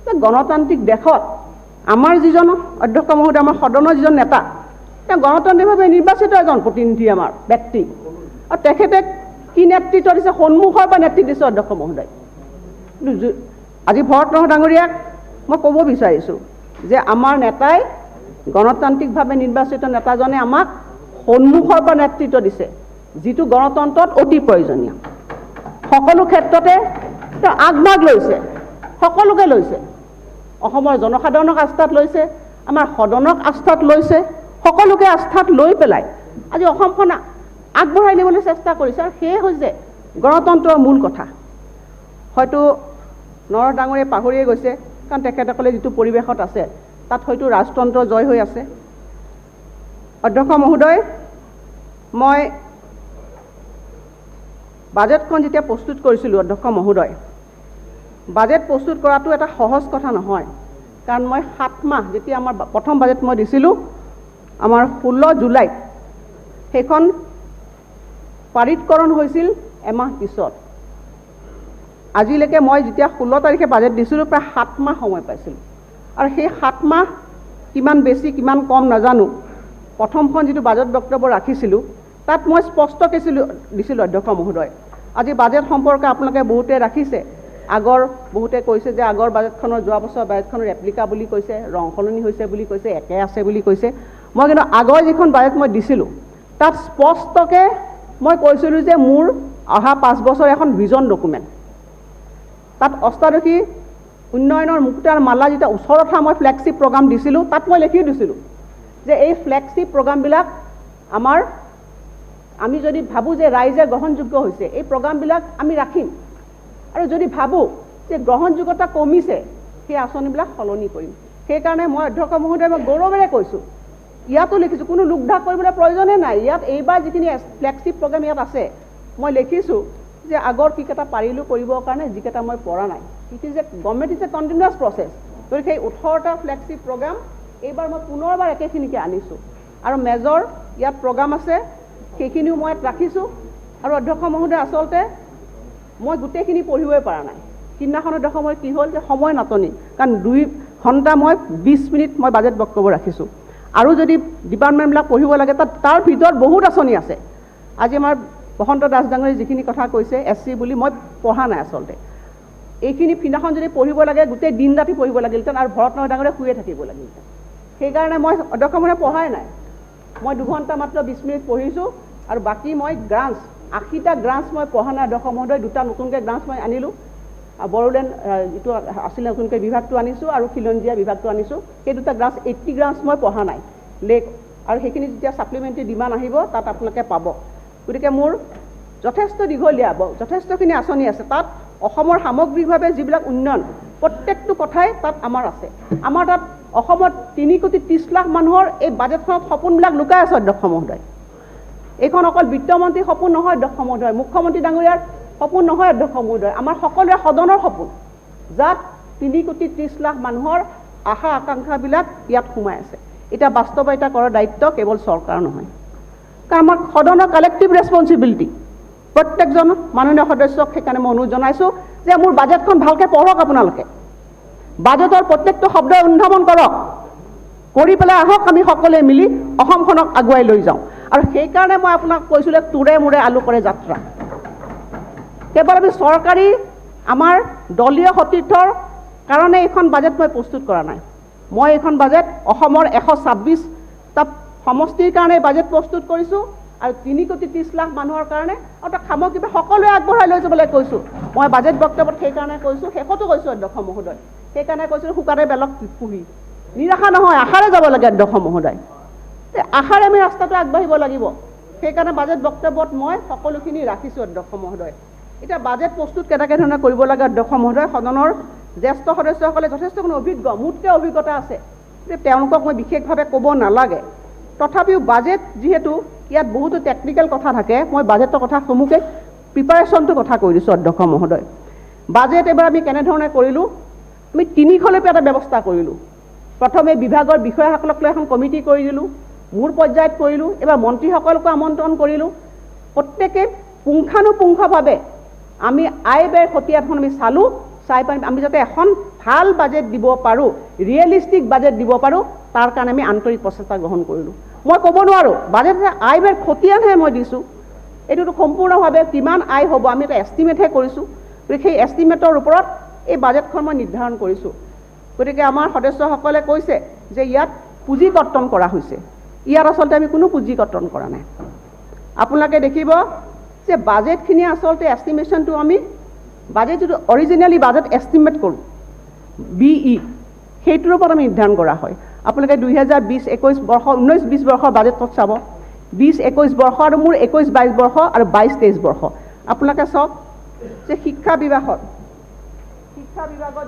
যে গণতান্ত্ৰিক দেশত আমাৰ যিজন অধ্যক্ষ মহোদয়, আমাৰ সদনৰ যিজন নেতা, তেওঁ গণতান্ত্ৰিকভাৱে নিৰ্বাচিত এজন প্ৰতিনিধি আমাৰ ব্যক্তি। আৰু তেখেতে কি নেতৃত্ব দিছে? সন্মুখৰ পৰা নেতৃত্ব দিছে অধ্যক্ষ মহোদয়। আজি ভৰত নৰহ ডাঙৰীয়াক মই ক'ব বিচাৰিছোঁ যে আমাৰ নেতাই, গণতান্ত্ৰিকভাৱে নিৰ্বাচিত নেতাজনে আমাক সন্মুখৰ পৰা নেতৃত্ব দিছে, যিটো গণতন্ত্ৰত অতি প্ৰয়োজনীয়। সকলো ক্ষেত্ৰতে তেওঁ আগভাগ লৈছে, সকলোকে লৈছে। অসমৰ জনসাধাৰণক আস্থাত লৈছে, আমাৰ সদনক আস্থাত লৈছে, সকলোকে আস্থাত লৈ পেলাই আজি অসমখন আগবঢ়াই নিবলৈ চেষ্টা কৰিছে। আৰু সেয়ে হৈছে গণতন্ত্ৰৰ মূল কথা। হয়তো নৰহ ডাঙৰীয়াই পাহৰিয়ে গৈছে, কাৰণ তেখেতসকলে যিটো পৰিৱেশত আছে তাত হয়তো ৰাজতন্ত্ৰ জয় হৈ আছে। অধ্যক্ষ মহোদয়, মই বাজেটখন যেতিয়া প্ৰস্তুত কৰিছিলোঁ অধ্যক্ষ মহোদয়, বাজেট প্ৰস্তুত কৰাটো এটা সহজ কথা নহয়। কাৰণ মই 7 মাহ যেতিয়া আমাৰ প্ৰথম বাজেট মই দিছিলোঁ, আমাৰ 16 জুলাইত সেইখন পাৰিতকৰণ হৈছিল এমাহ পিছত। আজিলৈকে মই যেতিয়া 16 তাৰিখে বাজেট দিছিলোঁ প্ৰায় 7 মাহ সময় পাইছিলোঁ। আৰু সেই 7 মাহ কিমান বেছি কিমান কম নাজানো, প্ৰথমখন যিটো বাজেট বক্তব্য ৰাখিছিলোঁ তাত মই স্পষ্টকৈ দিছিলোঁ অধ্যক্ষ মহোদয়। আজি বাজেট সম্পৰ্কে আপোনালোকে বহুতে ৰাখিছে, আগৰ বহুতে কৈছে যে আগৰ বাজেটখনৰ যোৱা বছৰ বাজেটখনৰ ৰেপ্লিকা বুলি কৈছে, ৰং সলনি হৈছে বুলি কৈছে, একে আছে বুলি কৈছে। মই কিন্তু আগৰ যিখন বাজেট মই দিছিলোঁ তাত স্পষ্টকৈ মই কৈছিলোঁ যে মোৰ অহা 5 বছৰ এখন ভিজন ডকুমেণ্ট। তাত অষ্টাদশী উন্নয়নৰ মুক্তাৰ মালা যেতিয়া ওচৰত মই ফ্লেগশ্বিপ প্ৰগ্ৰাম দিছিলোঁ তাত মই লিখি দিছিলোঁ যে এই ফ্লেগশ্বিপ প্ৰগ্ৰামবিলাক আমি যদি ভাবোঁ যে ৰাইজে গ্ৰহণযোগ্য হৈছে, এই প্ৰগ্ৰামবিলাক আমি ৰাখিম। আৰু যদি ভাবোঁ যে গ্ৰহণযোগ্যতা কমিছে, সেই আঁচনিবিলাক সলনি কৰিম। সেইকাৰণে মই অধ্যক্ষ মহোদয় মই গৌৰৱেৰে কৈছোঁ, ইয়াতো লিখিছোঁ, কোনো লোকধাক কৰিবলৈ প্ৰয়োজনে নাই। ইয়াত এইবাৰ যিখিনি ফ্লেগশ্বিপ প্ৰগ্ৰাম ইয়াত আছে মই লিখিছোঁ যে আগৰ কিকেইটা পাৰিলোঁ কৰিবৰ কাৰণে, যিকেইটা মই পৰা নাই। It is a government is a continuous process. গতিকে সেই 18টা ফ্লেগশ্বিপ প্ৰগ্ৰাম এইবাৰ মই পুনৰবাৰ একেখিনিকে আনিছোঁ। আৰু মেজৰ ইয়াত প্ৰগ্ৰাম আছে, সেইখিনিও মই ৰাখিছোঁ। আৰু অধ্যক্ষ মহোদয়, আচলতে মই গোটেইখিনি পঢ়িবই পৰা নাই। সিদিনাখন অধ্যক্ষ মই কি হ'ল যে সময় নাটনি, কাৰণ 2 ঘণ্টা মই 20 মিনিট মই বাজেট বক্তব্য ৰাখিছোঁ। আৰু যদি ডিপাৰ্টমেণ্টবিলাক পঢ়িব লাগে তাৰ ভিতৰত বহুত আঁচনি আছে। আজি আমাৰ বসন্ত দাস ডাঙৰীয়ে যিখিনি কথা কৈছে SC বুলি মই পঢ়া নাই আচলতে। এইখিনি ফিনাখন যদি পঢ়িব লাগে গোটেই দিন ৰাতি পঢ়িব লাগিলহেঁতেন আৰু ভৰত নৰহ ডাঙৰীয়ে শুয়ে থাকিব লাগিলহেঁতেন। সেইকাৰণে মই অধ্যক্ষ মহোদয় পঢ়াই নাই। মই 2 ঘণ্টা মাত্ৰ 20 মিনিট পঢ়িছোঁ আৰু বাকী মই গ্ৰাণ্টছ 80টা গ্ৰাণ্টছ মই পঢ়া নাই অধ্যক্ষ মহোদয়। 2টা নতুনকৈ গ্ৰাণ্টছ মই আনিলোঁ। বড়োলেণ্ড যিটো আছিলে নতুনকৈ বিভাগটো আনিছোঁ আৰু খিলঞ্জীয়া বিভাগটো আনিছোঁ। সেই 2টা গ্ৰাণ্টছ 80 গ্ৰাণ্টছ মই পঢ়া নাই লেক আৰু সেইখিনি যেতিয়া ছাপ্লিমেণ্টাৰী ডিমাণ্ড আহিব তাত আপোনালোকে পাব। গতিকে মোৰ যথেষ্ট দীঘলীয়া যথেষ্টখিনি আঁচনি আছে। তাত অসমৰ সামগ্ৰিকভাৱে যিবিলাক উন্নয়ন প্ৰত্যেকটো কথাই তাত আমাৰ আছে। আমাৰ তাত অসমত 3 কোটি 30 লাখ মানুহৰ এই বাজেটখনত সপোনবিলাক লুকাই আছে অধ্যক্ষ মহোদয়। এইখন অকল বিত্তমন্ত্ৰীৰ সপোন নহয় অধ্যক্ষ মহোদয়, মুখ্যমন্ত্ৰী ডাঙৰীয়াৰ সপোন নহয় অধ্যক্ষ মহোদয়, আমাৰ সকলোৰে সদনৰ সপোন, যাত 3 কোটি 30 লাখ মানুহৰ আশা আকাংক্ষাবিলাক ইয়াত সোমাই আছে। এতিয়া বাস্তৱায়িত কৰাৰ দায়িত্ব কেৱল চৰকাৰ নহয়, কাৰণ আমাৰ সদনৰ কালেক্টিভ ৰেছপঞ্চিবিলিটি। প্ৰত্যেকজন মাননীয় সদস্যক সেইকাৰণে মই অনুৰোধ জনাইছোঁ যে মোৰ বাজেটখন ভালকৈ পঢ়ক। আপোনালোকে বাজেটৰ প্ৰত্যেকটো শব্দ অনুধাৱন কৰক, কৰি পেলাই আহক আমি সকলোৱে মিলি অসমখনক আগুৱাই লৈ যাওঁ। আৰু সেইকাৰণে মই আপোনাক কৈছিলোঁ তোৰে মোৰে আলু কৰে যাত্ৰা। কেৱল আমি চৰকাৰী আমাৰ দলীয় সতীৰ্থৰ কাৰণে এইখন বাজেট মই প্ৰস্তুত কৰা নাই। মই এইখন বাজেট অসমৰ 126টা সমষ্টিৰ কাৰণে বাজেট প্ৰস্তুত কৰিছোঁ আৰু 3 কোটি 30 লাখ মানুহৰ কাৰণে আৰু সামগ্ৰিকভাৱে সকলোৱে আগবঢ়াই লৈ যাবলৈ কৈছোঁ। মই বাজেট বক্তব্যত সেইকাৰণে কৈছোঁ, শেষতো কৈছোঁ অধ্যক্ষ মহোদয়, সেইকাৰণে কৈছোঁ শুকানে বেলক পুহি নিৰাশা নহয়, আশাৰে যাব লাগে অধ্যক্ষ মহোদয়। আশাৰে আমি ৰাস্তাটো আগবাঢ়িব লাগিব। সেইকাৰণে বাজেট বক্তব্যত মই সকলোখিনি ৰাখিছোঁ অধ্যক্ষ মহোদয়। এতিয়া বাজেট প্ৰস্তুত কেনেকৈ ধৰণে কৰিব লাগে অধ্যক্ষ মহোদয়, সদনৰ জ্যেষ্ঠ সদস্যসকলে যথেষ্টখিনি অভিজ্ঞ, মোতকৈ অভিজ্ঞতা আছে, তেওঁলোকক মই বিশেষভাৱে ক'ব নালাগে। তথাপিও বাজেট যিহেতু ইয়াত বহুতো টেকনিকেল কথা থাকে, মই বাজেটৰ কথা সমূহকৈ প্ৰিপাৰেশ্যনটোৰ কথা কৈ দিছোঁ অধ্যক্ষ মহোদয়। বাজেট এবাৰ আমি কেনেধৰণে কৰিলোঁ, আমি 3খলৈকে এটা ব্যৱস্থা কৰিলোঁ। প্ৰথমে বিভাগৰ বিষয়াসকলক লৈ এখন কমিটি কৰি দিলোঁ, মোৰ পৰ্যায়ত কৰিলোঁ, এবাৰ মন্ত্ৰীসকলকো আমন্ত্ৰণ কৰিলোঁ। প্ৰত্যেকে পুংখানুপুংখভাৱে আমি আয় ব্যয় খতিয়ানখন আমি চালোঁ, চাই পাই আমি যাতে এখন ভাল বাজেট দিব পাৰোঁ, ৰিয়েলিষ্টিক বাজেট দিব পাৰোঁ, তাৰ কাৰণে আমি আন্তৰিক প্ৰচেষ্টা গ্ৰহণ কৰিলোঁ। মই ক'ব নোৱাৰোঁ বাজেট আয় ব্যয় খতিয়ানহে মই দিছোঁ, এইটোতো সম্পূৰ্ণভাৱে কিমান আয় হ'ব আমি এটা এষ্টিমেটহে কৰিছোঁ। গতিকে সেই এষ্টিমেটৰ ওপৰত এই বাজেটখন মই নিৰ্ধাৰণ কৰিছোঁ। গতিকে আমাৰ সদস্যসকলে কৈছে যে ইয়াত পুঁজি কৰ্তন কৰা হৈছে, ইয়াত আচলতে আমি কোনো পুঁজি কৰ্তন কৰা নাই। আপোনালোকে দেখিব যে বাজেটখিনি আচলতে এষ্টিমেশ্যনটো আমি বাজেট যিটো অৰিজিনেলি বাজেট এষ্টিমেট কৰোঁ BE, সেইটোৰ ওপৰত আমি নিৰ্ধাৰণ কৰা হয়। আপোনালোকে 2020-21 বৰ্ষ 19-20 বৰ্ষৰ বাজেটত চাব, 20-21 বৰ্ষ আৰু মোৰ 21-22 বৰ্ষ আৰু 22-23 বৰ্ষ। আপোনালোকে চাওক যে শিক্ষা বিভাগত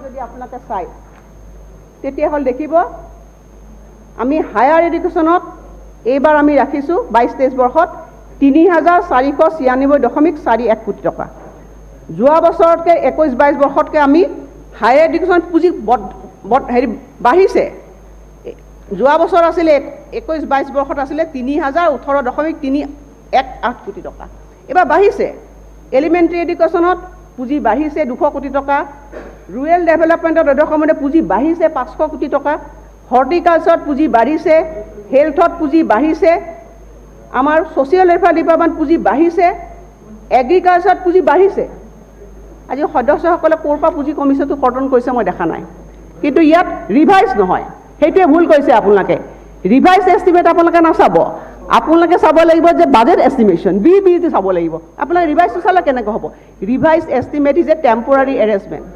যদি আপোনালোকে চায় তেতিয়াহ'লে দেখিব আমি হায়াৰ এডুকেশ্যনত এইবাৰ আমি ৰাখিছোঁ 22-23 বৰ্ষত 3,496.41 কোটি টকা। যোৱা বছৰতকৈ 21-22 বৰ্ষতকৈ আমি হায়াৰ এডুকেশ্যন পুঁজি বাঢ়িছে। যোৱা বছৰ আছিলে 21-22 বৰ্ষত আছিলে 3,018.318 কোটি টকা, এইবাৰ বাঢ়িছে। এলিমেণ্টাৰী এডুকেশ্যনত পুঁজি বাঢ়িছে 200 কোটি টকা, ৰুৰেল ডেভেলপমেণ্টত অধ্যক্ষমতে পুঁজি বাঢ়িছে 500 কোটি টকা, হৰ্টিকালচাৰত পুঁজি বাঢ়িছে, হেল্থত পুঁজি বাঢ়িছে, আমাৰ ছ'চিয়েল ৱেলফেয়াৰ ডিপাৰ্টমেণ্ট পুঁজি বাঢ়িছে, এগ্ৰিকালচাৰত পুঁজি বাঢ়িছে। আজি সদস্যসকলে ক'ৰ পৰা পুঁজি কমিছনটো কৰ্তন কৰিছে মই দেখা নাই, কিন্তু ইয়াত ৰিভাইজ নহয়, সেইটোৱে ভুল কৰিছে আপোনালোকে। ৰিভাইজ এষ্টিমেট আপোনালোকে নাচাব, আপোনালোকে চাব লাগিব যে বাজেট এষ্টিমেশ্যন BBটো চাব লাগিব। আপোনালোকে ৰিভাইজটো চালে কেনেকৈ হ'ব? Revise estimate is a temporary arrangement.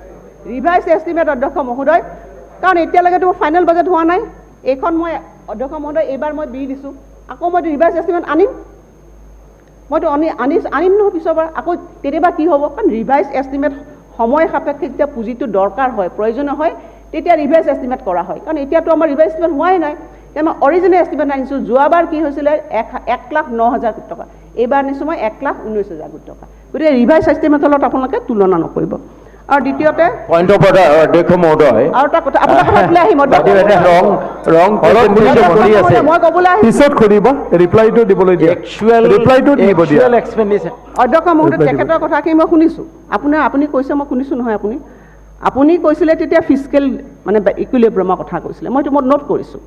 Revise estimate অধ্যক্ষ মহোদয়, কাৰণ এতিয়ালৈকেতো মোৰ ফাইনেল বাজেট হোৱা নাই। এইখন মই অধ্যক্ষ মহোদয় এইবাৰ মই B দিছোঁ, আকৌ মই ৰিভাইজ এষ্টিমেট আনিম, মইতো আনিম নহয় পিছৰবাৰ আকৌ, কেতিয়াবা কি হ'ব? কাৰণ ৰিভাইজ এষ্টিমেট সময় সাপেক্ষে যেতিয়া পুঁজিটো দৰকাৰ হয়, প্ৰয়োজনীয় হয়, তেতিয়া ৰিভাইজ এষ্টিমেট কৰা হয়। কাৰণ এতিয়াতো আমাৰ ৰিভাইজ এষ্টিমেট হোৱাই নাই, মই অৰিজিনেল এষ্টিমেট আনিছোঁ। যোৱাবাৰ কি হৈছিলে 1,09,000 কোটি টকা, এইবাৰ আনিছোঁ মই 1,19,000 কোটি টকা। গতিকে ৰিভাইজ এষ্টিমেটৰ লগত আপোনালোকে তুলনা নকৰিব। আৰু দ্বিতীয়তে পইণ্ট অফ অৰ্ডাৰ অধ্যক্ষ মহোদয়, আৰু এটা কথা আপোনাৰ কথালৈ আহিম, মই ক'বলৈ পিছত কৰিব, ৰিপ্লাইটো দিবলৈ দিয়ে, ৰিপ্লাইটো দিব দিয়ে। অধ্যক্ষ মহোদয় তেখেতৰ কথাখিনি মই শুনিছোঁ, আপুনি কৈছে মই শুনিছোঁ নহয়। আপুনি কৈছিলে তেতিয়া ফিস্কেল মানে ইকুইলিব্ৰিয়ামৰ কথা কৈছিলে, মই এইটো নোট কৰিছোঁ।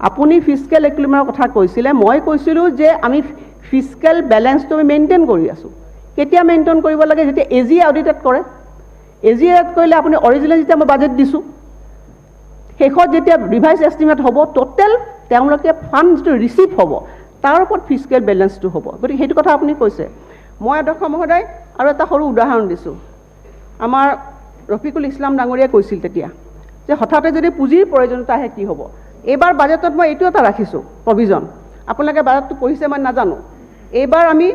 আপুনি ফিস্কেল ইকুইলিব্ৰিয়ামৰ কথা কৈছিলে, মই কৈছিলোঁ যে আমি ফিস্কেল বেলেঞ্চটো আমি মেইনটেইন কৰি আছোঁ। কেতিয়া মেইনটেইন কৰিব লাগে? যেতিয়া এজি অডিটেড কৰে। এজি অডিট কৰিলে আপুনি অৰিজিনেল যেতিয়া মই বাজেট দিছোঁ, শেষত যেতিয়া ৰিভাইজ এষ্টিমেট হ'ব, টোটেল তেওঁলোকে ফাণ্ড যিটো ৰিচিভ হ'ব তাৰ ওপৰত ফিস্কেল বেলেঞ্চটো হ'ব। গতিকে সেইটো কথা আপুনি কৈছে। মই অধ্যক্ষ মহোদয় আৰু এটা সৰু উদাহৰণ দিছোঁ। আমাৰ ৰফিকুল ইছলাম ডাঙৰীয়াই কৈছিল তেতিয়া যে হঠাতে যদি পুঁজিৰ প্ৰয়োজনীয়তা আহে কি হ'ব। এইবাৰ বাজেটত মই এইটো এটা ৰাখিছোঁ প্ৰভিজন, আপোনালোকে বাজেটটো পঢ়িছে মই নাজানো। এইবাৰ আমি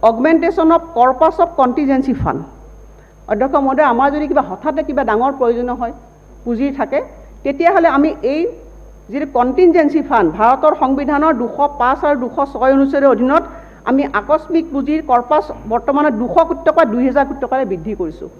augmentation of corpus of contingency fund, অধ্যক্ষ মহোদয় আমাৰ যদি কিবা হঠাতে কিবা ডাঙৰ প্ৰয়োজনীয় হয় পুঁজিৰ থাকে, তেতিয়াহ'লে আমি এই যিটো কণ্টিনজেঞ্চি ফাণ্ড ভাৰতৰ সংবিধানৰ 205 আৰু 206 অনুচ্ছেদৰ অধীনত আমি আকস্মিক পুঁজিৰ কৰ্পাছ বৰ্তমানত 200 কোটি টকা 2000 কোটি টকাৰে বৃদ্ধি কৰিছোঁ।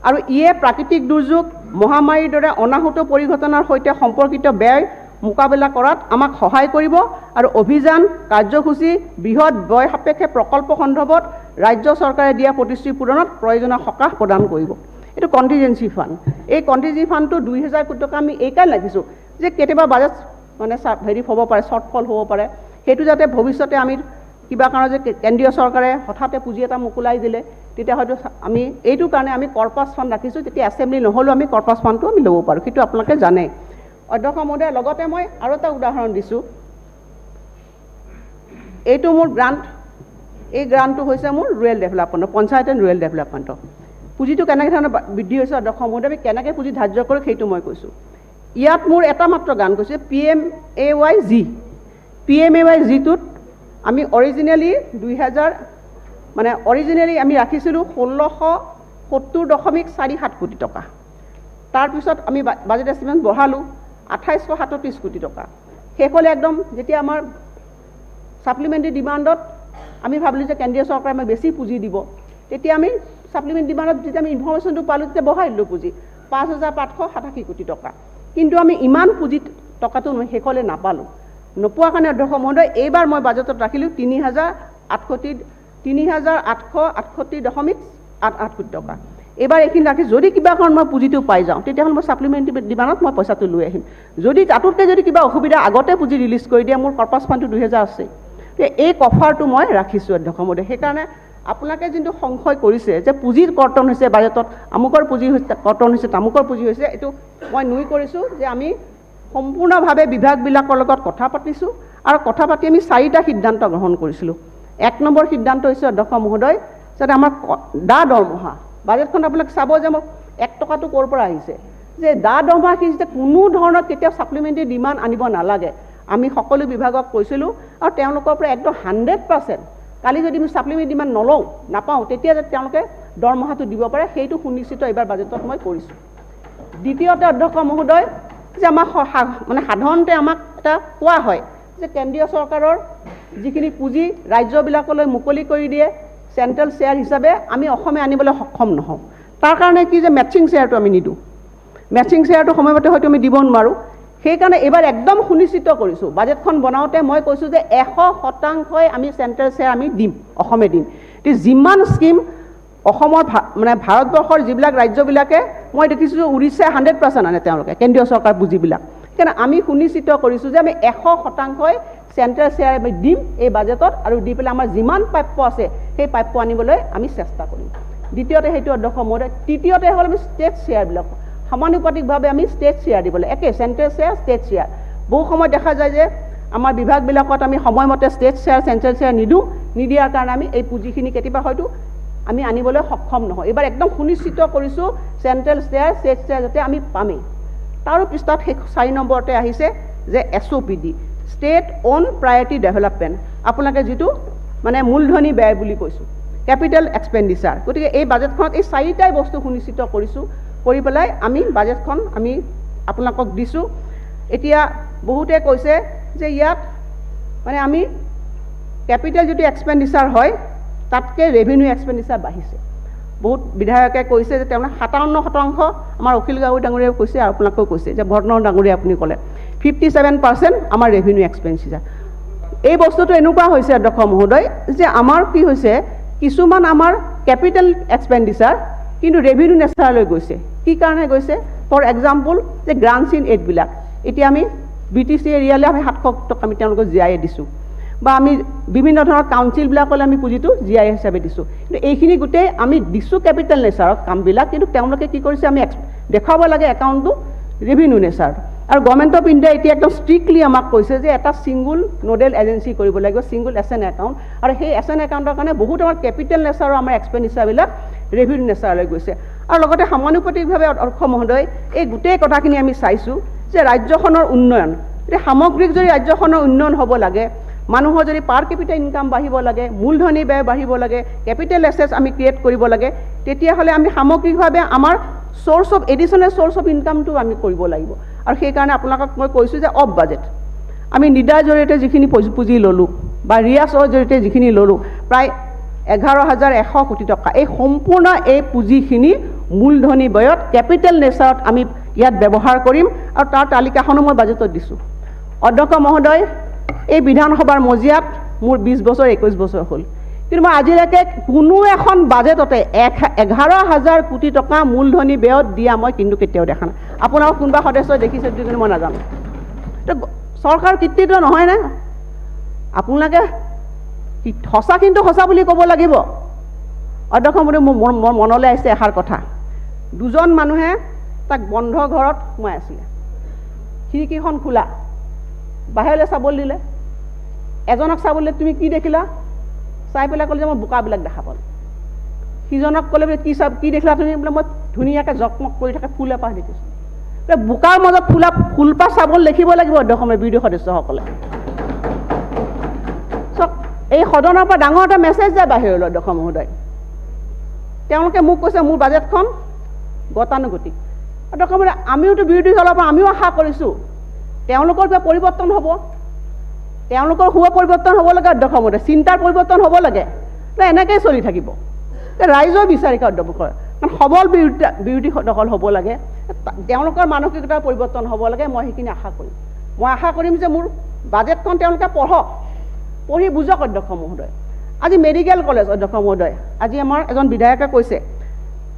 আৰু ইয়ে প্ৰাকৃতিক দুৰ্যোগ, মহামাৰীৰ দৰে অনাহুত পৰিঘটনাৰ সৈতে সম্পৰ্কিত ব্যয় মোকাবিলা কৰাত আমাক সহায় কৰিব আৰু অভিযান কাৰ্যসূচী বৃহৎ ব্যয় সাপেক্ষে প্ৰকল্প সন্দৰ্ভত ৰাজ্য চৰকাৰে দিয়া প্ৰতিশ্ৰুতি পূৰণত প্ৰয়োজনীয় সকাহ প্ৰদান কৰিব। এইটো কণ্টিজেঞ্চি ফাণ্ড। এই কণ্টিজেঞ্চি ফাণ্ডটো 2000 কোটি টকা আমি এইকাৰণে ৰাখিছোঁ যে কেতিয়াবা বাজেট মানে হেৰি হ'ব পাৰে, শ্বৰ্টফল হ'ব পাৰে, সেইটো যাতে ভৱিষ্যতে আমি কিবা কাৰণত যে কেন্দ্ৰীয় চৰকাৰে হঠাতে পুঁজি এটা মোকলাই দিলে তেতিয়া হয়তো আমি এইটো কাৰণে আমি কৰ্পাছ ফাণ্ড ৰাখিছোঁ, তেতিয়া এছেম্বলি নহ'লেও আমি কৰ্পাছ ফাণ্ডটো আমি ল'ব পাৰোঁ। সেইটো আপোনালোকে জানে। অধ্যক্ষ মহোদয়, লগতে মই আৰু এটা উদাহৰণ দিছোঁ। এইটো মোৰ গ্ৰাণ্ট, এই গ্ৰাণ্টটো হৈছে মোৰ ৰুৰেল ডেভেলপমেণ্টৰ, পঞ্চায়ত এণ্ড ৰুৰেল ডেভেলপমেণ্টৰ। পুঁজিটো কেনেকৈ ধৰণে বৃদ্ধি হৈছে অধ্যক্ষ মহোদয়, আমি কেনেকৈ পুঁজি ধাৰ্য কৰোঁ সেইটো মই কৈছোঁ। ইয়াত মোৰ এটা মাত্ৰ গান কৈছে PMAYG। PMAYGটোত আমি অৰিজিনেলি 2000 মানে অৰিজিনেলি আমি ৰাখিছিলোঁ 1670.47 কোটি টকা। তাৰপিছত আমি বাজেট এষ্টিমেট বঢ়ালোঁ 2837 কোটি টকা। শেষ হ'লে একদম যেতিয়া আমাৰ ছাপ্লিমেণ্টাৰী ডিমাণ্ডত আমি ভাবিলোঁ যে কেন্দ্ৰীয় চৰকাৰে আমাক বেছি পুঁজি দিব, তেতিয়া আমি ছাপ্লিমেণ্টাৰী ডিমাণ্ডত যেতিয়া আমি ইনফৰ্মেশ্যনটো পালোঁ তেতিয়া বঢ়াই দিলোঁ পুঁজি 5587 কোটি টকা। কিন্তু আমি ইমান পুঁজি টকাটো শেষ হ'লে নাপালোঁ। নোপোৱাৰ কাৰণে অধ্যক্ষ মহোদয় এইবাৰ মই বাজেটত ৰাখিলোঁ 3868.88 কোটি টকা। এইবাৰ এইখিনি ৰাখি যদি কিবা কাৰণ মই পুঁজিটো পাই যাওঁ তেতিয়াহ'লে মই ছাপ্লিমেণ্টাৰী ডিমাণ্ডত মই পইচাটো লৈ আহিম। যদি তাতোতকৈ যদি কিবা অসুবিধা আগতে পুঁজি ৰিলিজ কৰি দিয়ে, মোৰ কৰ্পাছ ফাণ্ডটো 2000 আছে, এই কফাৰটো মই ৰাখিছোঁ অধ্যক্ষ মহোদয়। সেইকাৰণে আপোনালোকে যোনটো সংশয় কৰিছে যে পুঁজিৰ কৰ্তন হৈছে বাজেটত, আমুকৰ পুঁজি হৈছে কৰ্তন হৈছে, তামুকৰ পুঁজি হৈছে, এইটো মই নুই কৰিছোঁ যে আমি সম্পূৰ্ণভাৱে বিভাগবিলাকৰ লগত কথা পাতিছোঁ আৰু কথা পাতি আমি 4টা সিদ্ধান্ত গ্ৰহণ কৰিছিলোঁ। 1 নম্বৰ সিদ্ধান্ত হৈছে অধ্যক্ষ মহোদয় যাতে আমাৰ দৰমহা বাজেটখন আপোনালোকে চাব যে মোক 1 টকাটো ক'ৰ পৰা আহিছে, যে দৰমহাখিনি যাতে কোনো ধৰণৰ কেতিয়াও ছাপ্লিমেণ্টাৰী ডিমাণ্ড আনিব নালাগে। আমি সকলো বিভাগক কৈছিলোঁ আৰু তেওঁলোকৰ পৰা একদম 100% কালি যদি আমি ছাপ্লিমেণ্টাৰী ডিমাণ্ড নাপাওঁ তেতিয়া যাতে তেওঁলোকে দৰমহাটো দিব পাৰে, সেইটো সুনিশ্চিত এইবাৰ বাজেটত মই কৰিছোঁ। দ্বিতীয়তে অধ্যক্ষ মহোদয় যে আমাক মানে সাধাৰণতে আমাক এটা কোৱা হয় যে কেন্দ্ৰীয় চৰকাৰৰ যিখিনি পুঁজি ৰাজ্যবিলাকলৈ মুকলি কৰি দিয়ে চেণ্ট্ৰেল শ্বেয়াৰ হিচাপে, আমি অসমে আনিবলৈ সক্ষম নহওঁ। তাৰ কাৰণে কি যে মেচিং শ্বেয়াৰটো আমি নিদিওঁ, মেচিং শ্বেয়াৰটো সময়মতে হয়তো আমি দিব নোৱাৰোঁ। সেইকাৰণে এইবাৰ একদম সুনিশ্চিত কৰিছোঁ, বাজেটখন বনাওঁতে মই কৈছোঁ যে 100% আমি চেণ্ট্ৰেল শ্বেয়াৰ আমি দিম, অসমে দিম। যিমান স্কিম অসমৰ মানে ভাৰতবৰ্ষৰ যিবিলাক ৰাজ্যবিলাকে মই দেখিছোঁ উৰিষ্যাই 100% আনে তেওঁলোকে কেন্দ্ৰীয় চৰকাৰ পুঁজিবিলাক। সেইকাৰণে আমি সুনিশ্চিত কৰিছোঁ যে আমি 100% চেণ্ট্ৰেল শ্বেয়াৰ আমি দিম এই বাজেটত, আৰু দি পেলাই আমাৰ যিমান প্ৰাপ্য আছে সেই প্ৰাপ্য আনিবলৈ আমি চেষ্টা কৰিম। দ্বিতীয়তে সেইটো অধ্যক্ষ মহোদয়। তৃতীয়তে হ'ল আমি ষ্টেট শ্বেয়াৰবিলাক সমানুপাতিকভাৱে আমি ষ্টেট শ্বেয়াৰ দিব লাগে, একে চেণ্ট্ৰেল শ্বেয়াৰ ষ্টেট শ্বেয়াৰ। বহু সময়ত দেখা যায় যে আমাৰ বিভাগবিলাকত আমি সময়মতে ষ্টেট শ্বেয়াৰ চেণ্ট্ৰেল শ্বেয়াৰ নিদিয়াৰ কাৰণে আমি এই পুঁজিখিনি কেতিয়াবা হয়তো আমি আনিবলৈ সক্ষম নহয়। এইবাৰ একদম সুনিশ্চিত কৰিছোঁ চেণ্ট্ৰেল শ্বেয়াৰ ষ্টেট শ্বেয়াৰ যাতে আমি পামেই। তাৰো পিছত 4 নম্বৰতে আহিছে যে SOPD state on priority development, আপোনালোকে যিটো মানে মূলধনী ব্যয় বুলি কৈছোঁ, কেপিটেল এক্সপেণ্ডিচাৰ। গতিকে এই বাজেটখনত এই 4টাই বস্তু সুনিশ্চিত কৰিছোঁ, কৰি পেলাই আমি বাজেটখন আমি আপোনালোকক দিছোঁ। এতিয়া বহুতে কৈছে যে ইয়াত মানে আমি কেপিটেল যিটো এক্সপেণ্ডিচাৰ হয় তাতকৈ ৰেভিনিউ এক্সপেণ্ডিচাৰ বাঢ়িছে। বহুত বিধায়কে কৈছে যে তেওঁলোকে 57% আমাৰ অখিল গগৈ ডাঙৰীয়াই কৈছে আৰু আপোনালোকেও কৈছে যে ভৰতনাৰায়ণ ডাঙৰীয়া আপুনি ক'লে 57% আমাৰ ৰেভিনিউ এক্সপেণ্ডিচাৰ। এই বস্তুটো এনেকুৱা হৈছে অধ্যক্ষ মহোদয় যে আমাৰ কি হৈছে কিছুমান আমাৰ কেপিটেল এক্সপেণ্ডিচাৰ কিন্তু ৰেভিনিউ নেচাৰলৈ গৈছে। কি কাৰণে গৈছে? ফৰ এক্সাম্পল যে গ্ৰাণ্টছ ইন এইডবিলাক এতিয়া আমি BTC এৰিয়ালৈ আমি 700 টকা আমি তেওঁলোকক GI দিছোঁ বা আমি বিভিন্ন ধৰণৰ কাউন্সিলবিলাকলৈ আমি পুঁজিটো GI হিচাপে দিছোঁ কিন্তু এইখিনি গোটেই আমি দিছোঁ কেপিটেল নেচাৰত কামবিলাক কিন্তু তেওঁলোকে কি কৰিছে আমি দেখাব লাগে একাউণ্টটো ৰেভিনিউ নেচাৰ আৰু গভৰ্ণমেণ্ট অফ ইণ্ডিয়া এতিয়া একদম ষ্ট্ৰিক্টলি আমাক কৈছে যে এটা ছিংগুল নোডেল এজেঞ্চি কৰিব লাগিব ছিংগুল SN একাউণ্ট আৰু সেই SN একাউণ্টৰ কাৰণে বহুত আমাৰ কেপিটেল নেচাৰৰ আমাৰ এক্সপেণ্ডিচাৰবিলাক ৰেভিনিউ নেচাৰলৈ গৈছে আৰু লগতে সমানুপাতিকভাৱে অধ্যক্ষ মহোদয় এই গোটেই কথাখিনি আমি চাইছোঁ যে ৰাজ্যখনৰ উন্নয়ন এতিয়া সামগ্ৰিক যদি ৰাজ্যখনৰ উন্নয়ন হ'ব লাগে মানুহৰ যদি পাৰ কেপিটেল ইনকাম বাঢ়িব লাগে মূলধনী ব্যয় বাঢ়িব লাগে কেপিটেল এছেটছ আমি ক্ৰিয়েট কৰিব লাগে তেতিয়াহ'লে আমি সামগ্ৰিকভাৱে আমাৰ source of additional source of ইনকামটো আমি কৰিব লাগিব আৰু সেই কাৰণে আপোনালোকক মই কৈছোঁ যে অফ বাজেট আমি নিদাৰ জৰিয়তে যিখিনি পুঁজি ল'লোঁ বা ৰিয়াছৰ জৰিয়তে যিখিনি ল'লোঁ প্ৰায় 11,100 কোটি টকা এই সম্পূৰ্ণ এই পুঁজিখিনি মূলধনী ব্যয়ত কেপিটেল নেচাৰত আমি ইয়াত ব্যৱহাৰ কৰিম আৰু তাৰ তালিকাখনো মই বাজেটত দিছোঁ অধ্যক্ষ মহোদয় এই বিধানসভাৰ মজিয়াত মোৰ 20 বছৰ 21 বছৰ হ'ল কিন্তু মই আজিলৈকে কোনো এখন বাজেটতে 11,000 কোটি টকা মূলধনী ব্যয়ত দিয়া মই কিন্তু কেতিয়াও দেখা নাই আপোনালোক কোনোবা সদস্যই দেখিছে কিন্তু মই নাজানো চৰকাৰ কৃতিত্ব নহয় না আপোনালোকে সঁচা কিন্তু সঁচা বুলি ক'ব লাগিব অধ্যক্ষ মহোদয় মোৰ মনলৈ আহিছে এষাৰ কথা দুজন মানুহে তাক বন্ধ ঘৰত সোমাই আছিলে খিৰিকীখন খোলা বাহিৰলৈ চাবলৈ দিলে এজনক চাবলৈ তুমি কি দেখিলা চাই পেলাই ক'লে যে মই বোকাবিলাক দেখা পালোঁ সিজনক ক'লে বোলে কি দেখিলা তুমি বোলে মই ধুনীয়াকৈ জকমক কৰি থাকে ফুল এপাহ দেখিছোঁ বোকাৰ মাজত ফুলপাহ চাবলৈ দেখিব লাগিব অধ্যক্ষৰ বিৰোধী সদস্যসকলে চক এই সদনৰ পৰা ডাঙৰ এটা মেছেজ যায় বাহিৰলৈ অধ্যক্ষ মহোদয় তেওঁলোকে মোক কৈছে মোৰ বাজেটখন গতানুগতিক অধ্যক্ষ মহোদয় আমিওতো বিৰোধী দলৰ পৰা আমিও আশা কৰিছোঁ তেওঁলোকৰ কিবা পৰিৱৰ্তন হ'ব তেওঁলোকৰ হোৱা পৰিৱৰ্তন হ'ব লাগে অধ্যক্ষ মহোদয় চিন্তাৰ পৰিৱৰ্তন হ'ব লাগে এনেকৈয়ে চলি থাকিব ৰাইজৰ বিচাৰিকা অধ্যক্ষ কাৰণ সবল বিৰোধী দল হ'ব লাগে তেওঁলোকৰ মানসিকতাৰ পৰিৱৰ্তন হ'ব লাগে মই সেইখিনি আশা কৰিম মই আশা কৰিম যে মোৰ বাজেটখন তেওঁলোকে পঢ়ি বুজক অধ্যক্ষ মহোদয় আজি মেডিকেল কলেজ অধ্যক্ষ মহোদয় আজি আমাৰ এজন বিধায়কে কৈছে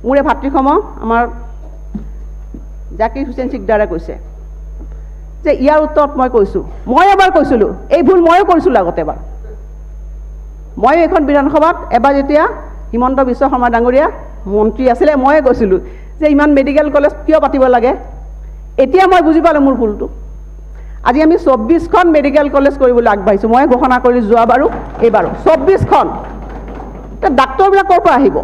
মোৰ এই ভাতৃসম আমাৰ জাকিৰ হুছেইন চিকদাৰে কৈছে যে ইয়াৰ উত্তৰত মই কৈছোঁ মই এবাৰ কৈছিলোঁ এই ভুল ময়ো কৰিছিলোঁ আগতে এবাৰ মই এইখন বিধানসভাত এবাৰ যেতিয়া হিমন্ত বিশ্ব শৰ্মা ডাঙৰীয়া মন্ত্ৰী আছিলে ময়ে কৈছিলোঁ যে ইমান মেডিকেল কলেজ কিয় পাতিব লাগে এতিয়া মই বুজি পালোঁ মোৰ ভুলটো আজি আমি 24খন মেডিকেল কলেজ কৰিবলৈ আগবাঢ়িছোঁ মই ঘোষণা কৰি যোৱাবাৰো এইবাৰো 24খন ডাক্তৰবিলাক ক'ৰ পৰা আহিব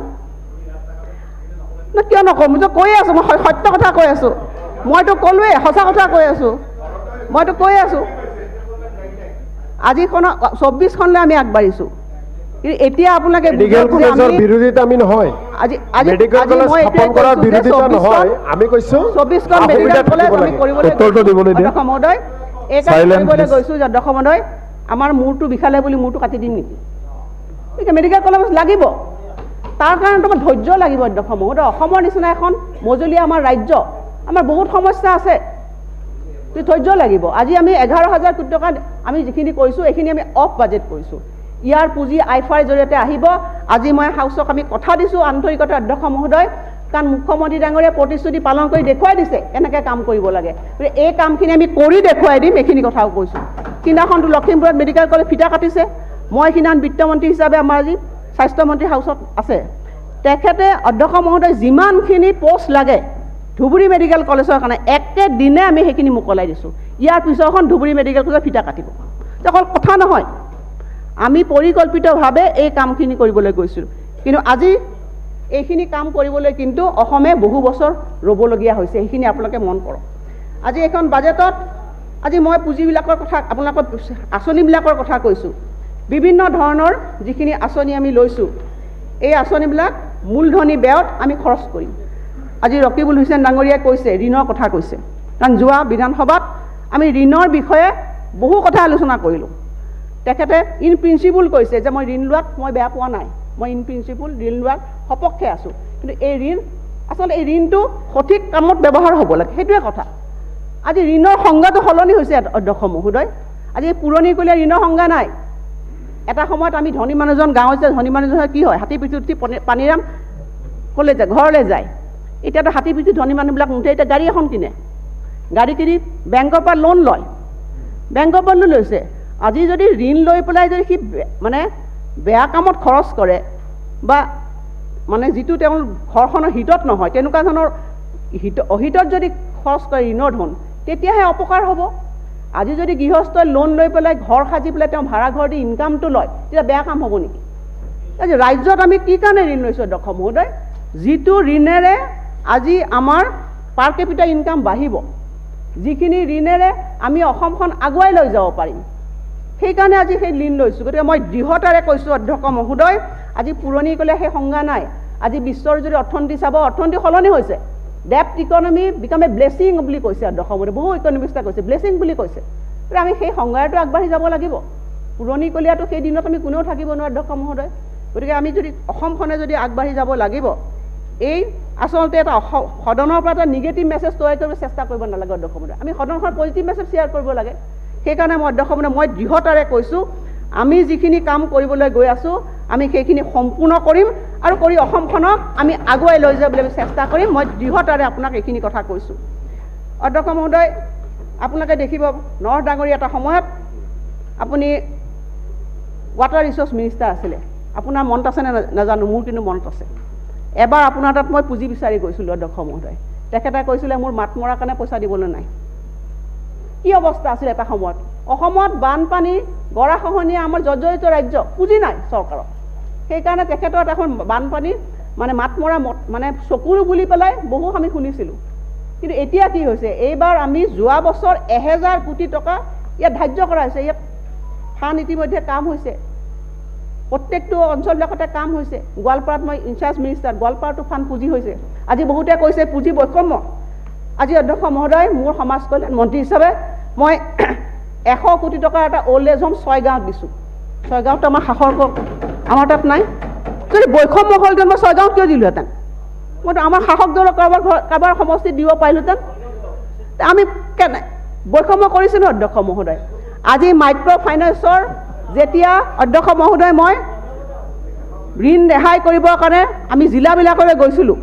কিয় নকওঁ মইতো কৈয়ে আছোঁ মই সত্য কথা কৈ আছোঁ মইতো ক'লোৱে সঁচা কথা কৈ আছোঁ মইতো কৈ আছোঁ আজিখন 24খনলৈ আমি আগবাঢ়িছোঁ কিন্তু এতিয়া আপোনালোকে মেডিকেল কলেজৰ বিৰোধিতা আমি নহয় মেডিকেল কলেজ স্থাপন কৰাৰ বিৰোধিতা নহয় আমি কৈছোঁ 24খন মেডিকেল কলেজ আমি কৰিবলৈ উত্তৰটো দিবলৈ দিয়ক অধ্যক্ষ মহোদয় এই কাৰণে কৰিবলৈ গৈছোঁ যে অধ্যক্ষ মহোদয় আমাৰ মূৰটো বিষালে বুলি মূৰটো কাটি দিম নেকি ঠিক মেডিকেল কলেজ লাগিব তাৰ কাৰণে তোমাৰ ধৈৰ্য লাগিব অধ্যক্ষ মহোদয় অসমৰ নিচিনা এখন মজলীয়া আমাৰ ৰাজ্য আমাৰ বহুত সমস্যা আছে ধৈৰ্য লাগিব আজি আমি 11,000 কোটি টকা আমি যিখিনি কৰিছোঁ এইখিনি আমি অফ বাজেট কৰিছোঁ ইয়াৰ পুঁজি আইফাৰ জৰিয়তে আহিব আজি মই হাউচক আমি কথা দিছোঁ আন্তৰিকতা অধ্যক্ষ মহোদয় কাৰণ মুখ্যমন্ত্ৰী ডাঙৰীয়ে প্ৰতিশ্ৰুতি পালন কৰি দেখুৱাই দিছে কেনেকৈ কাম কৰিব লাগে এই কামখিনি আমি কৰি দেখুৱাই দিম এইখিনি কথাও কৈছোঁ সিদিনাখনটো লখিমপুৰত মেডিকেল কলেজ ফিটা কাটিছে মই সিদিনাখন বিত্তমন্ত্ৰী হিচাপে আমাৰ আজি স্বাস্থ্যমন্ত্ৰী হাউচত আছে তেখেতে অধ্যক্ষ মহোদয় যিমানখিনি পোষ্ট লাগে ধুবুৰী মেডিকেল কলেজৰ কাৰণে একেদিনে আমি সেইখিনি মোকলাই দিছোঁ ইয়াৰ পিছৰখন ধুবুৰী মেডিকেল কলেজৰ ফিটা কাটিব অকল কথা নহয় আমি পৰিকল্পিতভাৱে এই কামখিনি কৰিবলৈ গৈছিলোঁ কিন্তু আজি এইখিনি কাম কৰিবলৈ কিন্তু অসমে বহু বছৰ ৰ'বলগীয়া হৈছে সেইখিনি আপোনালোকে মন কৰক আজি এখন বাজেটত আজি মই পুঁজিবিলাকৰ কথা আপোনালোকক আঁচনিবিলাকৰ কথা কৈছোঁ বিভিন্ন ধৰণৰ যিখিনি আঁচনি আমি লৈছোঁ এই আঁচনিবিলাক মূলধনী ব্যয়ত আমি খৰচ কৰিম আজি ৰকিবুল হুছেইন ডাঙৰীয়াই কৈছে ঋণৰ কথা কৈছে কাৰণ যোৱা বিধানসভাত আমি ঋণৰ বিষয়ে বহু কথা আলোচনা কৰিলোঁ তেখেতে ইন প্ৰিন্সিপল কৈছে যে মই ঋণ লোৱাত মই বেয়া পোৱা নাই মই ইন প্ৰিন্সিপল ঋণ লোৱাৰ সপক্ষে আছোঁ কিন্তু এই ঋণ আচলতে এই ঋণটো সঠিক কামত ব্যৱহাৰ হ'ব লাগে সেইটোৱে কথা আজি ঋণৰ সংজ্ঞাটো সলনি হৈছে অধ্যক্ষ মহোদয় আজি পুৰণিকলীয়া ঋণৰ সংজ্ঞা নাই এটা সময়ত আমি ধনী মানুহজন গাঁৱত যে ধনী মানুহজনৰ কি হয় হাতী পিঠিত উঠি পানীৰাম ক'লৈ যায় ঘৰলৈ যায় এতিয়াতো হাতী পিঠিত ধনী মানুহবিলাক নুঠে এতিয়া গাড়ী এখন কিনে গাড়ী কিনি বেংকৰ পৰা লোন লয় বেংকৰ পৰা লৈছে। আজি যদি ঋণ লৈ পেলাই যদি সি মানে বেয়া কামত খৰচ কৰে বা মানে যিটো তেওঁৰ ঘৰখনৰ হিতত নহয় তেনেকুৱা ধৰণৰ অহিতত যদি খৰচ কৰে ঋণৰ ধন, তেতিয়াহে অপকাৰ হ'ব। আজি যদি গৃহস্থই লোন লৈ পেলাই ঘৰ সাজি পেলাই তেওঁ ভাড়া ঘৰ দি ইনকামটো লয়, তেতিয়া বেয়া কাম হ'ব নেকি? আজি ৰাজ্যত আমি কি কাৰণে ঋণ লৈছোঁ অধ্যক্ষ মহোদয়? যিটো ঋণেৰে আজি আমাৰ পাৰ কেপিটা ইনকাম বাঢ়িব, যিখিনি ঋণেৰে আমি অসমখন আগুৱাই লৈ যাব পাৰিম, সেইকাৰণে আজি সেই ঋণ লৈছোঁ। গতিকে মই দৃঢ়তাৰে কৈছোঁ অধ্যক্ষ মহোদয়, আজি পুৰণি ক'লে সেই সংজ্ঞা নাই। আজি বিশ্বৰ যদি অৰ্থনীতি চাব, অৰ্থনীতি সলনি হৈছে। ডেপ্ট ইকনমি বিকাম এ ব্লেছিং বুলি কৈছে অধ্যক্ষ মহোদয়, বহু ইকনমিষ্টাই কৈছে ব্লেছিং বুলি কৈছে। গতিকে আমি সেই সংজ্ঞাটো আগবাঢ়ি যাব লাগিব। পুৰণি কলীয়াটো সেই দিনত আমি কোনেও থাকিব নোৱাৰোঁ অধ্যক্ষ মহোদয়। গতিকে আমি যদি অসমখনে যদি আগবাঢ়ি যাব লাগিব, এই আচলতে এটা সদনৰ পৰা এটা নিগেটিভ মেছেজ তৈয়াৰ কৰিব চেষ্টা কৰিব নালাগে অধ্যক্ষ মহোদয়। আমি সদনখন পজিটিভ মেছেজ শ্বেয়াৰ কৰিব লাগে। সেইকাৰণে মই অধ্যক্ষ মহোদয় মই দৃঢ়তাৰে কৈছোঁ, আমি যিখিনি কাম কৰিবলৈ গৈ আছোঁ আমি সেইখিনি সম্পূৰ্ণ কৰিম আৰু কৰি অসমখনক আমি আগুৱাই লৈ যাবলৈ আমি চেষ্টা কৰিম। মই দৃঢ়তাৰে আপোনাক এইখিনি কথা কৈছোঁ। অধ্যক্ষ মহোদয়, আপোনালোকে দেখিব নৰহ ডাঙৰী এটা সময়ত আপুনি ৱাটাৰ ৰিচোৰ্চ মিনিষ্টাৰ আছিলে। আপোনাৰ মনত আছেনে নাজানো, মোৰ কিন্তু মনত আছে। এবাৰ আপোনাৰ তাত মই পুঁজি বিচাৰি গৈছিলোঁ অধ্যক্ষ মহোদয়। তেখেতে কৈছিলে মোৰ মাত মৰাৰ কাৰণে পইচা দিবলৈ নাই। কি অৱস্থা আছিল এটা সময়ত? অসমত বানপানী গৰাখহনীয়া আমাৰ জৰ্জৰিত ৰাজ্য, পুঁজি নাই চৰকাৰৰ। সেইকাৰণে তেখেতৰ এখন বানপানী মানে মাত মৰা মানে চকুৰো বুলি পেলাই বহু আমি শুনিছিলোঁ। কিন্তু এতিয়া কি হৈছে, এইবাৰ আমি যোৱা বছৰ 1000 কোটি টকা ইয়াত ধাৰ্য কৰা হৈছে। ইয়াত ফাণ্ড ইতিমধ্যে কাম হৈছে, প্ৰত্যেকটো অঞ্চলবিলাকতে কাম হৈছে। গোৱালপাৰাত মই ইনচাৰ্জ মিনিষ্টাৰ, গোৱালপাৰাটো ফাণ্ড পুঁজি হৈছে। আজি বহুতে কৈছে পুঁজি বৈষম্য। আজি অধ্যক্ষ মহোদয়, মোৰ সমাজ কল্যাণ মন্ত্ৰী হিচাপে মই 100 কোটি টকাৰ এটা অল্ড এজ হোম 6 গাঁৱত দিছোঁ। 6 গাঁৱতো আমাৰ শাসক আমাৰ তাত নাই। যদি বৈষম্য হ'লহেঁতেন মই 6 গাঁৱত কিয় দিলোহেঁতেন? মইতো আমাৰ শাসক দলৰ কাৰোবাৰ সমষ্টিত দিব পাৰিলোহেঁতেন। আমি কেনে বৈষম্য কৰিছিলোঁ অধ্যক্ষ মহোদয়? আজি মাইক্ৰ' ফাইনেন্সৰ যেতিয়া অধ্যক্ষ মহোদয় মই ঋণ ৰেহাই কৰিবৰ কাৰণে আমি জিলাবিলাকলৈ গৈছিলোঁ,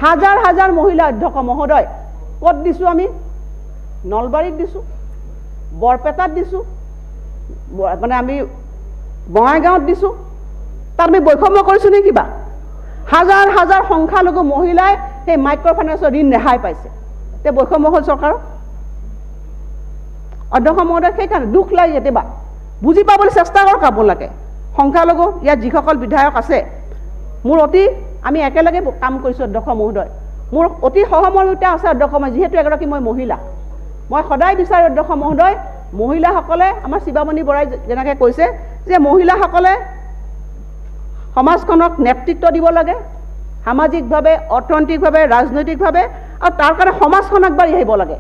হাজাৰ হাজাৰ মহিলা অধ্যক্ষ মহোদয় ক'ত দিছোঁ? আমি নলবাৰীত দিছোঁ, বৰপেটাত দিছোঁ, মানে আমি বঙাইগাঁৱত দিছোঁ। তাত আমি বৈষম্য কৰিছোঁ নে কিবা? হাজাৰ হাজাৰ সংখ্যালঘু মহিলাই সেই মাইক্ৰ' ফাইনেন্সৰ ঋণ ৰেহাই পাইছে। তে বৈষম্য হ'ল চৰকাৰৰ? অধ্যক্ষ মহোদয়, সেইকাৰণে দুখ লাগে কেতিয়াবা, বুজি পাবলৈ চেষ্টা কৰক আপোনালোকে। সংখ্যালঘু ইয়াত যিসকল বিধায়ক আছে, মোৰ আমি একেলগে কাম কৰিছোঁ অধ্যক্ষ মহোদয়। মোৰ অতি সহমৰ্মিতা আছে অধ্যক্ষ মহোদয়, যিহেতু এগৰাকী মই মহিলা। মই সদায় বিচাৰোঁ অধ্যক্ষ মহোদয়, মহিলাসকলে আমাৰ শিৱামণি বৰাই যেনেকৈ কৈছে যে মহিলাসকলে সমাজখনক নেতৃত্ব দিব লাগে, সামাজিকভাৱে, অৰ্থনৈতিকভাৱে, ৰাজনৈতিকভাৱে, আৰু তাৰ কাৰণে সমাজখন আগবাঢ়ি আহিব লাগে।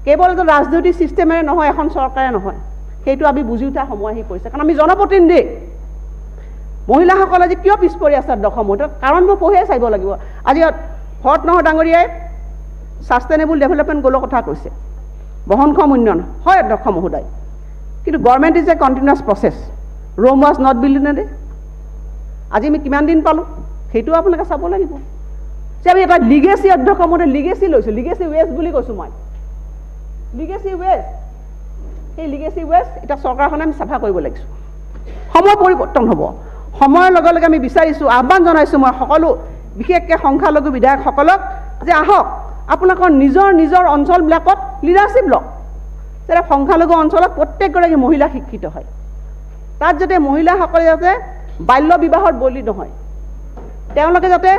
কেৱল এটা ৰাজনৈতিক ছিষ্টেমেৰে নহয়, এখন চৰকাৰে নহয়। সেইটো আমি বুজি উঠা সময় আহি পৰিছে। কাৰণ আমি জনপ্ৰতিনিধি। মহিলাসকল আজি কিয় পিছ পৰি আছে অধ্যক্ষ মহোদয়? কাৰণবোৰ পঢ়িয়ে চাব লাগিব। আজি ভৰত নৰহ ডাঙৰীয়াই ছাষ্টেইনেবল ডেভেলপমেণ্ট গ'লৰ কথা কৈছে, বহনক্ষম উন্নয়ন। হয় অধ্যক্ষ মহোদয়, কিন্তু government is a continuous process. Rome was not built in a day. আজি আমি কিমান দিন পালোঁ সেইটোও আপোনালোকে চাব লাগিব। যে আমি এটা লিগেচি অধ্যক্ষ মহোদয় লিগেচি লৈছোঁ, লিগেচি ৱেষ্ট বুলি কৈছোঁ মই, লিগেচি ৱেষ্ট। সেই লিগেচি ৱেষ্ট এতিয়া চৰকাৰখনে আমি চাফা কৰিব লাগিছোঁ। সময় পৰিৱৰ্তন হ'ব। সময়ৰ লগে লগে আমি বিচাৰিছোঁ, আহ্বান জনাইছোঁ মই সকলো বিশেষকৈ সংখ্যালঘু বিধায়কসকলক যে আহক, আপোনালোকৰ নিজৰ নিজৰ অঞ্চলবিলাকত লিডাৰশ্বিপ লওক, যাতে সংখ্যালঘু অঞ্চলত প্ৰত্যেকগৰাকী মহিলা শিক্ষিত হয়। তাত যাতে মহিলাসকলে যাতে বাল্য বিবাহৰ বলি নহয়, তেওঁলোকে যাতে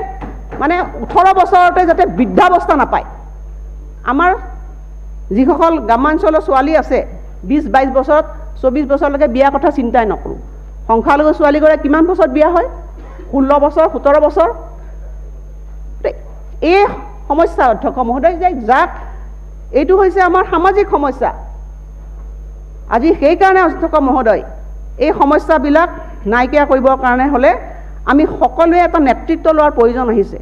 মানে 18 বছৰতে যাতে বৃদ্ধাৱস্থা নাপায়। আমাৰ যিসকল গ্ৰামাঞ্চলৰ ছোৱালী আছে 20-22 বছৰত 24 বছৰলৈকে বিয়া কথা চিন্তাই নকৰোঁ। সংখ্যালঘু ছোৱালীগৰাকী কিমান বছৰত বিয়া হয়? 16 বছৰ, 17 বছৰ। এই সমস্যা অধ্যক্ষ মহোদয়, যে যাক এইটো হৈছে আমাৰ সামাজিক সমস্যা। আজি সেইকাৰণে অধ্যক্ষ মহোদয়, এই সমস্যাবিলাক নাইকিয়া কৰিবৰ কাৰণে হ'লে আমি সকলোৱে এটা নেতৃত্ব লোৱাৰ প্ৰয়োজন আহিছে।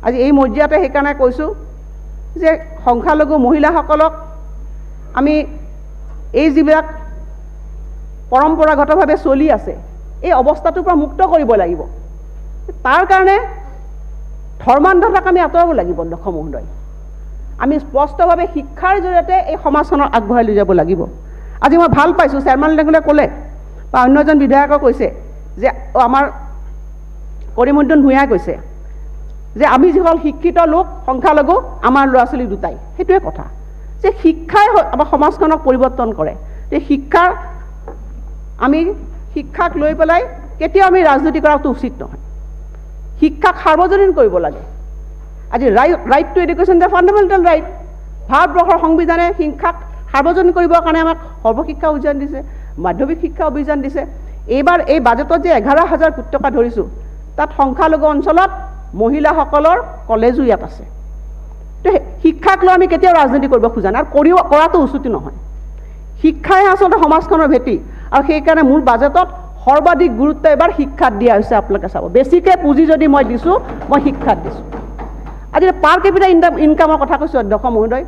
আজি এই মৰ্যাদাতে সেইকাৰণে কৈছোঁ যে সংখ্যালঘু মহিলাসকলক আমি এই যিবিলাক পৰম্পৰাগতভাৱে চলি আছে এই অৱস্থাটোৰ পৰা মুক্ত কৰিব লাগিব। তাৰ কাৰণে ধৰ্মান্ধতাক আমি আঁতৰাব লাগিব অধ্যক্ষ মহোদয়। আমি স্পষ্টভাৱে শিক্ষাৰ জৰিয়তে এই সমাজখনক আগবঢ়াই লৈ যাব লাগিব। আজি মই ভাল পাইছোঁ চেয়াৰমেন ডাঙৰীয়াই ক'লে বা অন্য এজন বিধায়কে কৈছে যে আমাৰ কৰিমুদ্দিন ভূঞাই কৈছে যে আমি যিসকল শিক্ষিত লোক সংখ্যালঘু আমাৰ ল'ৰা ছোৱালী দুটাই সেইটোৱে কথা যে শিক্ষাই আমাৰ সমাজখনক পৰিৱৰ্তন কৰে যে আমি শিক্ষাক লৈ পেলাই কেতিয়াও আমি ৰাজনীতি কৰাটো উচিত নহয় শিক্ষাক সাৰ্বজনীন কৰিব লাগে আজি right to education the fundamental right ভাৰতবৰ্ষৰ সংবিধানে শিক্ষাক সাৰ্বজনীন কৰিবৰ কাৰণে আমাক সৰ্বশিক্ষা অভিযান দিছে মাধ্যমিক শিক্ষা অভিযান দিছে এইবাৰ এই বাজেটত যে 11,000 কোটি টকা ধৰিছোঁ তাত সংখ্যালঘু অঞ্চলত মহিলাসকলৰ কলেজো ইয়াত আছে তো শিক্ষাক লৈ আমি কেতিয়াও ৰাজনীতি কৰিব খোজা নাই আৰু কৰাটো উচিত নহয় শিক্ষাই আচলতে সমাজখনৰ ভেটি আৰু সেইকাৰণে মোৰ বাজেটত সৰ্বাধিক গুৰুত্ব এবাৰ শিক্ষাত দিয়া হৈছে আপোনালোকে চাব বেছিকৈ পুঁজি যদি মই দিছোঁ মই শিক্ষাত দিছোঁ আজি পাৰ কেপিটা ইনকামৰ কথা কৈছোঁ অধ্যক্ষ মহোদয়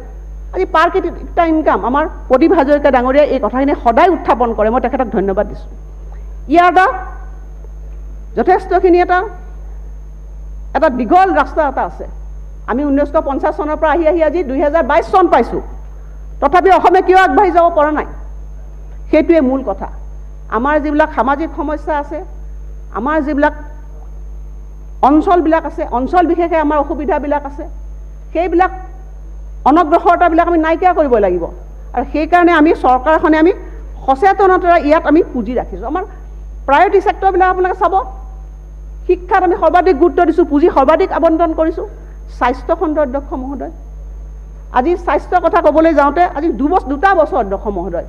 আজি পাৰ কেপিটা ইনকাম আমাৰ প্ৰদীপ হাজৰিকা ডাঙৰীয়াই এই কথাখিনি সদায় উত্থাপন কৰে মই তেখেতক ধন্যবাদ দিছোঁ ইয়াৰ এটা যথেষ্টখিনি এটা দীঘল ৰাস্তা এটা আছে আমি 1950 চনৰ পৰা আহি আজি 2022 চন পাইছোঁ তথাপি অসমে কিয় আগবাঢ়ি যাব পৰা নাই সেইটোৱে মূল কথা আমাৰ যিবিলাক সামাজিক সমস্যা আছে আমাৰ যিবিলাক অঞ্চলবিলাক আছে অঞ্চল বিশেষে আমাৰ অসুবিধাবিলাক আছে সেইবিলাক অনগ্ৰসৰতাবিলাক আমি নাইকিয়া কৰিব লাগিব আৰু সেইকাৰণে আমি চৰকাৰখনে আমি সচেতনতাৰে ইয়াত আমি পুঁজি ৰাখিছোঁ আমাৰ প্ৰায়ৰিটি ছেক্টৰবিলাক আপোনালোকে চাব শিক্ষাত আমি সৰ্বাধিক গুৰুত্ব দিছোঁ পুঁজি সৰ্বাধিক আবণ্টন কৰিছোঁ স্বাস্থ্য খণ্ড অধ্যক্ষ মহোদয় আজি স্বাস্থ্যৰ কথা ক'বলৈ যাওঁতে আজি দুটা বছৰ অধ্যক্ষ মহোদয়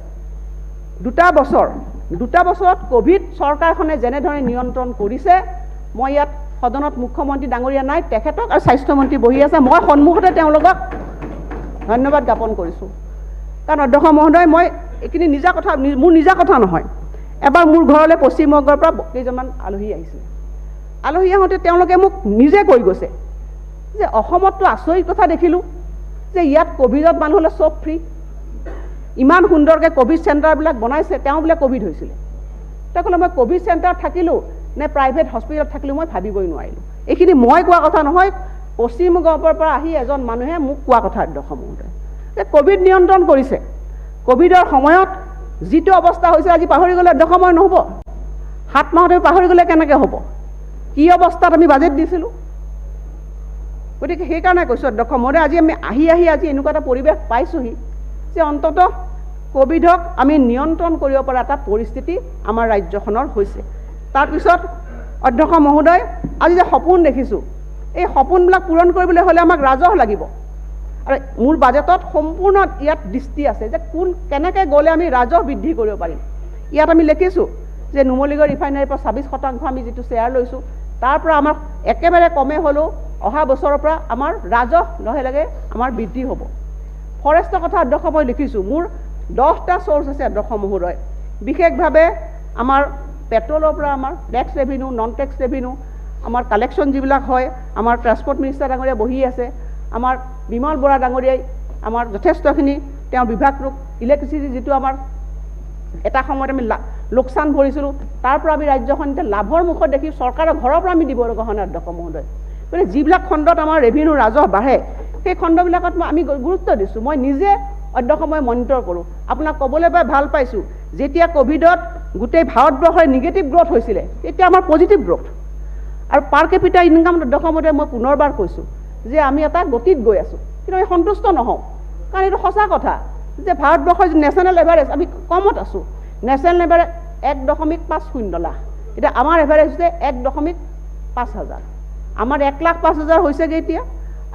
দুটা বছৰত কোভিড চৰকাৰখনে যেনেধৰণে নিয়ন্ত্ৰণ কৰিছে মই ইয়াত সদনত মুখ্যমন্ত্ৰী ডাঙৰীয়া নাই তেখেতক আৰু স্বাস্থ্যমন্ত্ৰী বহি আছে মই সন্মুখতে তেওঁলোকক ধন্যবাদ জ্ঞাপন কৰিছোঁ কাৰণ অধ্যক্ষ মহোদয় মই এইখিনি মোৰ নিজা কথা নহয় এবাৰ মোৰ ঘৰলৈ পশ্চিমবংগৰ পৰা কেইজনমান আলহী আহিছিলে আলহী আহোঁতে তেওঁলোকে মোক নিজে কৈ গৈছে যে অসমততো আচৰিত কথা দেখিলোঁ যে ইয়াত কোভিডত মানুহ হ'লে চব ফ্ৰী ইমান সুন্দৰকৈ কোভিড চেণ্টাৰবিলাক বনাইছে তেওঁ বোলে কোভিড হৈছিলে তেওঁ ক'লে মই কোভিড চেণ্টাৰত থাকিলোঁ নে প্ৰাইভেট হস্পিটেলত থাকিলোঁ মই ভাবিবই নোৱাৰিলোঁ এইখিনি মই কোৱা কথা নহয় পশ্চিমবংগৰ পৰা আহি এজন মানুহে মোক কোৱা কথা অধ্যক্ষ মহোদয় যে কোভিড নিয়ন্ত্ৰণ কৰিছে কোভিডৰ সময়ত যিটো অৱস্থা হৈছে আজি পাহৰি গ'লে অধ্যক্ষ মই নহ'ব 7 মাহতে পাহৰি গ'লে কেনেকৈ হ'ব কি অৱস্থাত আমি বাজেট দিছিলোঁ গতিকে সেইকাৰণে কৈছোঁ অধ্যক্ষ মহোদয় আজি আমি আহি আজি এনেকুৱা এটা পৰিৱেশ পাইছোঁহি যে অন্ততঃ কোভিডক আমি নিয়ন্ত্ৰণ কৰিব পৰা এটা পৰিস্থিতি আমাৰ ৰাজ্যখনৰ হৈছে তাৰপিছত অধ্যক্ষ মহোদয় আজি যে সপোন দেখিছোঁ এই সপোনবিলাক পূৰণ কৰিবলৈ হ'লে আমাক ৰাজহ লাগিব আৰু মূল বাজেটত সম্পূৰ্ণ ইয়াত দৃষ্টি আছে যে কেনেকৈ গ'লে আমি ৰাজহ বৃদ্ধি কৰিব পাৰিম ইয়াত আমি লিখিছোঁ যে নুমলীগড় ৰিফাইনাৰীৰ পৰা 26% আমি যিটো শ্বেয়াৰ লৈছোঁ তাৰ পৰা আমাৰ একেবাৰে কমে হ'লেও অহা বছৰৰ পৰা আমাৰ ৰাজহ লাহে লাহে আমাৰ বৃদ্ধি হ'ব ফৰেষ্টৰ কথা অধ্যক্ষ মই লিখিছোঁ মোৰ 10টা চ'ৰ্চ আছে অধ্যক্ষ মহোদয় বিশেষভাৱে আমাৰ পেট্ৰলৰ পৰা আমাৰ tax revenue non tax revenue আমাৰ কালেকশ্যন যিবিলাক হয় আমাৰ ট্ৰান্সপৰ্ট মিনিষ্টাৰ ডাঙৰীয়া বহি আছে আমাৰ বিমল বৰা ডাঙৰীয়াই আমাৰ যথেষ্টখিনি তেওঁৰ বিভাগটোক ইলেক্ট্ৰিচিটি যিটো আমাৰ এটা সময়ত আমি লোকচান ভৰিছিলোঁ তাৰ পৰা আমি ৰাজ্যখন এতিয়া লাভৰ মুখত দেখি চৰকাৰৰ ঘৰৰ পৰা আমি দিব লগা হোৱা নাই অধ্যক্ষ মহোদয় গতিকে যিবিলাক খণ্ডত আমাৰ ৰেভিনিউ ৰাজহ বাঢ়ে সেই খণ্ডবিলাকত আমি গুৰুত্ব দিছোঁ মই নিজে অধ্যক্ষ মই মনিটৰ কৰোঁ আপোনাক ক'বলৈ পাই ভাল পাইছোঁ যেতিয়া কোভিডত গোটেই ভাৰতবৰ্ষৰ নিগেটিভ গ্ৰথ হৈছিলে তেতিয়া আমাৰ পজিটিভ গ্ৰথ আৰু পাৰ কেপিটা ইনকাম অধ্যক্ষ মহোদয় মই পুনৰবাৰ কৈছোঁ যে আমি এটা গতিত গৈ আছোঁ কিন্তু আমি সন্তুষ্ট নহওঁ কাৰণ এইটো সঁচা কথা যে ভাৰতবৰ্ষৰ নেশ্যনেল এভাৰেজ আমি কমত আছোঁ নেশ্যনেল এভাৰেজ 1.50 লাখ এতিয়া আমাৰ এভাৰেজ হৈছে 1.5 হাজাৰ আমাৰ 1,05,000 হৈছেগৈ এতিয়া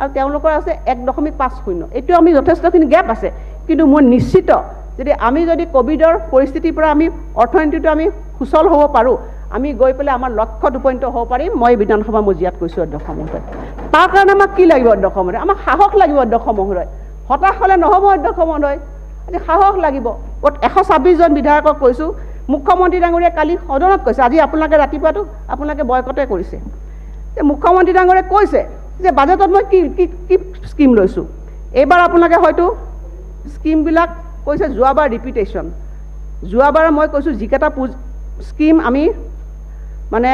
আৰু তেওঁলোকৰ আছে 1.50 এইটো আমি যথেষ্টখিনি গেপ আছে কিন্তু মই নিশ্চিত যদি কোভিডৰ পৰিস্থিতিৰ পৰা আমি অৰ্থনীতিটো আমি সুচল হ'ব পাৰোঁ আমি গৈ পেলাই আমাৰ লক্ষ্যত উপনীত হ'ব পাৰিম মই বিধানসভা মজিয়াত কৈছোঁ অধ্যক্ষ মহোদয় তাৰ কাৰণে আমাক কি লাগিব অধ্যক্ষ মহোদয় আমাক সাহস লাগিব অধ্যক্ষ মহোদয় হতাশ হ'লে নহ'ব অধ্যক্ষ মহোদয় আজি সাহস লাগিব 126 জন বিধায়কক কৈছোঁ মুখ্যমন্ত্ৰী ডাঙৰীয়াই কালি সদনত কৈছে আজি আপোনালোকে ৰাতিপুৱাটো আপোনালোকে বয়কটে কৰিছে যে মুখ্যমন্ত্ৰী ডাঙৰীয়াই কৈছে যে বাজেটত মই কি স্কিম লৈছোঁ এইবাৰ আপোনালোকে হয়তো স্কিমবিলাক কৈছে যোৱাবাৰ ৰিপিটেশ্যন যোৱাবাৰ মই কৈছোঁ যিকেইটা স্কিম আমি মানে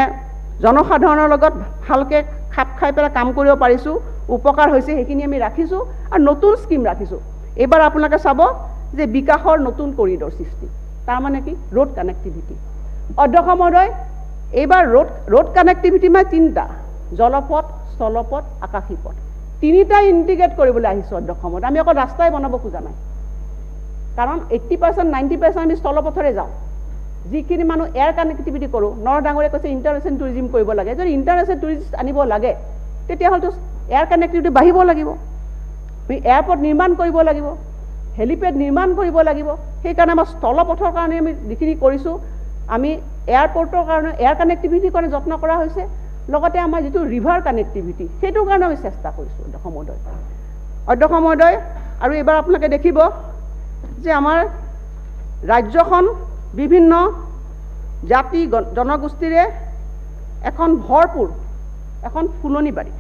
জনসাধাৰণৰ লগত ভালকৈ খাপ খাই পেলাই কাম কৰিব পাৰিছোঁ উপকাৰ হৈছে সেইখিনি আমি ৰাখিছোঁ আৰু নতুন স্কিম ৰাখিছোঁ এইবাৰ আপোনালোকে চাব যে বিকাশৰ নতুন কৰিডৰ সৃষ্টি তাৰমানে কি ৰোড কানেক্টিভিটি অধ্যক্ষ মহোদয় এইবাৰ ৰোড কানেক্টিভিটি মানে তিনিটা জলপথ স্থলপথ আকাশী পথ তিনিটা ইন্টিগ্ৰেট কৰিবলৈ আহিছোঁ অধ্যক্ষ মহোদয় আমি অকল ৰাস্তাই বনাব খোজা নাই কাৰণ 80% 90% আমি স্থলপথৰে যাওঁ যিখিনি মানুহ এয়াৰ কানেক্টিভিটি কৰোঁ নৰ ডাঙৰে কৈছে ইণ্টাৰনেশ্যনেল টুৰিজিম কৰিব লাগে যদি ইণ্টাৰনেশ্যনেল টুৰিষ্ট আনিব লাগে তেতিয়াহ'লেতো এয়াৰ কানেক্টিভিটি বাঢ়িব লাগিব আমি এয়াৰপৰ্ট নিৰ্মাণ কৰিব লাগিব হেলিপেড নিৰ্মাণ কৰিব লাগিব সেইকাৰণে আমাৰ স্থলপথৰ কাৰণে আমি যিখিনি কৰিছোঁ আমি এয়াৰপৰ্টৰ কাৰণে এয়াৰ কানেক্টিভিটিৰ কাৰণে যত্ন কৰা হৈছে লগতে আমাৰ যিটো ৰিভাৰ কানেক্টিভিটি সেইটোৰ কাৰণে আমি চেষ্টা কৰিছোঁ অধ্যক্ষ মহোদয় আৰু এইবাৰ আপোনালোকে দেখিব যে আমাৰ ৰাজ্যখন বিভিন্ন জাতি জনগোষ্ঠীৰে এখন ভৰপূৰ এখন ফুলনি বাৰী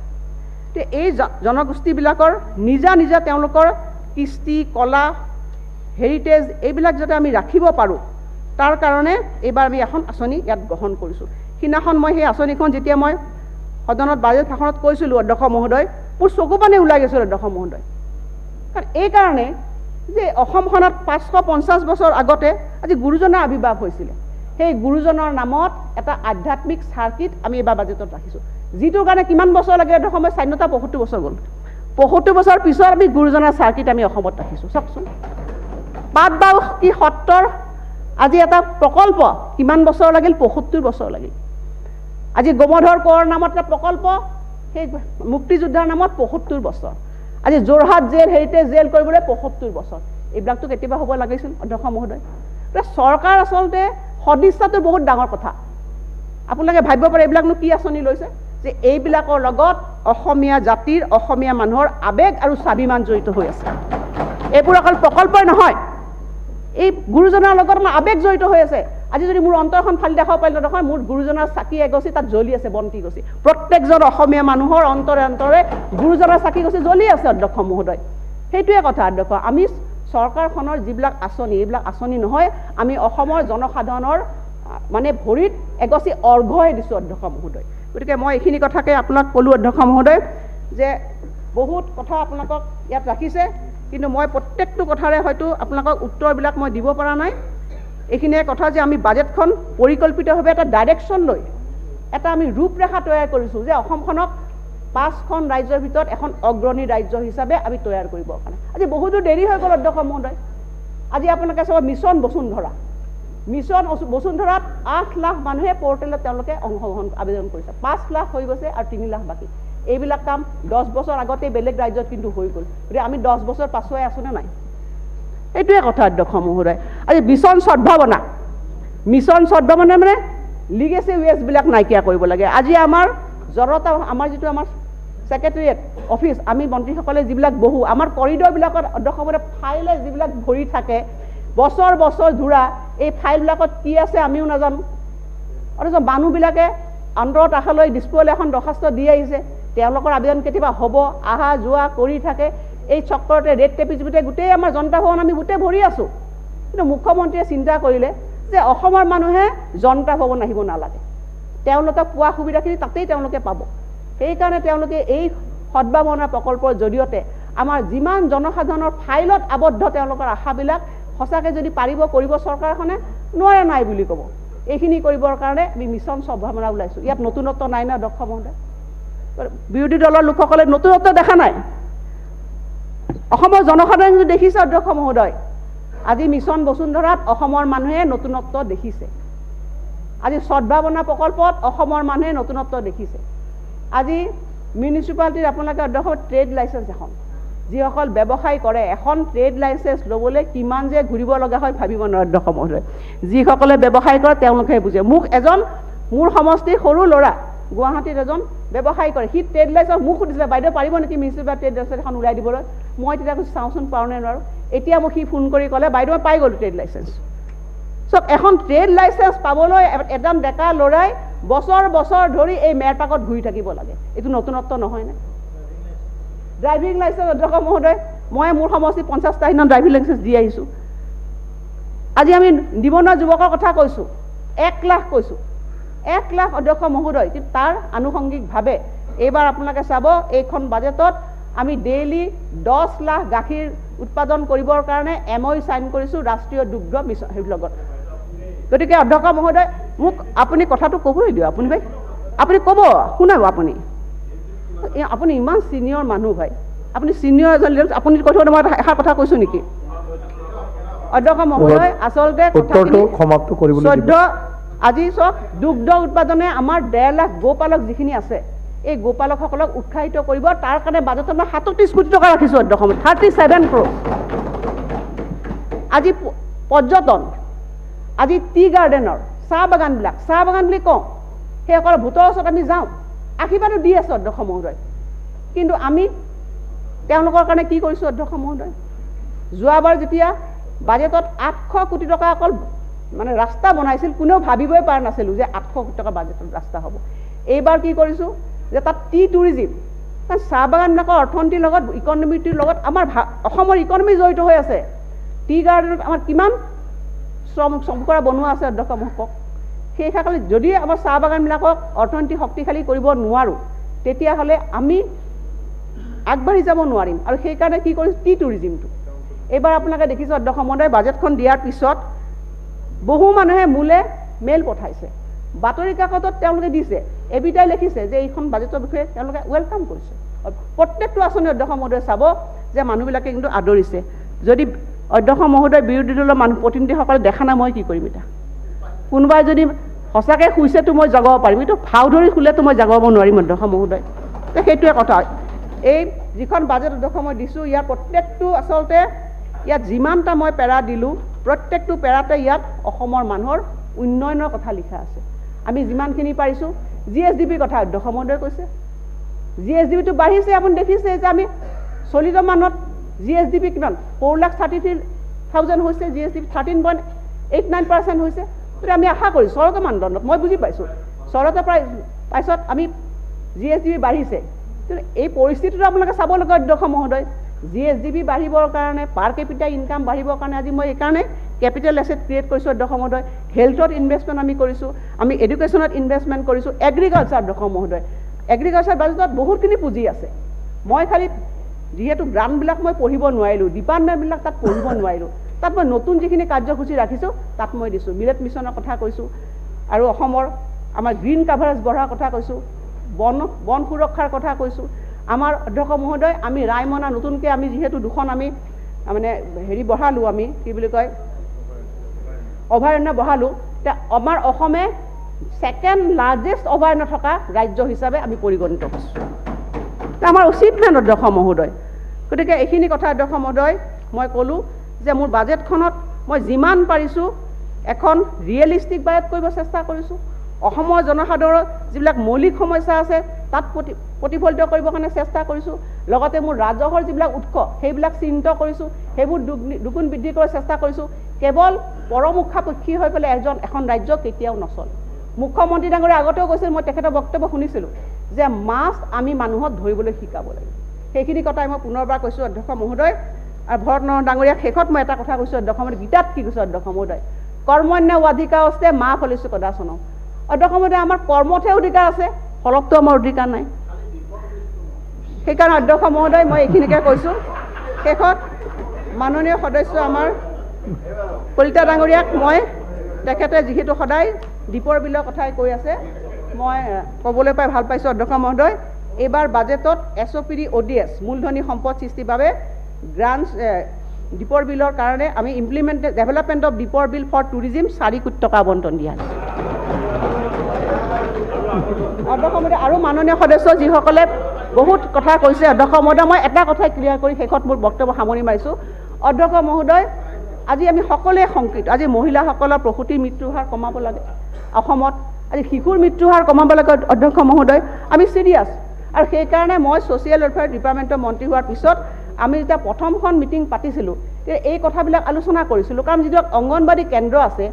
এই জনগোষ্ঠীবিলাকৰ নিজা নিজা তেওঁলোকৰ কৃষ্টি কলা হেৰিটেজ এইবিলাক যাতে আমি ৰাখিব পাৰোঁ তাৰ কাৰণে এইবাৰ আমি এখন আঁচনি ইয়াত গ্ৰহণ কৰিছোঁ সিদিনাখন মই সেই আঁচনিখন যেতিয়া মই সদনত বাজেট ভাষণত কৈছিলোঁ অধ্যক্ষ মহোদয় মোৰ চকু পানী ওলাই গৈছিল অধ্যক্ষ মহোদয় কাৰণ এইকাৰণে যে অসমখনত 550 বছৰ আগতে আজি গুৰুজনাৰ আৱিৰ্ভাৱ হৈছিলে সেই গুৰুজনৰ নামত এটা আধ্যাত্মিক চাৰ্কিট আমি এইবাৰ বাজেটত ৰাখিছোঁ যিটোৰ কাৰণে কিমান বছৰ লাগে অধ্যক্ষ মই স্বাধীনতা 75 বছৰ গ'ল 75 বছৰ পিছত আমি গুৰুজনাৰ চাৰ্কিট আমি অসমত ৰাখিছোঁ চাওকচোন পাটবাউ কি সত্ৰৰ আজি এটা প্ৰকল্প কিমান বছৰ লাগিল 75 বছৰ লাগিল আজি গোমধৰ কোঁৱৰৰ নামত এটা প্ৰকল্প সেই মুক্তিযোদ্ধাৰ নামত 75 বছৰ আজি যোৰহাট জেল হেৰিটেজ জেল কৰিবলৈ 75 বছৰ এইবিলাকতো কেতিয়াবা হ'ব লাগিছিল অধ্যক্ষ মহোদয় চৰকাৰ আচলতে সদিচ্ছাটো বহুত ডাঙৰ কথা আপোনালোকে ভাবিব পাৰে এইবিলাকনো কি আঁচনি লৈছে যে এইবিলাকৰ লগত অসমীয়া জাতিৰ অসমীয়া মানুহৰ আবেগ আৰু স্বাভিমান জড়িত হৈ আছে এইবোৰ অকল প্ৰকল্পই নহয় এই গুৰুজনাৰ লগত আমাৰ আবেগ জড়িত হৈ আছে আজি যদি মোৰ অন্তৰখন ফালি দেখাব পাৰিলে নহয় মোৰ গুৰুজনাৰ চাকি এগছি তাত জ্বলি আছে বন্তি গছি প্ৰত্যেকজন অসমীয়া মানুহৰ অন্তৰে অন্তৰে গুৰুজনাৰ চাকি গছি জ্বলি আছে অধ্যক্ষ মহোদয় সেইটোৱে কথা অধ্যক্ষ আমি চৰকাৰখনৰ যিবিলাক আঁচনি এইবিলাক আঁচনি নহয় আমি অসমৰ জনসাধাৰণৰ মানে ভৰিত এগছি অৰ্ঘ্যই দিছোঁ অধ্যক্ষ মহোদয় গতিকে মই এইখিনি কথাকে আপোনাক ক'লোঁ অধ্যক্ষ মহোদয় যে বহুত কথা আপোনালোকক ইয়াত ৰাখিছে কিন্তু মই প্ৰত্যেকটো কথাৰে হয়তো আপোনালোকক উত্তৰবিলাক মই দিব পৰা নাই এইখিনিয়ে কথা যে আমি বাজেটখন পৰিকল্পিতভাৱে এটা ডাইৰেকশ্যন লৈ এটা আমি ৰূপৰেখা তৈয়াৰ কৰিছোঁ যে অসমখনক 5খন ৰাজ্যৰ ভিতৰত এখন অগ্ৰণী ৰাজ্য হিচাপে আমি তৈয়াৰ কৰিবৰ কাৰণে আজি বহুতো দেৰি হৈ গ'ল অধ্যক্ষ মহোদয় আজি আপোনালোকে চাব মিছন বসুন্ধৰাত 8 লাখ মানুহে পৰ্টেলত তেওঁলোকে অংশগ্ৰহণ আবেদন কৰিছে 5 লাখ হৈ গৈছে আৰু 3 লাখ বাকী এইবিলাক কাম 10 বছৰ আগতে বেলেগ ৰাজ্যত কিন্তু হৈ গ'ল গতিকে আমি 10 বছৰ পাছুৱাই আছোঁ নে নাই এইটোৱে কথা অধ্যক্ষ মহোদয় আজি মিছন সদ্ভাৱনা মানে লিগেচি ৱেষ্টবিলাক নাইকিয়া কৰিব লাগে আজি আমাৰ জনতা আমাৰ যিটো আমাৰ সেক্ৰেটাৰিয়েট অফিচ আমি মন্ত্ৰীসকলে যিবিলাক বহু আমাৰ কৰিডৰবিলাকত অধ্যক্ষ মহোদয় ফাইলে যিবিলাক ভৰি থাকে বছৰ বছৰ ধৰা এই ফাইলবিলাকত কি আছে আমিও নাজানো অথচ মানুহবিলাকে আন্তৰত আশালৈ ডিছপ'লে এখন দৰখাস্ত দি আহিছে তেওঁলোকৰ আবেদন কেতিয়াবা হ'ব আহা যোৱা কৰি থাকে এই চক্ৰতে ৰেড টেপিজ গোটেই আমাৰ জনতা ভৱন আমি গোটেই ভৰি আছোঁ কিন্তু মুখ্যমন্ত্ৰীয়ে চিন্তা কৰিলে যে অসমৰ মানুহে জনতা ভৱন আহিব নালাগে তেওঁলোকক পোৱা সুবিধাখিনি তাতেই তেওঁলোকে পাব সেইকাৰণে তেওঁলোকে এই সদ্ভাৱনা প্ৰকল্পৰ জৰিয়তে আমাৰ যিমান জনসাধাৰণৰ ফাইলত আবদ্ধ তেওঁলোকৰ আশাবিলাক সঁচাকৈ যদি পাৰিব কৰিব চৰকাৰখনে নোৱাৰে নাই বুলি ক'ব এইখিনি কৰিবৰ কাৰণে আমি মিছন সদ্ভাৱনা ওলাইছোঁ ইয়াত নতুনত্ব নাই না অধ্যক্ষ মহোদয় বিৰোধী দলৰ লোকসকলে নতুনত্ব দেখা নাই অসমৰ জনসাধাৰণে যদি দেখিছে অধ্যক্ষ মহোদয় আজি মিছন বসুন্ধৰাত অসমৰ মানুহে নতুনত্ব দেখিছে আজি সদ্ভাৱনা প্ৰকল্পত অসমৰ মানুহে নতুনত্ব দেখিছে আজি মিউনিচিপালিটিৰ আপোনালোকে অধ্যক্ষ ট্ৰেড লাইচেন্স এখন যিসকল ব্যৱসায় কৰে এখন ট্ৰেড লাইচেন্স ল'বলৈ কিমান যে ঘূৰিব লগা হয় ভাবিব নোৱাৰে অধ্যক্ষ মহোদয় যিসকলে ব্যৱসায় কৰে তেওঁলোকে বুজে মোক এজন মোৰ সমষ্টিৰ সৰু ল'ৰা গুৱাহাটীত এজন ব্যৱসায় কৰে সি ট্ৰেড লাইচেন্স মোক সুধিছিলে বাইদেউ পাৰিব নেকি মিউনিচিপাল ট্ৰেড লাইচেন্স এখন ওলাই দিবলৈ মই তেতিয়া কৈছোঁ চাওঁচোন পাৰোঁ নে নোৱাৰোঁ এতিয়া মোক সি ফোন কৰি ক'লে বাইদেউ মই পাই গ'লোঁ ট্ৰেড লাইচেন্স চব এখন ট্ৰেড লাইচেন্স পাবলৈ এজন ডেকা ল'ৰাই বছৰ বছৰ ধৰি এই মেৰপাকত ঘূৰি থাকিব লাগে এইটো নতুনত্ব নহয়নে ড্ৰাইভিং লাইচেন্স অধ্যক্ষ মহোদয় মই মোৰ সমষ্টিত 50টা দিনত ড্ৰাইভিং লাইচেন্স দি আহিছোঁ আজি আমি নিবনুৱা যুৱকৰ কথা কৈছোঁ 1 লাখ কৈছোঁ 1 লাখ অধ্যক্ষ মহোদয় কিন্তু তাৰ আনুষংগিকভাৱে এইবাৰ আপোনালোকে চাব এইখন বাজেটত আমি ডেইলি 10 লাখ গাখীৰ উৎপাদন কৰিবৰ কাৰণে MOU সাইন কৰিছোঁ ৰাষ্ট্ৰীয় দুগ্ধ মিছন লগত। গতিকে অধ্যক্ষ মহোদয় মোক আপুনি কথাটো ক'বলৈ দিয়ক। আপুনি ভাই আপুনি ক'ব, শুনাব আপুনি ইমান চিনিয়ৰ মানুহ ভাই, আপুনি চিনিয়ৰ এজন আপুনি কৈ থৈ মই এষাৰ কথা কৈছোঁ নেকি? অধ্যক্ষ মহোদয় আচলতে উত্তৰটো সমাপ্ত কৰিবলৈ দিব। আজি চাওক দুগ্ধ উৎপাদনে আমাৰ 1.5 লাখ গোপালক যিখিনি আছে এই গোপালকসকলক উৎসাহিত কৰিব। তাৰ কাৰণে বাজেটত মই 37 কোটি টকা ৰাখিছোঁ অধ্যক্ষ, 37 crore। আজি পৰ্যটন, আজি টি গাৰ্ডেনৰ চাহ বাগান বুলি কওঁ, সেইসকলৰ ভোটৰ ওচৰত আমি যাওঁ, আশীৰ্বাদো দি আছোঁ অধ্যক্ষ মহোদয়। কিন্তু আমি তেওঁলোকৰ কাৰণে কি কৰিছোঁ অধ্যক্ষ মহোদয়? যোৱাবাৰ যেতিয়া বাজেটত 800 কোটি টকা অকল মানে ৰাস্তা বনাইছিল, কোনেও ভাবিবই পৰা নাছিলোঁ যে 800 কোটি টকা বাজেটত ৰাস্তা হ'ব। এইবাৰ কি কৰিছোঁ যে তাত টি টুৰিজিম, কাৰণ চাহ বাগানবিলাকৰ অৰ্থনীতিৰ লগত ইকনমিটিৰ লগত আমাৰ অসমৰ ইকনমি জড়িত হৈ আছে। টি গাৰ্ডেনত আমাৰ কিমান শ্ৰমকৰা বনোৱা আছে অধ্যক্ষ মহোদয়। সেইসকলে যদি আমাৰ চাহ বাগানবিলাকক অৰ্থনীতি শক্তিশালী কৰিব নোৱাৰোঁ, তেতিয়াহ'লে আমি আগবাঢ়ি যাব নোৱাৰিম। আৰু সেইকাৰণে কি কৰিছোঁ টি টুৰিজিমটো। এইবাৰ আপোনালোকে দেখিছে অধ্যক্ষ মহোদয় বাজেটখন দিয়াৰ পিছত বহু মানুহে মোলে মেইল পঠাইছে, বাতৰি কাকতত তেওঁলোকে দিছে, এবিটাই লিখিছে যে এইখন বাজেটৰ বিষয়ে তেওঁলোকে ৱেলকাম কৰিছে। প্ৰত্যেকটো আঁচনি অধ্যক্ষ মহোদয় চাব যে মানুহবিলাকে কিন্তু আদৰিছে। যদি অধ্যক্ষ মহোদয় বিৰোধী দলৰ মানুহ প্ৰতিনিধিসকলে দেখা নাই মই কি কৰিম এতিয়া? কোনোবাই যদি সঁচাকৈ শুইছেতো মই জাগাব পাৰিম, এইটো ভাও ধৰি শুলেতো মই জাগাব নোৱাৰিম অধ্যক্ষ মহোদয়। সেইটোৱে কথা। এই যিখন বাজেট অধ্যক্ষ মই দিছোঁ, ইয়াৰ প্ৰত্যেকটো আচলতে ইয়াত যিমানটা মই পেৰা দিলোঁ, প্ৰত্যেকটো পেৰাতে ইয়াত অসমৰ মানুহৰ উন্নয়নৰ কথা লিখা আছে। আমি যিমানখিনি পাৰিছোঁ, GSDPৰ কথা অধ্যক্ষ মহোদয়ে কৈছে, GSDPটো বাঢ়িছে। আপুনি দেখিছে যে আমি চলিত মানত GSDP কিমান 4,33,000 হৈছে, GSDP 13.89% হৈছে। গতিকে আমি আশা কৰিছোঁ চৰকাৰৰ মানদণ্ডত, মই বুজি পাইছোঁ চৰকাৰৰ পাছত আমি GSDP বাঢ়িছে। কিন্তু এই পৰিস্থিতিটো আপোনালোকে চাব লাগে অধ্যক্ষ মহোদয়। GSDP বাঢ়িবৰ কাৰণে, পাৰ কেপিটা ইনকাম বাঢ়িবৰ কাৰণে আজি মই এইকাৰণে কেপিটেল এছেট ক্ৰিয়েট কৰিছোঁ অধ্যক্ষ মহোদয়। হেল্থত ইনভেষ্টমেণ্ট আমি কৰিছোঁ, আমি এডুকেশ্যনত ইনভেষ্টমেণ্ট কৰিছোঁ, এগ্ৰিকালচাৰ অধ্যক্ষ মহোদয়। এগ্ৰিকালচাৰ বাজেটত বহুতখিনি পুঁজি আছে। মই খালি যিহেতু গ্ৰাণ্টবিলাক মই পঢ়িব নোৱাৰিলোঁ, ডিপাৰ্টমেণ্টবিলাক তাত পঢ়িব নোৱাৰিলোঁ, তাত মই নতুন যিখিনি কাৰ্যসূচী ৰাখিছোঁ তাত মই দিছোঁ। মিলেট মিছনৰ কথা কৈছোঁ, আৰু অসমৰ আমাৰ গ্ৰীণ কাভাৰেজ বঢ়াৰ কথা কৈছোঁ, বন সুৰক্ষাৰ কথা কৈছোঁ। আমাৰ অধ্যক্ষ মহোদয় আমি ৰায়মনা নতুনকৈ আমি যিহেতু দুখন আমি মানে বঢ়ালোঁ, আমি কি বুলি কয় অভয়াৰণ্য বঢ়ালোঁ। এতিয়া আমাৰ অসমে ছেকেণ্ড লাৰ্জেষ্ট অভয়াৰণ্য থকা ৰাজ্য হিচাপে আমি পৰিগণিত হৈছোঁ। আমাৰ উচিতমেণ্ট অধ্যক্ষ মহোদয়। গতিকে এইখিনি কথা অধ্যক্ষ মহোদয় মই ক'লোঁ যে মোৰ বাজেটখনত মই যিমান পাৰিছোঁ এখন ৰিয়েলিষ্টিক বাজেট কৰিব চেষ্টা কৰিছোঁ। অসমৰ জনসাধাৰণৰ যিবিলাক মৌলিক সমস্যা আছে তাত প্ৰতিফলিত কৰিবৰ কাৰণে চেষ্টা কৰিছোঁ। লগতে মোৰ ৰাজহৰ যিবিলাক উৎস সেইবিলাক চিহ্নিত কৰিছোঁ, সেইবোৰ দুগুণ বৃদ্ধি কৰাৰ চেষ্টা কৰিছোঁ। কেৱল পৰমুখাপেক্ষী হৈ পেলাই এখন ৰাজ্য কেতিয়াও নচলে। মুখ্যমন্ত্ৰী ডাঙৰীয়া আগতেও কৈছিল, মই তেখেতৰ বক্তব্য শুনিছিলোঁ যে মাছ আমি মানুহক ধৰিবলৈ শিকাব লাগে। সেইখিনি কথাই মই পুনৰবাৰ কৈছোঁ অধ্যক্ষ মহোদয়। আৰু ভৰত নৰহ ডাঙৰীয়াক শেষত মই এটা কথা কৈছোঁ অধ্যক্ষ মহোদয়, গীতাত কি কৈছোঁ অধ্যক্ষ মহোদয়, কৰ্মণ্য অধিকাৰ আছে মা ফলিছোঁ কদাচন। অধ্যক্ষ মহোদয় আমাৰ কৰ্মতহে অধিকাৰ আছে, ফলতটো আমাৰ অধিকাৰ নাই। সেইকাৰণে অধ্যক্ষ মহোদয় মই এইখিনিকে কৈছোঁ। শেষত মাননীয় সদস্য আমাৰ কলিতা ডাঙৰীয়াক মই তেখেতে যিহেতু সদায় দীপৰ বিলৰ কথাই কৈ আছে, মই ক'বলৈ পাই ভাল পাইছোঁ অধ্যক্ষ মহোদয়। এইবাৰ বাজেটত SOPD ODS মূলধনী সম্পদ সৃষ্টিৰ বাবে গ্ৰাণ্টছ দীপৰ বিলৰ কাৰণে আমি ডেভেলপমেণ্ট অফ দীপৰ বিল ফৰ টুৰিজিম 4 কোটি টকা আবণ্টন দিয়া হৈছে অধ্যক্ষ মহোদয়। আৰু মাননীয় সদস্য যিসকলে বহুত কথা কৈছে অধ্যক্ষ মহোদয়, মই এটা কথাই ক্লিয়াৰ কৰি শেষত মোৰ বক্তব্য সামৰি মাৰিছোঁ অধ্যক্ষ মহোদয়। আজি আমি সকলোৱে শংকিত, আজি মহিলাসকলৰ প্ৰসূতিৰ মৃত্যুৰ হাৰ কমাব লাগে অসমত, আজি শিশুৰ মৃত্যুৰ হাৰ কমাব লাগে অধ্যক্ষ মহোদয়। আমি চিৰিয়াছ, আৰু সেইকাৰণে মই ছ'চিয়েল ৱেলফেয়াৰ ডিপাৰ্টমেণ্টৰ মন্ত্ৰী হোৱাৰ পিছত আমি যেতিয়া প্ৰথমখন মিটিং পাতিছিলোঁ তেতিয়া এই কথাবিলাক আলোচনা কৰিছিলোঁ। কাৰণ যিটো অংগনবাদী কেন্দ্ৰ আছে,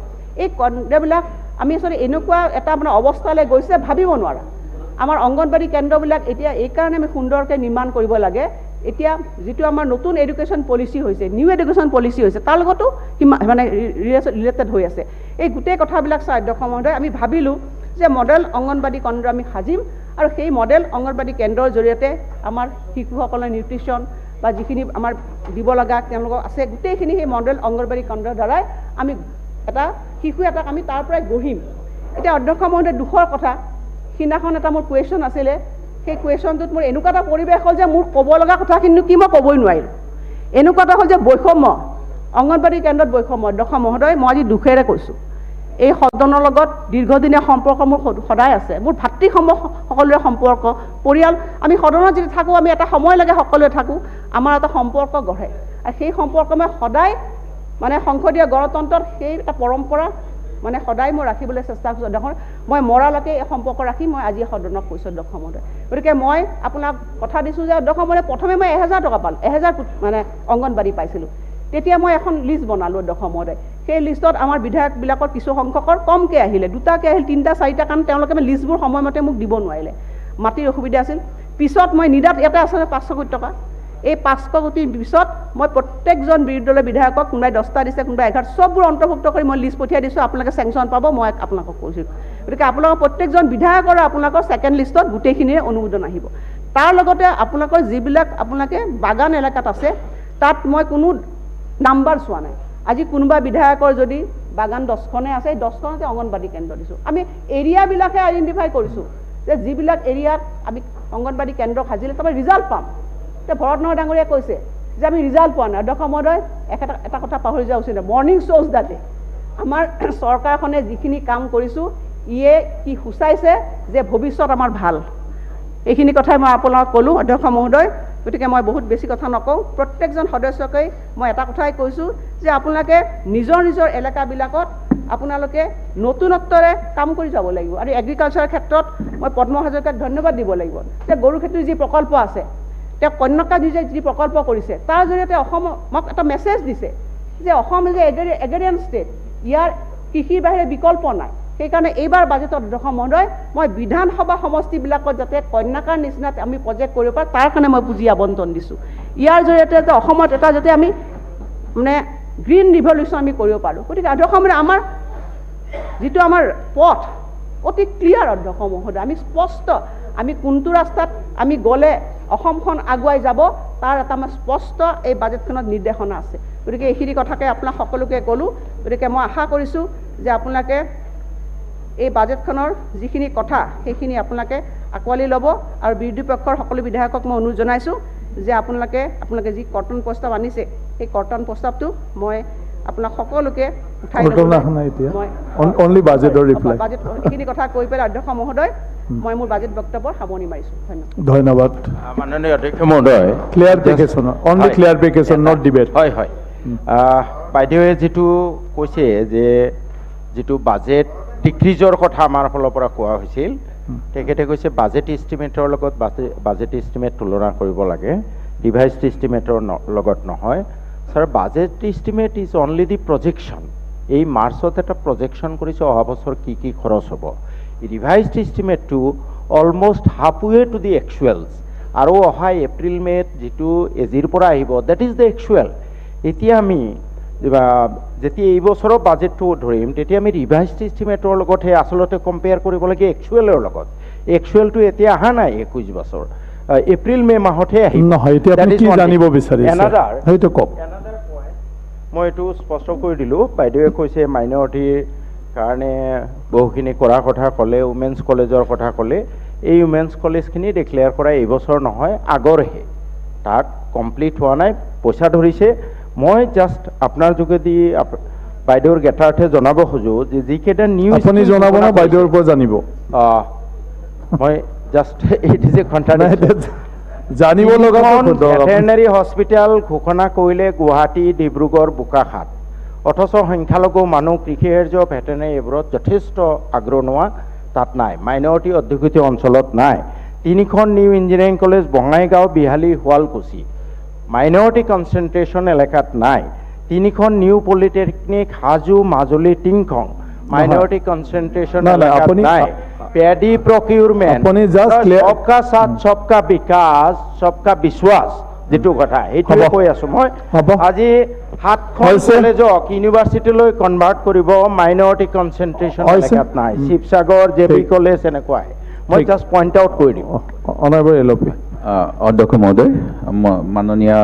এই কেন্দ্ৰবিলাক আমি আচলতে এনেকুৱা এটা মানে অৱস্থালৈ গৈছে ভাবিব নোৱাৰা। আমাৰ অংগনবাদী কেন্দ্ৰবিলাক এতিয়া এইকাৰণে আমি সুন্দৰকৈ নিৰ্মাণ কৰিব লাগে। এতিয়া যিটো আমাৰ নতুন এডুকেশ্যন পলিচি হৈছে, নিউ এডুকেশ্যন পলিচি হৈছে, তাৰ লগতো মানে ৰিলেটেড হৈ আছে। এই গোটেই কথাবিলাক চাই অধ্যক্ষ মহোদয় আমি ভাবিলোঁ যে মডেল অংগনবাদী কেন্দ্ৰ আমি সাজিম, আৰু সেই মডেল অংগনবাদী কেন্দ্ৰৰ জৰিয়তে আমাৰ শিশুসকলৰ নিউট্ৰিশ্যন বা যিখিনি আমাৰ দিব লগা তেওঁলোকক আছে গোটেইখিনি সেই মডেল অংগনবাদী কেন্দ্ৰৰ দ্বাৰাই আমি এটা শিশু এটাক আমি তাৰ পৰাই গঢ়িম। এতিয়া অধ্যক্ষ মহোদয় দুখৰ কথা, সিদিনাখন এটা মোৰ কুৱেশ্যন আছিলে, সেই কুৱেশ্যনটোত মোৰ এনেকুৱা এটা পৰিৱেশ হ'ল যে মোৰ ক'ব লগা কথাখিনি কি মই ক'বই নোৱাৰিলোঁ। এনেকুৱা এটা হ'ল যে বৈষম্য, অংগনবাদী কেন্দ্ৰত বৈষম্য। অধ্যক্ষ মহোদয়, মই আজি দুখেৰে কৈছোঁ, এই সদনৰ লগত দীৰ্ঘদিনীয়া সম্পৰ্ক মোৰ সদায় আছে। মোৰ ভাতৃসমূহ সকলোৰে সম্পৰ্ক, পৰিয়াল, আমি সদনত যদি থাকোঁ আমি এটা সময় লাগে সকলোৱে থাকোঁ, আমাৰ এটা সম্পৰ্ক গঢ়ে। আৰু সেই সম্পৰ্ক মই সদায় মানে সংসদীয় গণতন্ত্ৰত সেই এটা পৰম্পৰা মানে সদায় মই ৰাখিবলৈ চেষ্টা কৰিছোঁ। অধ্যক্ষ মই মৰালৈকে এই সম্পৰ্ক ৰাখি মই আজি সদনক কৈছোঁ অধ্যক্ষ মহোদয়। গতিকে মই আপোনাক কথা দিছোঁ যে অধ্যক্ষ মহোদয়, প্ৰথমে মই 1000 টকা পালোঁ, 1000 মানে অংগনবাদী পাইছিলোঁ। তেতিয়া মই এখন লিষ্ট বনালোঁ অধ্যক্ষ মহোদয়। সেই লিষ্টত আমাৰ বিধায়কবিলাকৰ কিছু সংখ্যকৰ কমকৈ আহিলে, 2টাকৈ আহিল, 3টা 4টা, কাৰণ তেওঁলোকে লিষ্টবোৰ সময়মতে মোক দিব নোৱাৰিলে, মাটিৰ অসুবিধা আছিল। পিছত মই নিদাত ইয়াতে আছে 500 কোটি টকা, এই 500 কোটিৰ পিছত মই প্ৰত্যেকজন বিৰোধী দলৰ বিধায়কক কোনোবাই 10টা দিছে, কোনোবাই 11, চববোৰ অন্তৰ্ভুক্ত কৰি মই লিষ্ট পঠিয়াই দিছোঁ, আপোনালোকে চেংচন পাব, মই আপোনালোকক কৈছোঁ। গতিকে আপোনালোকৰ প্ৰত্যেকজন বিধায়কৰ আপোনালোকৰ ছেকেণ্ড লিষ্টত গোটেইখিনিৰে অনুমোদন আহিব। তাৰ লগতে আপোনালোকৰ যিবিলাক আপোনালোকে বাগান এলেকাত আছে তাত মই কোনো নাম্বাৰ চোৱা নাই। আজি কোনোবা বিধায়কৰ যদি বাগান 10খনে আছে, 10খনতে অংগনবাদী কেন্দ্ৰ দিছোঁ। আমি এৰিয়াবিলাকে আইডেণ্টিফাই কৰিছোঁ যে যিবিলাক এৰিয়াত আমি অংগনবাদী কেন্দ্ৰ সাজিলে তাৰমানে ৰিজাল্ট পাম। এতিয়া ভৰত নৰহ ডাঙৰীয়াই কৈছে যে আমি ৰিজাল্ট পোৱা নাই। অধ্যক্ষ মহোদয়, এটা কথা পাহৰি যোৱা উচিত, মৰ্ণিং শ্ব'জ দাতে আমাৰ চৰকাৰখনে যিখিনি কাম কৰিছোঁ ইয়ে কি সূচাইছে যে ভৱিষ্যত আমাৰ ভাল। এইখিনি কথাই মই আপোনালোকক ক'লোঁ অধ্যক্ষ মহোদয়। গতিকে মই বহুত বেছি কথা নকওঁ, প্ৰত্যেকজন সদস্যকেই মই এটা কথাই কৈছোঁ যে আপোনালোকে নিজৰ নিজৰ এলেকাবিলাকত আপোনালোকে নতুনত্বৰে কাম কৰি যাব লাগিব। আৰু এগ্ৰিকালচাৰৰ ক্ষেত্ৰত মই পদ্ম হাজৰিকাক ধন্যবাদ দিব লাগিব যে গৰু খেতিৰ যি প্ৰকল্প আছে, তেওঁ কন্যকা যি প্ৰকল্প কৰিছে তাৰ জৰিয়তে অসমক এটা মেছেজ দিছে যে অসম যে এগ্ৰেৰিয়ান ষ্টেট, ইয়াৰ কৃষিৰ বাহিৰে বিকল্প নাই। সেইকাৰণে এইবাৰ বাজেটত অধ্যক্ষ মহোদয় মই বিধানসভা সমষ্টিবিলাকত যাতে কন্যাকাৰ নিচিনা আমি প্ৰজেক্ট কৰিব পাৰোঁ তাৰ কাৰণে মই পুঁজি আবণ্টন দিছোঁ। ইয়াৰ জৰিয়তে যে অসমত এটা যাতে আমি মানে গ্ৰীণ ৰিভলিউশ্যন আমি কৰিব পাৰোঁ। গতিকে অধ্যক্ষ মহোদয়, আমাৰ যিটো আমাৰ পথ অতি ক্লিয়াৰ অধ্যক্ষ মহোদয়, আমি স্পষ্ট, আমি কোনটো ৰাস্তাত আমি গ'লে অসমখন আগুৱাই যাব তাৰ এটা আমাৰ স্পষ্ট এই বাজেটখনত নিৰ্দেশনা আছে। গতিকে এইখিনি কথাকে আপোনাক সকলোকে ক'লোঁ। গতিকে মই আশা কৰিছোঁ যে আপোনালোকে এই বাজেটখনৰ যিখিনি কথা সেইখিনি আপোনালোকে আঁকোৱালি ল'ব। আৰু বিৰোধী পক্ষৰ সকলো বিধায়কক মই অনুৰোধ জনাইছোঁ যে আপোনালোকে যি কৰ্তন প্ৰস্তাৱ আনিছে সেই কৰ্তন প্ৰস্তাৱটো মই আপোনাক সকলোকে উঠাই বাজেট এইখিনি কথা কৈ পেলাই অধ্যক্ষ মহোদয় মই মোৰ বাজেট বক্তব্যৰ সামৰণি মাৰিছোঁ। ধন্যবাদ মাননীয় অধ্যক্ষ মহোদয়। ক্লিয়াৰিফিকেশ্যন, অনলি ক্লিয়াৰিফিকেশ্যন, নট ডিবেট। হয় হয়, বাইদেৱে যিটো কৈছে যে যিটো বাজেট ডিক্ৰিজৰ কথা আমাৰ ফালৰ পৰা কোৱা হৈছিল, তেখেতে কৈছে বাজেট ইষ্টিমেটৰ লগত বাজেট ইষ্টিমেট তুলনা কৰিব লাগে, ৰিভাইজড ইষ্টিমেটৰ লগত নহয়। Sir, budget estimate is only the projection. এই মাৰ্চত এটা প্ৰজেকশ্যন কৰিছে অহা বছৰ কি কি খৰচ হ'ব। ৰিভাইজড ইষ্টিমেটটো অলমষ্ট হাফৱে টু দি একচুৱেলছ, আৰু অহা এপ্ৰিল মে'ত যিটো এজিৰ পৰা আহিব দেট ইজ দ্য একচুৱেল। এতিয়া আমি যেতিয়া এই বছৰৰ বাজেটটো ধৰিম তেতিয়া আমি ৰিভাইজড ইষ্টিমেটৰ লগতহে আচলতে কম্পেয়াৰ কৰিব লাগে একচুৱেলৰ লগত। একচুৱেলটো এতিয়া অহা নাই 21 বছৰ, এপ্ৰিল মে' মাহতহে আহিব। নহয়, এতিয়া আপুনি কি জানিব বিচাৰিছে সেইটো কওক। মই এইটো স্পষ্ট কৰি দিলোঁ। বাইদেৱে কৈছে মাইনৰিটিৰ কাৰণে বহুখিনি কৰাৰ কথা ক'লে, উমেন্স কলেজৰ কথা ক'লে। এই উমেন্স কলেজখিনি ডিক্লেয়াৰ কৰা এইবছৰ নহয়, আগৰহে, তাত কমপ্লিট হোৱা নাই, পইচা ধৰিছে। মই জাষ্ট আপোনাৰ যোগেদি বাইদেউৰ জ্ঞাতাৰ্থে জনাব খোজোঁ যে যিকেইটা নিউজ আপুনি জনাব না বাইদেউৰ পৰা জানিব? মই just it is a contradiction. জানিব লগা ভেটেৰিনেৰী হস্পিটেল ঘোষণা কৰিলে গুৱাহাটী, ডিব্ৰুগড়, বোকাখাট, অথচ সংখ্যালঘু মানুহ কৃষিকাৰ্য ভেটেৰিনেৰী এইবোৰত যথেষ্ট আগ্ৰহ তাত নাই, মাইনৰিটি অধ্যুষিত অঞ্চলত নাই। 3খন new engineering college Bongaigaon, Behali, Sualkuchi minority concentration এলেকাত নাই। 3খন new polytechnic Hajo, Majuli, Tingkhong minority concentration এলেকাত নাই। পেডি প্ৰকিউৰমেণ্ট, সবকা সাথ সবকা বিকাশ সবকা বিশ্বাস যিটো কথা সেইটোৱে কৈ আছোঁ মই। আজি 7খন কলেজক ইউনিভাৰ্চিটিলৈ কনভাৰ্ট কৰিব, মাইনৰিটি কনচেনট্ৰেশ্যন এলেকাত নাই। শিৱসাগৰ, জে বি কলেজ এনেকুৱাই। মই জাষ্ট পইণ্ট আউট কৰি দিম। অনাৰেবল এলপি অধ্যক্ষ মহোদয়, মাননীয়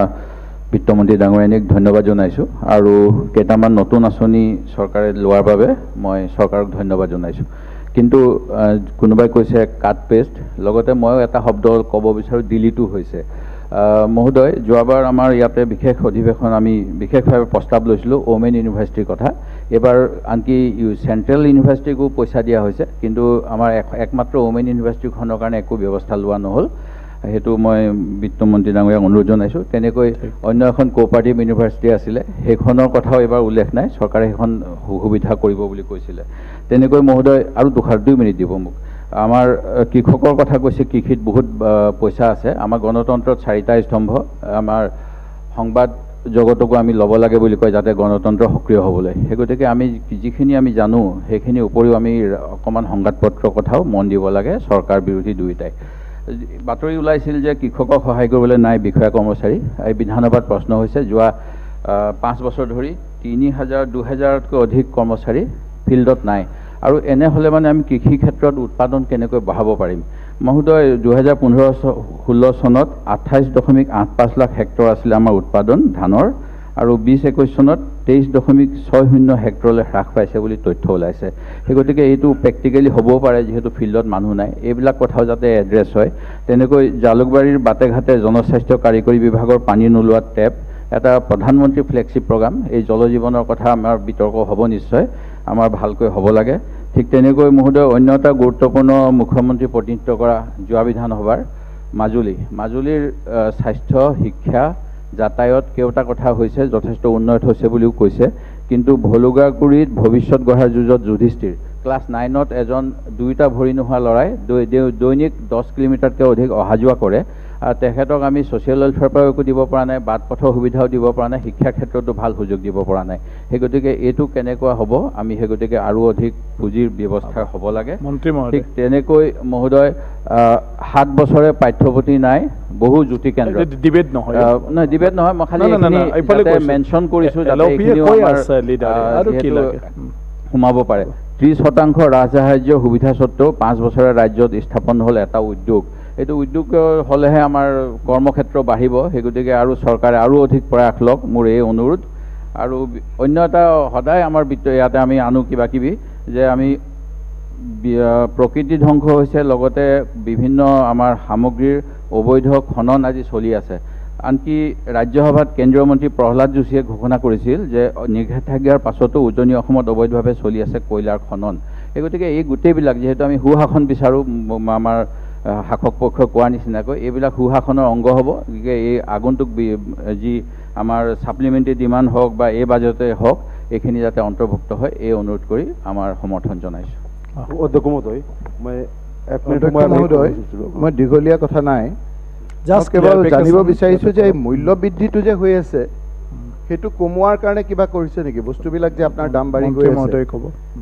বিত্তমন্ত্ৰী ডাঙৰীয়ানীক ধন্যবাদ জনাইছোঁ আৰু কেইটামান নতুন আঁচনি চৰকাৰে লোৱাৰ বাবে মই চৰকাৰক ধন্যবাদ জনাইছোঁ। কিন্তু কোনোবাই কৈছে কাট পেষ্ট, লগতে ময়ো এটা শব্দ ক'ব বিচাৰোঁ, ডিলিটো হৈছে। মহোদয়, যোৱাবাৰ আমাৰ ইয়াতে বিশেষ অধিৱেশন আমি বিশেষভাৱে প্ৰস্তাৱ লৈছিলোঁ ওমেন ইউনিভাৰ্চিটিৰ কথা। এইবাৰ আনকি চেণ্ট্ৰেল ইউনিভাৰ্চিটিকো পইচা দিয়া হৈছে, কিন্তু আমাৰ একমাত্ৰ ওমেন ইউনিভাৰ্চিটিখনৰ কাৰণে একো ব্যৱস্থা লোৱা নহ'ল। সেইটো মই বিত্তমন্ত্ৰী ডাঙৰীয়াক অনুৰোধ জনাইছোঁ। তেনেকৈ অন্য এখন কোঅপাৰেটিভ ইউনিভাৰ্চিটি আছিলে, সেইখনৰ কথাও এইবাৰ উল্লেখ নাই, চৰকাৰে সেইখন সুবিধা কৰিব বুলি কৈছিলে। তেনেকৈ মহোদয় আৰু 2 মিনিট দিব মোক। আমাৰ কৃষকৰ কথা কৈছে, কৃষিত বহুত পইচা আছে। আমাৰ গণতন্ত্ৰত 4টা স্তম্ভ, আমাৰ সংবাদ জগতকো আমি ল'ব লাগে বুলি কয় যাতে গণতন্ত্ৰ সক্ৰিয় হ'বলৈ। সেই গতিকে আমি যিখিনি আমি জানো সেইখিনিৰ উপৰিও আমি অকণমান সংবাদপত্ৰৰ কথাও মন দিব লাগে, চৰকাৰ বিৰোধী দুয়োটাই। বাতৰি ওলাইছিল যে কৃষকক সহায় কৰিবলৈ নাই বিষয়া কৰ্মচাৰী। এই বিধানসভাত প্ৰশ্ন হৈছে, যোৱা 5 বছৰ ধৰি 2,000-3,000তকৈ অধিক কৰ্মচাৰী ফিল্ডত নাই, আৰু এনে হ'লে মানে আমি কৃষি ক্ষেত্ৰত উৎপাদন কেনেকৈ বঢ়াব পাৰিম? মহোদয়, 2015-16 চনত 28.85 লাখ হেক্টৰ আছিলে আমাৰ উৎপাদন ধানৰ, আৰু 20-21 চনত 23.60 হেক্টৰলৈ হ্ৰাস পাইছে বুলি তথ্য ওলাইছে। সেই গতিকে এইটো প্ৰেক্টিকেলি হ'বও পাৰে, যিহেতু ফিল্ডত মানুহ নাই। এইবিলাক কথাও যাতে এড্ৰেছ হয়। তেনেকৈ জালুকবাৰীৰ বাটে ঘাটে জনস্বাস্থ্য কাৰিকৰী বিভাগৰ পানী নোলোৱা টেপ, এটা প্ৰধানমন্ত্ৰী ফ্লেগশ্বিপ প্ৰগ্ৰাম, এই জল জীৱনৰ কথা আমাৰ বিতৰ্ক হ'ব নিশ্চয়, আমাৰ ভালকৈ হ'ব লাগে। ঠিক তেনেকৈ মহোদয়, অন্য এটা গুৰুত্বপূৰ্ণ মুখ্যমন্ত্ৰী প্ৰতিনিধিত্ব কৰা যোৱা বিধানসভাৰ মাজুলীৰ স্বাস্থ্য, শিক্ষা, যাতায়াত কেওটা কথা হৈছে, যথেষ্ট উন্নত হৈছে বুলিও কৈছে। কিন্তু ভলুগাগুৰিত ভৱিষ্যত গঢ়াৰ যুঁজত যুধিষ্ঠিৰ, ক্লাছ 9ত এজন 2টা ভৰি নোহোৱা ল'ৰাই দৈনিক 10 কিলোমিটাৰতকৈ অধিক অহা যোৱা কৰে। তেখেতক আমি ছ'চিয়েল ৱেলফেয়াৰ পৰাও একো দিব পৰা নাই, বাট পথৰ সুবিধাও দিব পৰা নাই, শিক্ষা ক্ষেত্ৰতো ভাল সুযোগ দিব পৰা নাই। সেই গতিকে এইটো কেনেকুৱা হ'ব, আমি সেই গতিকে আৰু অধিক পুঁজিৰ ব্যৱস্থা হ'ব লাগে। ঠিক তেনেকৈ মহোদয়, 7 বছৰে পাঠ্যপুথি নাই, বহু জ্যোতি কেন্দ্ৰ। ডিবেট নহয়, মই খালি মেনশ্যন কৰিছোঁ যাতে সোমাব পাৰে। 30% ৰাজসাহায্য সুবিধা স্বত্বেও 5 বছৰে ৰাজ্যত স্থাপন হ'ল এটা উদ্যোগ। এইটো উদ্যোগ হ'লেহে আমাৰ কৰ্মক্ষেত্ৰ বাঢ়িব। সেই গতিকে আৰু চৰকাৰে আৰু অধিক প্ৰয়াস লওক, মোৰ এই অনুৰোধ। আৰু অন্য এটা সদায় আমাৰ ইয়াতে আমি আনো কিবা কিবি, যে আমি প্ৰকৃতি ধ্বংস হৈছে, লগতে বিভিন্ন আমাৰ সামগ্ৰীৰ অবৈধ খনন আজি চলি আছে। আনকি ৰাজ্যসভাত কেন্দ্ৰীয় মন্ত্ৰী প্ৰহ্লাদ যোশীয়ে ঘোষণা কৰিছিল যে নিষেধাজ্ঞাৰ পাছতো উজনি অসমত অবৈধভাৱে চলি আছে কয়লাৰ খনন। সেই গতিকে এই গোটেইবিলাক, যিহেতু আমি সুশাসন বিচাৰোঁ, আমাৰ শাসক পক্ষই কোৱাৰ নিচিনাকৈ এইবিলাক সুশাসনৰ অংগ হ'ব। গতিকে এই আগন্তুক যি আমাৰ ছাপ্লিমেণ্টাৰী ডিমাণ্ড হওক বা এই বাজেটে হওক, এইখিনি যাতে অন্তৰ্ভুক্ত হয়, এই অনুৰোধ কৰি আমাৰ সমৰ্থন জনাইছোঁ। অধ্যক্ষ মহোদয়, মই দীঘলীয়া কথা নাই, জাষ্ট কেৱল জানিব বিচাৰিছোঁ যে মূল্য বৃদ্ধিটো যে হৈ আছে সেইটো কমোৱাৰ কাৰণে কিবা কৰিছে নেকি? বস্তুবিলাক যে আপোনাৰ দাম বাঢ়ি গৈ আছে,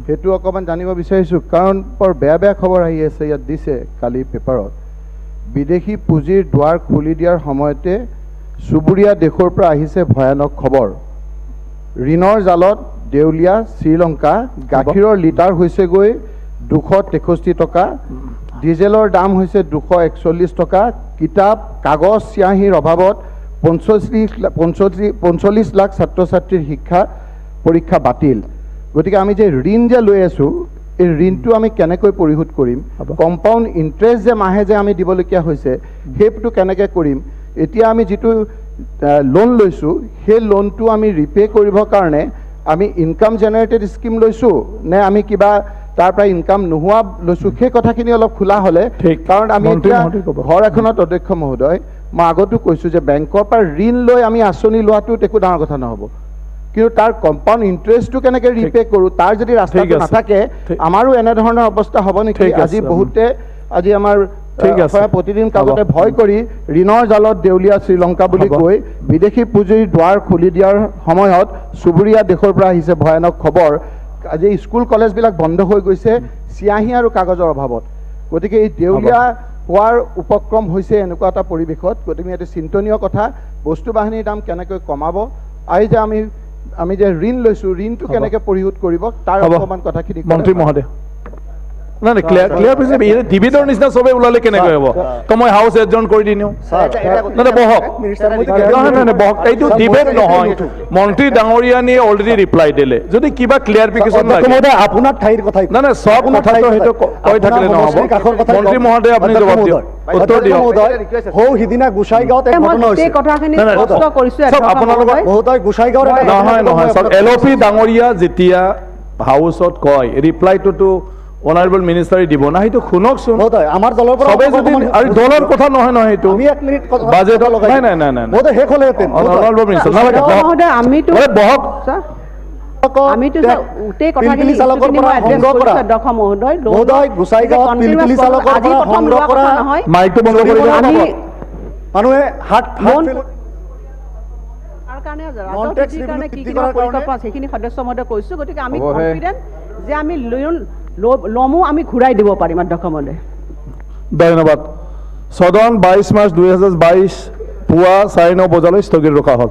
সেইটো অকণমান জানিব বিচাৰিছোঁ। কাৰণ বৰ বেয়া খবৰ আহি আছে, ইয়াত দিছে কালি পেপাৰত, বিদেশী পুঁজিৰ দুৱাৰ খুলি দিয়াৰ সময়তে চুবুৰীয়া দেশৰ পৰা আহিছে ভয়ানক খবৰ। ঋণৰ জালত দেউলীয়া শ্ৰীলংকা, গাখীৰৰ লিটাৰ হৈছেগৈ 263 টকা, ডিজেলৰ দাম হৈছে 241 টকা, কিতাপ কাগজ চিয়াহীৰ অভাৱত 45 লাখ ছাত্ৰ ছাত্ৰীৰ শিক্ষা পৰীক্ষা বাতিল। গতিকে আমি যে ঋণ যে লৈ আছোঁ, এই ঋণটো আমি কেনেকৈ পৰিশোধ কৰিম? কম্পাউণ্ড ইণ্টাৰেষ্ট যে মাহে যে আমি দিবলগীয়া হৈছে, সেইটো কেনেকৈ কৰিম? এতিয়া আমি যিটো লোন লৈছোঁ, সেই লোনটো আমি ৰিপে কৰিবৰ কাৰণে আমি ইনকাম জেনেৰেটেড স্কিম লৈছোঁ নে আমি কিবা তাৰ পৰা ইনকাম নোহোৱা লৈছোঁ? সেই কথাখিনি অলপ খোলা হ'লে, কাৰণ আমি এতিয়া ঘৰ এখনত, অধ্যক্ষ মহোদয়, মই আগতো কৈছোঁ যে বেংকৰ পৰা ঋণ লৈ আমি আঁচনি লোৱাটোত একো ডাঙৰ কথা নহ'ব, কিন্তু তাৰ কম্পাউণ্ড ইণ্টাৰেষ্টটো কেনেকৈ ৰিপে কৰোঁ, তাৰ যদি ৰাস্তাটো নাথাকে, আমাৰো এনেধৰণৰ অৱস্থা হ'ব নেকি? আজি বহুতে আমাৰ প্ৰতিদিন কাগজে ভয় কৰি ঋণৰ জালত দেউলীয়া শ্ৰীলংকা বুলি কৈ বিদেশী পুঁজিৰ দুৱাৰ খুলি দিয়াৰ সময়ত চুবুৰীয়া দেশৰ পৰা আহিছে ভয়ানক খবৰ। আজি স্কুল কলেজবিলাক বন্ধ হৈ গৈছে চিয়াহী আৰু কাগজৰ অভাৱত। গতিকে এই দেউলীয়া হোৱাৰ উপক্ৰম হৈছে এনেকুৱা এটা পৰিৱেশত। গতিকে এইটো চিন্তনীয় কথা, বস্তু বাহিনীৰ দাম কেনেকৈ কমাব, আৰু যে আমি যে ঋণ লৈছোঁ, ঋণটো কেনেকৈ পৰিশোধ কৰিব, তাৰ অকণমান কথাখিনি। মন্ত্ৰী মহোদয়, নাই নাই ক্লিয়াৰ পিছে ডিবেটৰ নিচিনা চবে ওলালে কেনেকৈ হ'ব মই হাউচ এডজন কৰি দিওঁ নাই বহক নাই বহক এইটো ডিবেট নহয় মন্ত্ৰী ডাঙৰীয়ানীয়ে অলৰেডি ৰিপ্লাই দিলে যদি কিবা ক্লিয়াৰিফিকেশ্যন আপোনাৰ ঠাইৰ কথা নাই নাই চব কথাটো সেইটো কৈ থাকিলে নহ'ব মন্ত্ৰী মহোদয় আপুনি জবাব দিয়ক উত্তৰ দিয়ক সিদিনা গোসাইগাঁৱত আপোনালোকৰ নহয় নহয় চব LOP ডাঙৰীয়া যেতিয়া হাউচত কয় ৰিপ্লাইটোতো অনাৰেবল মিনিষ্টাৰে দিব না সেইটো শুনকচোন আমাৰ দলৰ পৰা সবে যদি আৰু দলৰ কথা নহয় নহয় সেইটো বাজেটত নাই নাই নাই নাই শেষ হ'লেহেঁতেন অনাৰেবল মিনিষ্টাৰ নালাগে বহক আমিতো গোটেই কথাখিনি মাইকটো বন্ধ কৰি মানুহে সেইখিনি সদস্য মহোদয় কৈছো গতিকে আমি কনফিডেন্ট যে আমি লমো আমি ঘূৰাই দিব পাৰিম অধ্যক্ষ মহোদয় ধন্যবাদ সদন 22 মাৰ্চ 2022 পুৱা 9:30 বজালৈ স্থগিত ৰখা হ'ল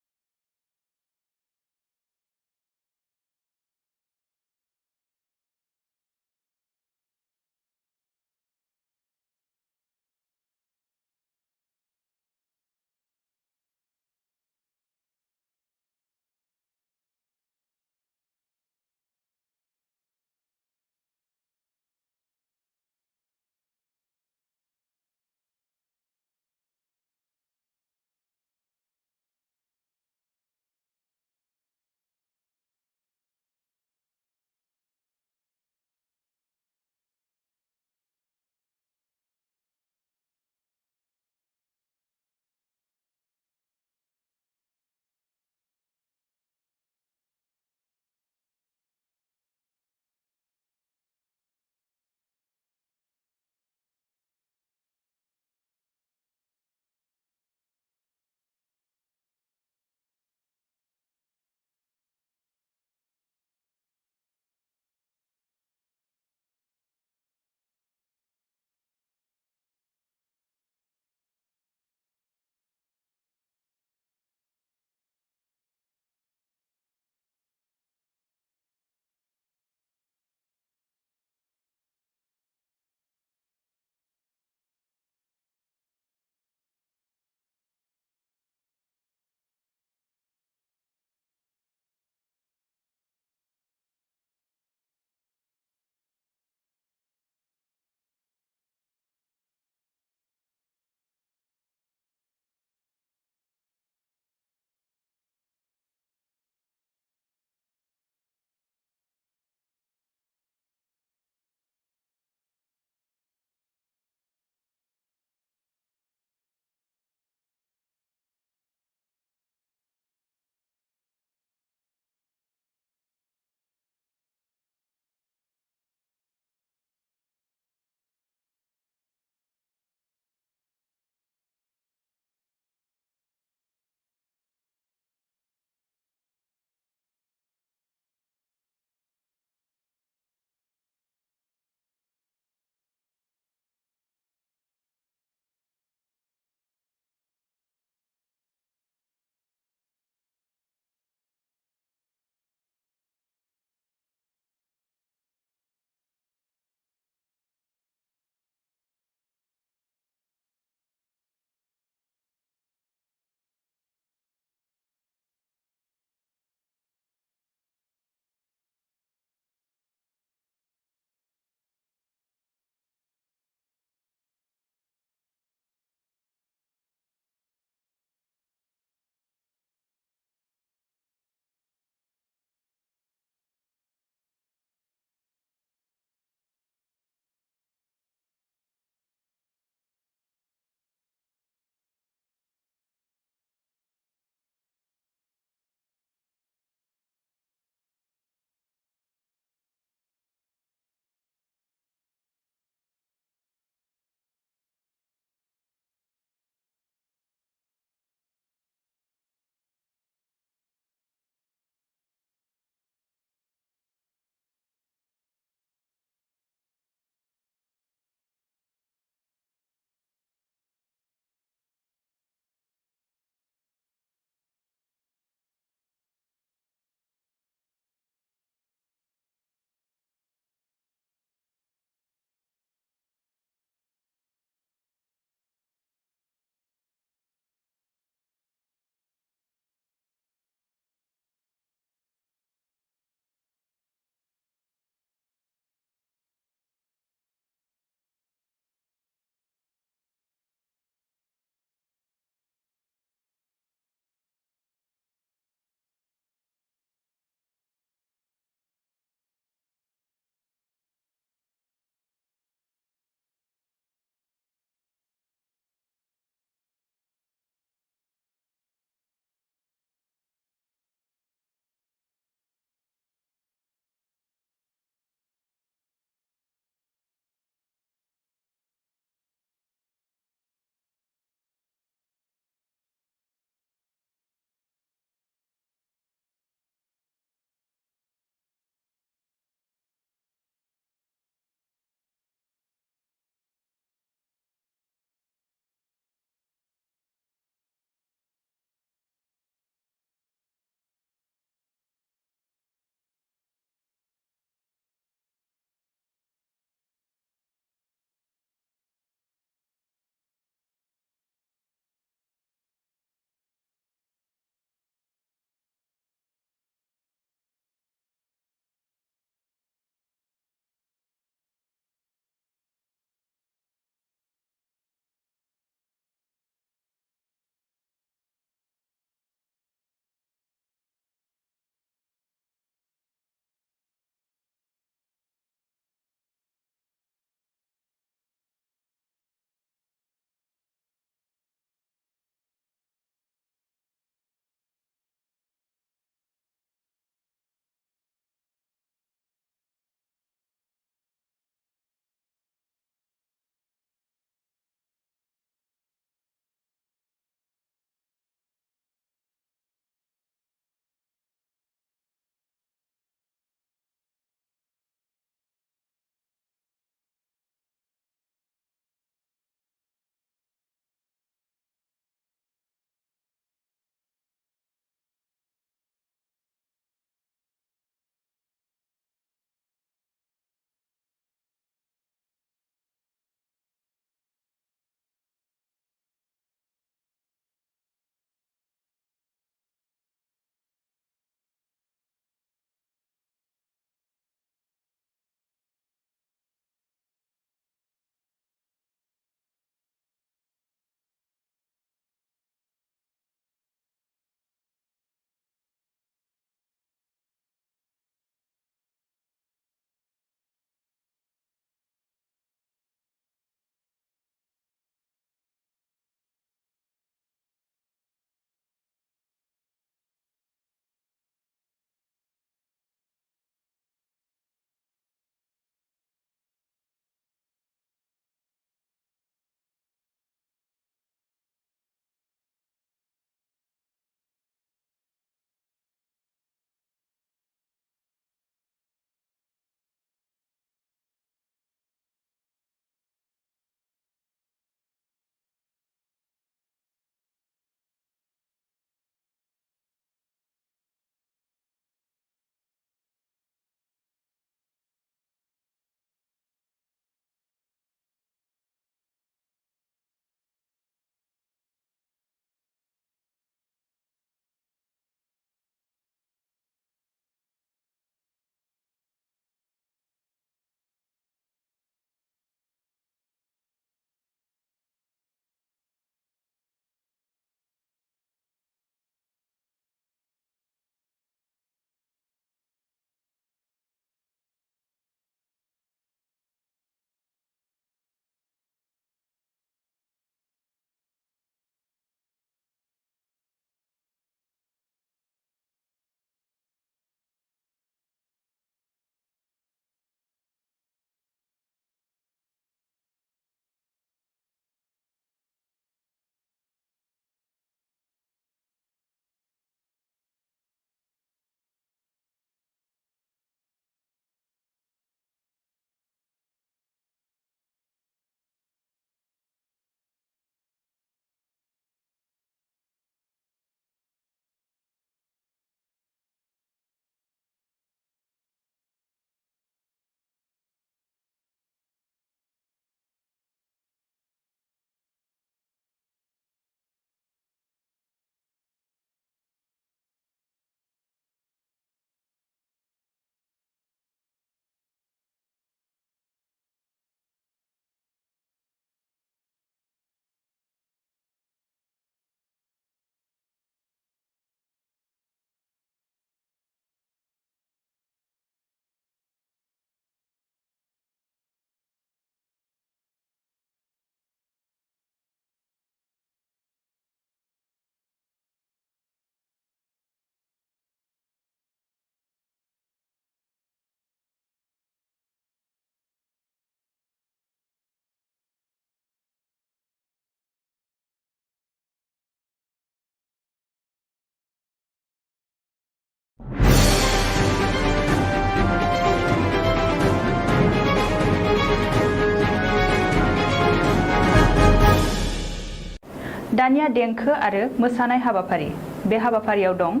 दानिया देंखो आरो मोसानाय हाबाफारि बे हाबाफारियाव दं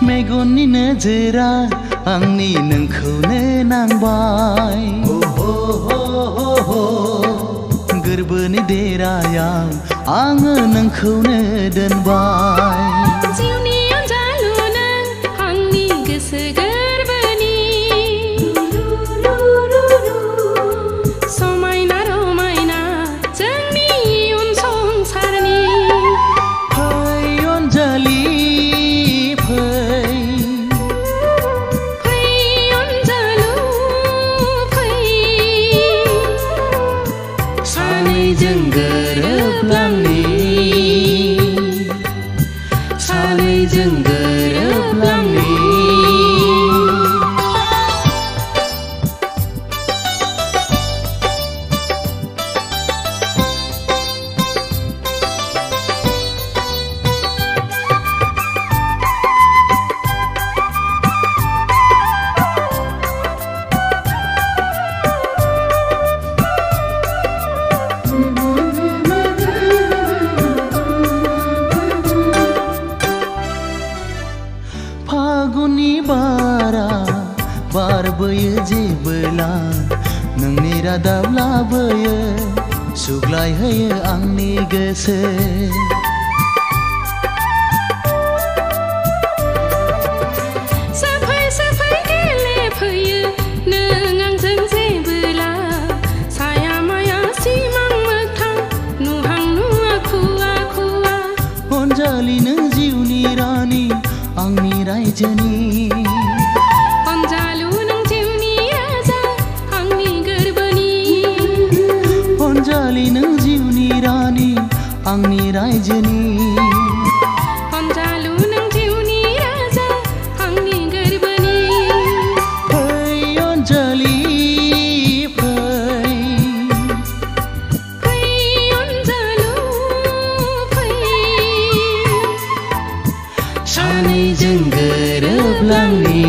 मेगननि नोजोरा आंनि नोंखौनो नांबाय गोरबोनि देरायाव आङो नोंखौनो दोनबाय जिउनि अनजालु नों आंनि गोसो गोरबोनि समायना रमायना जोंनि इयुन संसारनि फै अनजालि सानैजों गोरोबलांनि फागुननि बारा बारबोयो जेबोला नोंनि रादाब लाबोयो सुग्लायहोयो आंनि गोसो साफै साफै गेलेफैयो नों आंजों जेबोला साया माया सिमां मोगथां नुहां नुवा खुवा खुवा अनजालि नों जिउनि रानि आंनि रायजोनि अनजालु नों जिउनि राजा आंनि गोरबोनि अनजालि नों जिउनि रानि आंनि रायजोनि अनजालु नों जिउनि राजा आंनि गोरबोनि फै अनजालि फै अनजालु फै सानैजों गोरोबलांनि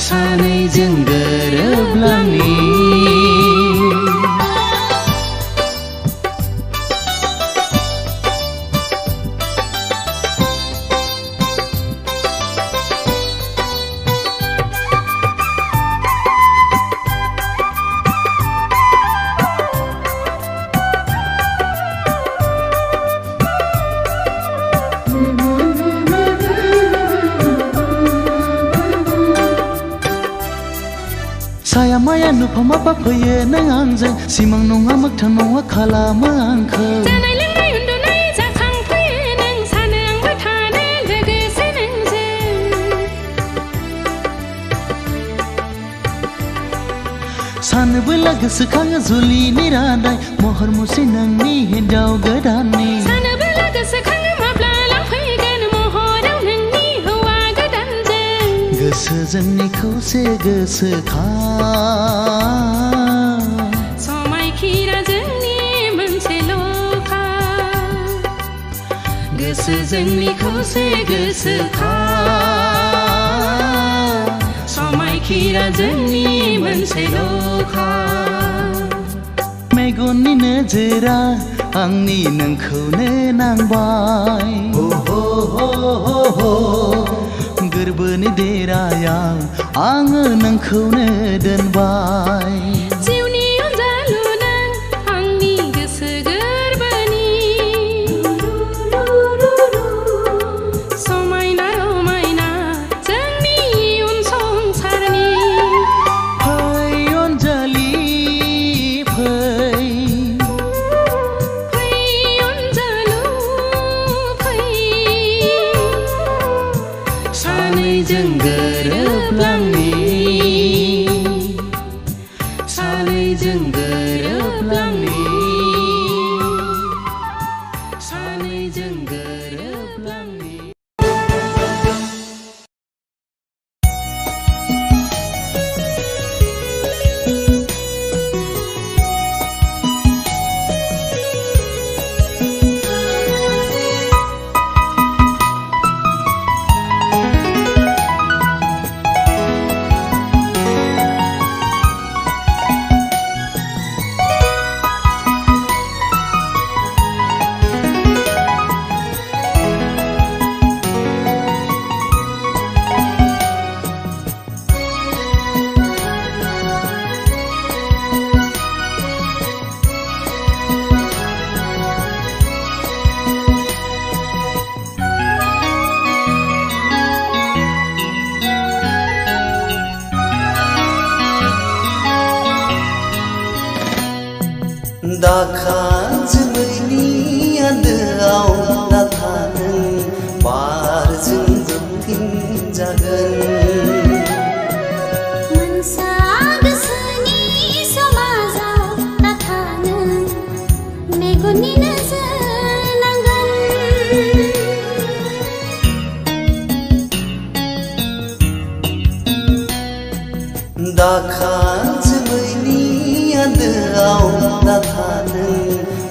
सानैजों गोरोबलांनि साया माया नुफामा फैयो नों आंजों सिमां नङा मोगथां नङा खालामो आंखौ जानाय लोंनाय उन्दुनाय जाखांफैयो नों सानो आंबो थानो लोगोसे नोंजों सानबोला गोसोखाङो जुलिनि रादाय महर मुस्रि नोंनि हिन्जाव गोदाननि सानबोला गोसोखाङो माब्ला लांफैगोन महराव नोंनि हौवा गोदानजों गोसो जोंनि खौसे गोसोखां समायखिरा जोंनि मोनसेल'खा गोसो जोंनि खौसे गोसोखां समायखिरा जोंनि मोनसेल'खा मेगननि नोजोरा आंनि नोंखौनो नांबाय गोरबोनि देरायाव आङो नोंखौनो दोनबाय जिउनि अनजालु नों आंनि गोसो गोरबोनि समायना रमायना जोंनि इयुन संसारनि फै अनजालि फै अनजालु फै सानैजों गोरोबलांनि सानैजों गोरोबलांनि सानैजों गोरोबलांनि दाखा जोमैनि आन्दोआव नाथा नों बारजों जोबफिनजागोन मोनसा गोसोनि समाजाव नाथा नों मेगननि नोजोर नांगोन दाखा जोमैनि आन्दोआव नाथा नों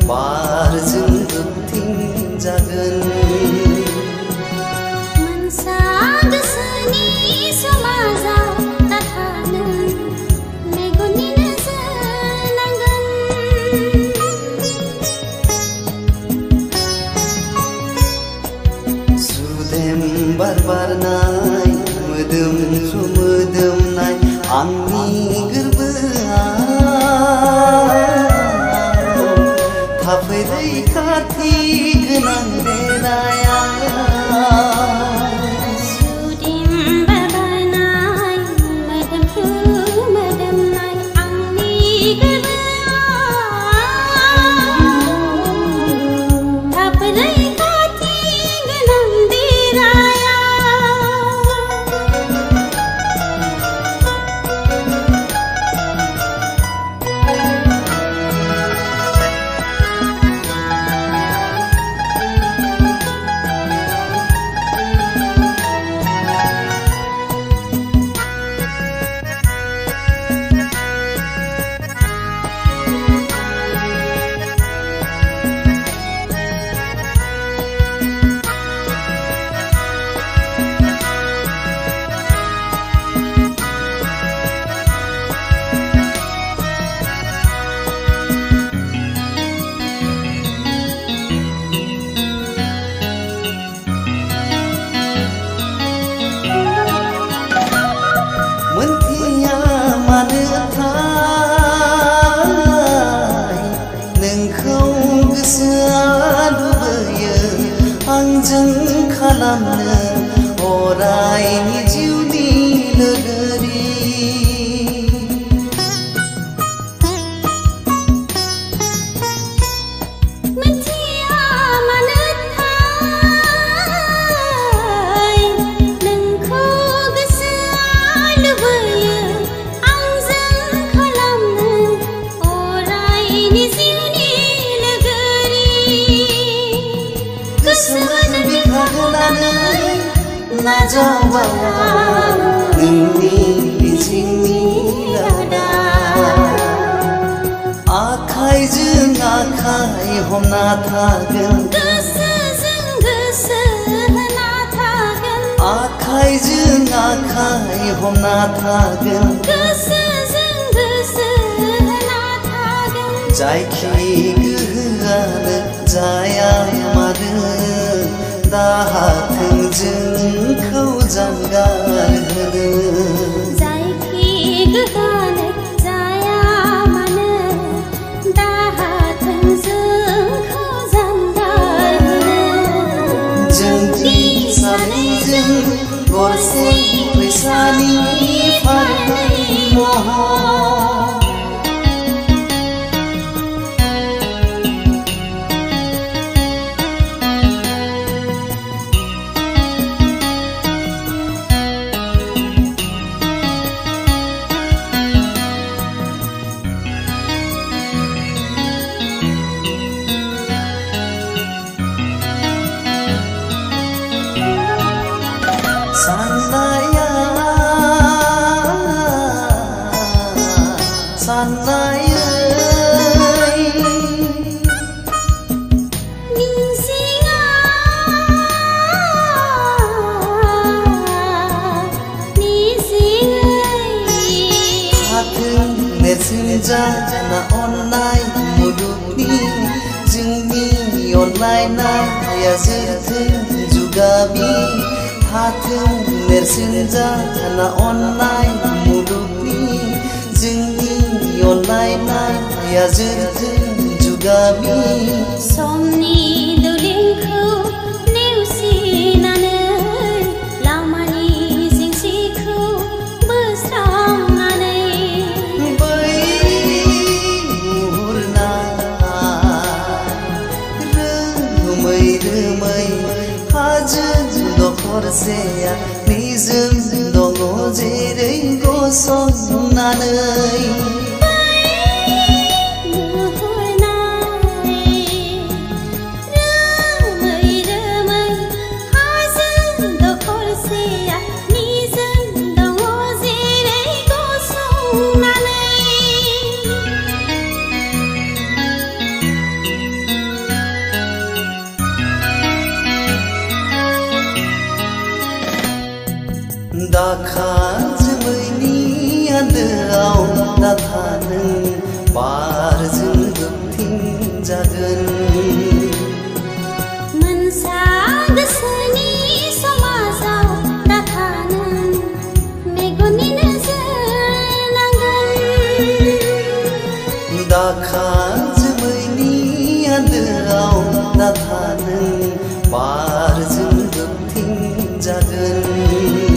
बारजों जोबफिनजागोन मोनसा गोसोनि समाजाव नाथा नों मेगननि नोजोर नांगोन सुदेम बार बारनाय मोदोमफ्रु मोदोमनाय आंनि गोरबोआव थाफै रैखाथि गोनां देराया सुदेम बारनाय मोदोमफ्रु मोदोमनाय आंनि गोरबोआव थाफै रैखाथि गोनां देराया मोनथिया मानो थाय नोंखौ गोसोआ लुबैयो आंजों खालामनो अरायनि जिउनि लोगोरि मोनथिया मानो थाय नोंखौ गोसोआ लुबैयो आंजों खालामनो अरायनि जिउनि लोगोरि गोसोजों बिखा होनानै नाजावबाय नोंनि मिजिंनि रादा आखाइजों आखाइ हमना थागोन गोसोजों गोसो होना थागोन आखाइजों आखाइ हमना थागोन गोसोजों गोसो होना थागोन जायखि गोहोआनो जाया मानो दाहाथों जोंखौ जानगार होनो जायखि गोहोआनो जाया मानो दाहाथों जोंखौ जानगार होनो जोंनि सानैजों गरसे फैसानि फारनै महर साननाया साननायै मिजिंआ मिजिङै थाथों नेरसोन जाना अननाय मुलुगनि जोंनि अनलायनाया जोरथों जुगामि थाथों नेरसोन जाना अननाय मुलुगनि जोंनि अनलायनाया जोरथों जुगामि समनि दुलिंखौ नेवसिनानै लामानि जेंसिखौ बोस्रांनानै बै मुहुरना हरसेया निजोम दङ जेरै गसंनानै दाखा जोमैनि आन्दोआव नाथा नों बारजों गोबथिं जागोन मोनसा गोसोनि समाजाव नाथा नों मेगननि नोजोर नांगोन दाखा जोमैनि आन्दोआव नाथा नों बारजों गोबथिं जागोन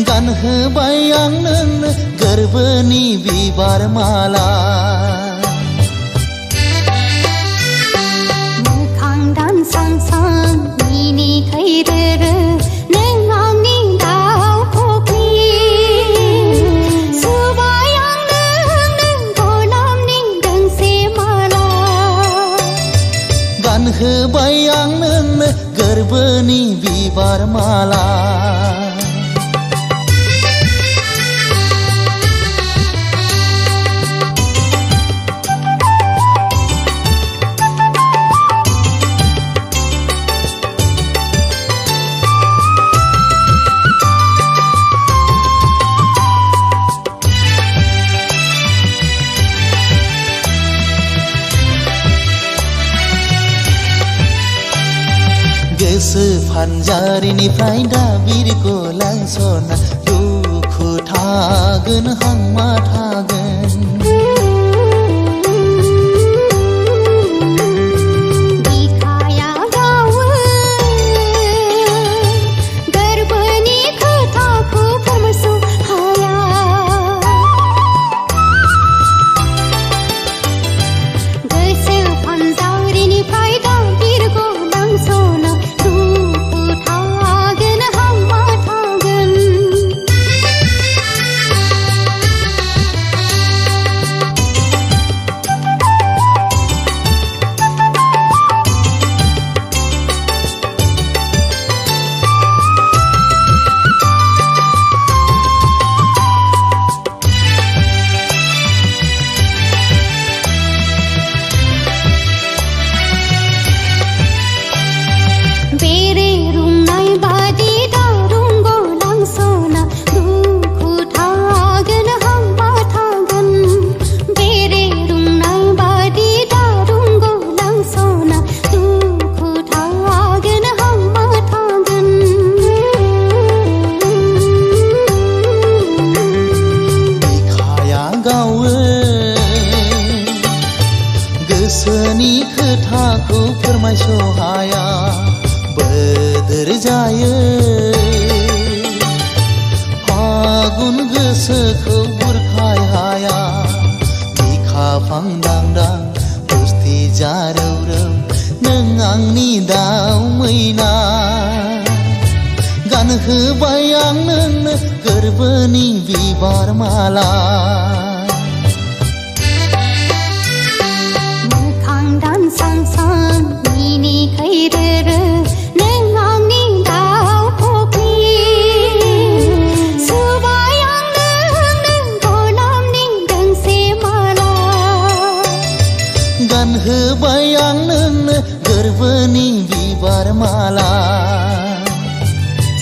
गानहोबाय आं नोंनो गोरबोनि बिबार माला मोखां दानसांसां मिनिखैरो नों आंनि दाउ फुख्रि सुबाय आं नोंनो गलाबनि दोंसे माला गानहोबाय आं नोंनो गोरबोनि बिबार माला गोसो फानजारिनिफ्राय दाबिरखौ लांसना दुखु थागोन हांमा थागोन बिखाया गावो गोरबोनि खोथाखौ फोरमायस' हाया गोसो फानजारिनिफ्राय दाबिरखौ लांसना गोसोनि खोथाखौ फोरमायस' हाया बोदोर जायो फागुन गोसोखौ बुरखाय हाया बिखा फांदांदां बुस्थि जारौरौ नों आंनि दाउ मैना गानहोबाय आं नोंनो गोरबोनि बिबार माला दानसांसां मिनिखैरो नों आंनि दाउ फुख्रि सुबाय आं नोंनो गलाबनि दोंसे माला गानहोबाय आं नोंनो गोरबोनि बिबार माला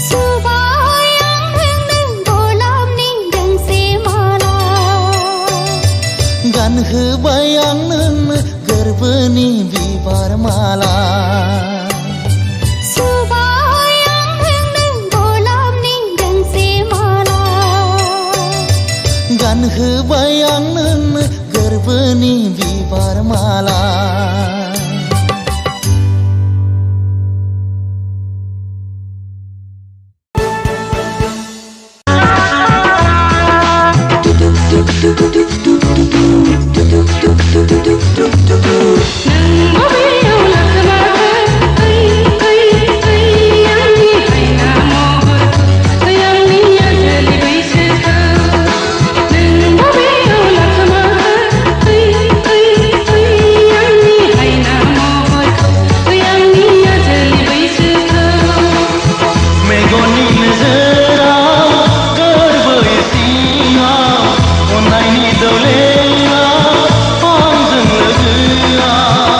सुबाय गानहोबाय आं नोंनो गोरबोनि बिबार माला सुबाय आं नोंनो गलाबनि दोंसे माला गानहोबाय आं नोंनो गोरबोनि बिबार माला अन्नायनि दौलेया आंजों लोगोआ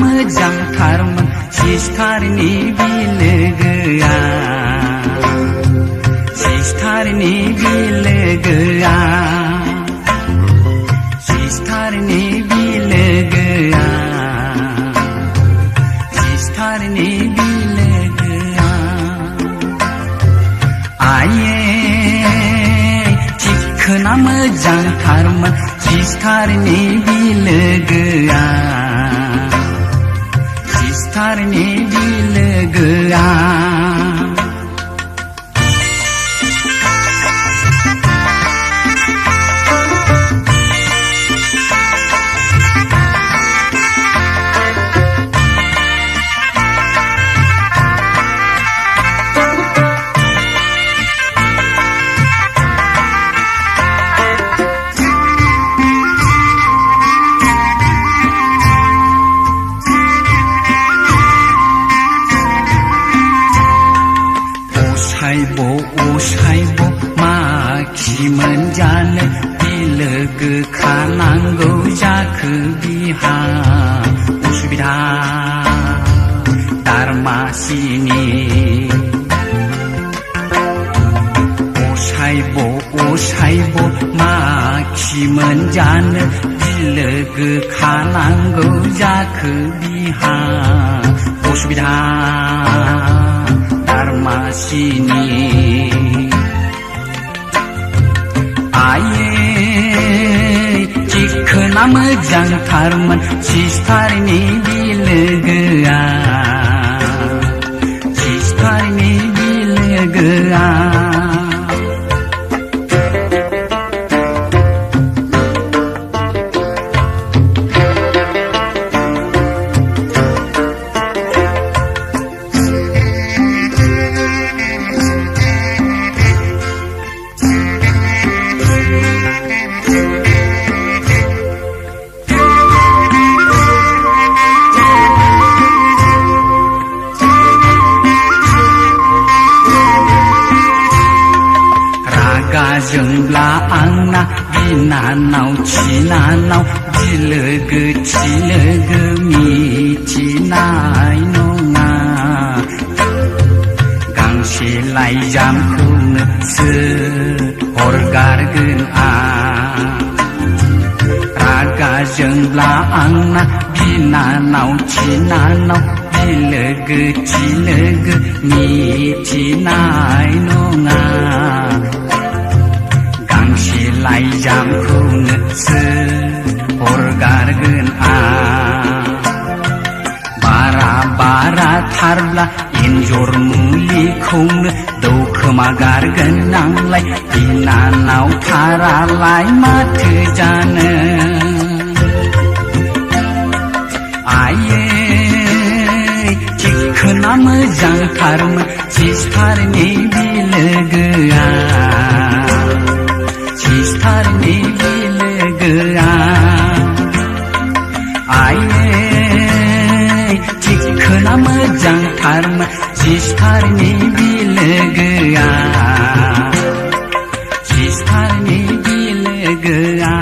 मोजांथारमोन सिस्टारनि बिलोगोआ सिस्टारनि बिलोगोआ सिस्टारनि बिलोगोआ सिस्थारनि बिलोगोआ ओसाइबो माखि मोनजानो बिलोगो खानांगौ जाखो बिहा उसुबिदा दारमासिनि ओसाइबो माखि मोनजानो बिलोगो खानांगौ जाखो बिहा उसुबिदा दारमासिनि आये चिखोना मोजांथारमोन सिस्थारनि बिलोगोआ सिस्थारनि बिलोगोआ जोंब्ला आंना बिनानाव चिनानाव बिलोगो मिथिनाय नङा गांसे लाइजामखौनो हरगारगोन आं रागा जोंब्ला आंना बिनानाव चिनानाव बिलोगो मिथिनाय नङा गांसे लाइजामखौनो हरगारगोन आं बारा थारब्ला एन्जर मुलिखौनो दौखोमा गारगोन आंलाय बिनानाव थारालाय माथो जानो आये थिखोना मोजांथारमोन सिस्थारनि बिलोगोआ सिस्थारनि बिलोगोआ आये थिखोना मोजांथारमोन सिस्थारनि बिलोगोआ सिस्थारनि बिलोगोआ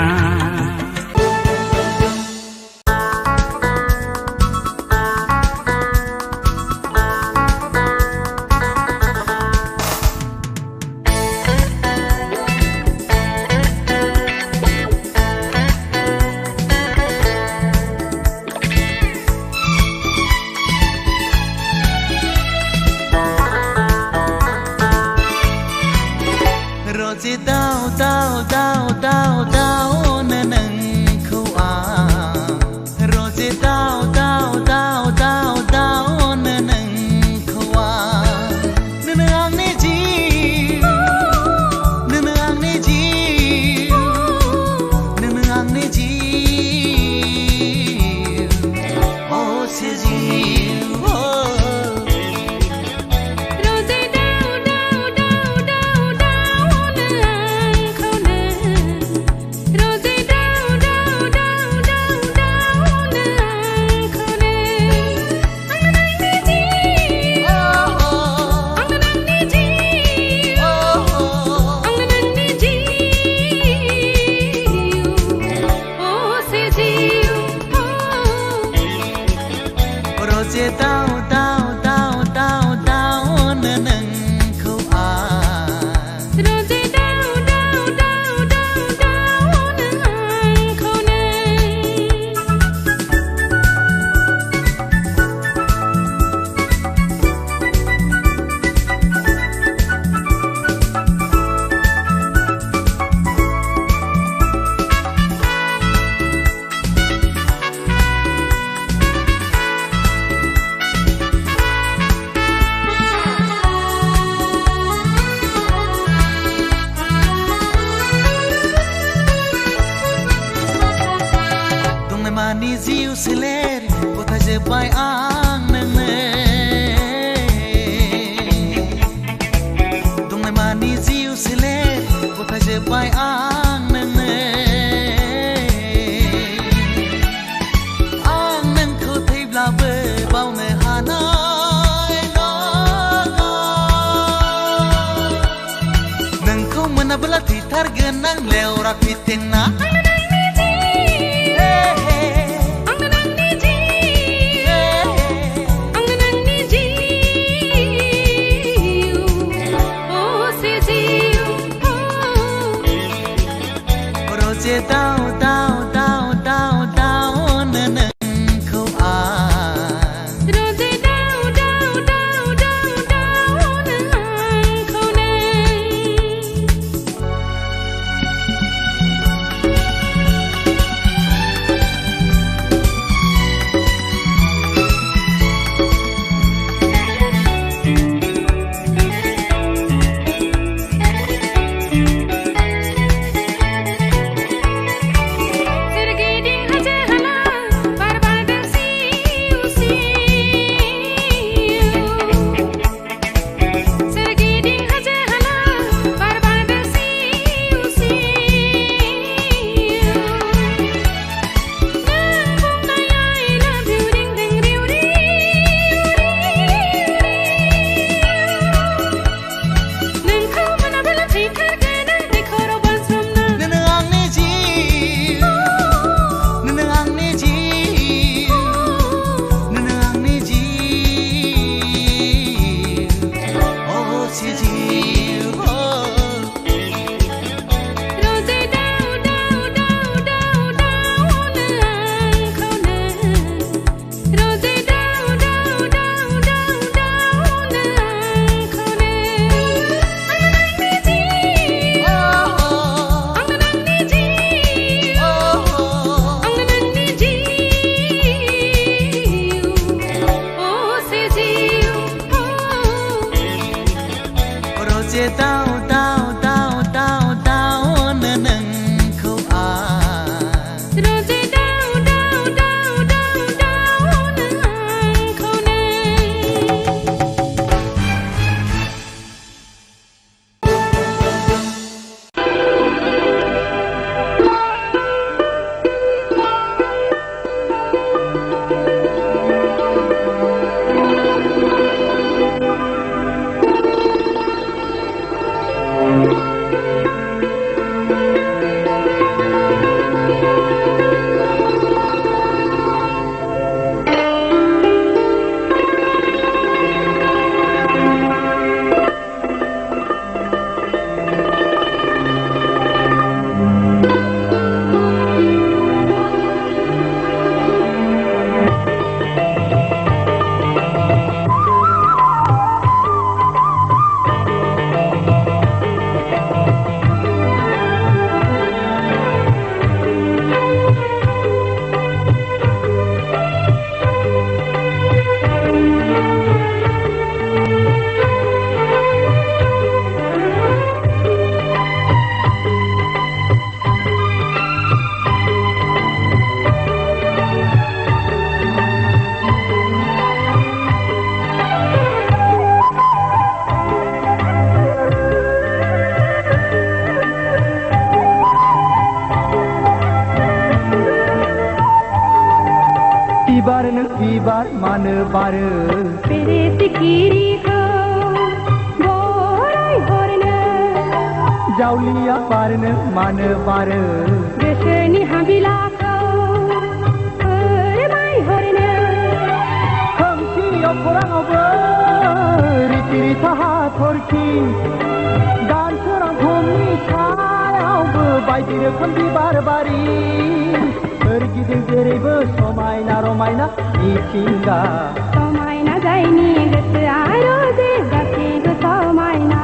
lupay ang nene ang nang ko thay bla be bao me hanai no nang ko mana bela thi thar genang leura piting na Ibar mana baru Pere sikiri ko Borai horna Jaulia parna mana baru Deshani habila ko Mai horna Khamsi okorang obo Ritiri taha thorki Dan serang bumi chaya obo Baidi rokhom bibar bari Pergi जेरैबो समायना रमायना मिथिंगा समायना जायनि गोसोआ रोजे गासैबो समायना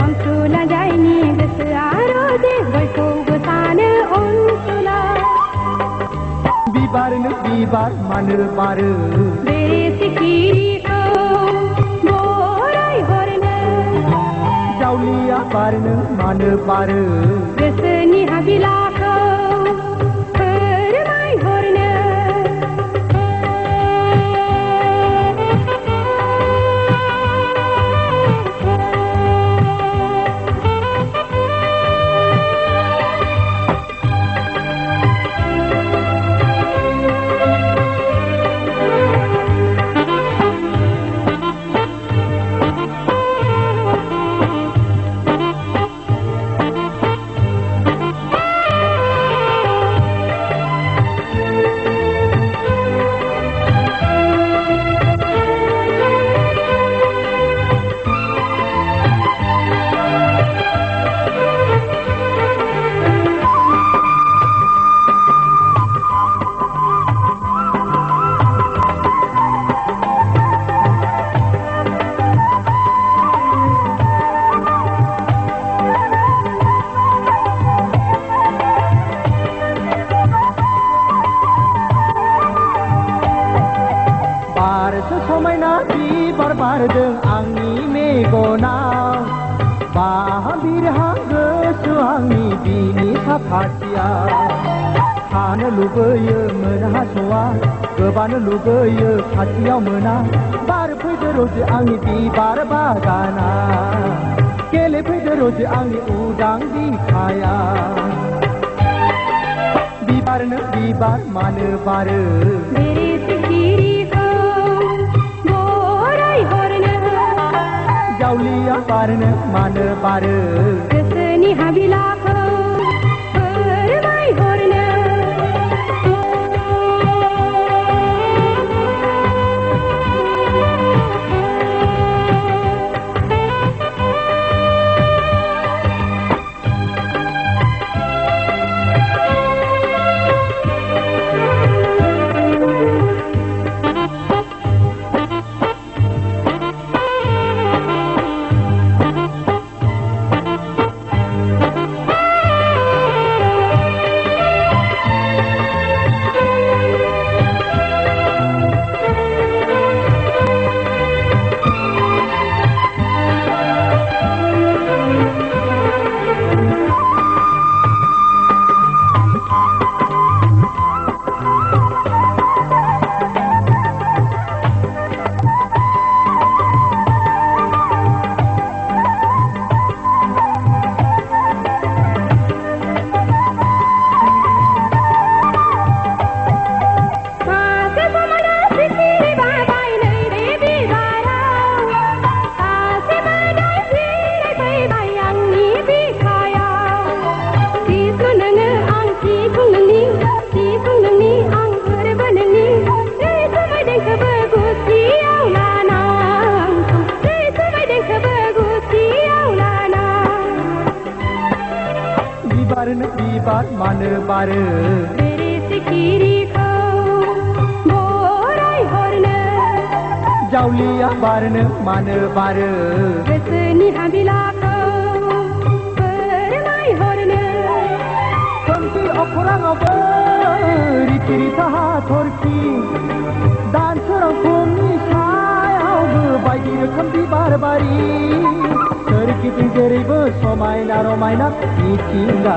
अनसुला जायनि गोसोआ रोजे बयखौबो सानो अनसुला बिबारनो बिबार मानो बारो बे सिखिरिखौ बराय हरनो जावलिया बारनो मानो बारो गोसोनि हाबिलाखौ बारसो समायना बिबार बारदों आंनि मेगनाव बाबिरहा गोसो आंनि बिनि साखाथियाव थानो लुबैयो मोनहास'आ गोबानो लुबैयो खाथियाव मोना बार फैदो रजे आंनि बिबार बागाना गेलेफैदो रजे आंनि उदां बिखाया बिबारनो बिबार मानो बारो बेरे सिखिरिखौ बरायहरनो जावलिया बारनो मानो बारो गोसोनि हाबिलाखौ फोरमायहरनो बिबार मानो बारो बेरे सिखिरिखौ बरायहरनो जावलिया बारनो मानो बारो गोसोनि हाबिलाखौ फोरमायहरनो खोमसि अखराङावबो रिथि रिथा हाथरखि दानसोरां फुंनि सायावबो बायदि रोखोम बिबार बारि सोरगिदिं जेरैबो समायना रमायना मिथिंगा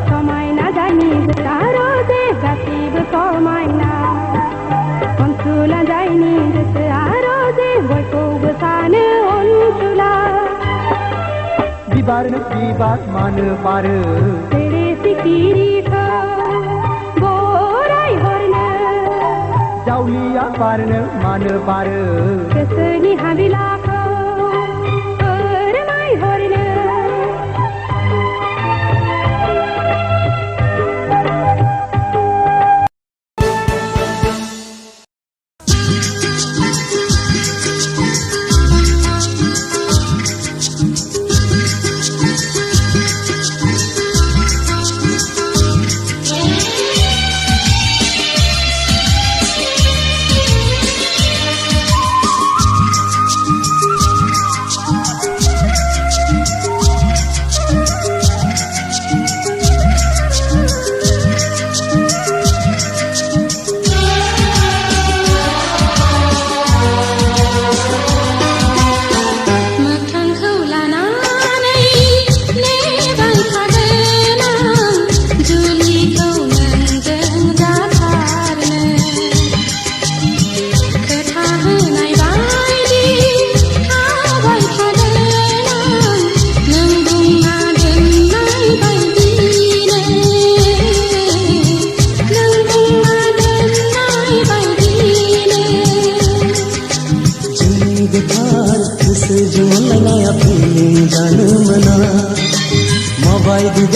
समायना जायनि गोसोआ रजे गासैबो समायना अनसुला जायनि गोसोआ रजे बयखौबो सानो अनसुला बिबारनो बिबार मानो बारो बेरे सिखिरिखौ बरायहरनो जावलिया बारनो मानो बारो गोसोनि हाबिलाखौ फोरमायहरनो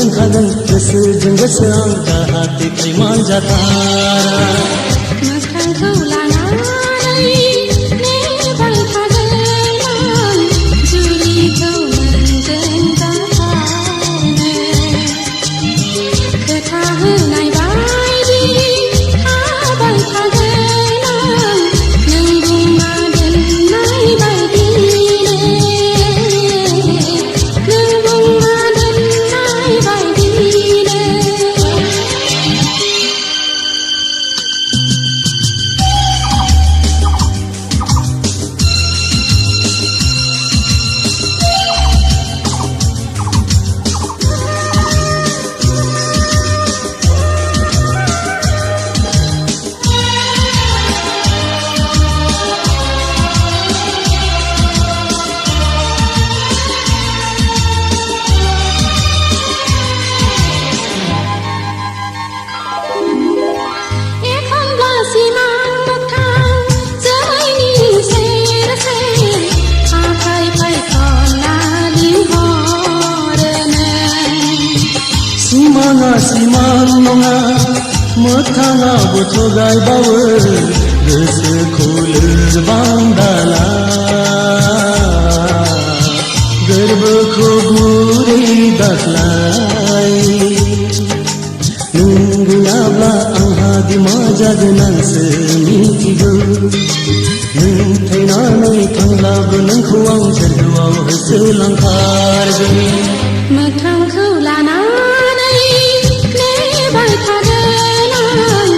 गोसोजों गोसो आं दाहाते खैमान जाथारा मोखांखौ लानानै नेबाय थागोन आं जुलिखौ नोंजों जाथारनो खोथा होनाय बायदि थाबाय थागोन आं नों बुंना दोननाय बायदिनो नों बुंना दोननाय बायदिनो सिमां नङा मोगथाङाबो थगायबावो गोसोखौ लोरबां दाला गोरबोखौ गुरै दाख्लाय नों गैयाब्ला आंहा दिमा जागोन आंसो मिथिगौ नों थैनानै थांब्लाबो नोंखौ आं सोरगोआव होसोलांथारगोन मोखांखौ लानानै नेबाय थागोन आं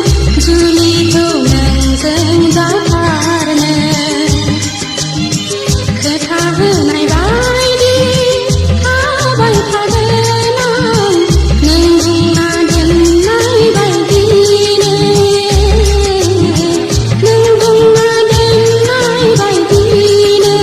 जुलिखौ नोंजों जाथारनो खोथा होनाय बायदि थाबाय थागोन आं नों बुंना दोननाय बायदिनो नों बुंना दोननाय बायदिनो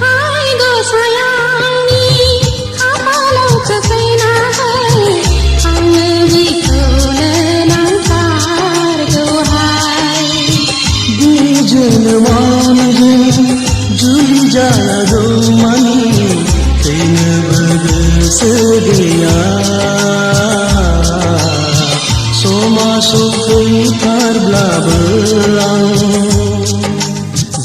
हाय गोसायानि खाफालाव खोख्लैनानै आङो बेखौनो नांथारगौहाय बे जोनोमावनो जुलि जागौ मानि थैनोबो गोसो गैया समा सफैथारब्लाबो आं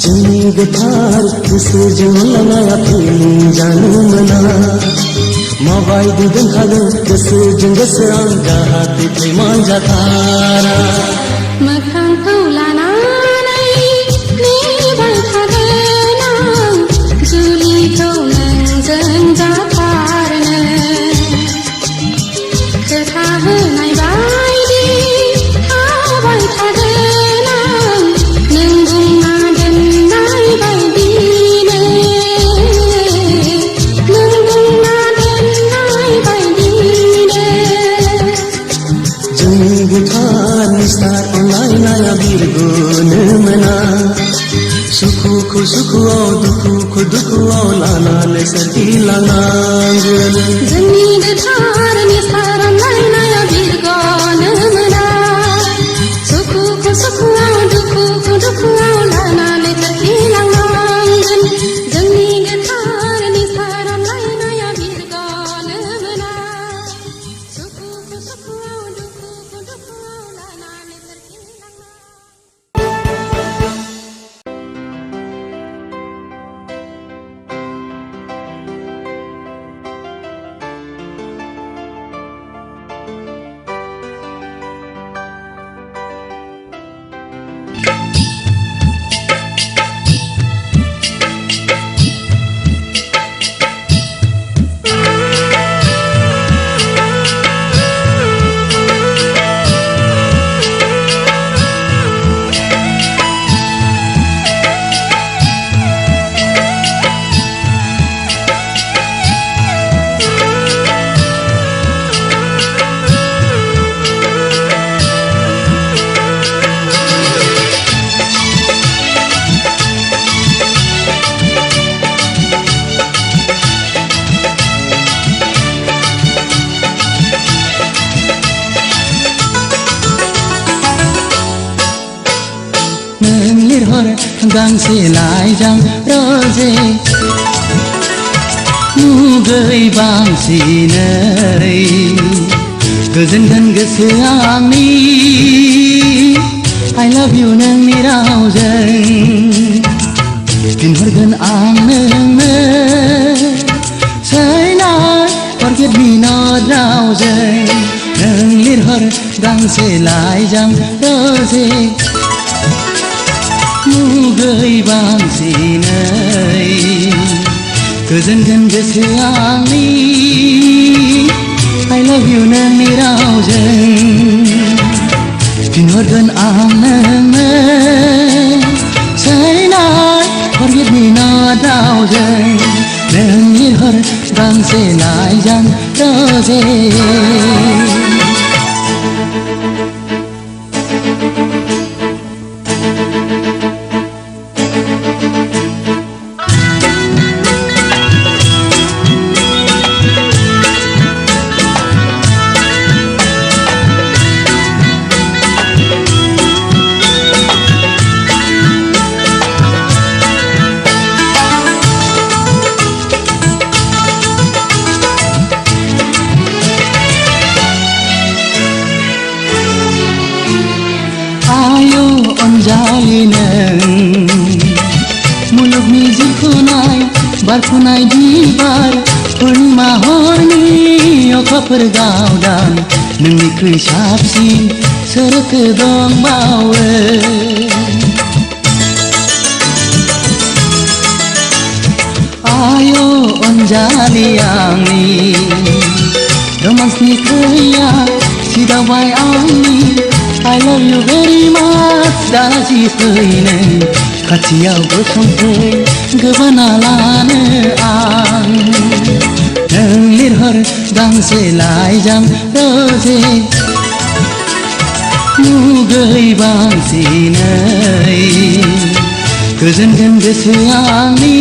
जोंनि गोथार गोसोजों लानाया जानो मोना माबायदि दोनखागोन गोसोजों गोसो आं जाहाथे थैमानजाथारा मोखांखौ लानानै नेबाय थागोन आं जुलिखौ नोंजों जाथारनो खोथा होनाय बायदि थाबाय थागोन आं नों बुंना दोननाय बायदिनो नों बुंना दोननाय बायदिनो जोंनि गोथार निस्तार अनलायनाया बिरग'नो मोना सुखुखौ सुखुआव दुखुखौ दुखुआव लानानै सोरगिलांनांगोन जोंनि गोथार निस्तार अनलायनाया बिरग'नो मोना सुखुखौ सुखुआव दुखुखौ दुखुआव लानानै सोरगिलांनांगोन जोंनि गोथार निस्तार अनलायनाया बिरग'नो मोना सुखुखौ सुखुआव दुखुखौ दुखुआव लानानै सोरगिलांनांगोन गांसे लाइजां रजे मुगै बांसिनै गोजोनगोन गोसो आंनि I love you नोंनि रावजों फिनहरगोन आं नोंनो Say not forget me not रावजों नों लिरहर गांसे लाइजां रजे मुगै बांसिनै गोजोनगोन गोसो आंनि I love you नोंनि रावजों फिनहरगोन आं नोंनो Say not forget me not रावजों रोजे आयो अन्जालि नों मुलुगनि जिखुनाय बारखुनाय बिबार पुर्णिमा हरनि अखाफोर गावदां नोंनिख्रुइ साबसिन सोरथो दंबावो आयो अन्जालि आंनि रोमान्सनि खैया सिदावबाय आंनि I love you very much दालासि फैनो खाथियाव गसंफै गोबाना लानो आं नों लिरहर गांसे लाइजाम रोजे मुगै बांसिनै गोजोनगोन गोसोआ आंनि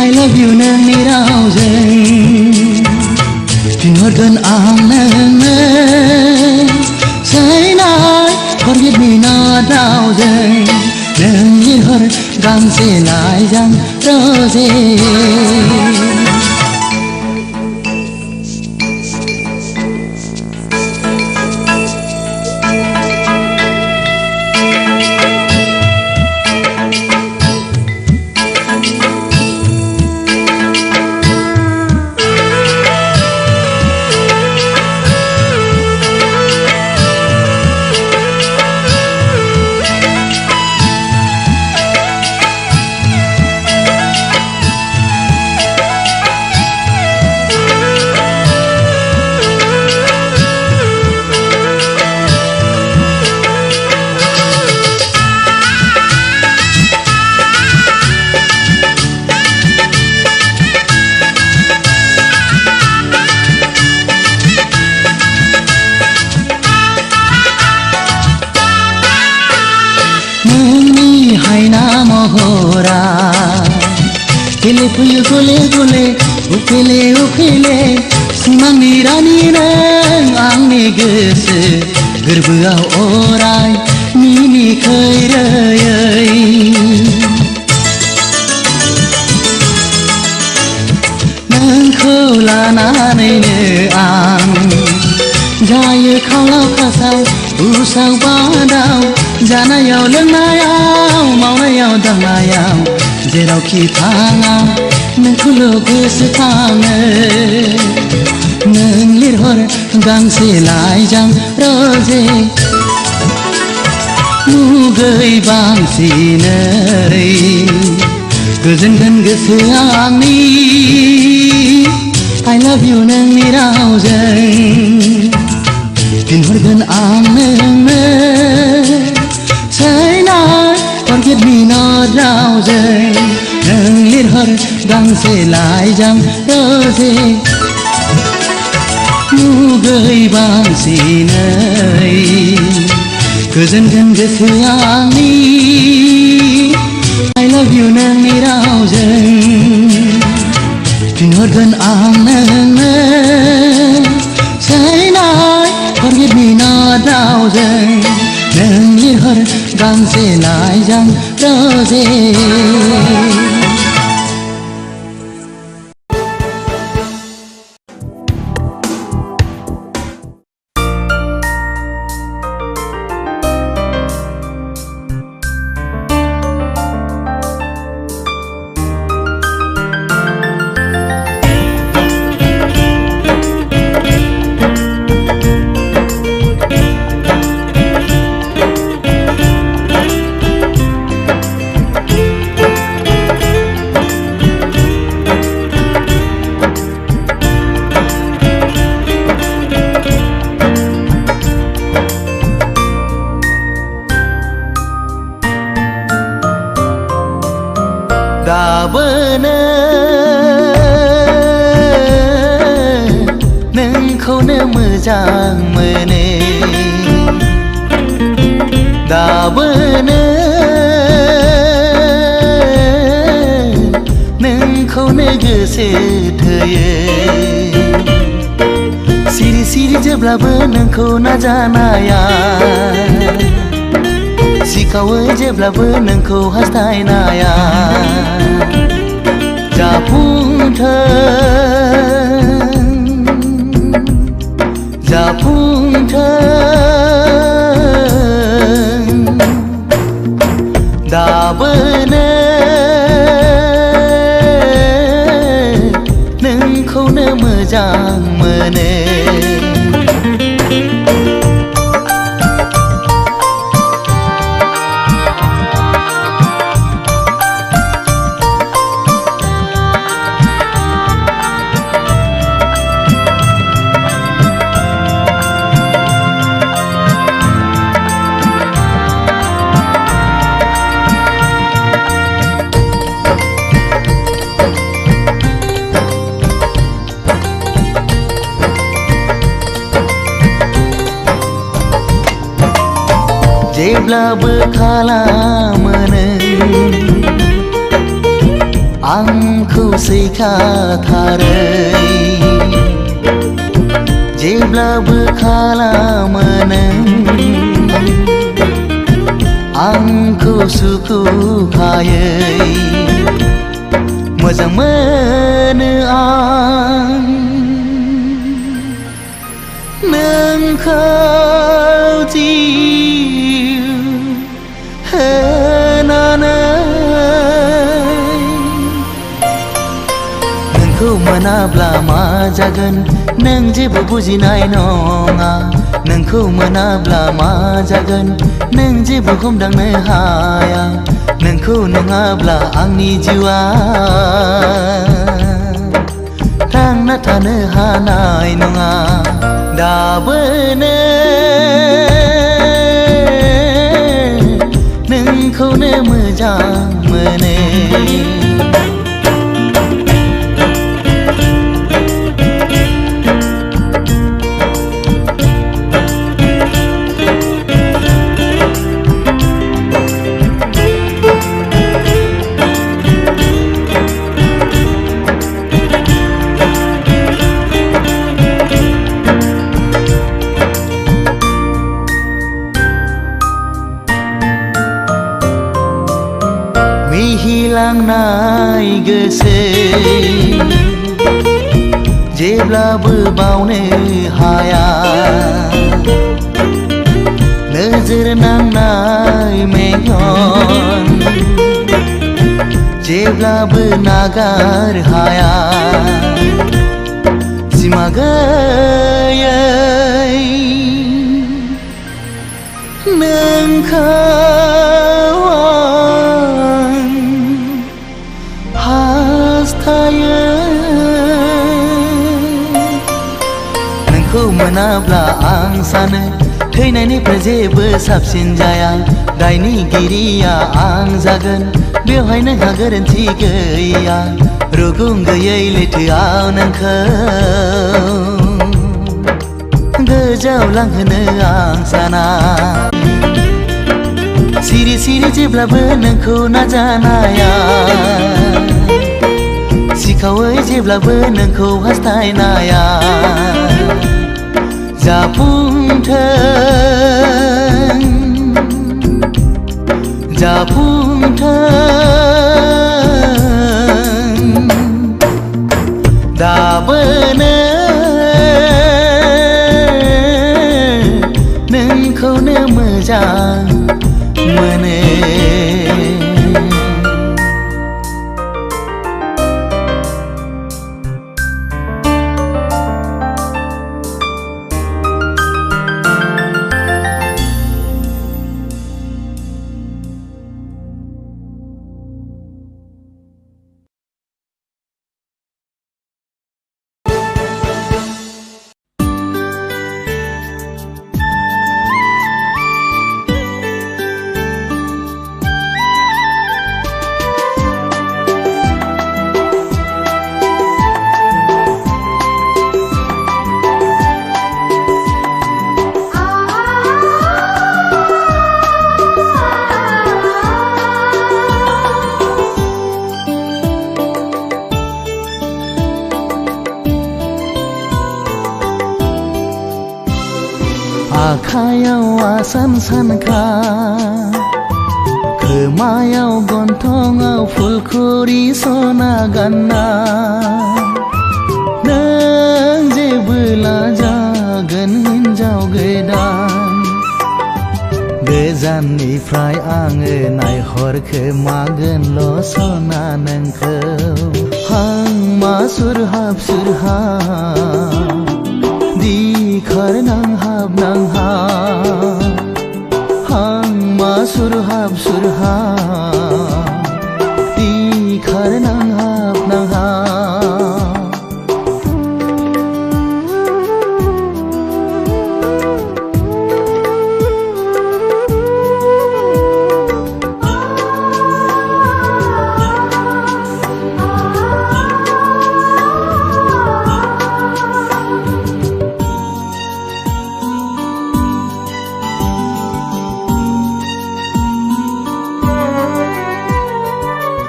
I love you नोंनि रावजों फिनहरगोन आं नोंनो Say night, forget me not रावजों नों लिरहर गांसे लाइजाम रोजे हायना महरा गेले फैयो गले गले उफेले उफेले सिमांनि रानि नों आंनि गोसो गोरबोआव अराय मिनिखैरोयै नोंखौ लानानैनो आं जायो खावलाव खासाव उसाव बादाव जानायाव लोंनायाव मावनायाव दांनायाव जेरावखि थाङा नोंखौल' गोसोखाङो नों लिरहर गांसे लाइजाम रोजे मुगै बांसिनै गोजोनगोन गोसोआ आंनि I love you नोंनि रावजों फिनहरगोन आं नोंनो Say night, forget me not रावजों नों लिरहर गांसे लाइजाम रोजे मुगै बांसिनै गोजोनगोन गोसोआ आंनि I love you नोंनि रावजों फिनहरगोन आं नोंनो Say night, forget me not रावजों नों लिरहर गांसे लाइजाम रोजे मोजां मोनो दाबोनो नोंखौनो गोसो थोयो सिरि सिरि जेब्लाबो नोंखौ नाजानाया सिखावो जेब्लाबो नोंखौ हास्थायनाया जाफुंथों दाबोनो नोंखौनो मोजां मोनो जेब्लाबो खालामो नों आंखौ सैखाथारै जेब्लाबो खालामो नों आंखौ सुखुखायै मोजां मोनो आं नोंखौ नोंखौ मोनाब्ला मा जागोन नों जेबो बुजिनाय नङा नोंखौ मोनाब्ला मा जागोन नों जेबो हमदांनो हाया नोंखौ नङाब्ला आंनि जिउआ थांना थानो हानाय नङा दाबोनो नोंखौनो मोजां मोनो मिहिलांनाय गोसो जेब्लाबो बावनो हाया नोजोर नांनाय मेगन जेब्लाबो नागार हाया सिमा गैयै नोंखौ नोंखौ मोनाब्ला आं सानो थैनायनिफ्राय जेबो साबसिन जाया दायनिगिरिया आं जागोन बेवहाय नोंहा गोरोन्थि गैया रुगुं गैयै लैथोआव नोंखौ गोजावलांहोनो आं साना सिरि सिरि जेब्लाबो नोंखौ नाजानाया सिखावै जेब्लाबो नोंखौ हास्थायनाया जाफुंथों दाबोनो नोंखौनो मोजां मोनो आखायाव आसान सानखा खोमायाव गन्थङाव फुलखुरि सना गानना नों जेबोला जागोन हिन्जाव गोदान गोजाननिफ्राय आङो नायहरखोमागोनल' सना नोंखौ हांमा सुरहाब सुरहाब दिखार नांहाब नांहाब हांमा सुरहाब सुरहाब दिखार नांहाब नांहाब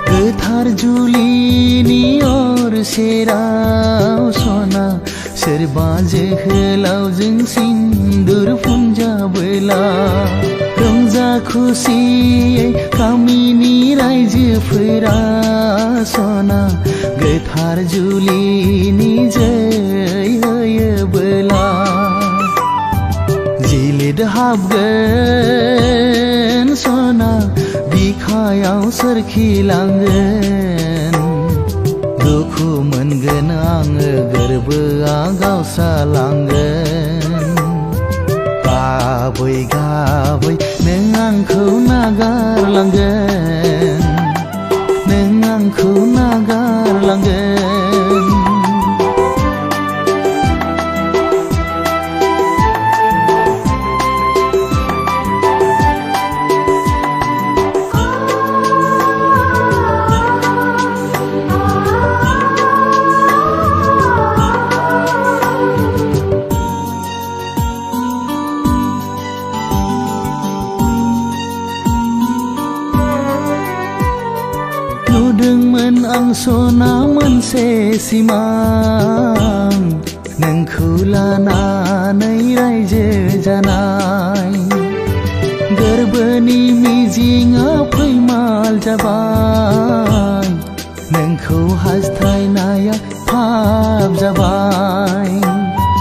गोथार जुलिनि अर सेराव सना सोरबा जोहोलावजों सिन्दुर फुनजाबोला रंजा खुसियै गामिनि रायजोफोरा सना गोथार जुलिनि जै होयोबोला जिलिद हाबगोन सना बिखायाव सोरखिलांगोन दुखु मोनगोन आङो गोरबोआ गावसालांगोन गाबै गाबै नों आंखौ नागारलांगोन नों आंखौ नागारलांगोन नुदोंमोन आं सना मोनसे सिमां नोंखौ लानानै रायजो जानाय गोरबोनि मिजिंआ फैमाल जाबाय नोंखौ हास्थायनाया फाब जाबाय